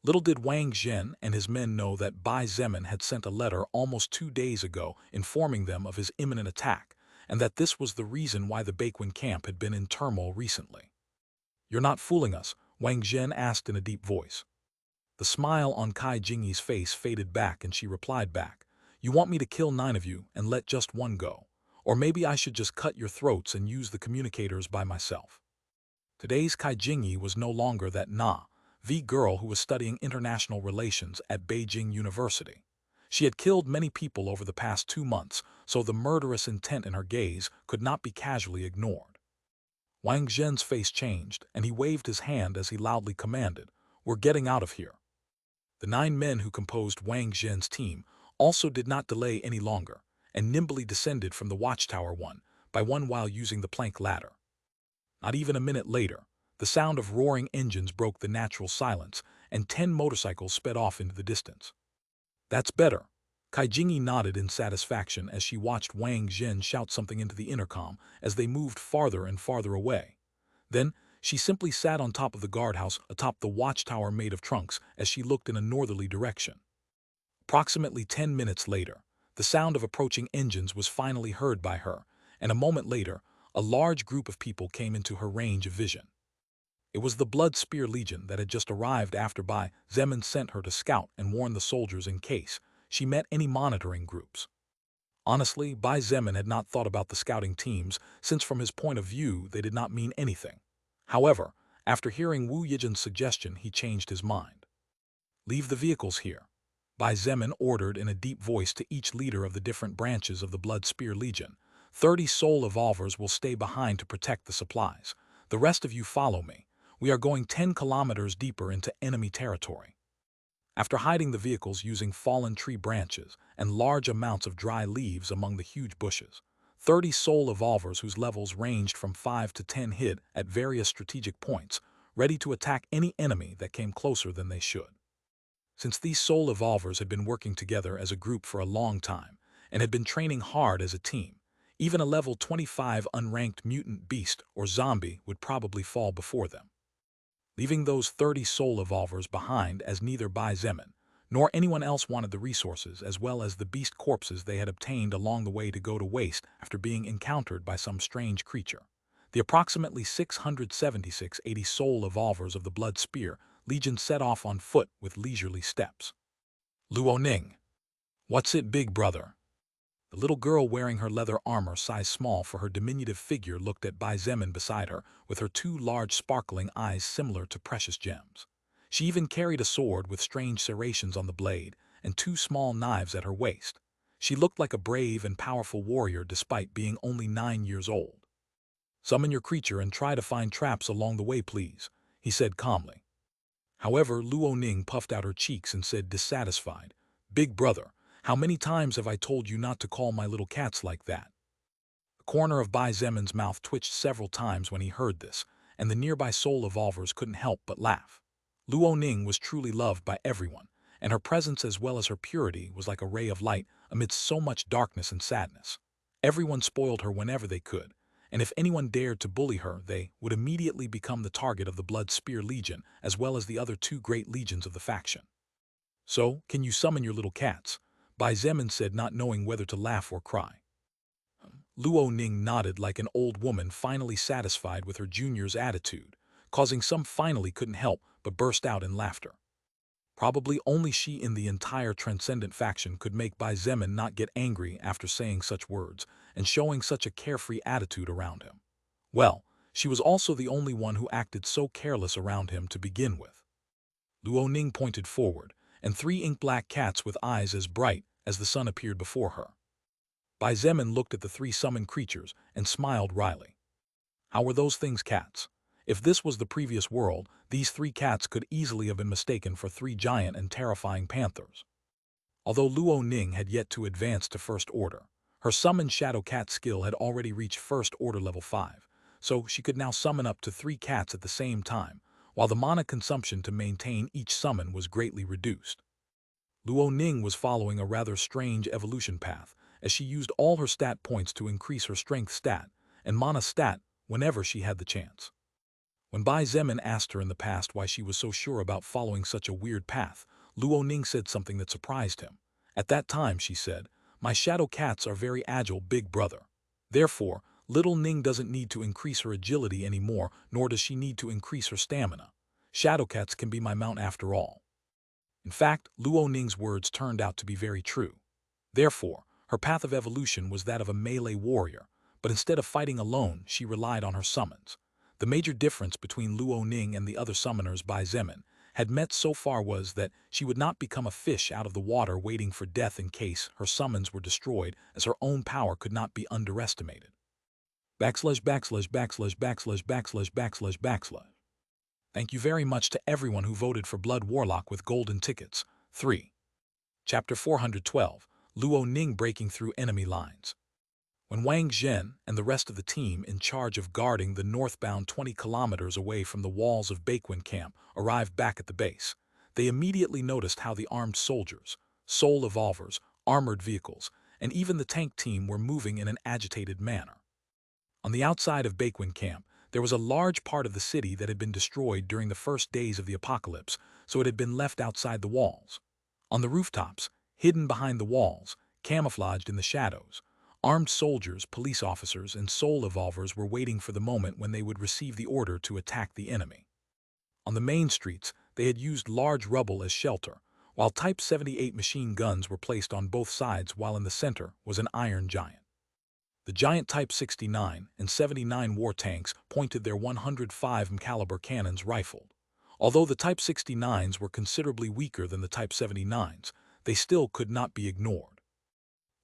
Little did Wang Zhen and his men know that Bai Zemin had sent a letter almost 2 days ago informing them of his imminent attack, and that this was the reason why the Baekwon camp had been in turmoil recently. "You're not fooling us?" Wang Zhen asked in a deep voice. The smile on Kai Jingyi's face faded back and she replied back, "You want me to kill 9 of you and let just 1 go? Or maybe I should just cut your throats and use the communicators by myself." Today's Kai Jingyi was no longer that naive girl who was studying international relations at Beijing University. She had killed many people over the past 2 months, so the murderous intent in her gaze could not be casually ignored. Wang Zhen's face changed, and he waved his hand as he loudly commanded, "We're getting out of here." The 9 men who composed Wang Zhen's team also did not delay any longer, and nimbly descended from the watchtower one by one while using the plank ladder. Not even a minute later, the sound of roaring engines broke the natural silence, and 10 motorcycles sped off into the distance. "That's better." Kai Jingyi nodded in satisfaction as she watched Wang Zhen shout something into the intercom as they moved farther and farther away. Then, she simply sat on top of the guardhouse atop the watchtower made of trunks as she looked in a northerly direction. Approximately 10 minutes later, the sound of approaching engines was finally heard by her, and a moment later, a large group of people came into her range of vision. It was the Blood Spear Legion that had just arrived after Bai Zemin sent her to scout and warn the soldiers in case she met any monitoring groups. Honestly, Bai Zemin had not thought about the scouting teams, since from his point of view they did not mean anything. However, after hearing Wu Yijin's suggestion, he changed his mind. "Leave the vehicles here," Bai Zemin ordered in a deep voice to each leader of the different branches of the Blood Spear Legion. 30 soul evolvers will stay behind to protect the supplies. The rest of you follow me. We are going 10 kilometers deeper into enemy territory. After hiding the vehicles using fallen tree branches and large amounts of dry leaves among the huge bushes, 30 soul evolvers whose levels ranged from 5 to 10 hid at various strategic points, ready to attack any enemy that came closer than they should. Since these soul evolvers had been working together as a group for a long time and had been training hard as a team, even a level 25 unranked mutant beast or zombie would probably fall before them. Leaving those 30 soul evolvers behind, as neither Bai Zemin nor anyone else wanted the resources as well as the beast corpses they had obtained along the way to go to waste after being encountered by some strange creature. The approximately 676-80 soul evolvers of the Blood Spear Legion set off on foot with leisurely steps. "Luo Ning. What's it, big brother?" The little girl wearing her leather armor size small for her diminutive figure looked at Bai Zemin beside her with her 2 large sparkling eyes similar to precious gems. She even carried a sword with strange serrations on the blade and 2 small knives at her waist. She looked like a brave and powerful warrior despite being only 9 years old. "Summon your creature and try to find traps along the way, please," he said calmly. However, Luo Ning puffed out her cheeks and said dissatisfied, "Big brother, how many times have I told you not to call my little cats like that?" The corner of Bai Zemin's mouth twitched several times when he heard this, and the nearby soul evolvers couldn't help but laugh. Luo Ning was truly loved by everyone, and her presence as well as her purity was like a ray of light amidst so much darkness and sadness. Everyone spoiled her whenever they could, and if anyone dared to bully her, they would immediately become the target of the Blood Spear Legion as well as the other 2 great legions of the faction. "So, can you summon your little cats?" Bai Zemin said, not knowing whether to laugh or cry. Luo Ning nodded like an old woman finally satisfied with her junior's attitude, causing some finally couldn't help but burst out in laughter. Probably only she in the entire Transcendent faction could make Bai Zemin not get angry after saying such words and showing such a carefree attitude around him. Well, she was also the only one who acted so careless around him to begin with. Luo Ning pointed forward, and 3 ink-black cats with eyes as bright as the sun appeared before her. Bai Zemin looked at the 3 summoned creatures and smiled wryly. How were those things cats? If this was the previous world, these 3 cats could easily have been mistaken for 3 giant and terrifying panthers. Although Luo Ning had yet to advance to First Order, her summoned Shadow Cat skill had already reached First Order level 5, so she could now summon up to 3 cats at the same time, while the mana consumption to maintain each summon was greatly reduced. Luo Ning was following a rather strange evolution path, as she used all her stat points to increase her strength stat and mana stat whenever she had the chance. When Bai Zemin asked her in the past why she was so sure about following such a weird path, Luo Ning said something that surprised him. At that time, she said, "My shadow cats are very agile, big brother. Therefore, little Ning doesn't need to increase her agility anymore, nor does she need to increase her stamina. Shadow cats can be my mount after all." In fact, Luo Ning's words turned out to be very true. Therefore, her path of evolution was that of a melee warrior, but instead of fighting alone, she relied on her summons. The major difference between Luo Ning and the other summoners Bai Zemin had met so far was that she would not become a fish out of the water waiting for death in case her summons were destroyed, as her own power could not be underestimated. Backslash backslash backslash backslash backslash backslash backslash. Thank you very much to everyone who voted for Blood Warlock with golden tickets. 3. Chapter 412, Luo Ning breaking through enemy lines. When Wang Zhen and the rest of the team in charge of guarding the northbound 20 kilometers away from the walls of Baikwin camp arrived back at the base, they immediately noticed how the armed soldiers, soul evolvers, armored vehicles, and even the tank team were moving in an agitated manner. On the outside of Baikwin camp, there was a large part of the city that had been destroyed during the first days of the apocalypse, so it had been left outside the walls. On the rooftops, hidden behind the walls, camouflaged in the shadows, armed soldiers, police officers, and soul evolvers were waiting for the moment when they would receive the order to attack the enemy. On the main streets, they had used large rubble as shelter, while Type 78 machine guns were placed on both sides, while in the center was an iron giant. The giant Type 69 and 79 war tanks pointed their 105 caliber cannons rifled. Although the Type 69s were considerably weaker than the Type 79s, they still could not be ignored.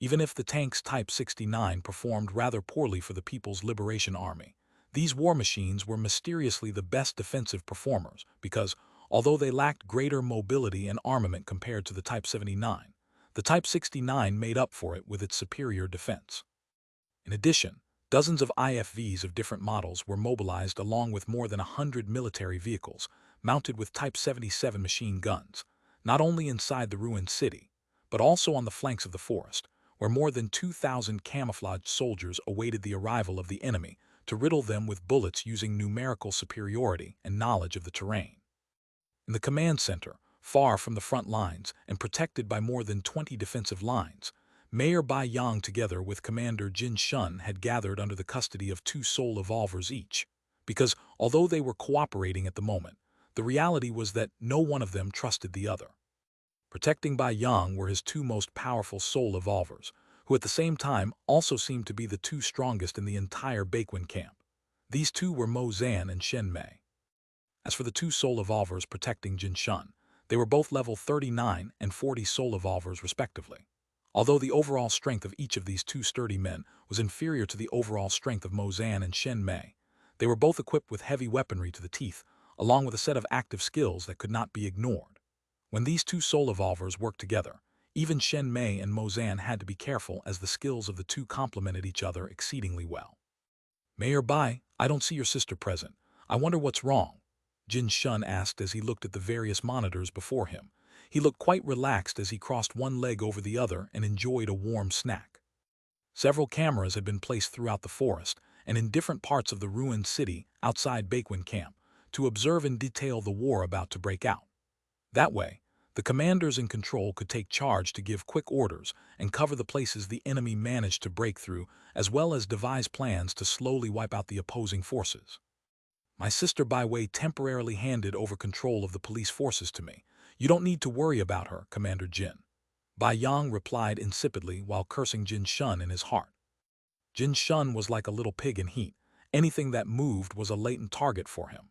Even if the tanks Type 69 performed rather poorly for the People's Liberation Army, these war machines were mysteriously the best defensive performers because, although they lacked greater mobility and armament compared to the Type 79, the Type 69 made up for it with its superior defense. In addition, dozens of IFVs of different models were mobilized along with more than 100 military vehicles, mounted with Type 77 machine guns, not only inside the ruined city, but also on the flanks of the forest, where more than 2,000 camouflaged soldiers awaited the arrival of the enemy to riddle them with bullets using numerical superiority and knowledge of the terrain. In the command center, far from the front lines and protected by more than 20 defensive lines, Mayor Bai Yang together with Commander Jin Shun had gathered under the custody of 2 soul evolvers each, because although they were cooperating at the moment, the reality was that no one of them trusted the other. Protecting Bai Yang were his 2 most powerful soul evolvers, who at the same time also seemed to be the 2 strongest in the entire Baikwin camp. These 2 were Mo Zan and Shen Mei. As for the 2 soul evolvers protecting Jin Shun, they were both level 39 and 40 soul evolvers respectively. Although the overall strength of each of these 2 sturdy men was inferior to the overall strength of Mo Zan and Shen Mei, they were both equipped with heavy weaponry to the teeth, along with a set of active skills that could not be ignored. When these 2 soul evolvers worked together, even Shen Mei and Mo Zan had to be careful as the skills of the 2 complemented each other exceedingly well. "Mayor Bai, I don't see your sister present. I wonder what's wrong?" Jin Shun asked as he looked at the various monitors before him. He looked quite relaxed as he crossed one leg over the other and enjoyed a warm snack. Several cameras had been placed throughout the forest and in different parts of the ruined city outside Baikwin camp to observe in detail the war about to break out. That way, the commanders in control could take charge to give quick orders and cover the places the enemy managed to break through, as well as devise plans to slowly wipe out the opposing forces. "My sister Bai Wei temporarily handed over control of the police forces to me. You don't need to worry about her, Commander Jin." Bai Yang replied insipidly while cursing Jin Shun in his heart. Jin Shun was like a little pig in heat. Anything that moved was a latent target for him.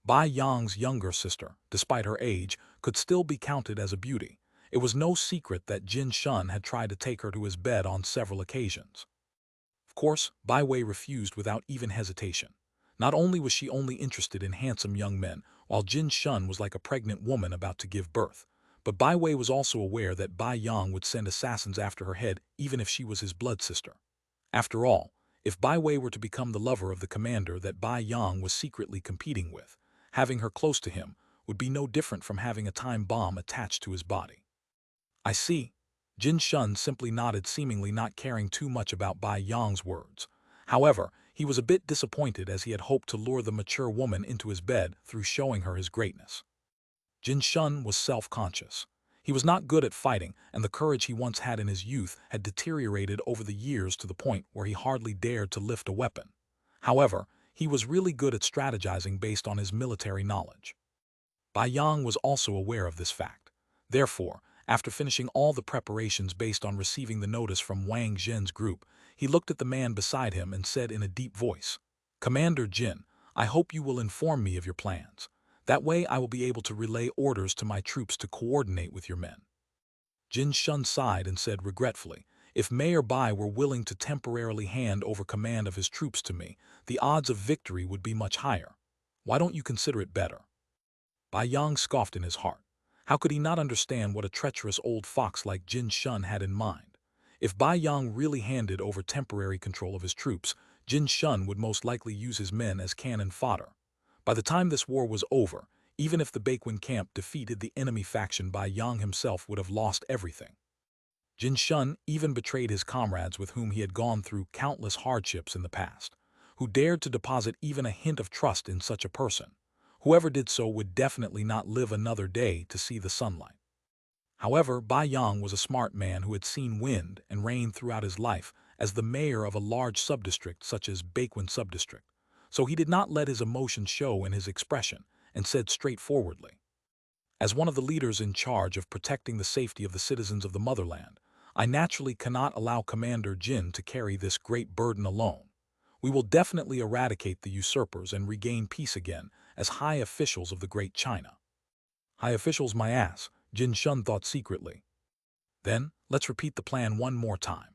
Bai Yang's younger sister, despite her age, could still be counted as a beauty. It was no secret that Jin Shun had tried to take her to his bed on several occasions. Of course, Bai Wei refused without even hesitation. Not only was she only interested in handsome young men, while Jin Shun was like a pregnant woman about to give birth, but Bai Wei was also aware that Bai Yang would send assassins after her head even if she was his blood sister. After all, if Bai Wei were to become the lover of the commander that Bai Yang was secretly competing with, having her close to him would be no different from having a time bomb attached to his body. "I see." Jin Shun simply nodded, seemingly not caring too much about Bai Yang's words. However, He was a bit disappointed as he had hoped to lure the mature woman into his bed through showing her his greatness. Jin Shun was self-conscious. He was not good at fighting, and the courage he once had in his youth had deteriorated over the years to the point where he hardly dared to lift a weapon. However, he was really good at strategizing based on his military knowledge. Bai Yang was also aware of this fact. Therefore, after finishing all the preparations based on receiving the notice from Wang Zhen's group, he looked at the man beside him and said in a deep voice, "Commander Jin, I hope you will inform me of your plans. That way I will be able to relay orders to my troops to coordinate with your men." Jin Shun sighed and said regretfully, "If Mayor Bai were willing to temporarily hand over command of his troops to me, the odds of victory would be much higher. Why don't you consider it better?" Bai Yang scoffed in his heart. How could he not understand what a treacherous old fox like Jin Shun had in mind? If Bai Yang really handed over temporary control of his troops, Jin Shun would most likely use his men as cannon fodder. By the time this war was over, even if the Baekwon camp defeated the enemy faction, Bai Yang himself would have lost everything. Jin Shun even betrayed his comrades with whom he had gone through countless hardships in the past. Who dared to deposit even a hint of trust in such a person? Whoever did so would definitely not live another day to see the sunlight. However, Bai Yang was a smart man who had seen wind and rain throughout his life as the mayor of a large subdistrict such as Baekwon subdistrict, so he did not let his emotions show in his expression and said straightforwardly, "As one of the leaders in charge of protecting the safety of the citizens of the motherland, I naturally cannot allow Commander Jin to carry this great burden alone. We will definitely eradicate the usurpers and regain peace again as high officials of the Great China." High officials, my ass, Jin Shun thought secretly. Then, let's repeat the plan one more time.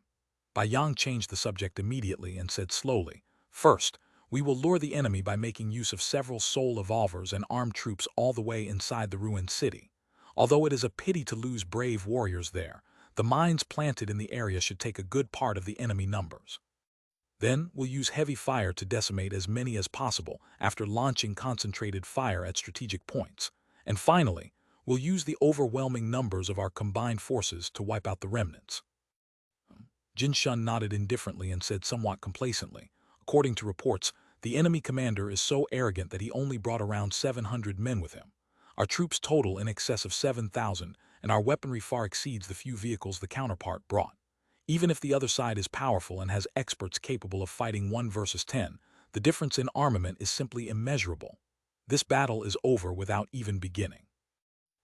Bai Yang changed the subject immediately and said slowly, "First, we will lure the enemy by making use of several soul evolvers and armed troops all the way inside the ruined city. Although it is a pity to lose brave warriors there, the mines planted in the area should take a good part of the enemy numbers. Then we'll use heavy fire to decimate as many as possible after launching concentrated fire at strategic points. And finally, we'll use the overwhelming numbers of our combined forces to wipe out the remnants." Jin Shun nodded indifferently and said somewhat complacently, "According to reports, the enemy commander is so arrogant that he only brought around 700 men with him. Our troops total in excess of 7,000, and our weaponry far exceeds the few vehicles the counterpart brought. Even if the other side is powerful and has experts capable of fighting 1 versus 10, the difference in armament is simply immeasurable. This battle is over without even beginning."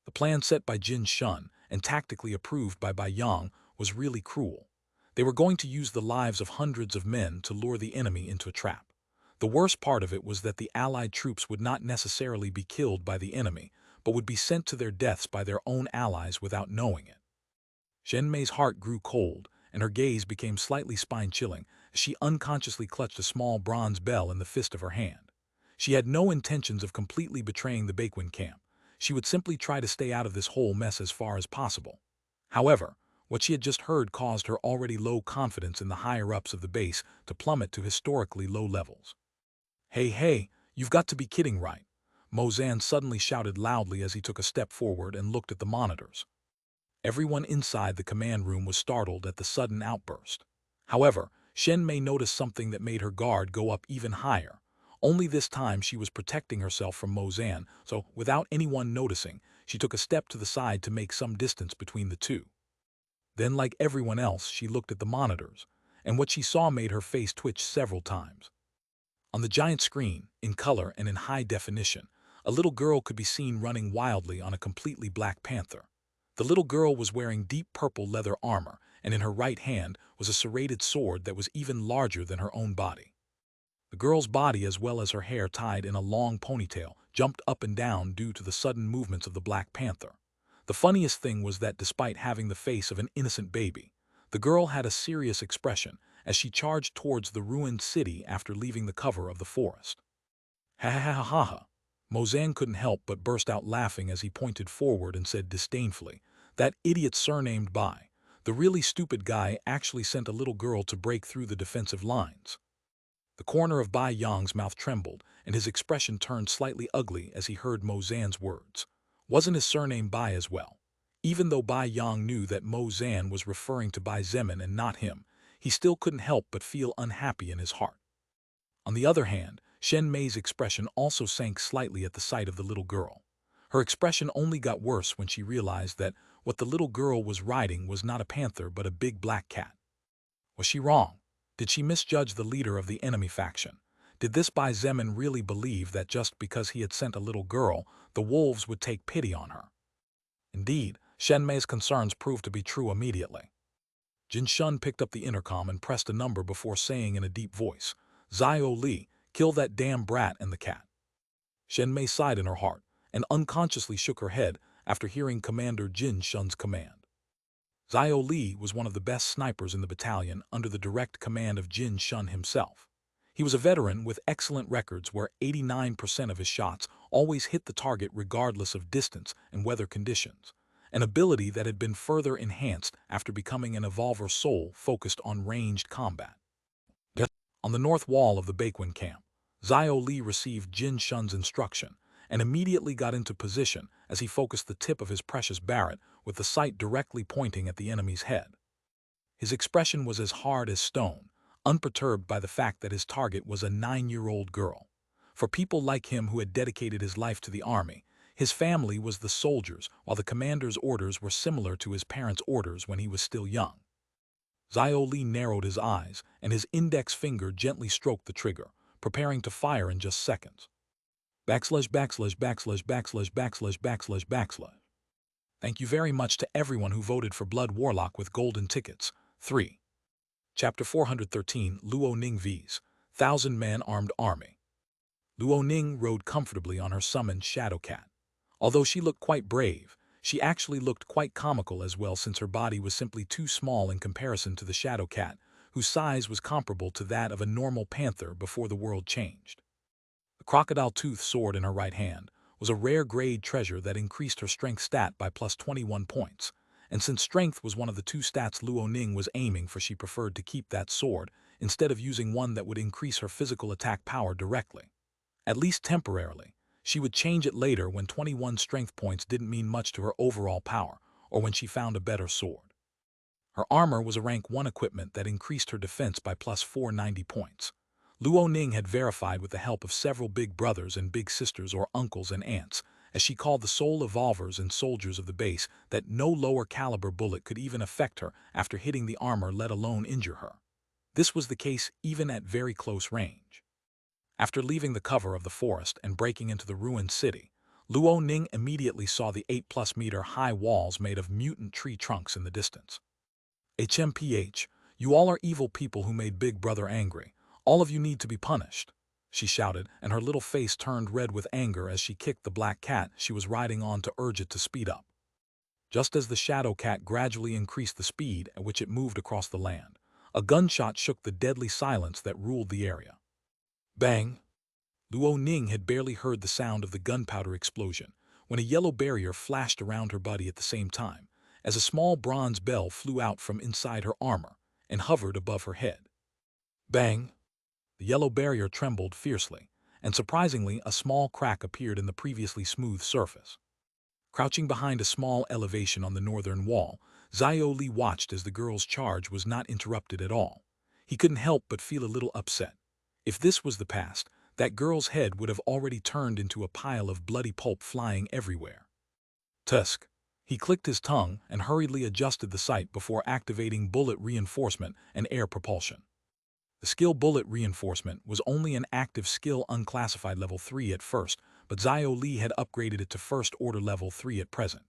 The plan set by Jin Shun and tactically approved by Bai Yang was really cruel. They were going to use the lives of hundreds of men to lure the enemy into a trap. The worst part of it was that the allied troops would not necessarily be killed by the enemy, but would be sent to their deaths by their own allies without knowing it. Shen Mei's heart grew cold, and her gaze became slightly spine-chilling as she unconsciously clutched a small bronze bell in the fist of her hand. She had no intentions of completely betraying the Baekwon camp. She would simply try to stay out of this whole mess as far as possible. However, what she had just heard caused her already low confidence in the higher-ups of the base to plummet to historically low levels. Hey, you've got to be kidding, right?" Mo Zan suddenly shouted loudly as he took a step forward and looked at the monitors. Everyone inside the command room was startled at the sudden outburst. However, Shen Mei noticed something that made her guard go up even higher. Only this time she was protecting herself from Mo Zan, so without anyone noticing, she took a step to the side to make some distance between the two. Then, like everyone else, she looked at the monitors, and what she saw made her face twitch several times. On the giant screen, in color and in high definition, a little girl could be seen running wildly on a completely black panther. The little girl was wearing deep purple leather armor, and in her right hand was a serrated sword that was even larger than her own body. The girl's body, as well as her hair tied in a long ponytail, jumped up and down due to the sudden movements of the Black Panther. The funniest thing was that despite having the face of an innocent baby, the girl had a serious expression as she charged towards the ruined city after leaving the cover of the forest. "Ha ha ha ha ha." Mo Zan couldn't help but burst out laughing as he pointed forward and said disdainfully, "That idiot surnamed Bai, the really stupid guy, actually sent a little girl to break through the defensive lines." The corner of Bai Yang's mouth trembled, and his expression turned slightly ugly as he heard Mo Zan's words. Wasn't his surname Bai as well? Even though Bai Yang knew that Mo Zan was referring to Bai Zemin and not him, he still couldn't help but feel unhappy in his heart. On the other hand, Shen Mei's expression also sank slightly at the sight of the little girl. Her expression only got worse when she realized that what the little girl was riding was not a panther but a big black cat. Was she wrong? Did she misjudge the leader of the enemy faction? Did this Bai Zemin really believe that just because he had sent a little girl, the wolves would take pity on her? Indeed, Shen Mei's concerns proved to be true immediately. Jin Shun picked up the intercom and pressed a number before saying in a deep voice, "Zio Li, kill that damn brat and the cat." Shen Mei sighed in her heart and unconsciously shook her head after hearing Commander Jin Shun's command. Zio Li was one of the best snipers in the battalion under the direct command of Jin Shun himself. He was a veteran with excellent records where 89% of his shots always hit the target regardless of distance and weather conditions, an ability that had been further enhanced after becoming an evolver soul focused on ranged combat. On the north wall of the Baekwon camp, Zio Li received Jin Shun's instruction and immediately got into position as he focused the tip of his precious barret with the sight directly pointing at the enemy's head. His expression was as hard as stone, unperturbed by the fact that his target was a 9-year-old girl. For people like him who had dedicated his life to the army, his family was the soldiers, while the commander's orders were similar to his parents' orders when he was still young. Zio Li narrowed his eyes, and his index finger gently stroked the trigger, preparing to fire in just seconds. Backslash, backslash, backslash, backslash, backslash, backslash, backslash. Thank you very much to everyone who voted for Blood Warlock with golden tickets. 3. Chapter 413, Luo Ning vs. 1,000-man armed army. Luo Ning rode comfortably on her summoned Shadow Cat. Although she looked quite brave, she actually looked quite comical as well since her body was simply too small in comparison to the Shadow Cat, whose size was comparable to that of a normal panther before the world changed. The crocodile tooth sword in her right hand was a rare grade treasure that increased her strength stat by plus 21 points, and since strength was one of the two stats Luo Ning was aiming for, she preferred to keep that sword instead of using one that would increase her physical attack power directly. At least temporarily. She would change it later when 21 strength points didn't mean much to her overall power, or when she found a better sword. Her armor was a rank 1 equipment that increased her defense by plus 490 points. Luo Ning had verified with the help of several big brothers and big sisters or uncles and aunts, as she called the soul evolvers and soldiers of the base, that no lower caliber bullet could even affect her after hitting the armor, let alone injure her. This was the case even at very close range. After leaving the cover of the forest and breaking into the ruined city, Luo Ning immediately saw the 8+ meter high walls made of mutant tree trunks in the distance. HMPH, you all are evil people who made Big Brother angry. All of you need to be punished, she shouted, and her little face turned red with anger as she kicked the black cat she was riding on to urge it to speed up. Just as the Shadow Cat gradually increased the speed at which it moved across the land, a gunshot shook the deadly silence that ruled the area. Bang! Luo Ning had barely heard the sound of the gunpowder explosion when a yellow barrier flashed around her body at the same time, as a small bronze bell flew out from inside her armor and hovered above her head. Bang! The yellow barrier trembled fiercely, and surprisingly a small crack appeared in the previously smooth surface. Crouching behind a small elevation on the northern wall, Zio Li watched as the girl's charge was not interrupted at all. He couldn't help but feel a little upset. If this was the past, that girl's head would have already turned into a pile of bloody pulp flying everywhere. Tusk. He clicked his tongue and hurriedly adjusted the sight before activating bullet reinforcement and air propulsion. The skill bullet reinforcement was only an active skill unclassified level 3 at first, but Zio Li had upgraded it to first order level 3 at present.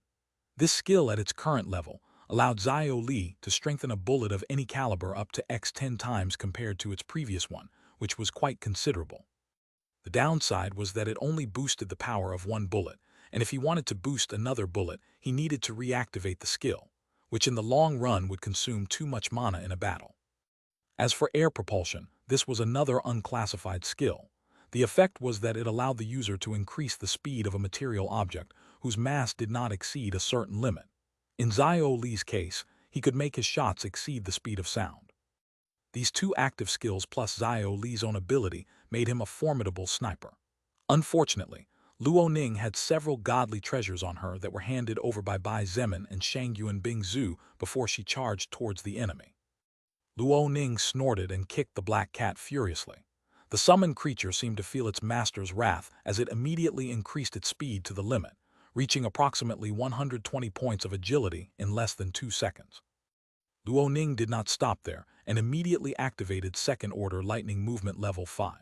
This skill at its current level allowed Zio Li to strengthen a bullet of any caliber up to x 10 times compared to its previous one, which was quite considerable. The downside was that it only boosted the power of one bullet, and if he wanted to boost another bullet, he needed to reactivate the skill, which in the long run would consume too much mana in a battle. As for air propulsion, this was another unclassified skill. The effect was that it allowed the user to increase the speed of a material object whose mass did not exceed a certain limit. In Zio Li's case, he could make his shots exceed the speed of sound. These two active skills plus Zio Li's own ability made him a formidable sniper. Unfortunately, Luo Ning had several godly treasures on her that were handed over by Bai Zemin and Shangyuan Bingzhu before she charged towards the enemy. Luo Ning snorted and kicked the black cat furiously. The summoned creature seemed to feel its master's wrath as it immediately increased its speed to the limit, reaching approximately 120 points of agility in less than 2 seconds. Luo Ning did not stop there and immediately activated second-order lightning movement level 5.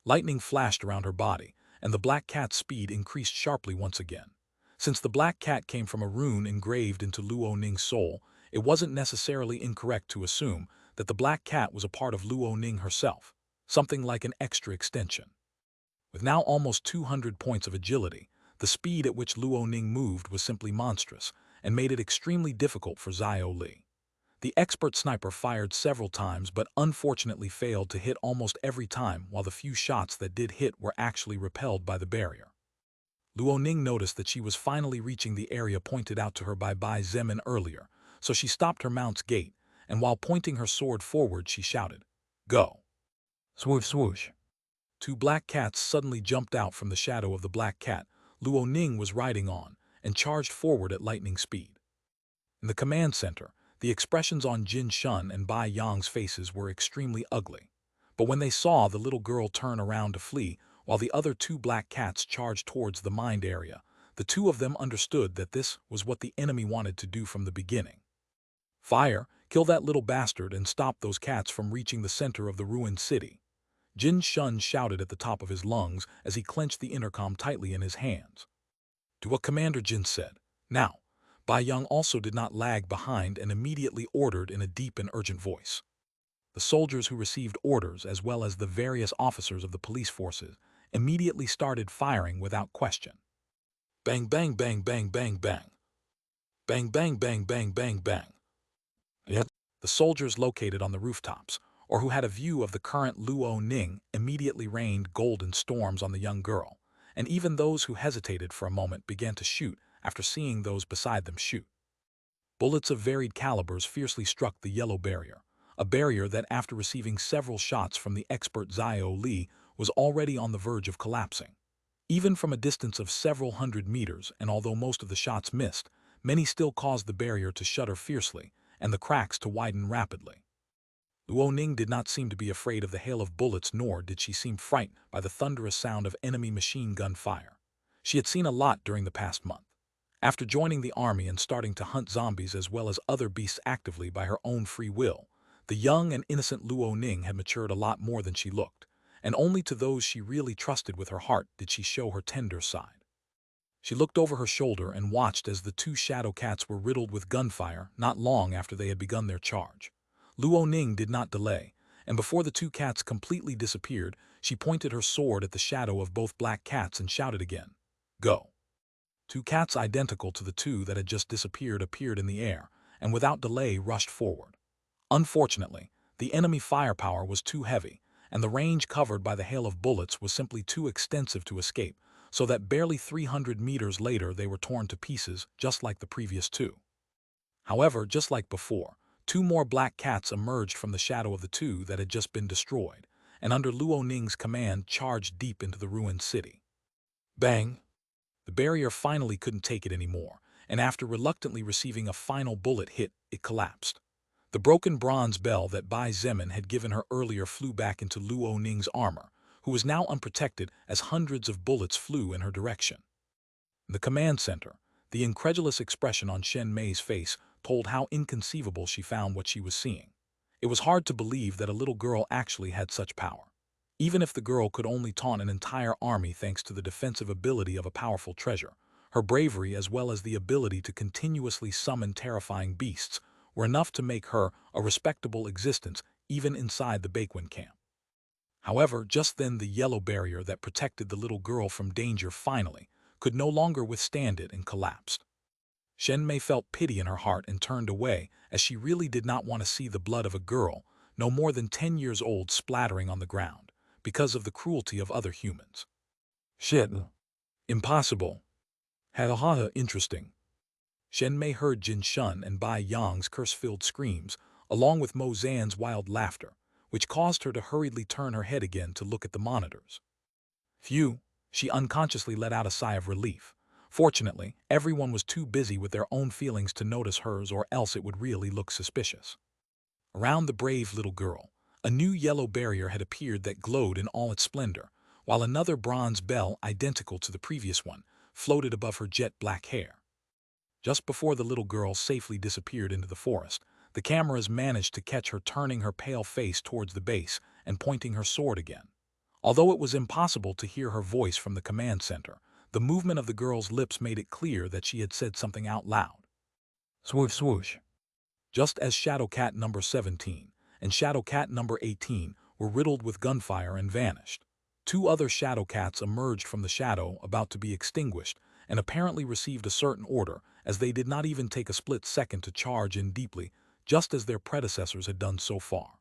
Lightning flashed around her body, and the black cat's speed increased sharply once again. Since the black cat came from a rune engraved into Luo Ning's soul, it wasn't necessarily incorrect to assume that the black cat was a part of Luo Ning herself, something like an extra extension. With now almost 200 points of agility, the speed at which Luo Ning moved was simply monstrous and made it extremely difficult for Xiao Li. The expert sniper fired several times but unfortunately failed to hit almost every time, while the few shots that did hit were actually repelled by the barrier. Luo Ning noticed that she was finally reaching the area pointed out to her by Bai Zemin earlier, so she stopped her mount's gait, and while pointing her sword forward she shouted, "Go!" Swoosh swoosh. 2 black cats suddenly jumped out from the shadow of the black cat Luo Ning was riding on and charged forward at lightning speed. In the command center, the expressions on Jin Shun and Bai Yang's faces were extremely ugly. But when they saw the little girl turn around to flee while the other 2 black cats charged towards the mined area, the 2 of them understood that this was what the enemy wanted to do from the beginning. "Fire! Kill that little bastard and stop those cats from reaching the center of the ruined city," Jin Shun shouted at the top of his lungs as he clenched the intercom tightly in his hands. "Do what Commander Jin said. Now." Bai Yang also did not lag behind and immediately ordered in a deep and urgent voice. The soldiers who received orders, as well as the various officers of the police forces, immediately started firing without question. Bang bang bang bang bang bang. Bang bang bang bang bang bang. Yet, the soldiers located on the rooftops, or who had a view of the current Luo Ning, immediately rained golden storms on the young girl, and even those who hesitated for a moment began to shoot after seeing those beside them shoot. Bullets of varied calibers fiercely struck the yellow barrier, a barrier that after receiving several shots from the expert Xiao Li was already on the verge of collapsing. Even from a distance of several hundred meters, and although most of the shots missed, many still caused the barrier to shudder fiercely and the cracks to widen rapidly. Luo Ning did not seem to be afraid of the hail of bullets, nor did she seem frightened by the thunderous sound of enemy machine gun fire. She had seen a lot during the past month. After joining the army and starting to hunt zombies as well as other beasts actively by her own free will, the young and innocent Luo Ning had matured a lot more than she looked, and only to those she really trusted with her heart did she show her tender side. She looked over her shoulder and watched as the 2 shadow cats were riddled with gunfire not long after they had begun their charge. Luo Ning did not delay, and before the 2 cats completely disappeared, she pointed her sword at the shadow of both black cats and shouted again, "Go!" 2 cats identical to the 2 that had just disappeared appeared in the air, and without delay rushed forward. Unfortunately, the enemy firepower was too heavy, and the range covered by the hail of bullets was simply too extensive to escape, so that barely 300 meters later they were torn to pieces just like the previous 2. However, just like before, 2 more black cats emerged from the shadow of the 2 that had just been destroyed, and under Luo Ning's command charged deep into the ruined city. Bang! The barrier finally couldn't take it anymore, and after reluctantly receiving a final bullet hit, it collapsed. The broken bronze bell that Bai Zemin had given her earlier flew back into Luo Ning's armor, who was now unprotected as hundreds of bullets flew in her direction. In the command center, the incredulous expression on Shen Mei's face told how inconceivable she found what she was seeing. It was hard to believe that a little girl actually had such power. Even if the girl could only taunt an entire army thanks to the defensive ability of a powerful treasure, her bravery as well as the ability to continuously summon terrifying beasts were enough to make her a respectable existence even inside the Baekwon camp. However, just then the yellow barrier that protected the little girl from danger finally could no longer withstand it and collapsed. Shen Mei felt pity in her heart and turned away, as she really did not want to see the blood of a girl, no more than 10 years old, splattering on the ground because of the cruelty of other humans. Shit. Impossible. Hahaha, interesting. Shen Mei heard Jin Shun and Bai Yang's curse-filled screams, along with Mo Zan's wild laughter, which caused her to hurriedly turn her head again to look at the monitors. Phew, she unconsciously let out a sigh of relief. Fortunately, everyone was too busy with their own feelings to notice hers, or else it would really look suspicious. Around the brave little girl, A new yellow barrier had appeared that glowed in all its splendor, while another bronze bell, identical to the previous one, floated above her jet-black hair. Just before the little girl safely disappeared into the forest, the cameras managed to catch her turning her pale face towards the base and pointing her sword again. Although it was impossible to hear her voice from the command center, the movement of the girl's lips made it clear that she had said something out loud. Swoosh swoosh. Just as Shadowcat number 17 and Shadowcat number 18 were riddled with gunfire and vanished, two other Shadowcats emerged from the shadow about to be extinguished and apparently received a certain order, as they did not even take a split second to charge in deeply, just as their predecessors had done so far.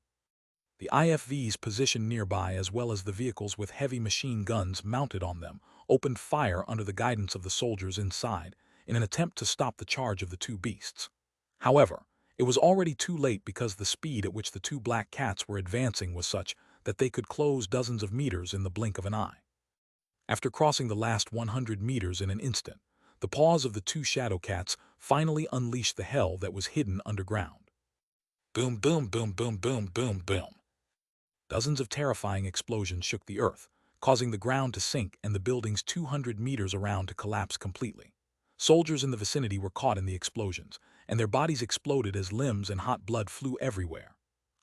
The IFVs positioned nearby, as well as the vehicles with heavy machine guns mounted on them, opened fire under the guidance of the soldiers inside in an attempt to stop the charge of the two beasts. However, it was already too late, because the speed at which the two black cats were advancing was such that they could close dozens of meters in the blink of an eye. After crossing the last 100 meters in an instant, the paws of the two shadow cats finally unleashed the hell that was hidden underground. Boom, boom, boom, boom, boom, boom, boom. Dozens of terrifying explosions shook the earth, causing the ground to sink and the buildings 200 meters around to collapse completely. Soldiers in the vicinity were caught in the explosions, and their bodies exploded as limbs and hot blood flew everywhere.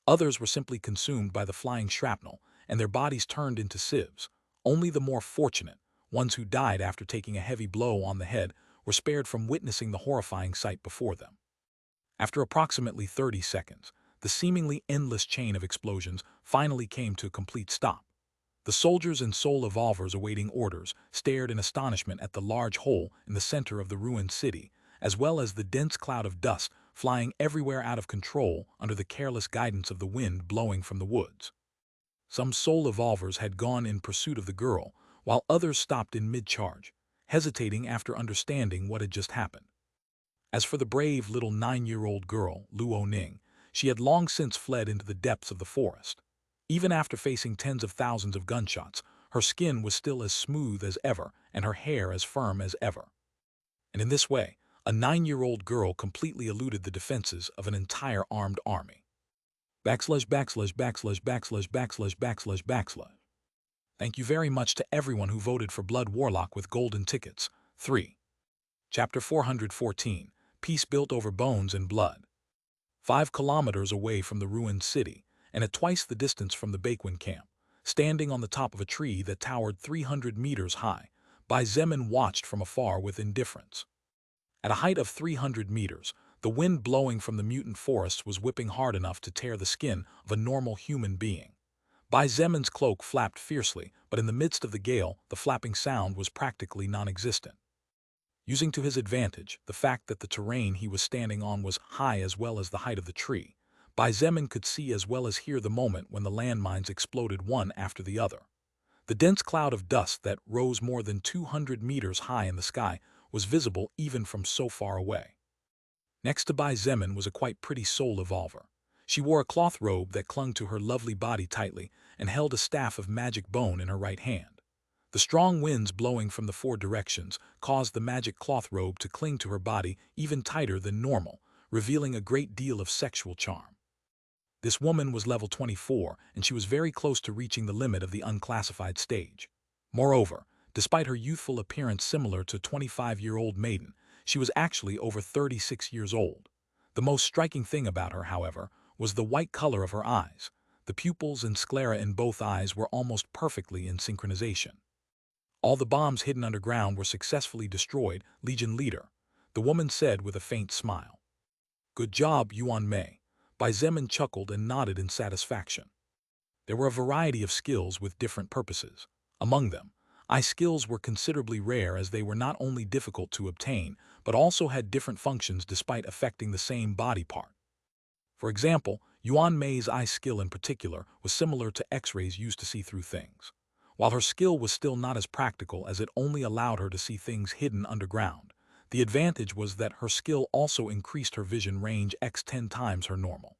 Others were simply consumed by the flying shrapnel, and their bodies turned into sieves. Only the more fortunate, ones who died after taking a heavy blow on the head, were spared from witnessing the horrifying sight before them. After approximately 30 seconds, the seemingly endless chain of explosions finally came to a complete stop. The soldiers and soul evolvers awaiting orders stared in astonishment at the large hole in the center of the ruined city, as well as the dense cloud of dust flying everywhere out of control under the careless guidance of the wind blowing from the woods. Some soul evolvers had gone in pursuit of the girl, while others stopped in mid-charge, hesitating after understanding what had just happened. As for the brave little 9-year-old girl, Luo Ning, she had long since fled into the depths of the forest. Even after facing tens of thousands of gunshots, her skin was still as smooth as ever and her hair as firm as ever. And in this way, a 9-year-old girl completely eluded the defenses of an entire armed army. Backslash, backslash, backslash, backslash, backslash, backslash, backslash. Thank you very much to everyone who voted for Blood Warlock with golden tickets. 3. Chapter 414, Peace Built Over Bones and Blood. 5 kilometers away from the ruined city, and at twice the distance from the Bakwin camp, standing on the top of a tree that towered 300 meters high, Bai Zemin watched from afar with indifference. At a height of 300 meters, the wind blowing from the mutant forests was whipping hard enough to tear the skin of a normal human being. Bai Zemin's cloak flapped fiercely, but in the midst of the gale, the flapping sound was practically non-existent. Using to his advantage the fact that the terrain he was standing on was high as well as the height of the tree, Bai Zemin could see as well as hear the moment when the landmines exploded one after the other. The dense cloud of dust that rose more than 200 meters high in the sky was visible even from so far away. Next to Bai Zemin was a quite pretty soul evolver. She wore a cloth robe that clung to her lovely body tightly and held a staff of magic bone in her right hand. The strong winds blowing from the 4 directions caused the magic cloth robe to cling to her body even tighter than normal, revealing a great deal of sexual charm. This woman was level 24, and she was very close to reaching the limit of the unclassified stage. Moreover, despite her youthful appearance similar to a 25-year-old maiden, she was actually over 36 years old. The most striking thing about her, however, was the white color of her eyes. The pupils and sclera in both eyes were almost perfectly in synchronization. All the bombs hidden underground were successfully destroyed, Legion Leader, the woman said with a faint smile. Good job, Yuan Mei. Bai Zemin chuckled and nodded in satisfaction. There were a variety of skills with different purposes. Among them, eye skills were considerably rare, as they were not only difficult to obtain, but also had different functions despite affecting the same body part. For example, Yuan Mei's eye skill in particular was similar to X-rays used to see through things. While her skill was still not as practical, as it only allowed her to see things hidden underground, the advantage was that her skill also increased her vision range x 10 times her normal.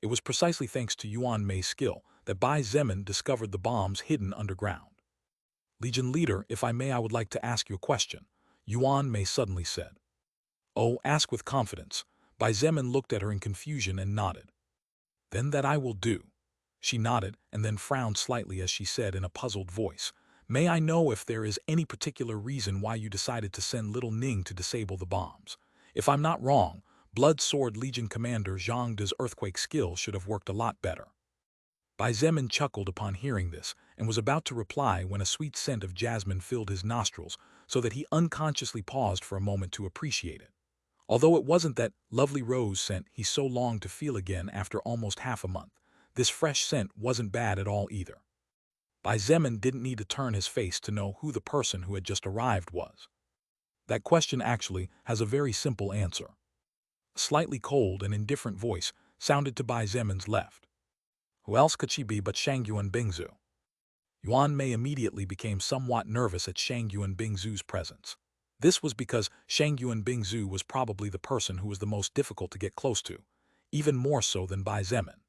It was precisely thanks to Yuan Mei's skill that Bai Zemin discovered the bombs hidden underground. Legion Leader, if I may, I would like to ask you a question, Yuan Mei suddenly said. Oh, ask with confidence. Bai Zemin looked at her in confusion and nodded. Then that I will do. She nodded and then frowned slightly as she said in a puzzled voice, "May I know if there is any particular reason why you decided to send little Ning to disable the bombs? If I'm not wrong, Blood Sword Legion Commander Zhang De's earthquake skill should have worked a lot better." Bai Zemin chuckled upon hearing this and was about to reply when a sweet scent of jasmine filled his nostrils so that he unconsciously paused for a moment to appreciate it. Although it wasn't that lovely rose scent he so longed to feel again after almost half a month, this fresh scent wasn't bad at all either. Bai Zemin didn't need to turn his face to know who the person who had just arrived was. That question actually has a very simple answer. A slightly cold and indifferent voice sounded to Bai Zemin's left. Who else could she be but Shangyuan Bingzu? Yuan Mei immediately became somewhat nervous at Shangyuan Bingzu's presence. This was because Shangyuan Bingzu was probably the person who was the most difficult to get close to, even more so than Bai Zemin.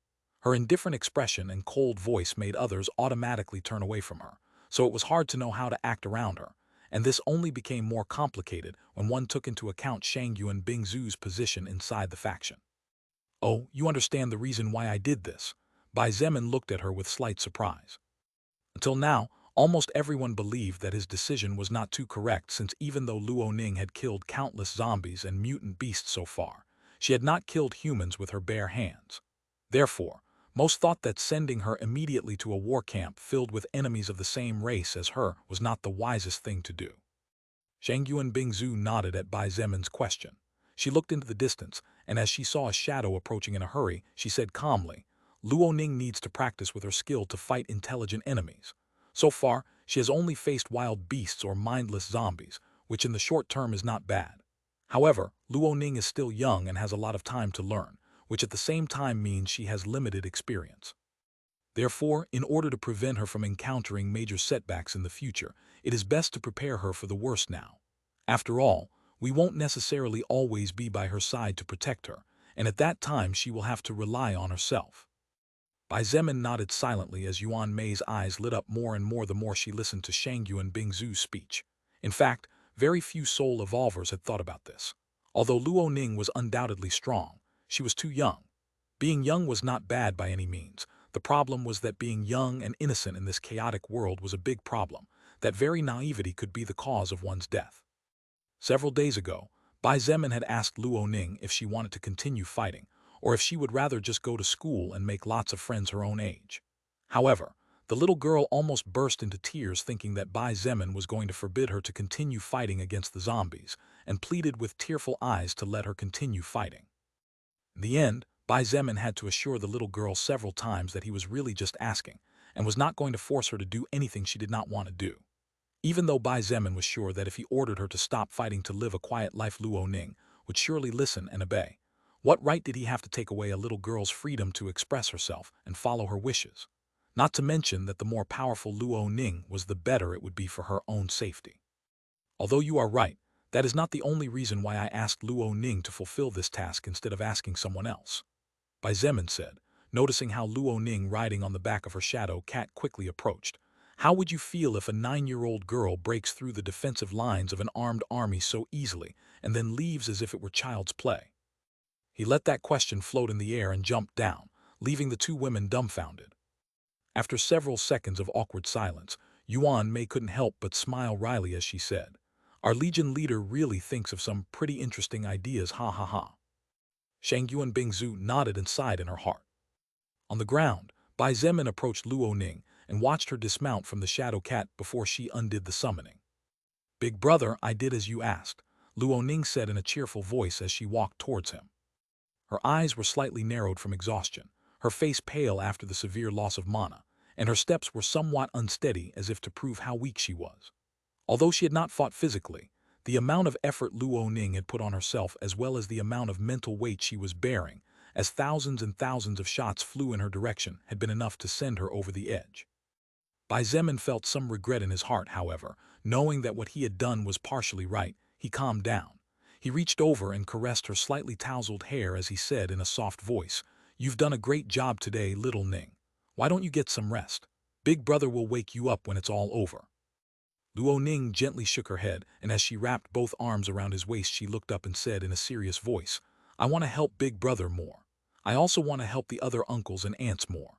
Her indifferent expression and cold voice made others automatically turn away from her, so it was hard to know how to act around her, and this only became more complicated when one took into account Shangyuan Bingzu's position inside the faction. "Oh, you understand the reason why I did this?" Bai Zemin looked at her with slight surprise. Until now, almost everyone believed that his decision was not too correct since even though Luo Ning had killed countless zombies and mutant beasts so far, she had not killed humans with her bare hands. Therefore, most thought that sending her immediately to a war camp filled with enemies of the same race as her was not the wisest thing to do. Shangyuan Bingzu nodded at Bai Zemin's question. She looked into the distance, and as she saw a shadow approaching in a hurry, she said calmly, "Luo Ning needs to practice with her skill to fight intelligent enemies. So far, she has only faced wild beasts or mindless zombies, which in the short term is not bad. However, Luo Ning is still young and has a lot of time to learn, which at the same time means she has limited experience. Therefore, in order to prevent her from encountering major setbacks in the future, it is best to prepare her for the worst now. After all, we won't necessarily always be by her side to protect her, and at that time she will have to rely on herself." Bai Zemin nodded silently as Yuan Mei's eyes lit up more and more the more she listened to Shangyuan Bingzu's speech. In fact, very few soul evolvers had thought about this. Although Luo Ning was undoubtedly strong, she was too young. Being young was not bad by any means. The problem was that being young and innocent in this chaotic world was a big problem, that very naivety could be the cause of one's death. Several days ago, Bai Zemin had asked Luo Ning if she wanted to continue fighting, or if she would rather just go to school and make lots of friends her own age. However, the little girl almost burst into tears thinking that Bai Zemin was going to forbid her to continue fighting against the zombies, and pleaded with tearful eyes to let her continue fighting. In the end, Bai Zemin had to assure the little girl several times that he was really just asking, and was not going to force her to do anything she did not want to do. Even though Bai Zemin was sure that if he ordered her to stop fighting to live a quiet life, Luo Ning would surely listen and obey. What right did he have to take away a little girl's freedom to express herself and follow her wishes? Not to mention that the more powerful Luo Ning was, the better it would be for her own safety. Although you are right, that is not the only reason why I asked Luo Ning to fulfill this task instead of asking someone else," Bai Zemin said, noticing how Luo Ning riding on the back of her shadow cat quickly approached. "How would you feel if a 9-year-old girl breaks through the defensive lines of an armed army so easily and then leaves as if it were child's play?" He let that question float in the air and jumped down, leaving the two women dumbfounded. After several seconds of awkward silence, Yuan Mei couldn't help but smile wryly as she said, "Our Legion leader really thinks of some pretty interesting ideas, ha ha ha." Shangyuan Bingzu nodded and sighed in her heart. On the ground, Bai Zemin approached Luo Ning and watched her dismount from the shadow cat before she undid the summoning. "Big brother, I did as you asked," Luo Ning said in a cheerful voice as she walked towards him. Her eyes were slightly narrowed from exhaustion, her face pale after the severe loss of mana, and her steps were somewhat unsteady as if to prove how weak she was. Although she had not fought physically, the amount of effort Luo Ning had put on herself as well as the amount of mental weight she was bearing, as thousands and thousands of shots flew in her direction, had been enough to send her over the edge. Bai Zemin felt some regret in his heart, however, knowing that what he had done was partially right. He calmed down. He reached over and caressed her slightly tousled hair as he said in a soft voice, "You've done a great job today, little Ning. Why don't you get some rest? Big brother will wake you up when it's all over." Luo Ning gently shook her head, and as she wrapped both arms around his waist she looked up and said in a serious voice, "I want to help Big Brother more. I also want to help the other uncles and aunts more.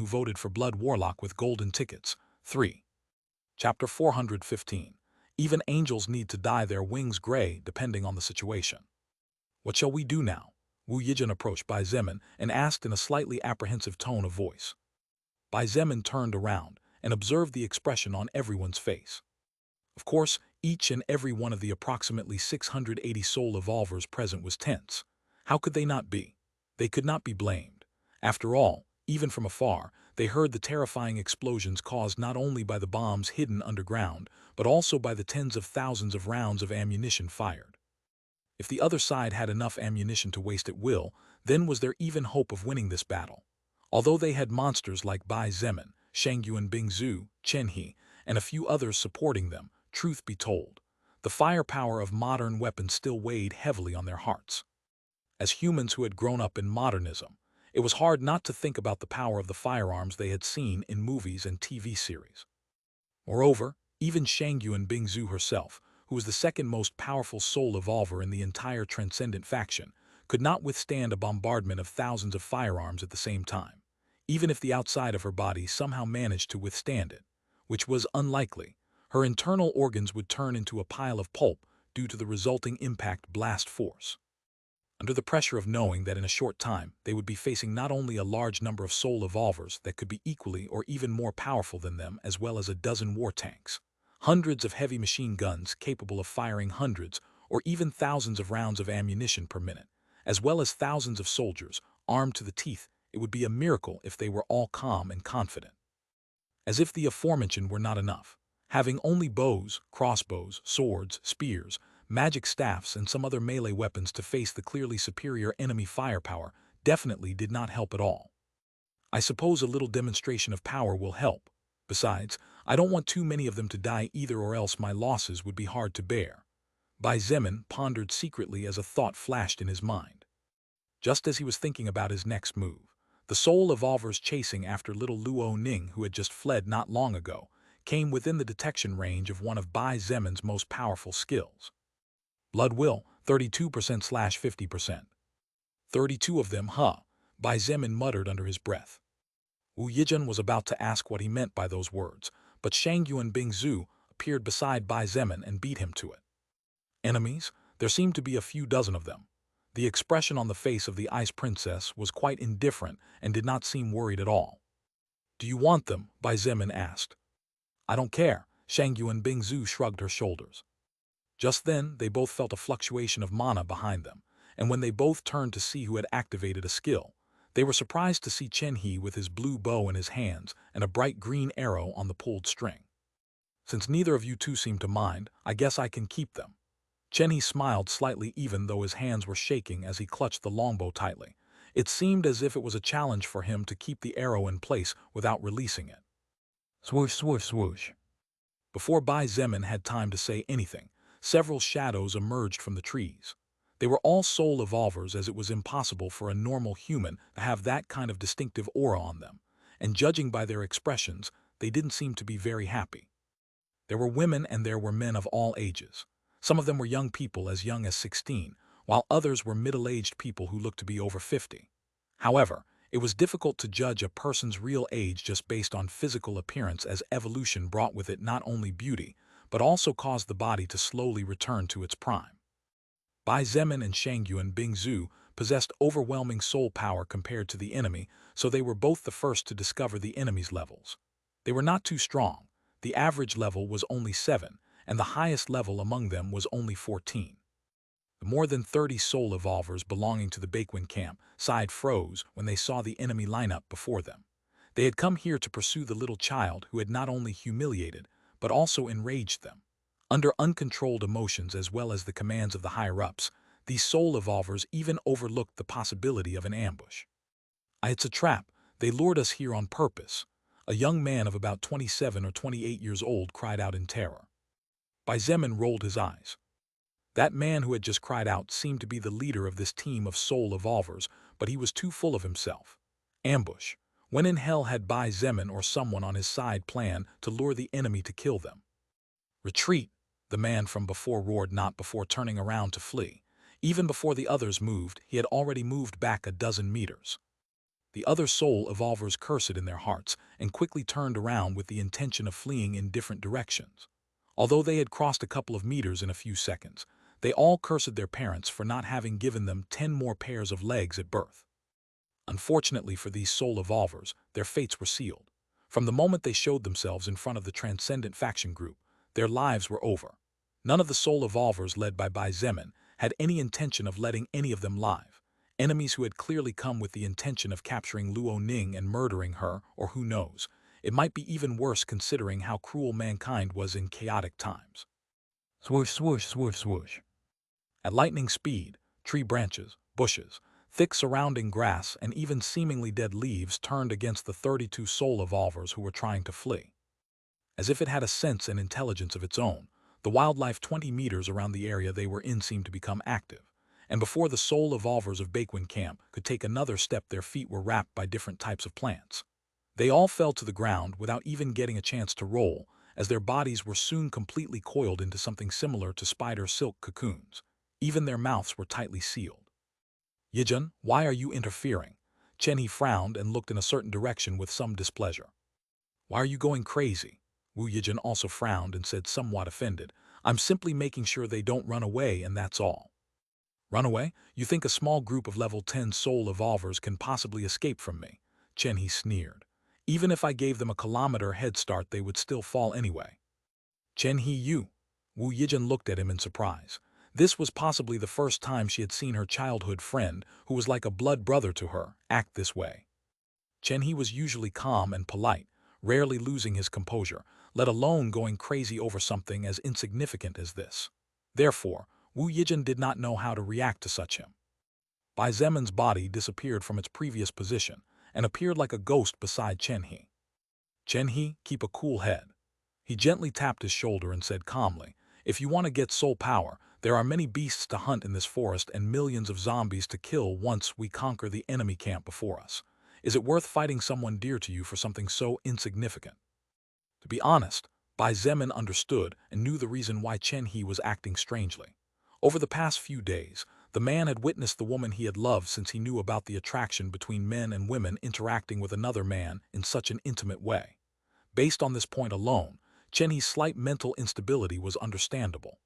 who voted for Blood Warlock with golden tickets. 3. Chapter 415. Even angels need to dye their wings gray depending on the situation. What shall we do now? Wu Yijin approached Bai Zemin and asked in a slightly apprehensive tone of voice. Bai Zemin turned around and observed the expression on everyone's face. Of course, each and every one of the approximately 680 soul evolvers present was tense. How could they not be? They could not be blamed. After all, even from afar, they heard the terrifying explosions caused not only by the bombs hidden underground, but also by the tens of thousands of rounds of ammunition fired. If the other side had enough ammunition to waste at will, then was there even hope of winning this battle? Although they had monsters like Bai Zemin, Shangyuan Bingzhu, Chen He, and a few others supporting them, truth be told, the firepower of modern weapons still weighed heavily on their hearts. As humans who had grown up in modernism, it was hard not to think about the power of the firearms they had seen in movies and TV series. Moreover, even Shangyuan Bingzhu herself, who was the second most powerful soul evolver in the entire Transcendent faction, could not withstand a bombardment of thousands of firearms at the same time, even if the outside of her body somehow managed to withstand it, which was unlikely. Her internal organs would turn into a pile of pulp due to the resulting impact blast force. Under the pressure of knowing that in a short time they would be facing not only a large number of soul evolvers that could be equally or even more powerful than them, as well as a dozen war tanks, hundreds of heavy machine guns capable of firing hundreds or even thousands of rounds of ammunition per minute, as well as thousands of soldiers armed to the teeth, it would be a miracle if they were all calm and confident. As if the aforementioned were not enough, having only bows, crossbows, swords, spears, magic staffs, and some other melee weapons to face the clearly superior enemy firepower definitely did not help at all. I suppose a little demonstration of power will help. Besides, I don't want too many of them to die either, or else my losses would be hard to bear. Bai Zemin pondered secretly as a thought flashed in his mind. Just as he was thinking about his next move, the soul evolvers chasing after little Luo Ning, who had just fled not long ago, came within the detection range of one of Bai Zemin's most powerful skills. Blood will, 32%/50%. 32 of them, huh? Bai Zemin muttered under his breath. Wu Yijin was about to ask what he meant by those words, but Shangyuan Bingzhu appeared beside Bai Zemin and beat him to it. Enemies? There seemed to be a few dozen of them. The expression on the face of the Ice Princess was quite indifferent and did not seem worried at all. Do you want them? Bai Zemin asked. I don't care. Shangyuan Bingzhu shrugged her shoulders. Just then, they both felt a fluctuation of mana behind them, and when they both turned to see who had activated a skill, they were surprised to see Chen He with his blue bow in his hands and a bright green arrow on the pulled string. Since neither of you two seem to mind, I guess I can keep them. Chen He smiled slightly even though his hands were shaking as he clutched the longbow tightly. It seemed as if it was a challenge for him to keep the arrow in place without releasing it. Swoosh, swoosh, swoosh. Before Bai Zemin had time to say anything, several shadows emerged from the trees. They were all soul evolvers, as it was impossible for a normal human to have that kind of distinctive aura on them, and judging by their expressions, they didn't seem to be very happy. There were women and there were men of all ages. Some of them were young people as young as 16, while others were middle-aged people who looked to be over 50. However, it was difficult to judge a person's real age just based on physical appearance, as evolution brought with it not only beauty, but also caused the body to slowly return to its prime. Bai Zemin and Shangyuan Bingzu possessed overwhelming soul power compared to the enemy, so they were both the first to discover the enemy's levels. They were not too strong. The average level was only 7, and the highest level among them was only 14. The more than 30 soul evolvers belonging to the Baekwin camp side froze when they saw the enemy lineup before them. They had come here to pursue the little child who had not only humiliated, but also enraged them. Under uncontrolled emotions as well as the commands of the higher-ups, these soul evolvers even overlooked the possibility of an ambush. It's a trap. They lured us here on purpose. A young man of about 27 or 28 years old cried out in terror. Bai Zemin rolled his eyes. That man who had just cried out seemed to be the leader of this team of soul evolvers, but he was too full of himself. Ambush. When in hell had Bai Zemin or someone on his side planned to lure the enemy to kill them? Retreat, the man from before roared, not before turning around to flee. Even before the others moved, he had already moved back a dozen meters. The other soul evolvers cursed in their hearts and quickly turned around with the intention of fleeing in different directions. Although they had crossed a couple of meters in a few seconds, they all cursed their parents for not having given them 10 more pairs of legs at birth. Unfortunately for these soul evolvers, their fates were sealed. From the moment they showed themselves in front of the Transcendent faction group, their lives were over. None of the soul evolvers led by Bai Zemin had any intention of letting any of them live. Enemies who had clearly come with the intention of capturing Luo Ning and murdering her, or who knows, it might be even worse considering how cruel mankind was in chaotic times. Swoosh, swoosh, swoosh, swoosh. At lightning speed, tree branches, bushes, thick surrounding grass, and even seemingly dead leaves turned against the 32 soul evolvers who were trying to flee. As if it had a sense and intelligence of its own, the wildlife 20 meters around the area they were in seemed to become active, and before the soul evolvers of Baekwin camp could take another step, their feet were wrapped by different types of plants. They all fell to the ground without even getting a chance to roll, as their bodies were soon completely coiled into something similar to spider silk cocoons. Even their mouths were tightly sealed. Yijun, why are you interfering? Chen He frowned and looked in a certain direction with some displeasure. Why are you going crazy? Wu Yijun also frowned and said, somewhat offended, I'm simply making sure they don't run away, and that's all. Run away? You think a small group of level 10 soul evolvers can possibly escape from me? Chen He sneered. Even if I gave them a kilometer head start, they would still fall anyway. Chen He, you? Wu Yijun looked at him in surprise. This was possibly the first time she had seen her childhood friend, who was like a blood brother to her, act this way. Chen He was usually calm and polite, rarely losing his composure, let alone going crazy over something as insignificant as this. Therefore, Wu Yijun did not know how to react to such him. Bai Zemin's body disappeared from its previous position and appeared like a ghost beside Chen He. Chen He, keep a cool head. He gently tapped his shoulder and said calmly, if you want to get soul power, there are many beasts to hunt in this forest and millions of zombies to kill once we conquer the enemy camp before us. Is it worth fighting someone dear to you for something so insignificant? To be honest, Bai Zemin understood and knew the reason why Chen He was acting strangely. Over the past few days, the man had witnessed the woman he had loved since he knew about the attraction between men and women interacting with another man in such an intimate way. Based on this point alone, Chen He's slight mental instability was understandable.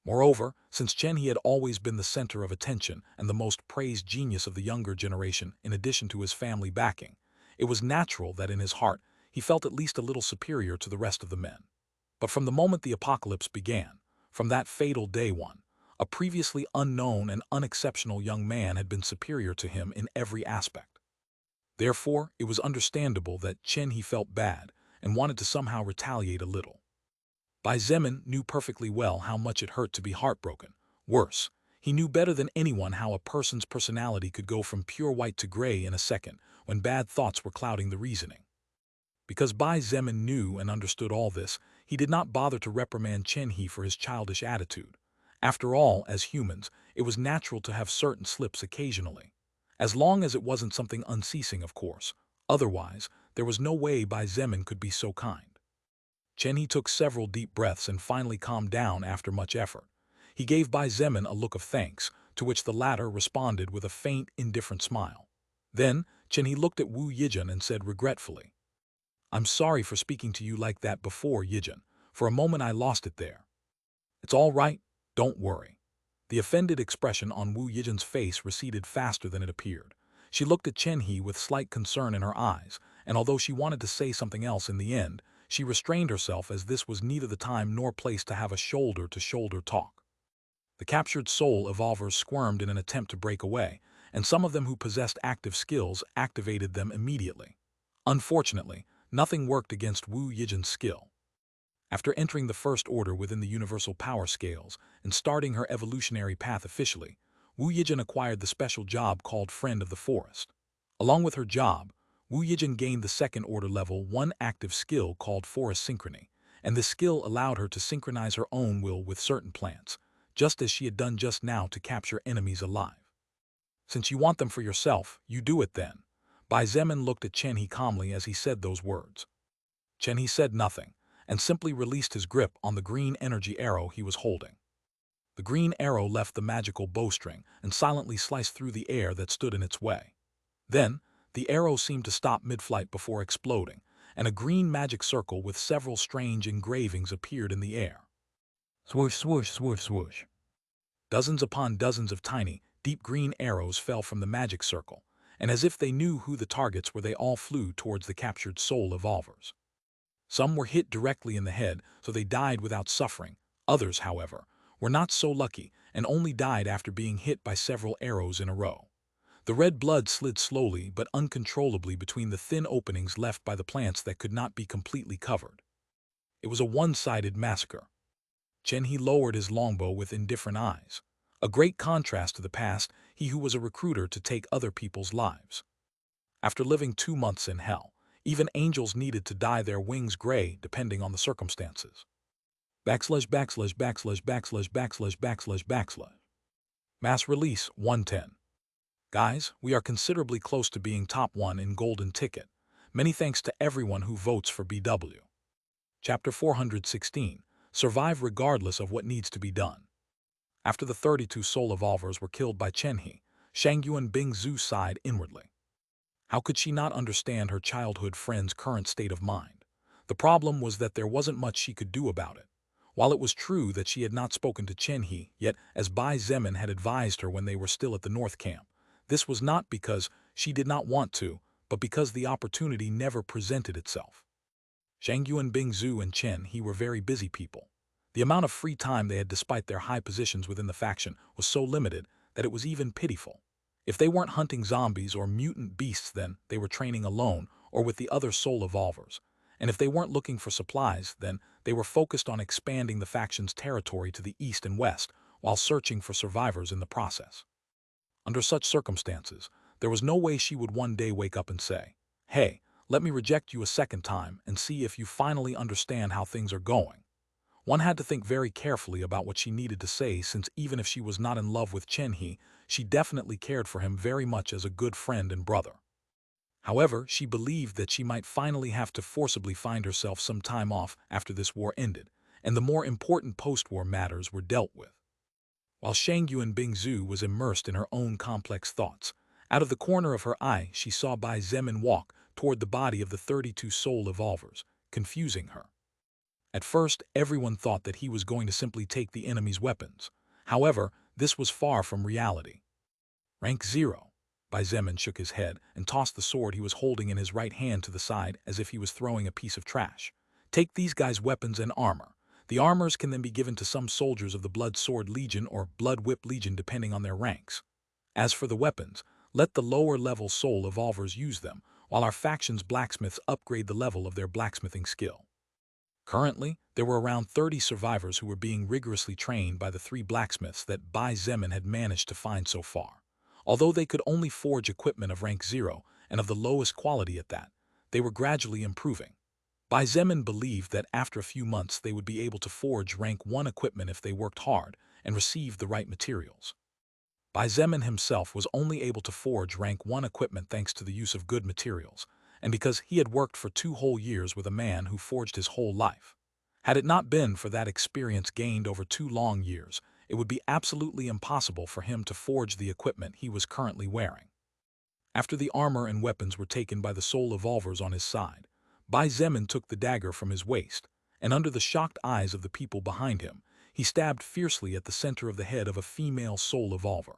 Moreover, since Chen He had always been the center of attention and the most praised genius of the younger generation in addition to his family backing, it was natural that in his heart he felt at least a little superior to the rest of the men. But from the moment the apocalypse began, from that fatal day one, a previously unknown and unexceptional young man had been superior to him in every aspect. Therefore, it was understandable that Chen He felt bad and wanted to somehow retaliate a little. Bai Zemin knew perfectly well how much it hurt to be heartbroken. Worse, he knew better than anyone how a person's personality could go from pure white to gray in a second when bad thoughts were clouding the reasoning. Because Bai Zemin knew and understood all this, he did not bother to reprimand Chen He for his childish attitude. After all, as humans, it was natural to have certain slips occasionally. As long as it wasn't something unceasing, of course. Otherwise, there was no way Bai Zemin could be so kind. Chen He took several deep breaths and finally calmed down after much effort. He gave Bai Zemin a look of thanks, to which the latter responded with a faint, indifferent smile. Then, Chen He looked at Wu Yijun and said regretfully, I'm sorry for speaking to you like that before, Yijun. For a moment I lost it there. It's all right, don't worry. The offended expression on Wu Yijin's face receded faster than it appeared. She looked at Chen He with slight concern in her eyes, and although she wanted to say something else in the end, she restrained herself as this was neither the time nor place to have a shoulder-to-shoulder talk. The captured soul evolvers squirmed in an attempt to break away, and some of them who possessed active skills activated them immediately. Unfortunately, nothing worked against Wu Yijin's skill. After entering the First Order within the Universal Power Scales and starting her evolutionary path officially, Wu Yijin acquired the special job called Friend of the Forest. Along with her job, Wu Yijin gained the Second Order Level 1 active skill called Forest Synchrony, and this skill allowed her to synchronize her own will with certain plants, just as she had done just now to capture enemies alive. Since you want them for yourself, you do it then. Bai Zemin looked at Chen He calmly as he said those words. Chen He said nothing, and simply released his grip on the green energy arrow he was holding. The green arrow left the magical bowstring and silently sliced through the air that stood in its way. Then, the arrow seemed to stop mid-flight before exploding, and a green magic circle with several strange engravings appeared in the air. Swoosh, swoosh, swoosh, swoosh. Dozens upon dozens of tiny, deep green arrows fell from the magic circle, and as if they knew who the targets were, they all flew towards the captured soul evolvers. Some were hit directly in the head, so they died without suffering. Others, however, were not so lucky and only died after being hit by several arrows in a row. The red blood slid slowly but uncontrollably between the thin openings left by the plants that could not be completely covered. It was a one-sided massacre. Chen He lowered his longbow with indifferent eyes. A great contrast to the past, he who was a recruiter to take other people's lives. After living 2 months in hell, even angels needed to dye their wings gray depending on the circumstances. Backslash backslash backslash backslash backslash backslash backslash. Mass release 110. Guys, we are considerably close to being top 1 in Golden Ticket. Many thanks to everyone who votes for BW. Chapter 416. Survive regardless of what needs to be done. After the 32 soul evolvers were killed by Chen He, Shangyuan Bingzu sighed inwardly. How could she not understand her childhood friend's current state of mind? The problem was that there wasn't much she could do about it. While it was true that she had not spoken to Chen He, yet, as Bai Zemin had advised her when they were still at the North Camp, this was not because she did not want to, but because the opportunity never presented itself. Shangyuan Bingzu and Chen He were very busy people. The amount of free time they had despite their high positions within the faction was so limited that it was even pitiful. If they weren't hunting zombies or mutant beasts, then they were training alone or with the other soul evolvers. And if they weren't looking for supplies, then they were focused on expanding the faction's territory to the east and west while searching for survivors in the process. Under such circumstances, there was no way she would one day wake up and say, "Hey, let me reject you a second time and see if you finally understand how things are going." One had to think very carefully about what she needed to say, since even if she was not in love with Chen He, she definitely cared for him very much as a good friend and brother. However, she believed that she might finally have to forcibly find herself some time off after this war ended, and the more important post-war matters were dealt with. While Shangyuan Bingzu was immersed in her own complex thoughts, out of the corner of her eye she saw Bai Zemin walk toward the body of the 32 soul evolvers, confusing her. At first, everyone thought that he was going to simply take the enemy's weapons. However, this was far from reality. Rank 0. Bai Zemin shook his head and tossed the sword he was holding in his right hand to the side as if he was throwing a piece of trash. Take these guys' weapons and armor. The armors can then be given to some soldiers of the Blood Sword Legion or Blood Whip Legion depending on their ranks. As for the weapons, let the lower-level soul evolvers use them, while our faction's blacksmiths upgrade the level of their blacksmithing skill. Currently, there were around 30 survivors who were being rigorously trained by the 3 blacksmiths that Bai Zemin had managed to find so far. Although they could only forge equipment of rank 0 and of the lowest quality at that, they were gradually improving. Bai Zemin believed that after a few months they would be able to forge rank 1 equipment if they worked hard and received the right materials. Bai Zemin himself was only able to forge rank 1 equipment thanks to the use of good materials, and because he had worked for 2 whole years with a man who forged his whole life. Had it not been for that experience gained over 2 long years, it would be absolutely impossible for him to forge the equipment he was currently wearing. After the armor and weapons were taken by the soul evolvers on his side, Bai Zemin took the dagger from his waist, and under the shocked eyes of the people behind him, He stabbed fiercely at the center of the head of a female soul evolver.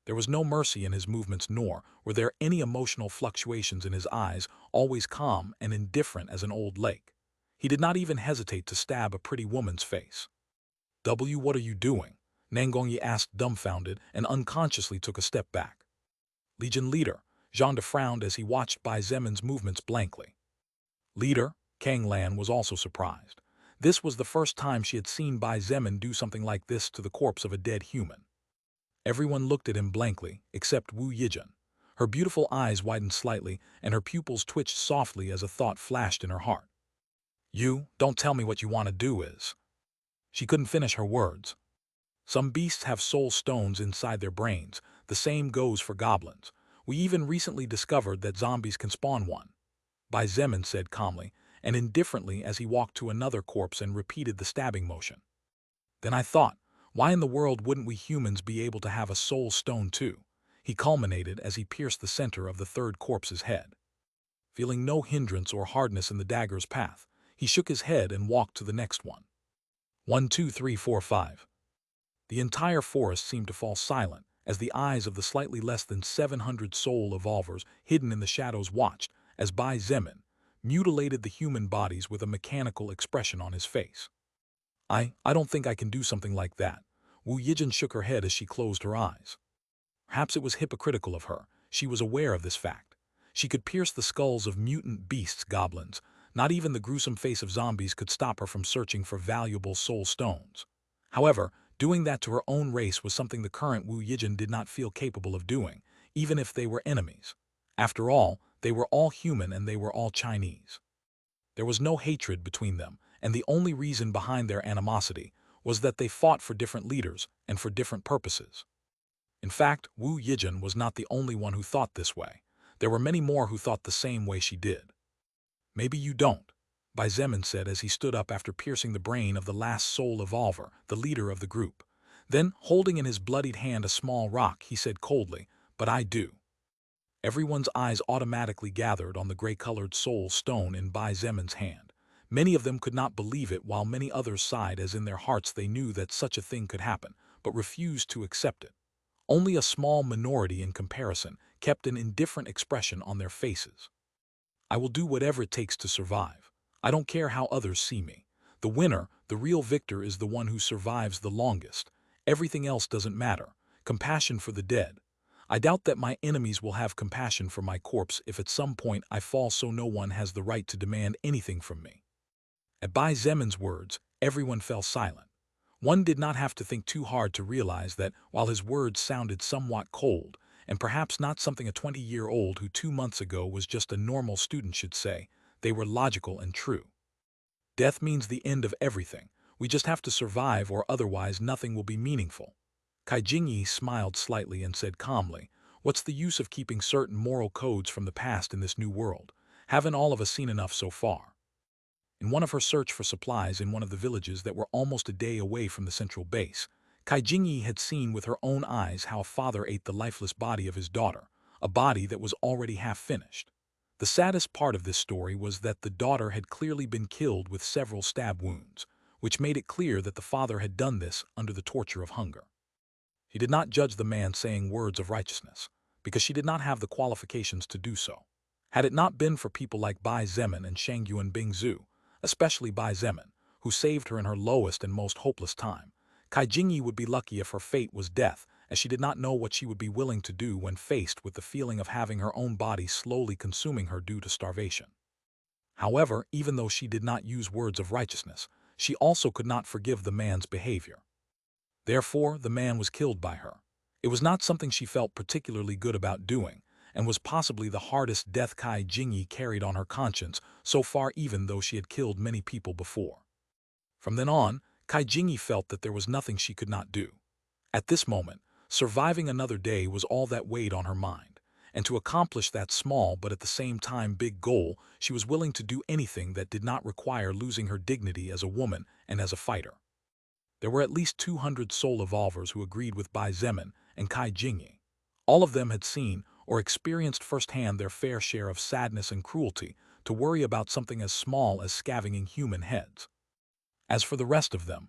There was no mercy in his movements, nor were there any emotional fluctuations in his eyes, always calm and indifferent as an old lake. He did not even hesitate to stab a pretty woman's face. What are you doing?" Nangongyi asked, dumbfounded, and unconsciously took a step back. "Legion leader," Zhanda frowned as he watched Bai Zemin's movements blankly. "Leader?" Kang Lan was also surprised. This was the first time she had seen Bai Zemin do something like this to the corpse of a dead human. Everyone looked at him blankly, except Wu Yijin. Her beautiful eyes widened slightly, and her pupils twitched softly as a thought flashed in her heart. "You, don't tell me what you want to do is." She couldn't finish her words. "Some beasts have soul stones inside their brains. The same goes for goblins. We even recently discovered that zombies can spawn one," Bai Zemin said calmly and indifferently as he walked to another corpse and repeated the stabbing motion. "Then I thought, why in the world wouldn't we humans be able to have a soul stone too?" He culminated as he pierced the center of the third corpse's head. Feeling no hindrance or hardness in the dagger's path, he shook his head and walked to the next one. 1, 2, 3, 4, 5. The entire forest seemed to fall silent as the eyes of the slightly less than 700 soul evolvers hidden in the shadows watched as Bai Zemin mutilated the human bodies with a mechanical expression on his face. I don't think I can do something like that." Wu Yijin shook her head as she closed her eyes. Perhaps it was hypocritical of her. She was aware of this fact. She could pierce the skulls of mutant beasts, goblins. Not even the gruesome face of zombies could stop her from searching for valuable soul stones. However, doing that to her own race was something the current Wu Yijin did not feel capable of doing, even if they were enemies. After all, they were all human and they were all Chinese. There was no hatred between them, and the only reason behind their animosity was that they fought for different leaders and for different purposes. In fact, Wu Yijin was not the only one who thought this way. There were many more who thought the same way she did. "Maybe you don't," Bai Zemin said as he stood up after piercing the brain of the last soul evolver, the leader of the group. Then, holding in his bloodied hand a small rock, he said coldly, "But I do." Everyone's eyes automatically gathered on the gray-colored soul stone in Bai Zemin's hand. Many of them could not believe it, while many others sighed as in their hearts they knew that such a thing could happen, but refused to accept it. Only a small minority in comparison kept an indifferent expression on their faces. "I will do whatever it takes to survive. I don't care how others see me. The winner, the real victor, is the one who survives the longest. Everything else doesn't matter. Compassion for the dead. I doubt that my enemies will have compassion for my corpse if at some point I fall, so no one has the right to demand anything from me." At Bai Zemin's words, everyone fell silent. One did not have to think too hard to realize that while his words sounded somewhat cold, and perhaps not something a 20-year-old who 2 months ago was just a normal student should say, they were logical and true. Death means the end of everything. We just have to survive, or otherwise nothing will be meaningful. Kai Jingyi smiled slightly and said calmly, "What's the use of keeping certain moral codes from the past in this new world? Haven't all of us seen enough so far?" In one of her search for supplies in one of the villages that were almost a day away from the central base, Kai Jingyi had seen with her own eyes how a father ate the lifeless body of his daughter, a body that was already half finished. The saddest part of this story was that the daughter had clearly been killed with several stab wounds, which made it clear that the father had done this under the torture of hunger. She did not judge the man saying words of righteousness, because she did not have the qualifications to do so. Had it not been for people like Bai Zemin and Shangyuan Bingzu, especially Bai Zemin, who saved her in her lowest and most hopeless time, Kai Jingyi would be lucky if her fate was death, as she did not know what she would be willing to do when faced with the feeling of having her own body slowly consuming her due to starvation. However, even though she did not use words of righteousness, she also could not forgive the man's behavior. Therefore, the man was killed by her. It was not something she felt particularly good about doing, and was possibly the hardest death Kai Jingyi carried on her conscience so far, even though she had killed many people before. From then on, Kai Jingyi felt that there was nothing she could not do. At this moment, surviving another day was all that weighed on her mind, and to accomplish that small but at the same time big goal, she was willing to do anything that did not require losing her dignity as a woman and as a fighter. There were at least 200 soul evolvers who agreed with Bai Zemin and Kai Jingyi. All of them had seen or experienced firsthand their fair share of sadness and cruelty to worry about something as small as scavenging human heads. As for the rest of them,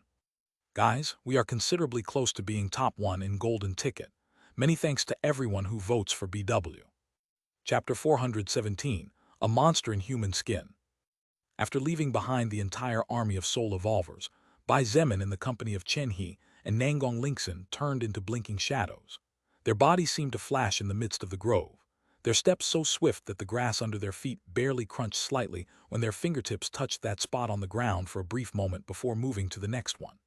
Guys, we are considerably close to being top 1 in Golden Ticket. Many thanks to everyone who votes for BW. Chapter 417, A Monster in Human Skin. After leaving behind the entire army of soul evolvers, Bai Zemin in the company of Chen He and Nangong Lingxin turned into blinking shadows. Their bodies seemed to flash in the midst of the grove, their steps so swift that the grass under their feet barely crunched slightly when their fingertips touched that spot on the ground for a brief moment before moving to the next one.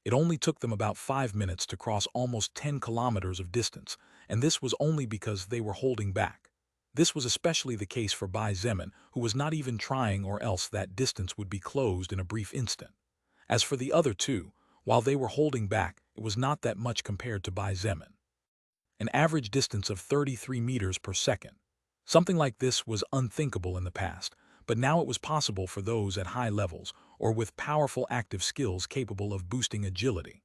It only took them about 5 minutes to cross almost 10 kilometers of distance, and this was only because they were holding back. This was especially the case for Bai Zemin, who was not even trying, or else that distance would be closed in a brief instant. As for the other two, while they were holding back, it was not that much compared to Bai Zemin. An average distance of 33 meters per second. Something like this was unthinkable in the past, but now it was possible for those at high levels or with powerful active skills capable of boosting agility.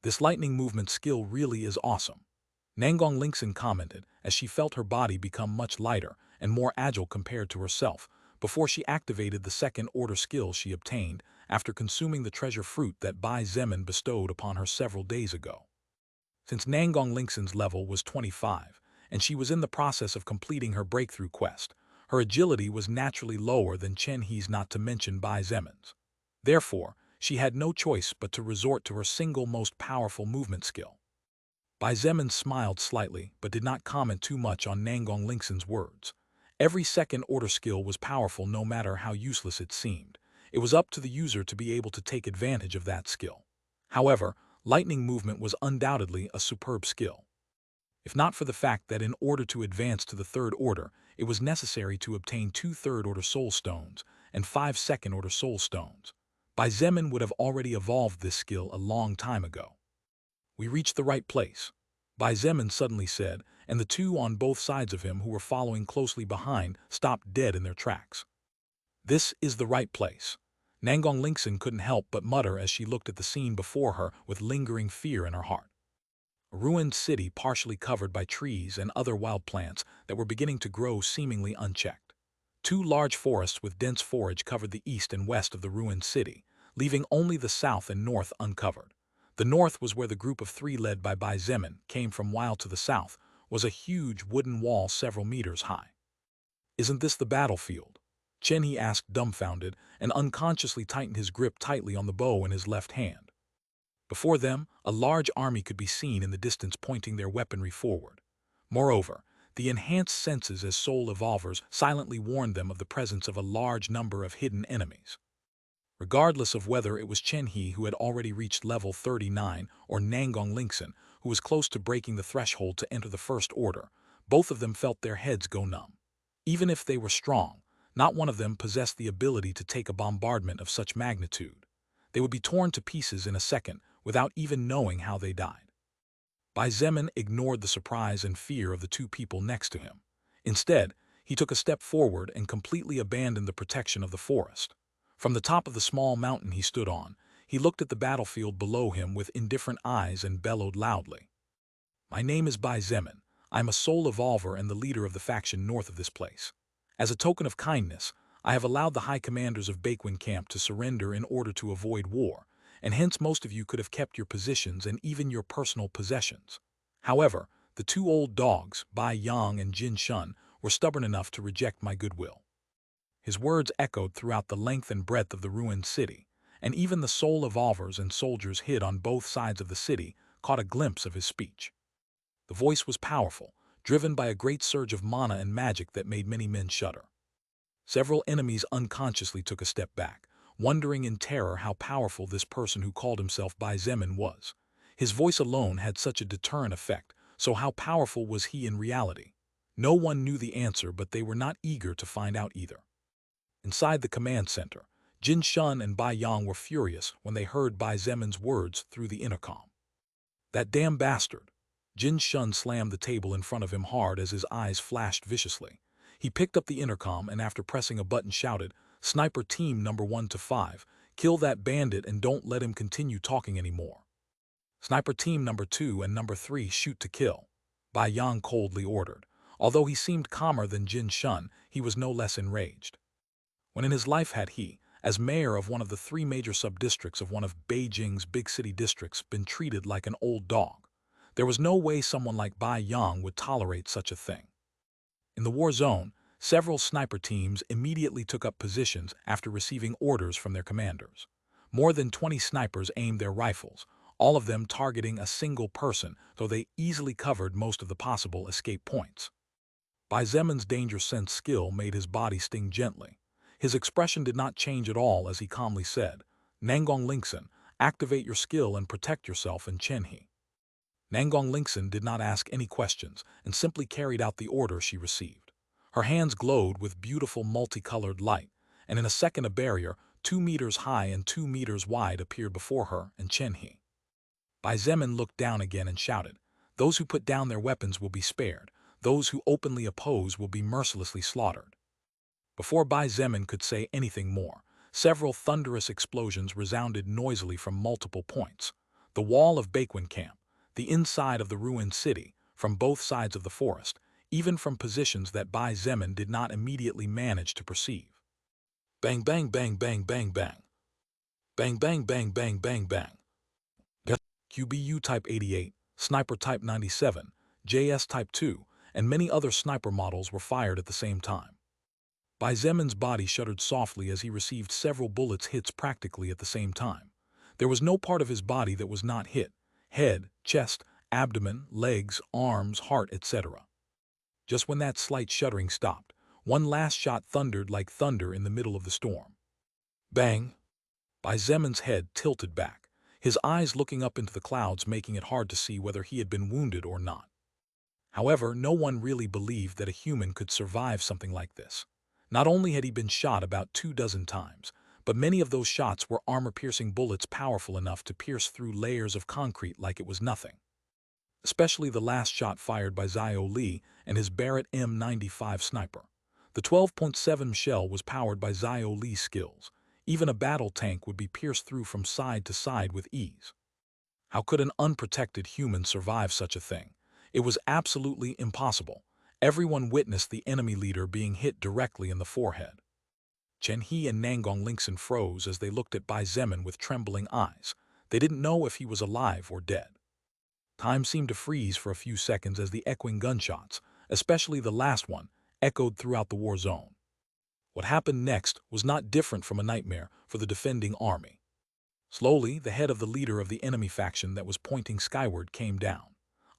This lightning movement skill really is awesome. Nangong Lingxin commented as she felt her body become much lighter and more agile compared to herself before she activated the second-order skill she obtained after consuming the treasure fruit that Bai Zemin bestowed upon her several days ago. Since Nangong Lingxin's level was 25, and she was in the process of completing her breakthrough quest, her agility was naturally lower than Chen He's, not to mention Bai Zemin's. Therefore, she had no choice but to resort to her single most powerful movement skill. Bai Zemin smiled slightly but did not comment too much on Nangong Lingxin's words. Every second-order skill was powerful no matter how useless it seemed. It was up to the user to be able to take advantage of that skill. However, lightning movement was undoubtedly a superb skill. If not for the fact that in order to advance to the third order, it was necessary to obtain 2 third-order soul stones and 5 second-order soul stones. Bai Zemin would have already evolved this skill a long time ago. We reached the right place, Bai Zemin suddenly said, and the two on both sides of him who were following closely behind stopped dead in their tracks. This is the right place. Nangong Lingxin couldn't help but mutter as she looked at the scene before her with lingering fear in her heart. a ruined city partially covered by trees and other wild plants that were beginning to grow seemingly unchecked. Two large forests with dense foliage covered the east and west of the ruined city, leaving only the south and north uncovered. The north was where the group of three led by Bai Zemin came from, while to the south was a huge wooden wall several meters high. "Isn't this the battlefield?" Chen-He asked, dumbfounded, and unconsciously tightened his grip tightly on the bow in his left hand. Before them, a large army could be seen in the distance pointing their weaponry forward. Moreover, the enhanced senses as soul evolvers silently warned them of the presence of a large number of hidden enemies. Regardless of whether it was Chen-He, who had already reached level 39, or Nangong Lingxin, who was close to breaking the threshold to enter the First Order, both of them felt their heads go numb. Even if they were strong, not one of them possessed the ability to take a bombardment of such magnitude. They would be torn to pieces in a second without even knowing how they died. Bai Zemin ignored the surprise and fear of the two people next to him. Instead, he took a step forward and completely abandoned the protection of the forest. From the top of the small mountain he stood on, he looked at the battlefield below him with indifferent eyes and bellowed loudly. "My name is Bai Zemin. I am a soul evolver and the leader of the faction north of this place. As a token of kindness, I have allowed the high commanders of Baekwin Camp to surrender in order to avoid war, and hence most of you could have kept your positions and even your personal possessions. However, the two old dogs, Bai Yang and Jin Shun, were stubborn enough to reject my goodwill." His words echoed throughout the length and breadth of the ruined city, and even the soul evolvers and soldiers hid on both sides of the city caught a glimpse of his speech. The voice was powerful, driven by a great surge of mana and magic that made many men shudder. Several enemies unconsciously took a step back, wondering in terror how powerful this person who called himself Bai Zemin was. His voice alone had such a deterrent effect, so how powerful was he in reality? No one knew the answer, but they were not eager to find out either. Inside the command center, Jin Shun and Bai Yang were furious when they heard Bai Zemin's words through the intercom. "That damn bastard!" Jin Shun slammed the table in front of him hard as his eyes flashed viciously. He picked up the intercom and after pressing a button shouted, "Sniper team number 1 to 5, kill that bandit and don't let him continue talking anymore. Sniper team number 2 and number 3 shoot to kill," Bai Yang coldly ordered. Although he seemed calmer than Jin Shun, he was no less enraged. When in his life had he, as mayor of one of the 3 major sub-districts of one of Beijing's big city districts, been treated like an old dog? There was no way someone like Bai Yang would tolerate such a thing. In the war zone, several sniper teams immediately took up positions after receiving orders from their commanders. More than 20 snipers aimed their rifles, all of them targeting a single person, though they easily covered most of the possible escape points. Bai Zemin's danger sense skill made his body sting gently. His expression did not change at all as he calmly said, "Nangong Lingxin, activate your skill and protect yourself in Chen-He." Nangong Lingxin did not ask any questions and simply carried out the order she received. Her hands glowed with beautiful multicolored light, and in a second a barrier 2 meters high and 2 meters wide appeared before her and Chen-He. Bai Zemin looked down again and shouted, "Those who put down their weapons will be spared. Those who openly oppose will be mercilessly slaughtered." Before Bai Zemin could say anything more, several thunderous explosions resounded noisily from multiple points. The wall of Baekwin Camp, the inside of the ruined city, from both sides of the forest, even from positions that Bai Zemin did not immediately manage to perceive. Bang bang bang bang bang bang. Bang bang bang bang bang bang. QBU Type 88, Sniper Type 97, JS Type 2, and many other sniper models were fired at the same time. Bai Zemin's body shuddered softly as he received several bullets hits practically at the same time. There was no part of his body that was not hit: head, chest, abdomen, legs, arms, heart, etc. Just when that slight shuddering stopped, one last shot thundered like thunder in the middle of the storm. Bang! Bai Zemin's head tilted back, his eyes looking up into the clouds, making it hard to see whether he had been wounded or not. However, no one really believed that a human could survive something like this. Not only had he been shot about 24 times, but many of those shots were armor-piercing bullets powerful enough to pierce through layers of concrete like it was nothing. Especially the last shot fired by Xiao Li and his Barrett M95 sniper. The 12.7 shell was powered by Xiao Li's skills. Even a battle tank would be pierced through from side to side with ease. How could an unprotected human survive such a thing? It was absolutely impossible. Everyone witnessed the enemy leader being hit directly in the forehead. Chen He and Nangong Lingxin froze as they looked at Bai Zemin with trembling eyes. They didn't know if he was alive or dead. Time seemed to freeze for a few seconds as the echoing gunshots, especially the last one, echoed throughout the war zone. What happened next was not different from a nightmare for the defending army. Slowly, the head of the leader of the enemy faction that was pointing skyward came down.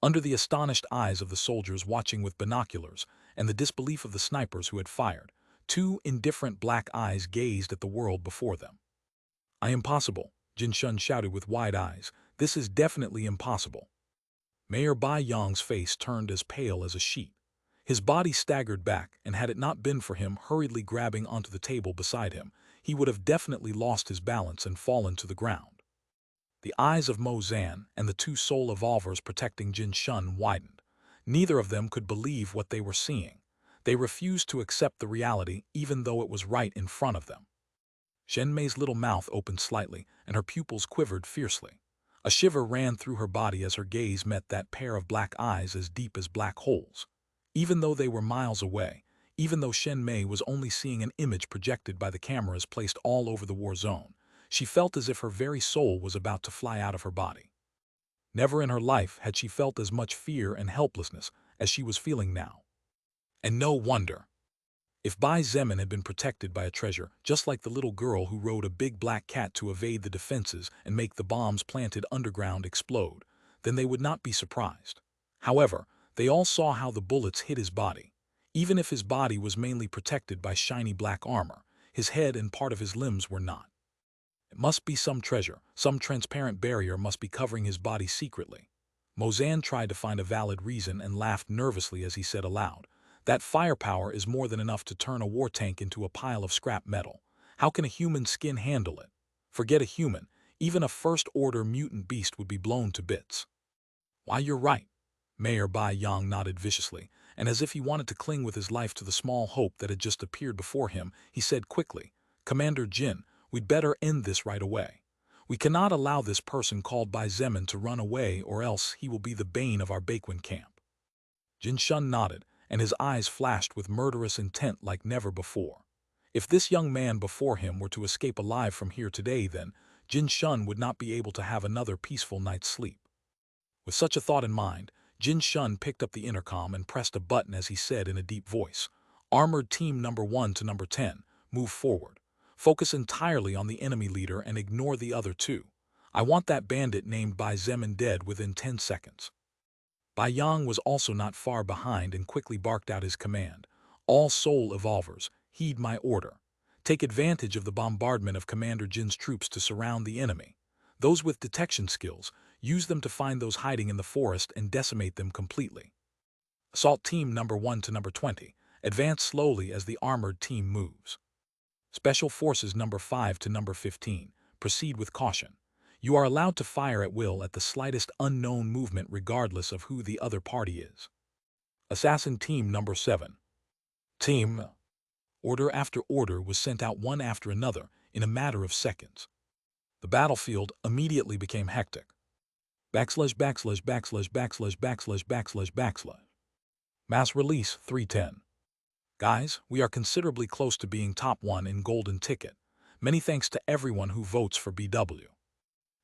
Under the astonished eyes of the soldiers watching with binoculars and the disbelief of the snipers who had fired, two indifferent black eyes gazed at the world before them. Impossible, Jin Shun shouted with wide eyes. This is definitely impossible. Mayor Bai Yang's face turned as pale as a sheet. His body staggered back, and had it not been for him hurriedly grabbing onto the table beside him, he would have definitely lost his balance and fallen to the ground. The eyes of Mo Zan and the two soul evolvers protecting Jin Shun widened. Neither of them could believe what they were seeing. They refused to accept the reality even though it was right in front of them. Shen Mei's little mouth opened slightly, and her pupils quivered fiercely. A shiver ran through her body as her gaze met that pair of black eyes as deep as black holes. Even though they were miles away, even though Shen Mei was only seeing an image projected by the cameras placed all over the war zone, she felt as if her very soul was about to fly out of her body. Never in her life had she felt as much fear and helplessness as she was feeling now. And no wonder. If Bai Zemin had been protected by a treasure, just like the little girl who rode a big black cat to evade the defenses and make the bombs planted underground explode, then they would not be surprised. However, they all saw how the bullets hit his body. Even if his body was mainly protected by shiny black armor, his head and part of his limbs were not. It must be some treasure, some transparent barrier must be covering his body secretly. Mozan tried to find a valid reason and laughed nervously as he said aloud, "That firepower is more than enough to turn a war tank into a pile of scrap metal. How can a human skin handle it? Forget a human, even a first-order mutant beast would be blown to bits." "Why, you're right." Mayor Bai Yang nodded viciously, and as if he wanted to cling with his life to the small hope that had just appeared before him, he said quickly, "Commander Jin, we'd better end this right away. We cannot allow this person called Bai Zemin to run away, or else he will be the bane of our Baequin camp." Jin Shun nodded, and his eyes flashed with murderous intent like never before. If this young man before him were to escape alive from here today, then Jin Shun would not be able to have another peaceful night's sleep. With such a thought in mind, Jin Shun picked up the intercom and pressed a button as he said in a deep voice, "Armored Team number 1 to number 10, move forward. Focus entirely on the enemy leader and ignore the other two. I want that bandit named Bai Zemin dead within 10 seconds. Bai Yang was also not far behind and quickly barked out his command, "All soul evolvers, heed my order. Take advantage of the bombardment of Commander Jin's troops to surround the enemy. Those with detection skills, use them to find those hiding in the forest and decimate them completely. Assault Team number 1 to number 20, advance slowly as the armored team moves. Special Forces number 5 to number 15, proceed with caution. You are allowed to fire at will at the slightest unknown movement regardless of who the other party is. Assassin Team number 7. Team." Order after order was sent out one after another in a matter of seconds. The battlefield immediately became hectic. Backslash backslash backslash backslash backslash backslash backslash. Mass release 310. Guys, we are considerably close to being top 1 in Golden Ticket. Many thanks to everyone who votes for BW.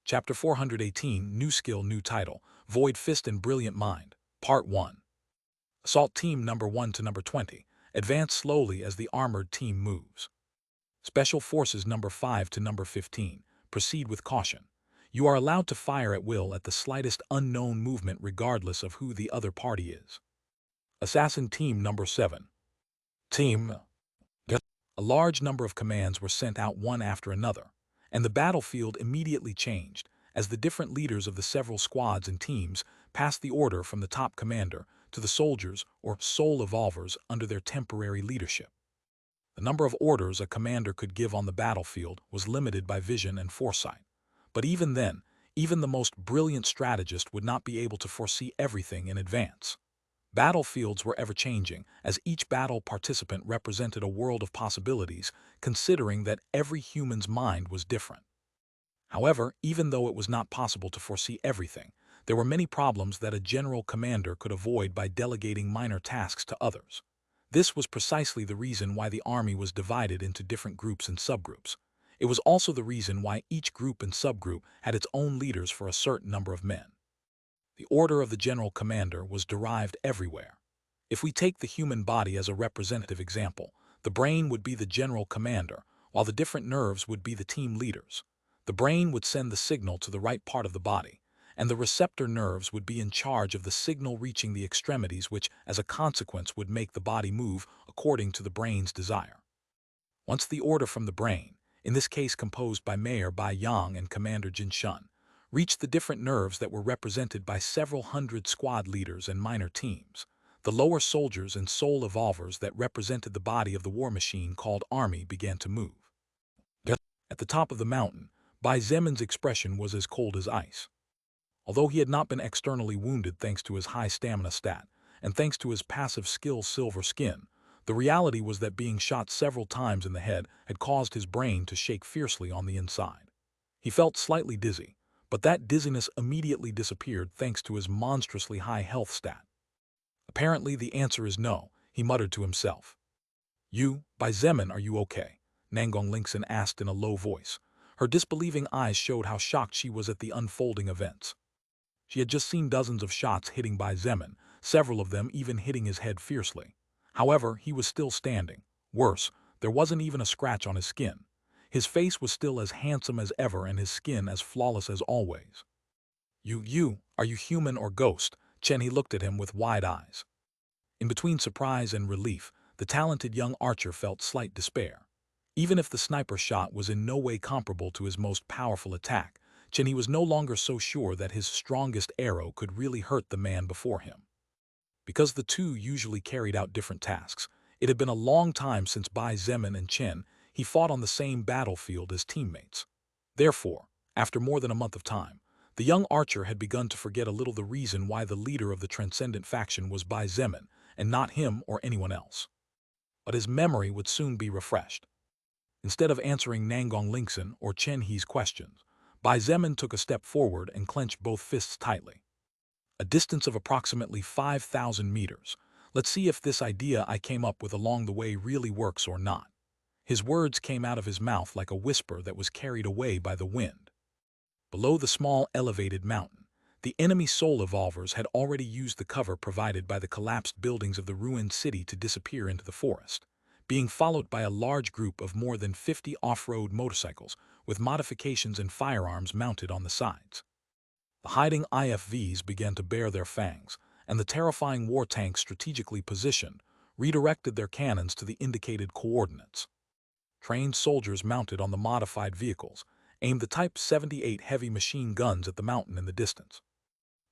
Chapter 418, New Skill, New Title, Void Fist and Brilliant Mind, Part 1. Assault Team number 1 to number 20, advance slowly as the armored team moves. Special Forces number 5 to number 15, proceed with caution. You are allowed to fire at will at the slightest unknown movement regardless of who the other party is. Assassin Team number 7. Team. A large number of commands were sent out one after another, and the battlefield immediately changed as the different leaders of the several squads and teams passed the order from the top commander to the soldiers or soul evolvers under their temporary leadership. The number of orders a commander could give on the battlefield was limited by vision and foresight. But even then, even the most brilliant strategist would not be able to foresee everything in advance. Battlefields were ever-changing, as each battle participant represented a world of possibilities, considering that every human's mind was different. However, even though it was not possible to foresee everything, there were many problems that a general commander could avoid by delegating minor tasks to others. This was precisely the reason why the army was divided into different groups and subgroups. It was also the reason why each group and subgroup had its own leaders for a certain number of men. The order of the general commander was derived everywhere. If we take the human body as a representative example, the brain would be the general commander, while the different nerves would be the team leaders. The brain would send the signal to the right part of the body, and the receptor nerves would be in charge of the signal reaching the extremities, which, as a consequence, would make the body move according to the brain's desire. Once the order from the brain, in this case composed by Mayor Bai Yang and Commander Jin Shun, reached the different nerves that were represented by several hundred squad leaders and minor teams, the lower soldiers and soul evolvers that represented the body of the war machine called army began to move. At the top of the mountain, Bai Zemin's expression was as cold as ice. Although he had not been externally wounded thanks to his high stamina stat, and thanks to his passive skill silver skin, the reality was that being shot several times in the head had caused his brain to shake fiercely on the inside. He felt slightly dizzy, but that dizziness immediately disappeared thanks to his monstrously high health stat. Apparently the answer is no, he muttered to himself. You, Bai Zemin, are you okay? Nangong Lingxin asked in a low voice. Her disbelieving eyes showed how shocked she was at the unfolding events. She had just seen dozens of shots hitting Bai Zemin, several of them even hitting his head fiercely. However, he was still standing. Worse, there wasn't even a scratch on his skin. His face was still as handsome as ever and his skin as flawless as always. Are you human or ghost? He looked at him with wide eyes. In between surprise and relief, the talented young archer felt slight despair. Even if the sniper shot was in no way comparable to his most powerful attack, He was no longer so sure that his strongest arrow could really hurt the man before him. Because the two usually carried out different tasks, it had been a long time since Bai Zemin and he fought on the same battlefield as teammates. Therefore, after more than a month of time, the young archer had begun to forget a little the reason why the leader of the transcendent faction was Bai Zemin and not him or anyone else. But his memory would soon be refreshed. Instead of answering Nangong Lingxin or Chen He's questions, Bai Zemin took a step forward and clenched both fists tightly. A distance of approximately 5,000 meters. Let's see if this idea I came up with along the way really works or not. His words came out of his mouth like a whisper that was carried away by the wind. Below the small elevated mountain, the enemy soul evolvers had already used the cover provided by the collapsed buildings of the ruined city to disappear into the forest, being followed by a large group of more than 50 off-road motorcycles with modifications and firearms mounted on the sides. The hiding IFVs began to bare their fangs, and the terrifying war tanks strategically positioned redirected their cannons to the indicated coordinates. Trained soldiers mounted on the modified vehicles aimed the Type 78 heavy machine guns at the mountain in the distance.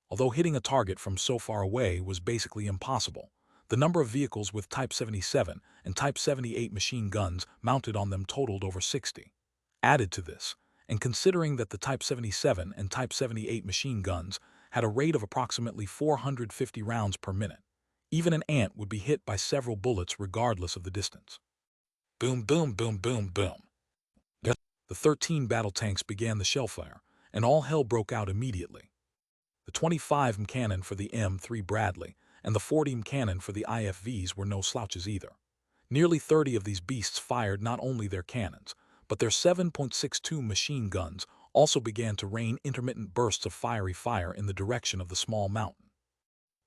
Although hitting a target from so far away was basically impossible, the number of vehicles with Type 77 and Type 78 machine guns mounted on them totaled over 60. Added to this, and considering that the Type 77 and Type 78 machine guns had a rate of approximately 450 rounds per minute, even an ant would be hit by several bullets regardless of the distance. Boom, boom, boom, boom, boom. The 13 battle tanks began the shellfire, and all hell broke out immediately. The 25 cannon for the M3 Bradley and the 40 cannon for the IFVs were no slouches either. Nearly 30 of these beasts fired not only their cannons, but their 7.62 machine guns also began to rain intermittent bursts of fiery fire in the direction of the small mountain.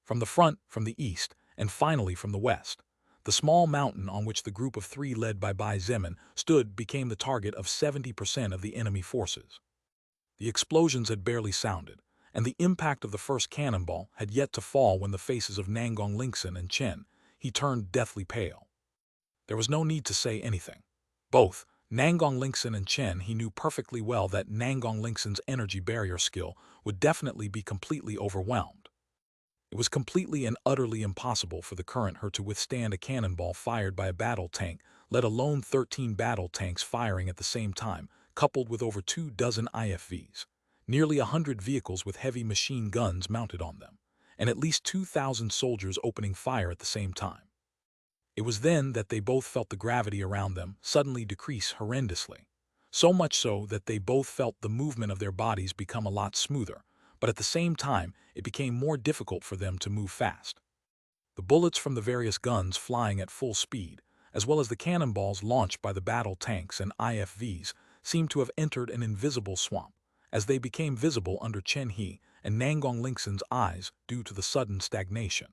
From the front, from the east, and finally from the west, the small mountain on which the group of three led by Bai Zemin stood became the target of 70% of the enemy forces. The explosions had barely sounded, and the impact of the first cannonball had yet to fall when the faces of Nangong Lingxin and he turned deathly pale. There was no need to say anything. Both Nangong Lingxin and he knew perfectly well that Nangong Lingxin's energy barrier skill would definitely be completely overwhelmed. It was completely and utterly impossible for the current her to withstand a cannonball fired by a battle tank, let alone 13 battle tanks firing at the same time, coupled with over 24 IFVs, nearly 100 vehicles with heavy machine guns mounted on them, and at least 2,000 soldiers opening fire at the same time. It was then that they both felt the gravity around them suddenly decrease horrendously. so much so that they both felt the movement of their bodies become a lot smoother, but at the same time it became more difficult for them to move fast. The bullets from the various guns flying at full speed, as well as the cannonballs launched by the battle tanks and IFVs, seemed to have entered an invisible swamp, as they became visible under Chen He and Nangong Lingxin's eyes due to the sudden stagnation.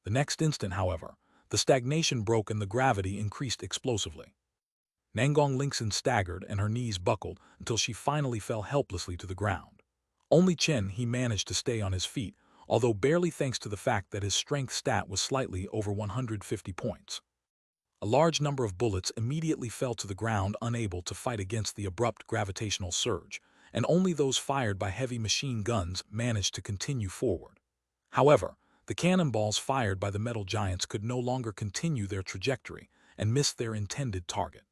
The next instant, however, the stagnation broke and the gravity increased explosively. Nangong Lingxin staggered and her knees buckled until she finally fell helplessly to the ground. Only Chen He managed to stay on his feet, although barely thanks to the fact that his strength stat was slightly over 150 points. A large number of bullets immediately fell to the ground, unable to fight against the abrupt gravitational surge, and only those fired by heavy machine guns managed to continue forward. However, the cannonballs fired by the metal giants could no longer continue their trajectory and missed their intended target.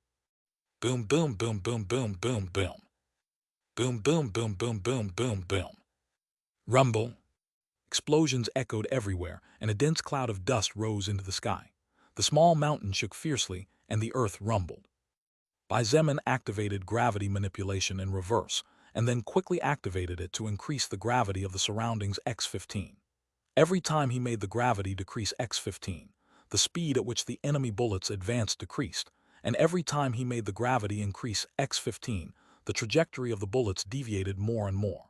Boom, boom, boom, boom, boom, boom, boom. Boom, boom, boom, boom, boom, boom, boom. Rumble. Explosions echoed everywhere, and a dense cloud of dust rose into the sky. The small mountain shook fiercely, and the earth rumbled. Bai Zemin activated gravity manipulation in reverse, and then quickly activated it to increase the gravity of the surroundings x15. Every time he made the gravity decrease x15, the speed at which the enemy bullets advanced decreased, and every time he made the gravity increase x15, the trajectory of the bullets deviated more and more.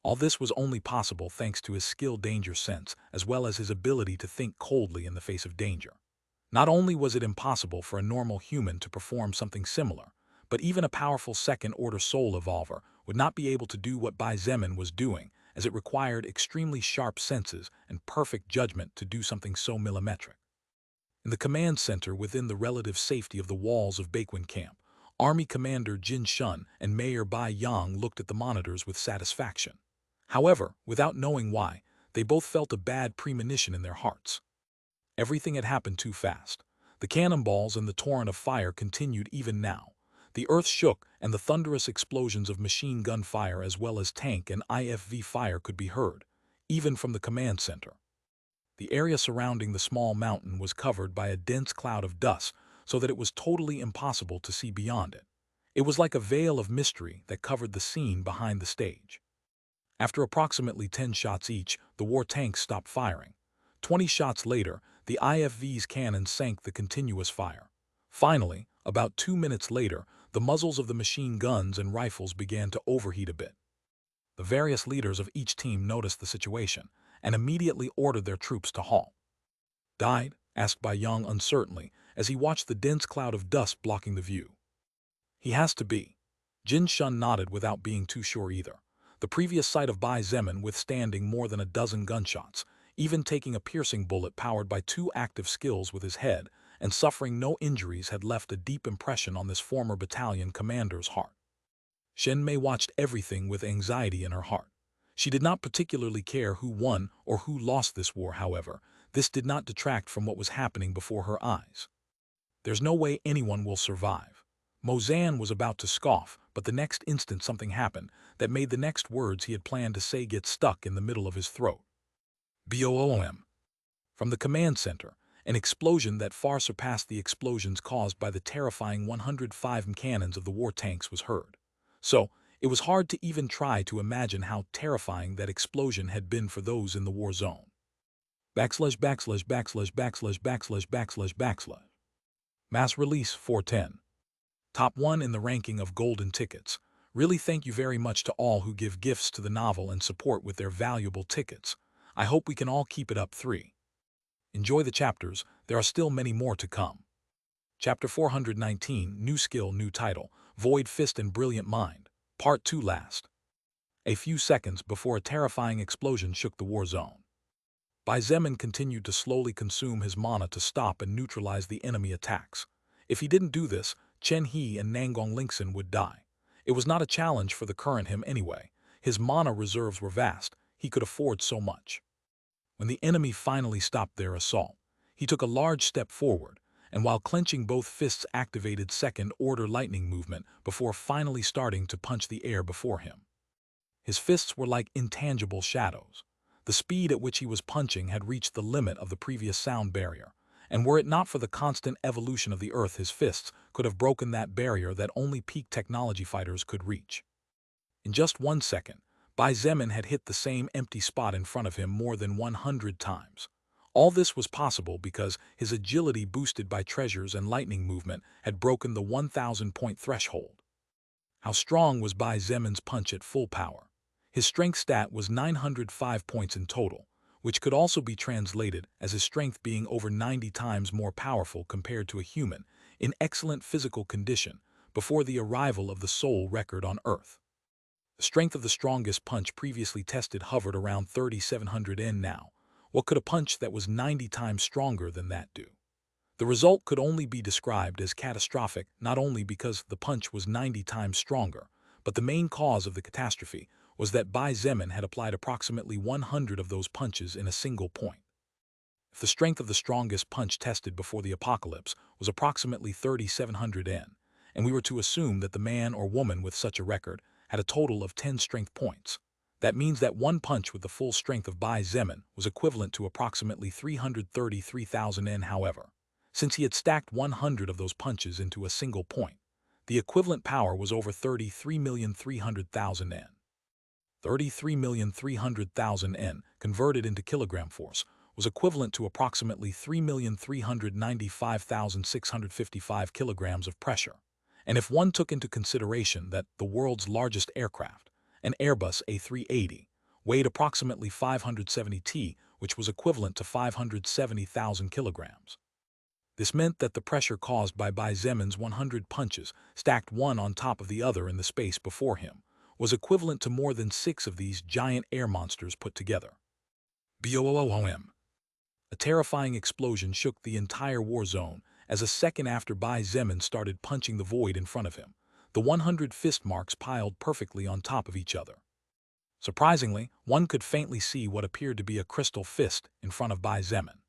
All this was only possible thanks to his skilled danger sense, as well as his ability to think coldly in the face of danger. Not only was it impossible for a normal human to perform something similar, but even a powerful second-order soul evolver would not be able to do what Bai Zemin was doing, as it required extremely sharp senses and perfect judgment to do something so millimetric. In the command center within the relative safety of the walls of Baekwon Camp, Army Commander Jin Shun and Mayor Bai Yang looked at the monitors with satisfaction. However, without knowing why, they both felt a bad premonition in their hearts. Everything had happened too fast. The cannonballs and the torrent of fire continued even now. The earth shook, and the thunderous explosions of machine gun fire as well as tank and IFV fire could be heard, even from the command center. The area surrounding the small mountain was covered by a dense cloud of dust, so that it was totally impossible to see beyond it. It was like a veil of mystery that covered the scene behind the stage. After approximately 10 shots each, the war tanks stopped firing. 20 shots later, the IFV's cannons sank the continuous fire. Finally, about 2 minutes later, the muzzles of the machine guns and rifles began to overheat a bit. The various leaders of each team noticed the situation and immediately ordered their troops to halt. "Died?" asked Bai Yang uncertainly as he watched the dense cloud of dust blocking the view. "He has to be." Jin Shun nodded without being too sure either. The previous sight of Bai Zemin withstanding more than a dozen gunshots, even taking a piercing bullet powered by 2 active skills with his head, and suffering no injuries had left a deep impression on this former battalion commander's heart. Shen Mei watched everything with anxiety in her heart. She did not particularly care who won or who lost this war, however. This did not detract from what was happening before her eyes. "There's no way anyone will survive." Mo Zan was about to scoff, but the next instant something happened that made the next words he had planned to say get stuck in the middle of his throat. "Boom!" From the command center, an explosion that far surpassed the explosions caused by the terrifying 105 cannons of the war tanks was heard. So, it was hard to even try to imagine how terrifying that explosion had been for those in the war zone. /////////////// Mass release 410. Top 1 in the ranking of golden tickets. Really thank you very much to all who give gifts to the novel and support with their valuable tickets. I hope we can all keep it up. 3. Enjoy the chapters, there are still many more to come. Chapter 419, New Skill, New Title, Void Fist and Brilliant Mind. Part 2 last. A few seconds before a terrifying explosion shook the war zone. Bai Zemin continued to slowly consume his mana to stop and neutralize the enemy attacks. If he didn't do this, Chen He and Nangong Lingxin would die. It was not a challenge for the current him anyway. His mana reserves were vast, he could afford so much. When the enemy finally stopped their assault, he took a large step forward, and while clenching both fists activated second-order lightning movement before finally starting to punch the air before him. His fists were like intangible shadows. The speed at which he was punching had reached the limit of the previous sound barrier, and were it not for the constant evolution of the Earth, his fists could have broken that barrier that only peak technology fighters could reach. In just 1 second, Bai Zemin had hit the same empty spot in front of him more than 100 times. All this was possible because his agility, boosted by treasures and lightning movement, had broken the 1,000-point threshold. How strong was Bai Zemin's punch at full power? His strength stat was 905 points in total, which could also be translated as his strength being over 90 times more powerful compared to a human in excellent physical condition before the arrival of the soul record on Earth. The strength of the strongest punch previously tested hovered around 3,700 N now. What could a punch that was 90 times stronger than that do? The result could only be described as catastrophic, not only because the punch was 90 times stronger, but the main cause of the catastrophe was that Bai Zemin had applied approximately 100 of those punches in a single point. If the strength of the strongest punch tested before the apocalypse was approximately 3,700 N, and we were to assume that the man or woman with such a record had a total of 10 strength points, that means that one punch with the full strength of Bai Zemin was equivalent to approximately 333,000 N. However, since he had stacked 100 of those punches into a single point, the equivalent power was over 33,300,000 N. 33,300,000 N, converted into kilogram force, was equivalent to approximately 3,395,655 kilograms of pressure. And if one took into consideration that the world's largest aircraft, an Airbus A380, weighed approximately 570 t, which was equivalent to 570,000 kilograms. This meant that the pressure caused by Bai Zemin's 100 punches, stacked one on top of the other in the space before him, was equivalent to more than 6 of these giant air monsters put together. Boom! A terrifying explosion shook the entire war zone as a second after Bai Zemin started punching the void in front of him, the 100 fist marks piled perfectly on top of each other. Surprisingly, one could faintly see what appeared to be a crystal fist in front of Bai Zemin.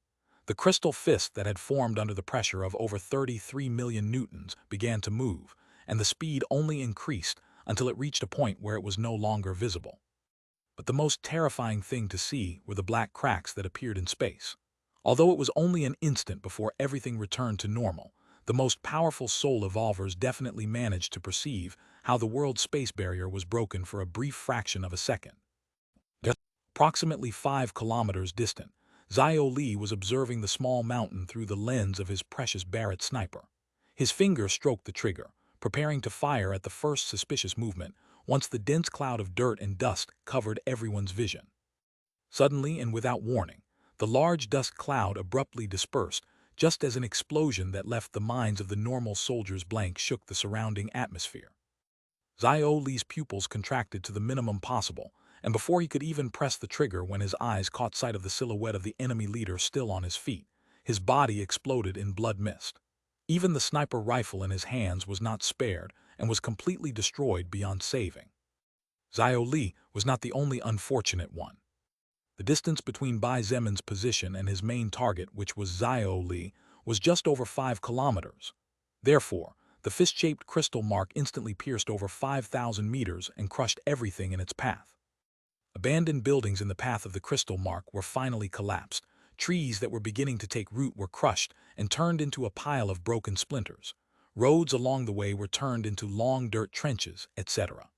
The crystal fist that had formed under the pressure of over 33 million newtons began to move, and the speed only increased until it reached a point where it was no longer visible. But the most terrifying thing to see were the black cracks that appeared in space. Although it was only an instant before everything returned to normal, the most powerful soul evolvers definitely managed to perceive how the world's space barrier was broken for a brief fraction of a second. Approximately 5 kilometers distant, Zio Li was observing the small mountain through the lens of his precious Barrett sniper. His finger stroked the trigger, preparing to fire at the first suspicious movement, once the dense cloud of dirt and dust covered everyone's vision. Suddenly and without warning, the large dust cloud abruptly dispersed, just as an explosion that left the minds of the normal soldiers blank shook the surrounding atmosphere. Zio Li's pupils contracted to the minimum possible, and before he could even press the trigger when his eyes caught sight of the silhouette of the enemy leader still on his feet, his body exploded in blood mist. Even the sniper rifle in his hands was not spared and was completely destroyed beyond saving. Zio Li was not the only unfortunate one. The distance between Bai Zemin's position and his main target, which was Zio Li, was just over 5 kilometers. Therefore, the fist-shaped crystal mark instantly pierced over 5,000 meters and crushed everything in its path. Abandoned buildings in the path of the crystal mark were finally collapsed. Trees that were beginning to take root were crushed and turned into a pile of broken splinters. Roads along the way were turned into long dirt trenches, etc.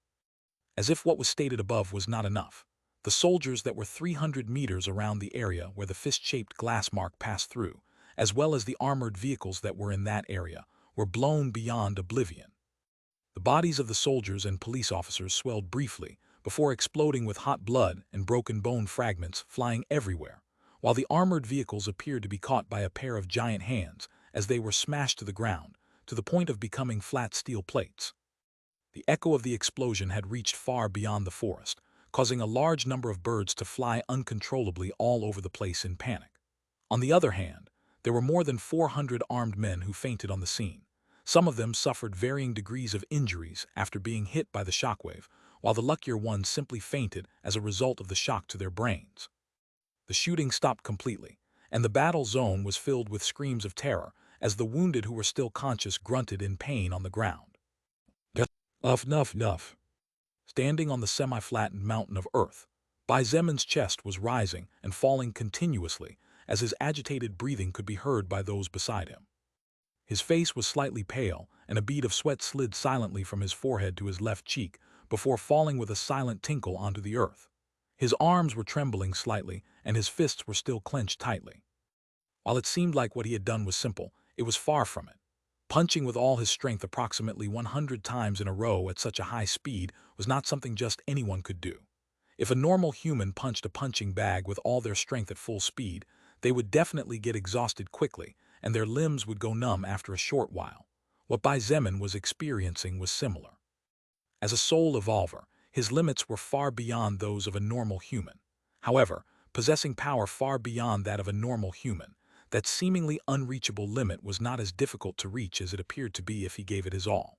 As if what was stated above was not enough, the soldiers that were 300 meters around the area where the fist-shaped glass mark passed through, as well as the armored vehicles that were in that area, were blown beyond oblivion. The bodies of the soldiers and police officers swelled briefly before exploding with hot blood and broken bone fragments flying everywhere, while the armored vehicles appeared to be caught by a pair of giant hands as they were smashed to the ground, to the point of becoming flat steel plates. The echo of the explosion had reached far beyond the forest, causing a large number of birds to fly uncontrollably all over the place in panic. On the other hand, there were more than 400 armed men who fainted on the scene. Some of them suffered varying degrees of injuries after being hit by the shockwave, while the luckier ones simply fainted as a result of the shock to their brains. The shooting stopped completely, and the battle zone was filled with screams of terror as the wounded who were still conscious grunted in pain on the ground. Nuff. Standing on the semi-flattened mountain of earth, Bai Zemin's chest was rising and falling continuously as his agitated breathing could be heard by those beside him. His face was slightly pale, and a bead of sweat slid silently from his forehead to his left cheek before falling with a silent tinkle onto the earth. His arms were trembling slightly, and his fists were still clenched tightly. While it seemed like what he had done was simple, it was far from it. Punching with all his strength approximately 100 times in a row at such a high speed was not something just anyone could do. If a normal human punched a punching bag with all their strength at full speed, they would definitely get exhausted quickly, and their limbs would go numb after a short while. What Bai Zemin was experiencing was similar. As a soul evolver, his limits were far beyond those of a normal human. However, possessing power far beyond that of a normal human, that seemingly unreachable limit was not as difficult to reach as it appeared to be if he gave it his all.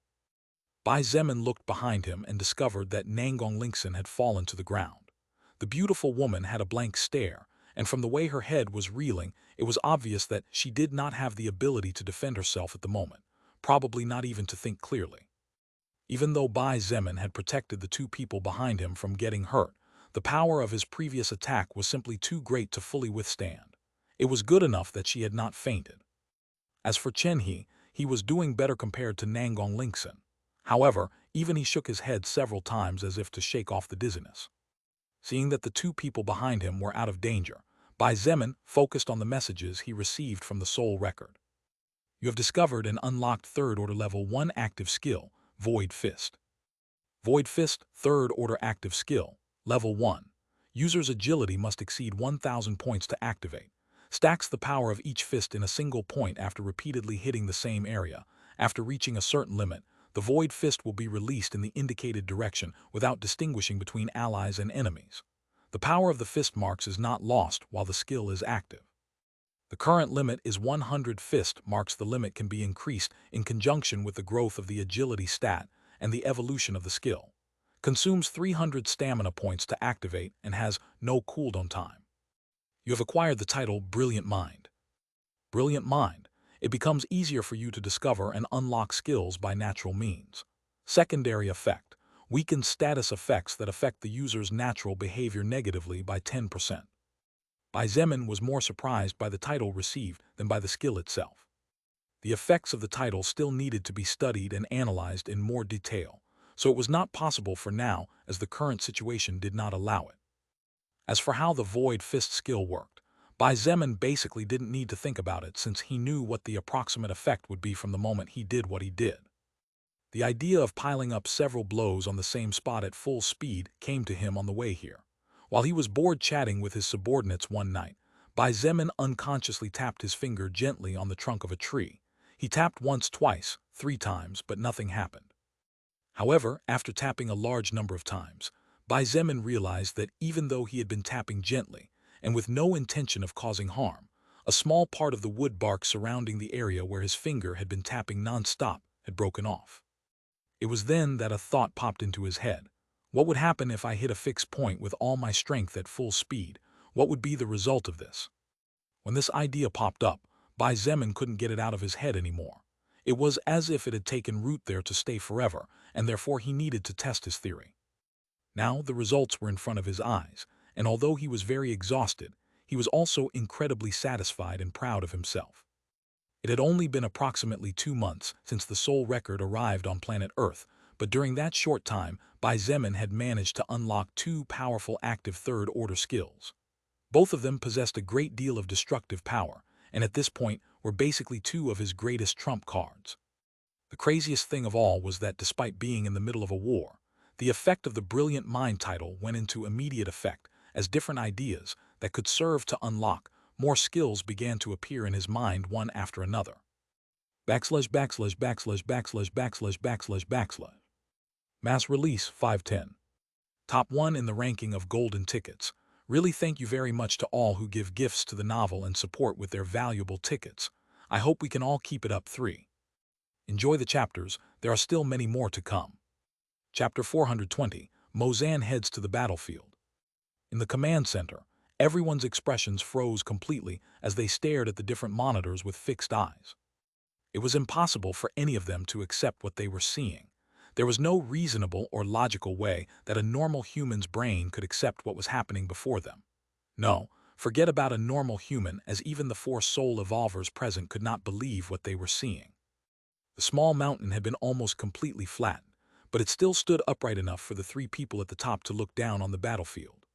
Bai Zemin looked behind him and discovered that Nangong Lingxin had fallen to the ground. The beautiful woman had a blank stare, and from the way her head was reeling, it was obvious that she did not have the ability to defend herself at the moment, probably not even to think clearly. Even though Bai Zemin had protected the two people behind him from getting hurt, the power of his previous attack was simply too great to fully withstand. It was good enough that she had not fainted. As for Chen he was doing better compared to Nangong Lingxin. However, even he shook his head several times as if to shake off the dizziness. Seeing that the two people behind him were out of danger, Bai Zemin focused on the messages he received from the soul record. You have discovered and unlocked third-order level 1 active skill, Void Fist. Void Fist, third-order active skill, level 1. User's agility must exceed 1,000 points to activate. Stacks the power of each fist in a single point after repeatedly hitting the same area. After reaching a certain limit, the Void Fist will be released in the indicated direction without distinguishing between allies and enemies. The power of the fist marks is not lost while the skill is active. The current limit is 100 fist marks. The limit can be increased in conjunction with the growth of the agility stat and the evolution of the skill. Consumes 300 stamina points to activate and has no cooldown time. You have acquired the title Brilliant Mind. Brilliant Mind. It becomes easier for you to discover and unlock skills by natural means. Secondary effect. Weakens status effects that affect the user's natural behavior negatively by 10%. Bai Zemin was more surprised by the title received than by the skill itself. The effects of the title still needed to be studied and analyzed in more detail, so it was not possible for now as the current situation did not allow it. As for how the Void Fist skill worked, Bai Zemin basically didn't need to think about it since he knew what the approximate effect would be from the moment he did what he did. The idea of piling up several blows on the same spot at full speed came to him on the way here. While he was bored chatting with his subordinates one night, Bai Zemin unconsciously tapped his finger gently on the trunk of a tree. He tapped once, twice, 3 times, but nothing happened. However, after tapping a large number of times, Bai Zemin realized that even though he had been tapping gently and with no intention of causing harm, a small part of the wood bark surrounding the area where his finger had been tapping non-stop had broken off. It was then that a thought popped into his head. What would happen if I hit a fixed point with all my strength at full speed? What would be the result of this? When this idea popped up, Bai Zemin couldn't get it out of his head anymore. It was as if it had taken root there to stay forever, and therefore he needed to test his theory. Now the results were in front of his eyes, and although he was very exhausted, he was also incredibly satisfied and proud of himself. It had only been approximately 2 months since the soul record arrived on planet Earth, but during that short time, Bai Zemin had managed to unlock 2 powerful active third-order skills. Both of them possessed a great deal of destructive power, and at this point were basically 2 of his greatest trump cards. The craziest thing of all was that despite being in the middle of a war, the effect of the Brilliant Mind title went into immediate effect as different ideas that could serve to unlock more skills began to appear in his mind one after another. /////////////// Mass release 510. Top 1 in the ranking of golden tickets. Really thank you very much to all who give gifts to the novel and support with their valuable tickets. I hope we can all keep it up. 3. Enjoy the chapters, there are still many more to come. Chapter 420, Mozan heads to the battlefield. In the command center, everyone's expressions froze completely as they stared at the different monitors with fixed eyes. It was impossible for any of them to accept what they were seeing. There was no reasonable or logical way that a normal human's brain could accept what was happening before them. No, Forget about a normal human, as even the 4 soul evolvers present could not believe what they were seeing. The small mountain had been almost completely flattened, but it still stood upright enough for the 3 people at the top to look down on the battlefield.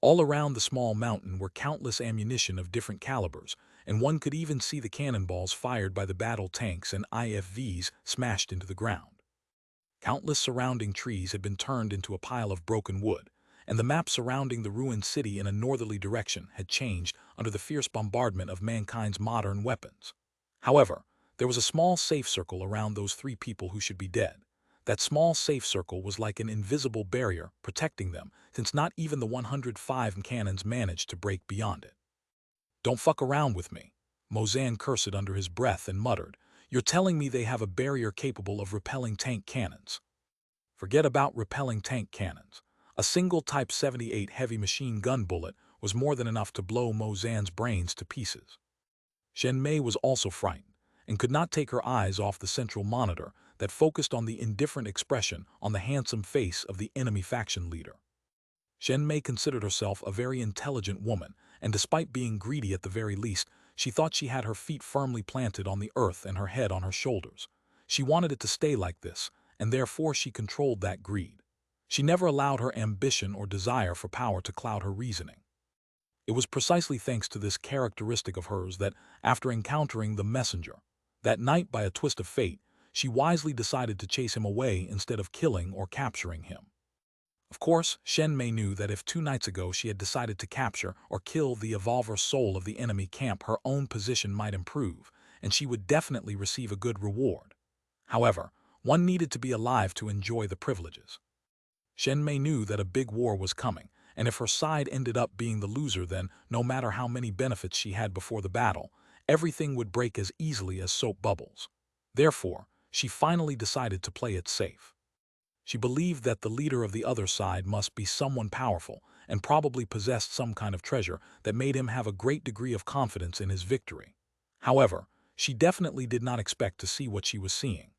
All around the small mountain were countless ammunition of different calibers, and one could even see the cannonballs fired by the battle tanks and IFVs smashed into the ground. Countless surrounding trees had been turned into a pile of broken wood, and the map surrounding the ruined city in a northerly direction had changed under the fierce bombardment of mankind's modern weapons. However, there was a small safe circle around those 3 people who should be dead. That small safe circle was like an invisible barrier protecting them, since not even the 105 cannons managed to break beyond it. "Don't fuck around with me," Mozan cursed under his breath and muttered. "You're telling me they have a barrier capable of repelling tank cannons?" Forget about repelling tank cannons. A single Type 78 heavy machine gun bullet was more than enough to blow Mozan's brains to pieces. Shen Mei was also frightened, and could not take her eyes off the central monitor that focused on the indifferent expression on the handsome face of the enemy faction leader. Shen Mei considered herself a very intelligent woman, and despite being greedy at the very least, she thought she had her feet firmly planted on the earth and her head on her shoulders. She wanted it to stay like this, and therefore she controlled that greed. She never allowed her ambition or desire for power to cloud her reasoning. It was precisely thanks to this characteristic of hers that, after encountering the messenger, that night by a twist of fate, she wisely decided to chase him away instead of killing or capturing him. Of course, Shen Mei knew that if 2 nights ago she had decided to capture or kill the evolver soul of the enemy camp, her own position might improve, and she would definitely receive a good reward. However, one needed to be alive to enjoy the privileges. Shen Mei knew that a big war was coming, and if her side ended up being the loser, then, no matter how many benefits she had before the battle, everything would break as easily as soap bubbles. Therefore, she finally decided to play it safe. She believed that the leader of the other side must be someone powerful and probably possessed some kind of treasure that made him have a great degree of confidence in his victory. However, she definitely did not expect to see what she was seeing.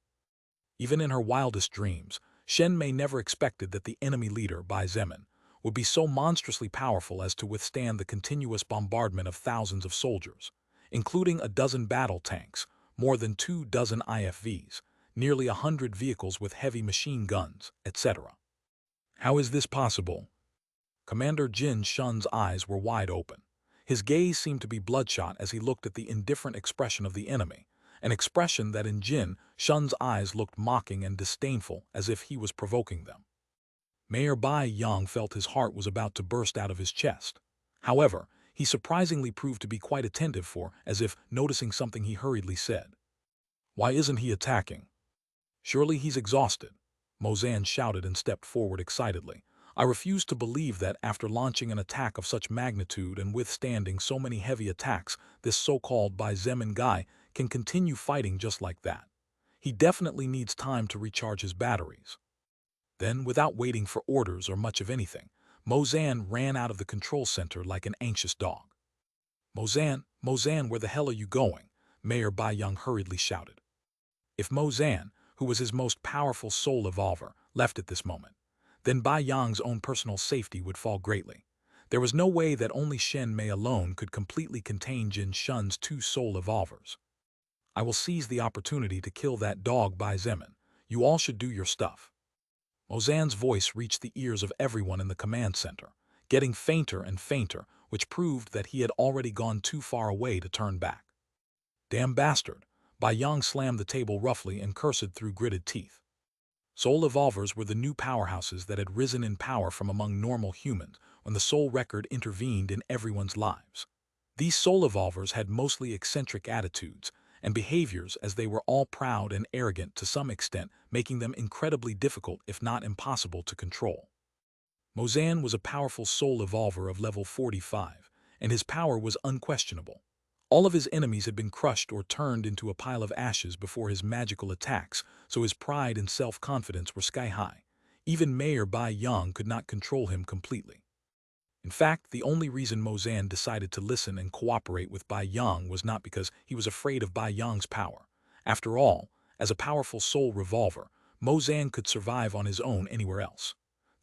Even in her wildest dreams, Shen Mei never expected that the enemy leader, Bai Zemin, would be so monstrously powerful as to withstand the continuous bombardment of thousands of soldiers, including a dozen battle tanks, more than 24 IFVs, nearly 100 vehicles with heavy machine guns, etc. How is this possible? Commander Jin Shun's eyes were wide open. His gaze seemed to be bloodshot as he looked at the indifferent expression of the enemy, an expression that in Jin Shun's eyes looked mocking and disdainful, as if he was provoking them. Mayor Bai Yang felt his heart was about to burst out of his chest. However, he surprisingly proved to be quite attentive, for, as if noticing something, he hurriedly said, "Why isn't he attacking? Surely he's exhausted." Mozan shouted and stepped forward excitedly. "I refuse to believe that after launching an attack of such magnitude and withstanding so many heavy attacks, this so-called Bai Zemin guy can continue fighting just like that. He definitely needs time to recharge his batteries." Then, without waiting for orders or much of anything, Mozan ran out of the control center like an anxious dog. Mozan, where the hell are you going?" Mayor Bai Yang hurriedly shouted. If Mozan, who was his most powerful soul evolver, left at this moment, then Bai Yang's own personal safety would fall greatly. There was no way that only Shen Mei alone could completely contain Jin Shun's 2 soul evolvers. "I will seize the opportunity to kill that dog Bai Zemin. You all should do your stuff." Mozan's voice reached the ears of everyone in the command center, getting fainter and fainter, which proved that he had already gone too far away to turn back. "Damn bastard!" Bai Yang slammed the table roughly and cursed through gritted teeth. Soul evolvers were the new powerhouses that had risen in power from among normal humans when the soul record intervened in everyone's lives. These soul evolvers had mostly eccentric attitudes and behaviors, as they were all proud and arrogant to some extent, making them incredibly difficult, if not impossible, to control. Mozan was a powerful soul evolver of level 45, and his power was unquestionable. All of his enemies had been crushed or turned into a pile of ashes before his magical attacks, so his pride and self-confidence were sky-high. Even Mayor Bai Yang could not control him completely. In fact, the only reason Mozan decided to listen and cooperate with Bai Yang was not because he was afraid of Bai Yang's power. After all, as a powerful soul revolver, Mozan could survive on his own anywhere else.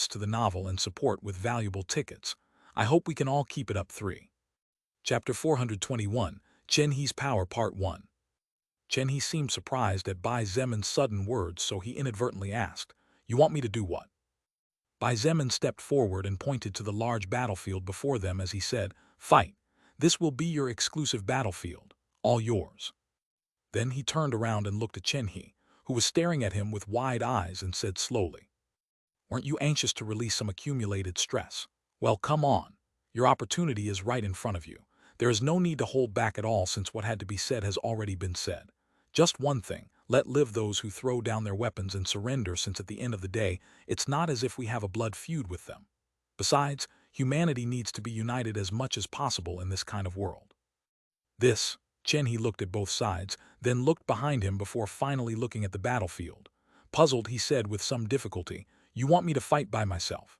gifts to the novel and support with valuable tickets. I hope we can all keep it up. 3. Chapter 421, Chen He's Power Part 1. Chen He seemed surprised at Bai Zemin's sudden words, so he inadvertently asked, "You want me to do what?" Bai Zemin stepped forward and pointed to the large battlefield before them as he said, "Fight. This will be your exclusive battlefield. All yours." Then he turned around and looked at Chen He, who was staring at him with wide eyes, and said slowly, "Weren't you anxious to release some accumulated stress? Well, come on. Your opportunity is right in front of you. There is no need to hold back at all since what had to be said has already been said. Just one thing, let live those who throw down their weapons and surrender, since at the end of the day, it's not as if we have a blood feud with them. Besides, humanity needs to be united as much as possible in this kind of world." This, Chen He looked at both sides, then looked behind him before finally looking at the battlefield. Puzzled, he said with some difficulty, "You want me to fight by myself?"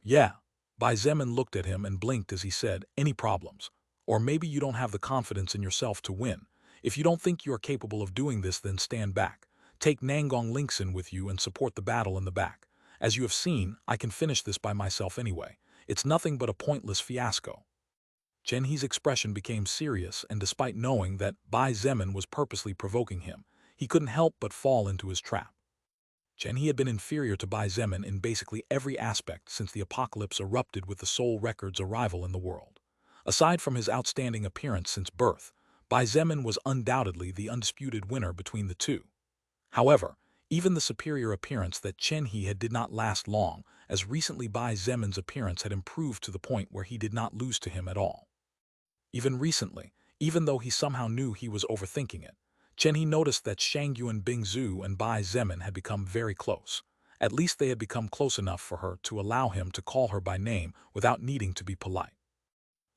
"Yeah." Bai Zemin looked at him and blinked as he said, "Any problems? Or maybe you don't have the confidence in yourself to win. If you don't think you are capable of doing this, then stand back. Take Nangong Linkson with you and support the battle in the back. As you have seen, I can finish this by myself anyway. It's nothing but a pointless fiasco. Chen He's expression became serious, and despite knowing that Bai Zemin was purposely provoking him, he couldn't help but fall into his trap. Chen He had been inferior to Bai Zemin in basically every aspect since the apocalypse erupted with the Soul Record's arrival in the world. Aside from his outstanding appearance since birth, Bai Zemin was undoubtedly the undisputed winner between the two. However, even the superior appearance that Chen He had did not last long, as recently Bai Zemin's appearance had improved to the point where he did not lose to him at all. Even recently, even though he somehow knew he was overthinking it, Chen He noticed that Shangyuan Bingzu and Bai Zemin had become very close. At least they had become close enough for her to allow him to call her by name without needing to be polite.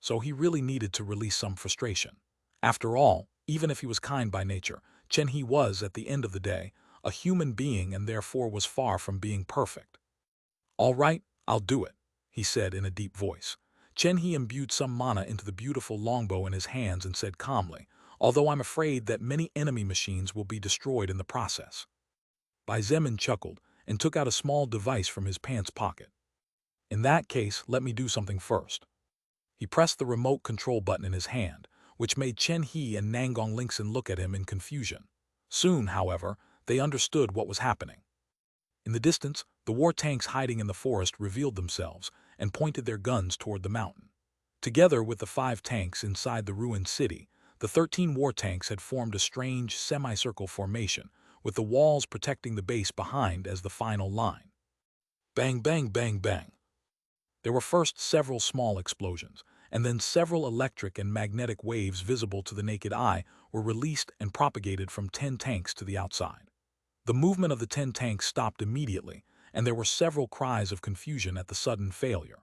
So he really needed to release some frustration. After all, even if he was kind by nature, Chen He was, at the end of the day, a human being and therefore was far from being perfect. "All right, I'll do it," he said in a deep voice. Chen He imbued some mana into the beautiful longbow in his hands and said calmly, "Although I'm afraid that many enemy machines will be destroyed in the process." Bai Zemin chuckled and took out a small device from his pants pocket. "In that case, let me do something first." He pressed the remote control button in his hand, which made Chen He and Nangong Lingxin look at him in confusion. Soon, however, they understood what was happening. In the distance, the war tanks hiding in the forest revealed themselves and pointed their guns toward the mountain. Together with the 5 tanks inside the ruined city, the 13 war tanks had formed a strange semicircle formation, with the walls protecting the base behind as the final line. Bang, bang, bang, bang. There were first several small explosions, and then several electric and magnetic waves visible to the naked eye were released and propagated from 10 tanks to the outside. The movement of the 10 tanks stopped immediately, and there were several cries of confusion at the sudden failure.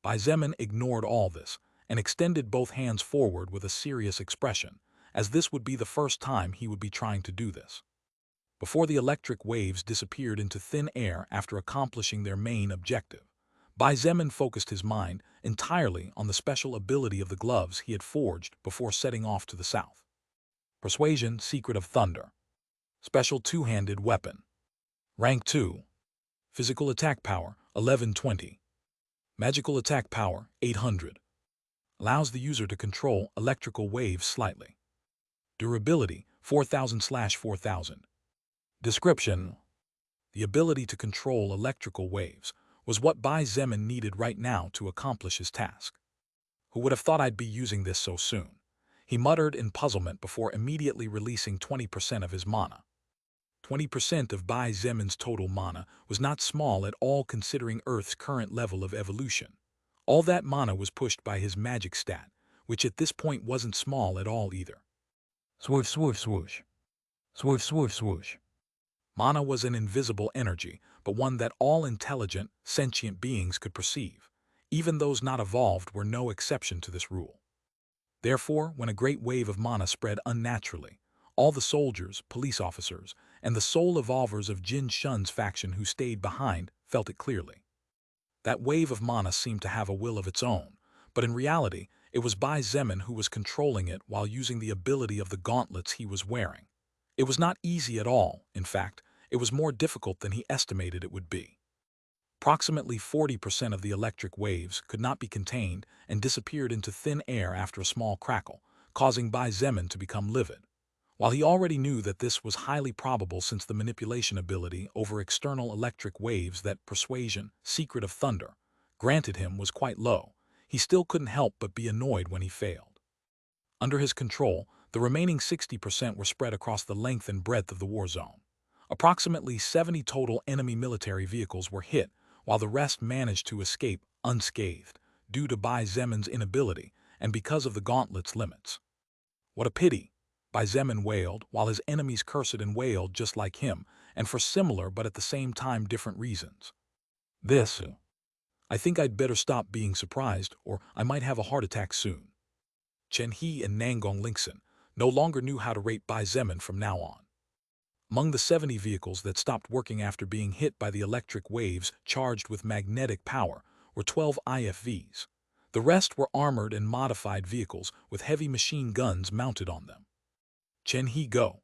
Bai Zemin ignored all this and extended both hands forward with a serious expression, as this would be the first time he would be trying to do this. Before the electric waves disappeared into thin air after accomplishing their main objective, Bai Zemin focused his mind entirely on the special ability of the gloves he had forged before setting off to the south. Persuasion, Secret of Thunder. Special two-handed weapon. Rank 2. Physical attack power, 1120. Magical attack power, 800. Allows the user to control electrical waves slightly. Durability, 4000/4000. Description. The ability to control electrical waves was what Bai Zemin needed right now to accomplish his task. "Who would have thought I'd be using this so soon?" he muttered in puzzlement before immediately releasing 20% of his mana. 20% of Bai Zemin's total mana was not small at all considering Earth's current level of evolution. All that mana was pushed by his magic stat, which at this point wasn't small at all either. Swoosh, swoosh, swoosh. Swoosh, swoosh, swoosh. Mana was an invisible energy, but one that all intelligent, sentient beings could perceive. Even those not evolved were no exception to this rule. Therefore, when a great wave of mana spread unnaturally, all the soldiers, police officers, and the soul evolvers of Jin Shun's faction who stayed behind felt it clearly. That wave of mana seemed to have a will of its own, but in reality, it was Bai Zemin who was controlling it while using the ability of the gauntlets he was wearing. It was not easy at all. In fact, it was more difficult than he estimated it would be. Approximately 40% of the electric waves could not be contained and disappeared into thin air after a small crackle, causing Bai Zemin to become livid. While he already knew that this was highly probable since the manipulation ability over external electric waves that Persuasion, Secret of Thunder, granted him was quite low, he still couldn't help but be annoyed when he failed. Under his control, the remaining 60% were spread across the length and breadth of the war zone. Approximately 70 total enemy military vehicles were hit, while the rest managed to escape unscathed, due to Bai Zemin's inability and because of the gauntlet's limits. "What a pity," Bai Zemin wailed, while his enemies cursed and wailed just like him, and for similar but at the same time different reasons. I think I'd better stop being surprised, or I might have a heart attack soon." Chen He and Nangong Lingxin no longer knew how to rate Bai Zemin from now on. Among the 70 vehicles that stopped working after being hit by the electric waves charged with magnetic power were 12 IFVs. The rest were armored and modified vehicles with heavy machine guns mounted on them. Chen He go.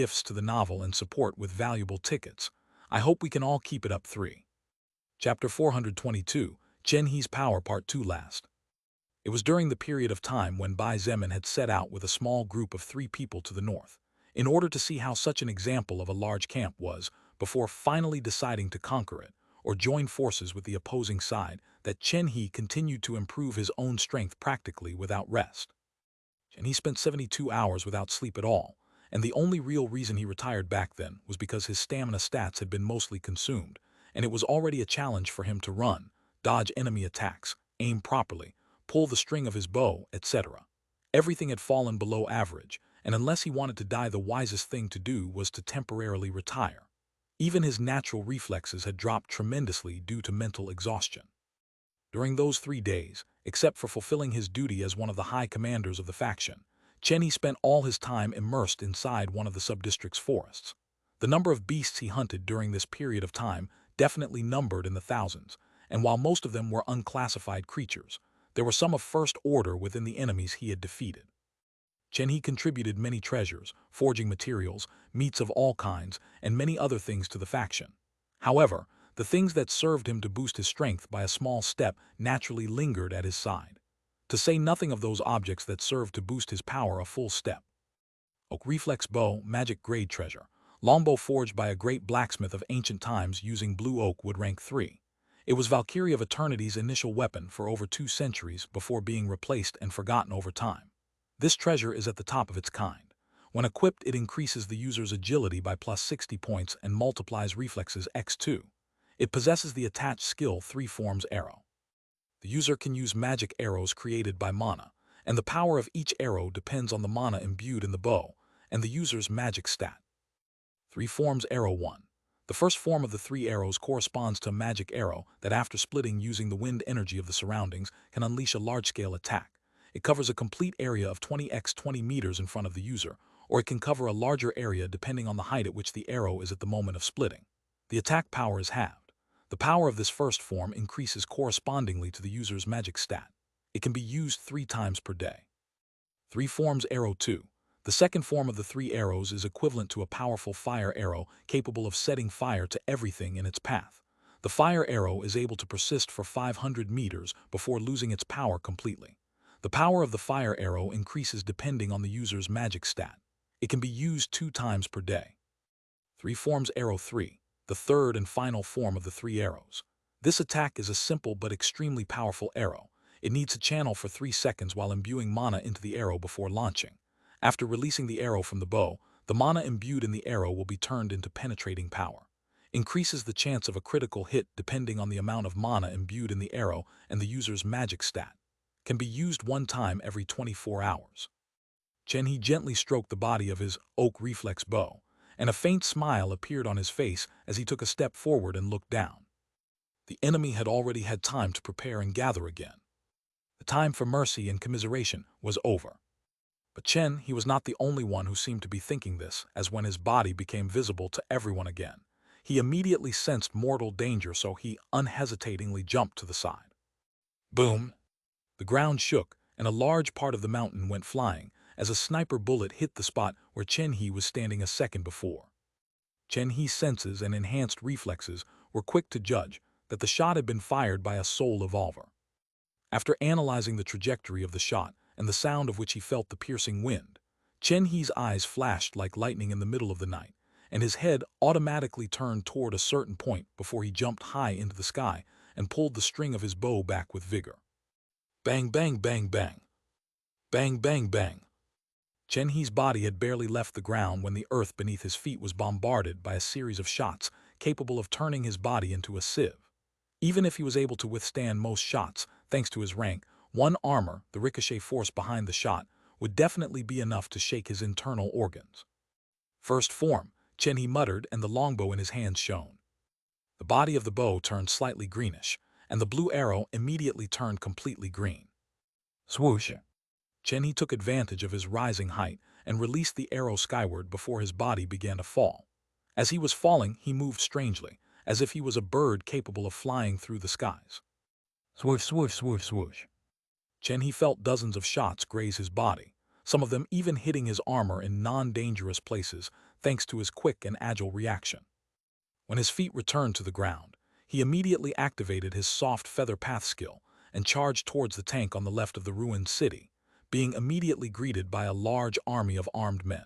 gifts to the novel and support with valuable tickets. I hope we can all keep it up. 3. Chapter 422, Chen He's Power Part 2 Last. It was during the period of time when Bai Zemin had set out with a small group of 3 people to the north, in order to see how such an example of a large camp was, before finally deciding to conquer it, or join forces with the opposing side, that Chen He continued to improve his own strength practically without rest. And he spent 72 hours without sleep at all, and the only real reason he retired back then was because his stamina stats had been mostly consumed, and it was already a challenge for him to run, dodge enemy attacks, aim properly, pull the string of his bow, etc. Everything had fallen below average, and unless he wanted to die, the wisest thing to do was to temporarily retire. Even his natural reflexes had dropped tremendously due to mental exhaustion. During those 3 days, except for fulfilling his duty as one of the high commanders of the faction, Chen He spent all his time immersed inside one of the sub-district's forests. The number of beasts he hunted during this period of time definitely numbered in the thousands, and while most of them were unclassified creatures, there were some of first order within the enemies he had defeated. Chen He contributed many treasures, forging materials, meats of all kinds, and many other things to the faction. However, the things that served him to boost his strength by a small step naturally lingered at his side. To say nothing of those objects that served to boost his power a full step. Oak reflex bow, magic grade treasure. Longbow forged by a great blacksmith of ancient times using blue oak would rank 3. It was Valkyrie of Eternity's initial weapon for over 2 centuries before being replaced and forgotten over time. This treasure is at the top of its kind. When equipped, it increases the user's agility by plus 60 points and multiplies reflexes x2. It possesses the attached skill 3 forms arrow. The user can use magic arrows created by mana, and the power of each arrow depends on the mana imbued in the bow and the user's magic stat. 3 forms arrow 1. The first form of the three arrows corresponds to a magic arrow that, after splitting using the wind energy of the surroundings, can unleash a large-scale attack. It covers a complete area of 20 × 20 meters in front of the user, or it can cover a larger area depending on the height at which the arrow is at the moment of splitting. The attack power is halved. The power of this first form increases correspondingly to the user's magic stat. It can be used 3 times per day. 3 forms Arrow 2. The second form of the 3 arrows is equivalent to a powerful fire arrow capable of setting fire to everything in its path. The fire arrow is able to persist for 500 meters before losing its power completely. The power of the fire arrow increases depending on the user's magic stat. It can be used 2 times per day. 3 forms Arrow 3. The third and final form of the 3 arrows. This attack is a simple but extremely powerful arrow. It needs to channel for 3 seconds while imbuing mana into the arrow before launching. After releasing the arrow from the bow, the mana imbued in the arrow will be turned into penetrating power. Increases the chance of a critical hit depending on the amount of mana imbued in the arrow and the user's magic stat. Can be used 1 time every 24 hours. Chen-He gently stroked the body of his oak reflex bow, and a faint smile appeared on his face as he took a step forward and looked down. The enemy had already had time to prepare and gather again. The time for mercy and commiseration was over. But Chen-He was not the only one who seemed to be thinking this, as when his body became visible to everyone again, he immediately sensed mortal danger, so he unhesitatingly jumped to the side. Boom! The ground shook, and a large part of the mountain went flying as a sniper bullet hit the spot where Chen-He was standing a second before. Chen-He's senses and enhanced reflexes were quick to judge that the shot had been fired by a soul evolver. After analyzing the trajectory of the shot and the sound of which he felt the piercing wind, Chen-He's eyes flashed like lightning in the middle of the night, and his head automatically turned toward a certain point before he jumped high into the sky and pulled the string of his bow back with vigor. Bang, bang, bang, bang. Bang, bang, bang. Chen-He's body had barely left the ground when the earth beneath his feet was bombarded by a series of shots capable of turning his body into a sieve. Even if he was able to withstand most shots, thanks to his rank, 1 armor, the ricochet force behind the shot, would definitely be enough to shake his internal organs. First form, Chen-He muttered, and the longbow in his hands shone. The body of the bow turned slightly greenish, and the blue arrow immediately turned completely green. Swoosh! Chen-He took advantage of his rising height and released the arrow skyward before his body began to fall. As he was falling, he moved strangely, as if he was a bird capable of flying through the skies. Swoosh, swoosh, swoosh, swoosh. Chen-He felt dozens of shots graze his body, some of them even hitting his armor in non-dangerous places thanks to his quick and agile reaction. When his feet returned to the ground, he immediately activated his soft feather path skill and charged towards the tank on the left of the ruined city, being immediately greeted by a large army of armed men.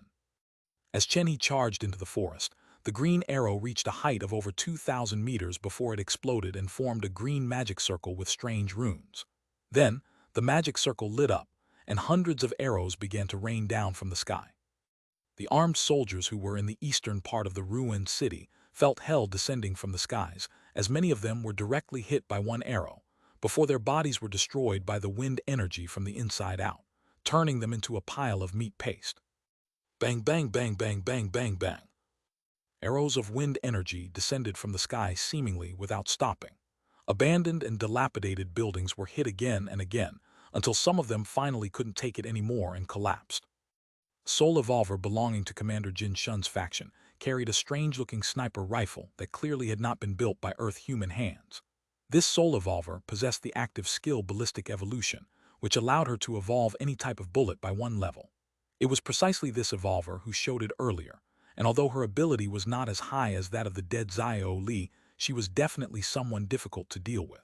As Chen-He charged into the forest, the green arrow reached a height of over 2,000 meters before it exploded and formed a green magic circle with strange runes. Then, the magic circle lit up, and hundreds of arrows began to rain down from the sky. The armed soldiers who were in the eastern part of the ruined city felt hell descending from the skies, as many of them were directly hit by 1 arrow, before their bodies were destroyed by the wind energy from the inside out, turning them into a pile of meat paste. Bang, bang, bang, bang, bang, bang, bang. Arrows of wind energy descended from the sky seemingly without stopping. Abandoned and dilapidated buildings were hit again and again, until some of them finally couldn't take it anymore and collapsed. A soul evolver belonging to Commander Jin Shun's faction carried a strange-looking sniper rifle that clearly had not been built by Earth-human hands. This soul evolver possessed the active skill Ballistic Evolution, which allowed her to evolve any type of bullet by 1 level. It was precisely this evolver who showed it earlier, and although her ability was not as high as that of the dead Zio Li, she was definitely someone difficult to deal with.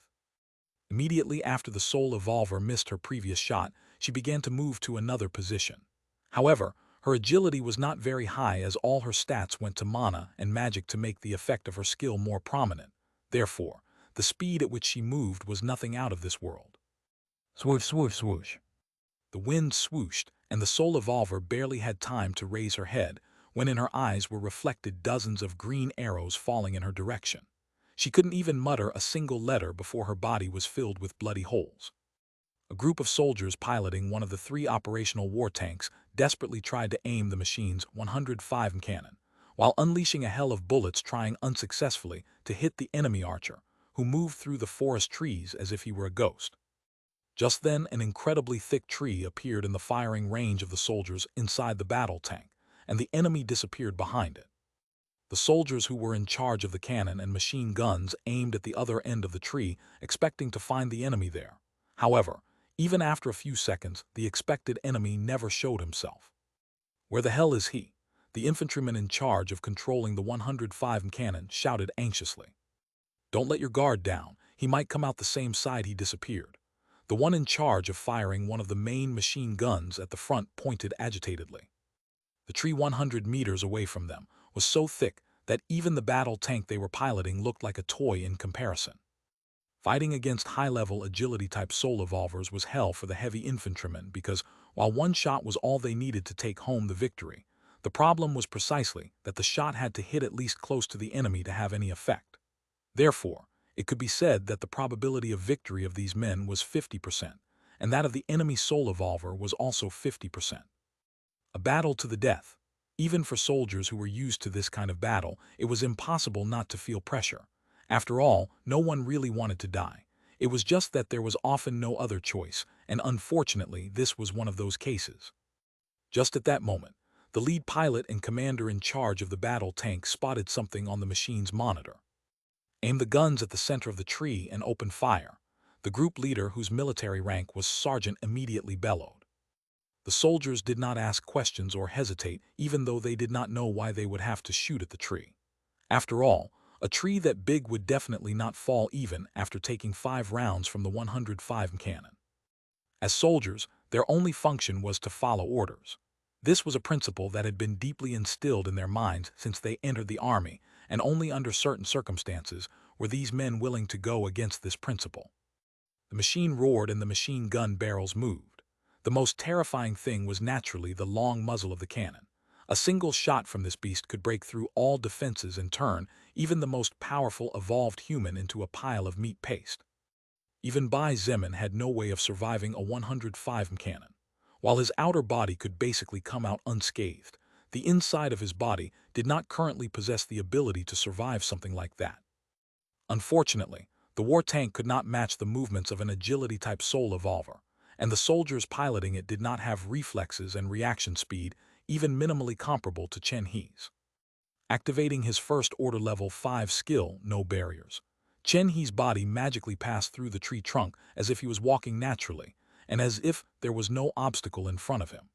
Immediately after the soul evolver missed her previous shot, she began to move to another position. However, her agility was not very high as all her stats went to mana and magic to make the effect of her skill more prominent. Therefore, the speed at which she moved was nothing out of this world. Swoosh, swoosh, swoosh. The wind swooshed, and the soul evolver barely had time to raise her head when in her eyes were reflected dozens of green arrows falling in her direction. She couldn't even mutter a single letter before her body was filled with bloody holes. A group of soldiers piloting one of the 3 operational war tanks desperately tried to aim the machine's 105 cannon, while unleashing a hail of bullets trying unsuccessfully to hit the enemy archer, who moved through the forest trees as if he were a ghost. Just then, an incredibly thick tree appeared in the firing range of the soldiers inside the battle tank, and the enemy disappeared behind it. The soldiers who were in charge of the cannon and machine guns aimed at the other end of the tree, expecting to find the enemy there. However, even after a few seconds, the expected enemy never showed himself. "Where the hell is he?" The infantryman in charge of controlling the 105 cannon shouted anxiously. "Don't let your guard down. He might come out the same side he disappeared." The one in charge of firing one of the main machine guns at the front pointed agitatedly. The tree 100 meters away from them was so thick that even the battle tank they were piloting looked like a toy in comparison. Fighting against high-level agility-type soul evolvers was hell for the heavy infantrymen because, while one shot was all they needed to take home the victory, the problem was precisely that the shot had to hit at least close to the enemy to have any effect. Therefore, it could be said that the probability of victory of these men was 50%, and that of the enemy soul evolver was also 50%. A battle to the death. Even for soldiers who were used to this kind of battle, it was impossible not to feel pressure. After all, no one really wanted to die. It was just that there was often no other choice, and unfortunately, this was one of those cases. Just at that moment, the lead pilot and commander in charge of the battle tank spotted something on the machine's monitor. "Aim the guns at the center of the tree and open fire." The group leader, whose military rank was sergeant, immediately bellowed. The soldiers did not ask questions or hesitate, even though they did not know why they would have to shoot at the tree. After all, a tree that big would definitely not fall even after taking 5 rounds from the 105 cannon. As soldiers, their only function was to follow orders. This was a principle that had been deeply instilled in their minds since they entered the army, and only under certain circumstances were these men willing to go against this principle. The machine roared and the machine gun barrels moved. The most terrifying thing was naturally the long muzzle of the cannon. A single shot from this beast could break through all defenses and turn even the most powerful evolved human into a pile of meat paste. Even Bai Zemin had no way of surviving a 105 cannon. While his outer body could basically come out unscathed, the inside of his body did not currently possess the ability to survive something like that. Unfortunately, the war tank could not match the movements of an agility-type soul evolver, and the soldiers piloting it did not have reflexes and reaction speed even minimally comparable to Chen He's. Activating his first order level 5 skill, No Barriers, Chen He's body magically passed through the tree trunk as if he was walking naturally, and as if there was no obstacle in front of him.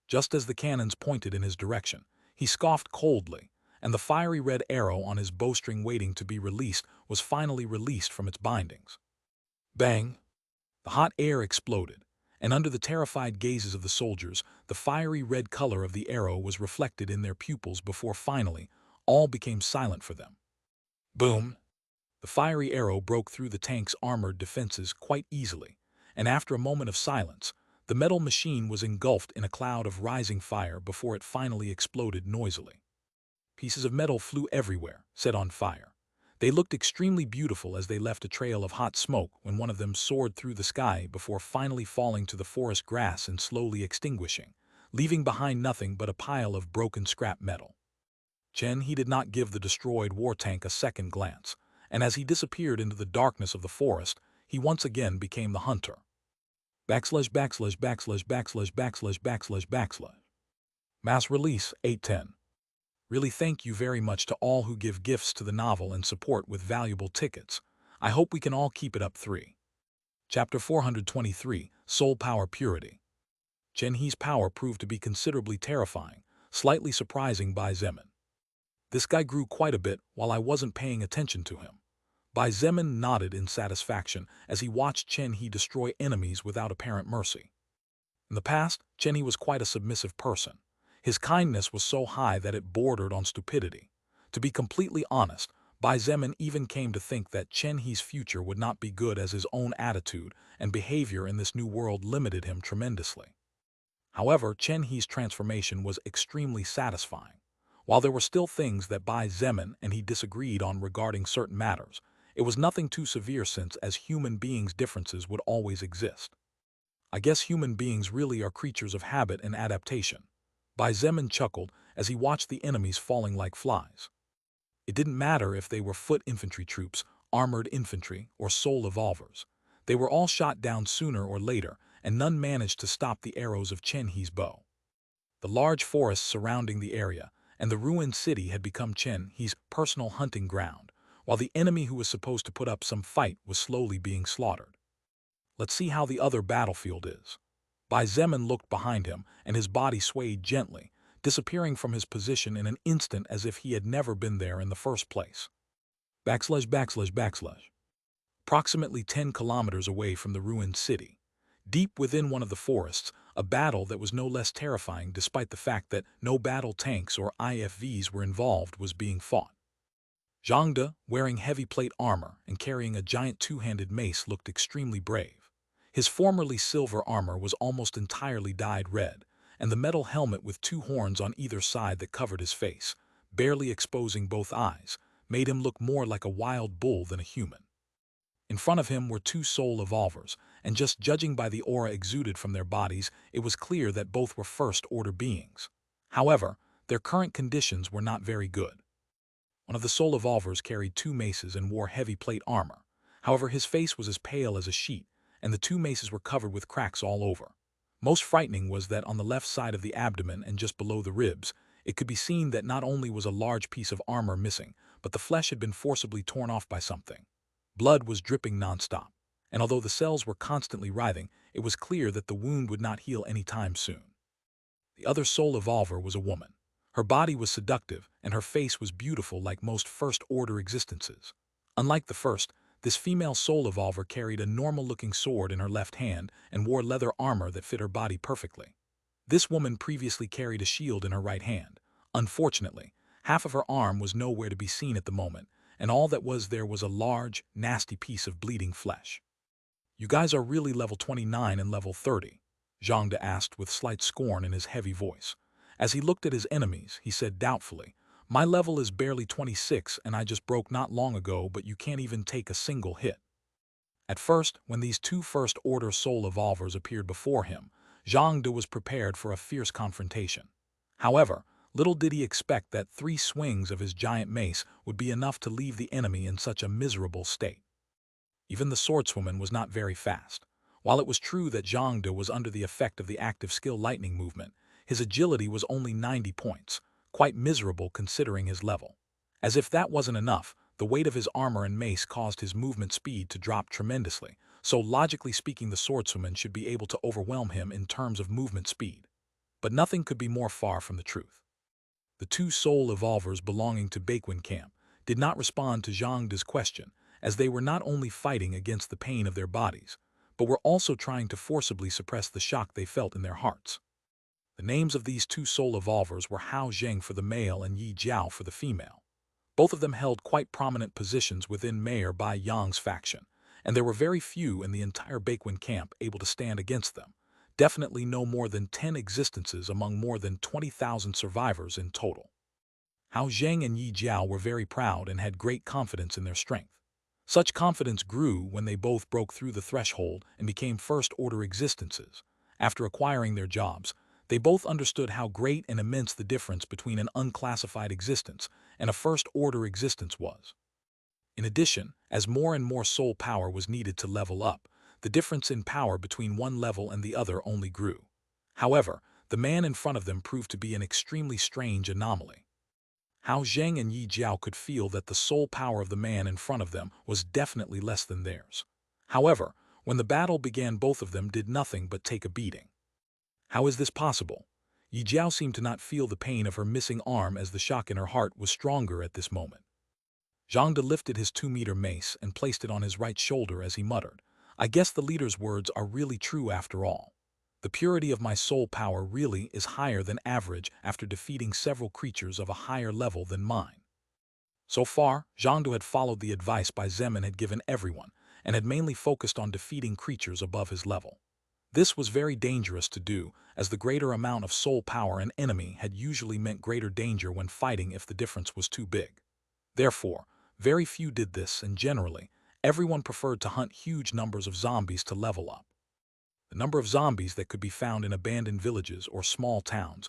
Just as the cannons pointed in his direction, he scoffed coldly, and the fiery red arrow on his bowstring waiting to be released was finally released from its bindings. Bang! The hot air exploded, and under the terrified gazes of the soldiers, the fiery red color of the arrow was reflected in their pupils before finally, all became silent for them. Boom! The fiery arrow broke through the tank's armored defenses quite easily, and after a moment of silence, the metal machine was engulfed in a cloud of rising fire before it finally exploded noisily. Pieces of metal flew everywhere, set on fire. They looked extremely beautiful as they left a trail of hot smoke when one of them soared through the sky before finally falling to the forest grass and slowly extinguishing, leaving behind nothing but a pile of broken scrap metal. Chen He did not give the destroyed war tank a second glance, and as he disappeared into the darkness of the forest, he once again became the hunter. /////////////// Mass release 810. Really thank you very much to all who give gifts to the novel and support with valuable tickets. I hope we can all keep it up. 3. Chapter 423, Soul Power Purity. Chen He's power proved to be considerably terrifying, slightly surprising Bai Zemin. This guy grew quite a bit while I wasn't paying attention to him. Bai Zemin nodded in satisfaction as he watched Chen He destroy enemies without apparent mercy. In the past, Chen He was quite a submissive person. His kindness was so high that it bordered on stupidity. To be completely honest, Bai Zemin even came to think that Chen He's future would not be good as his own attitude and behavior in this new world limited him tremendously. However, Chen He's transformation was extremely satisfying. While there were still things that Bai Zemin and he disagreed on regarding certain matters, it was nothing too severe since as human beings differences would always exist. I guess human beings really are creatures of habit and adaptation. Bai Zemin chuckled as he watched the enemies falling like flies. It didn't matter if they were foot infantry troops, armored infantry, or soul evolvers. They were all shot down sooner or later, and none managed to stop the arrows of Chen He's bow. The large forests surrounding the area and the ruined city had become Chen He's personal hunting ground, while the enemy who was supposed to put up some fight was slowly being slaughtered. Let's see how the other battlefield is. Bai Zemin looked behind him, and his body swayed gently, disappearing from his position in an instant as if he had never been there in the first place. ////. Approximately 10 kilometers away from the ruined city, deep within one of the forests, a battle that was no less terrifying despite the fact that no battle tanks or IFVs were involved was being fought. Jade, wearing heavy plate armor and carrying a giant two-handed mace, looked extremely brave. His formerly silver armor was almost entirely dyed red, and the metal helmet with two horns on either side that covered his face, barely exposing both eyes, made him look more like a wild bull than a human. In front of him were two soul evolvers, and just judging by the aura exuded from their bodies, it was clear that both were first-order beings. However, their current conditions were not very good. One of the soul evolvers carried two maces and wore heavy plate armor. However, his face was as pale as a sheet, and the two maces were covered with cracks all over. Most frightening was that on the left side of the abdomen and just below the ribs, it could be seen that not only was a large piece of armor missing, but the flesh had been forcibly torn off by something. Blood was dripping nonstop, and although the cells were constantly writhing, it was clear that the wound would not heal anytime soon. The other soul evolver was a woman. Her body was seductive, and her face was beautiful like most first-order existences. Unlike the first, this female soul evolver carried a normal-looking sword in her left hand and wore leather armor that fit her body perfectly. This woman previously carried a shield in her right hand. Unfortunately, half of her arm was nowhere to be seen at the moment, and all that was there was a large, nasty piece of bleeding flesh. "You guys are really level 29 and level 30, Jade asked with slight scorn in his heavy voice. As he looked at his enemies, he said doubtfully, "My level is barely 26 and I just broke not long ago, but you can't even take a single hit." At first, when these two first-order soul evolvers appeared before him, Jade was prepared for a fierce confrontation. However, little did he expect that 3 swings of his giant mace would be enough to leave the enemy in such a miserable state. Even the swordswoman was not very fast. While it was true that Jade was under the effect of the active skill lightning movement, his agility was only 90 points, quite miserable considering his level. As if that wasn't enough, the weight of his armor and mace caused his movement speed to drop tremendously, so logically speaking the swordswoman should be able to overwhelm him in terms of movement speed. But nothing could be more far from the truth. The two soul evolvers belonging to Baquin camp did not respond to Jade's question, as they were not only fighting against the pain of their bodies, but were also trying to forcibly suppress the shock they felt in their hearts. The names of these two soul evolvers were Hao Zheng for the male and Yi Jiao for the female. Both of them held quite prominent positions within Mayor Bai Yang's faction, and there were very few in the entire Baquin camp able to stand against them. Definitely no more than 10 existences among more than 20,000 survivors in total. Hao Zheng and Yi Jiao were very proud and had great confidence in their strength. Such confidence grew when they both broke through the threshold and became first-order existences. After acquiring their jobs, they both understood how great and immense the difference between an unclassified existence and a first-order existence was. In addition, as more and more soul power was needed to level up, the difference in power between one level and the other only grew. However, the man in front of them proved to be an extremely strange anomaly. Hao Zheng and Yi Jiao could feel that the soul power of the man in front of them was definitely less than theirs. However, when the battle began, both of them did nothing but take a beating. How is this possible? Yi Jiao seemed to not feel the pain of her missing arm, as the shock in her heart was stronger at this moment. Jade lifted his 2-meter mace and placed it on his right shoulder as he muttered, "I guess the leader's words are really true after all. The purity of my soul power really is higher than average after defeating several creatures of a higher level than mine." So far, Jade had followed the advice Bai Zemin had given everyone, and had mainly focused on defeating creatures above his level. This was very dangerous to do, as the greater amount of soul power an enemy had usually meant greater danger when fighting if the difference was too big. Therefore, very few did this, and generally, everyone preferred to hunt huge numbers of zombies to level up. The number of zombies that could be found in abandoned villages or small towns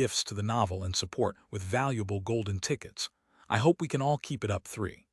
gifts to the novel and support with valuable golden tickets. I hope we can all keep it up 3.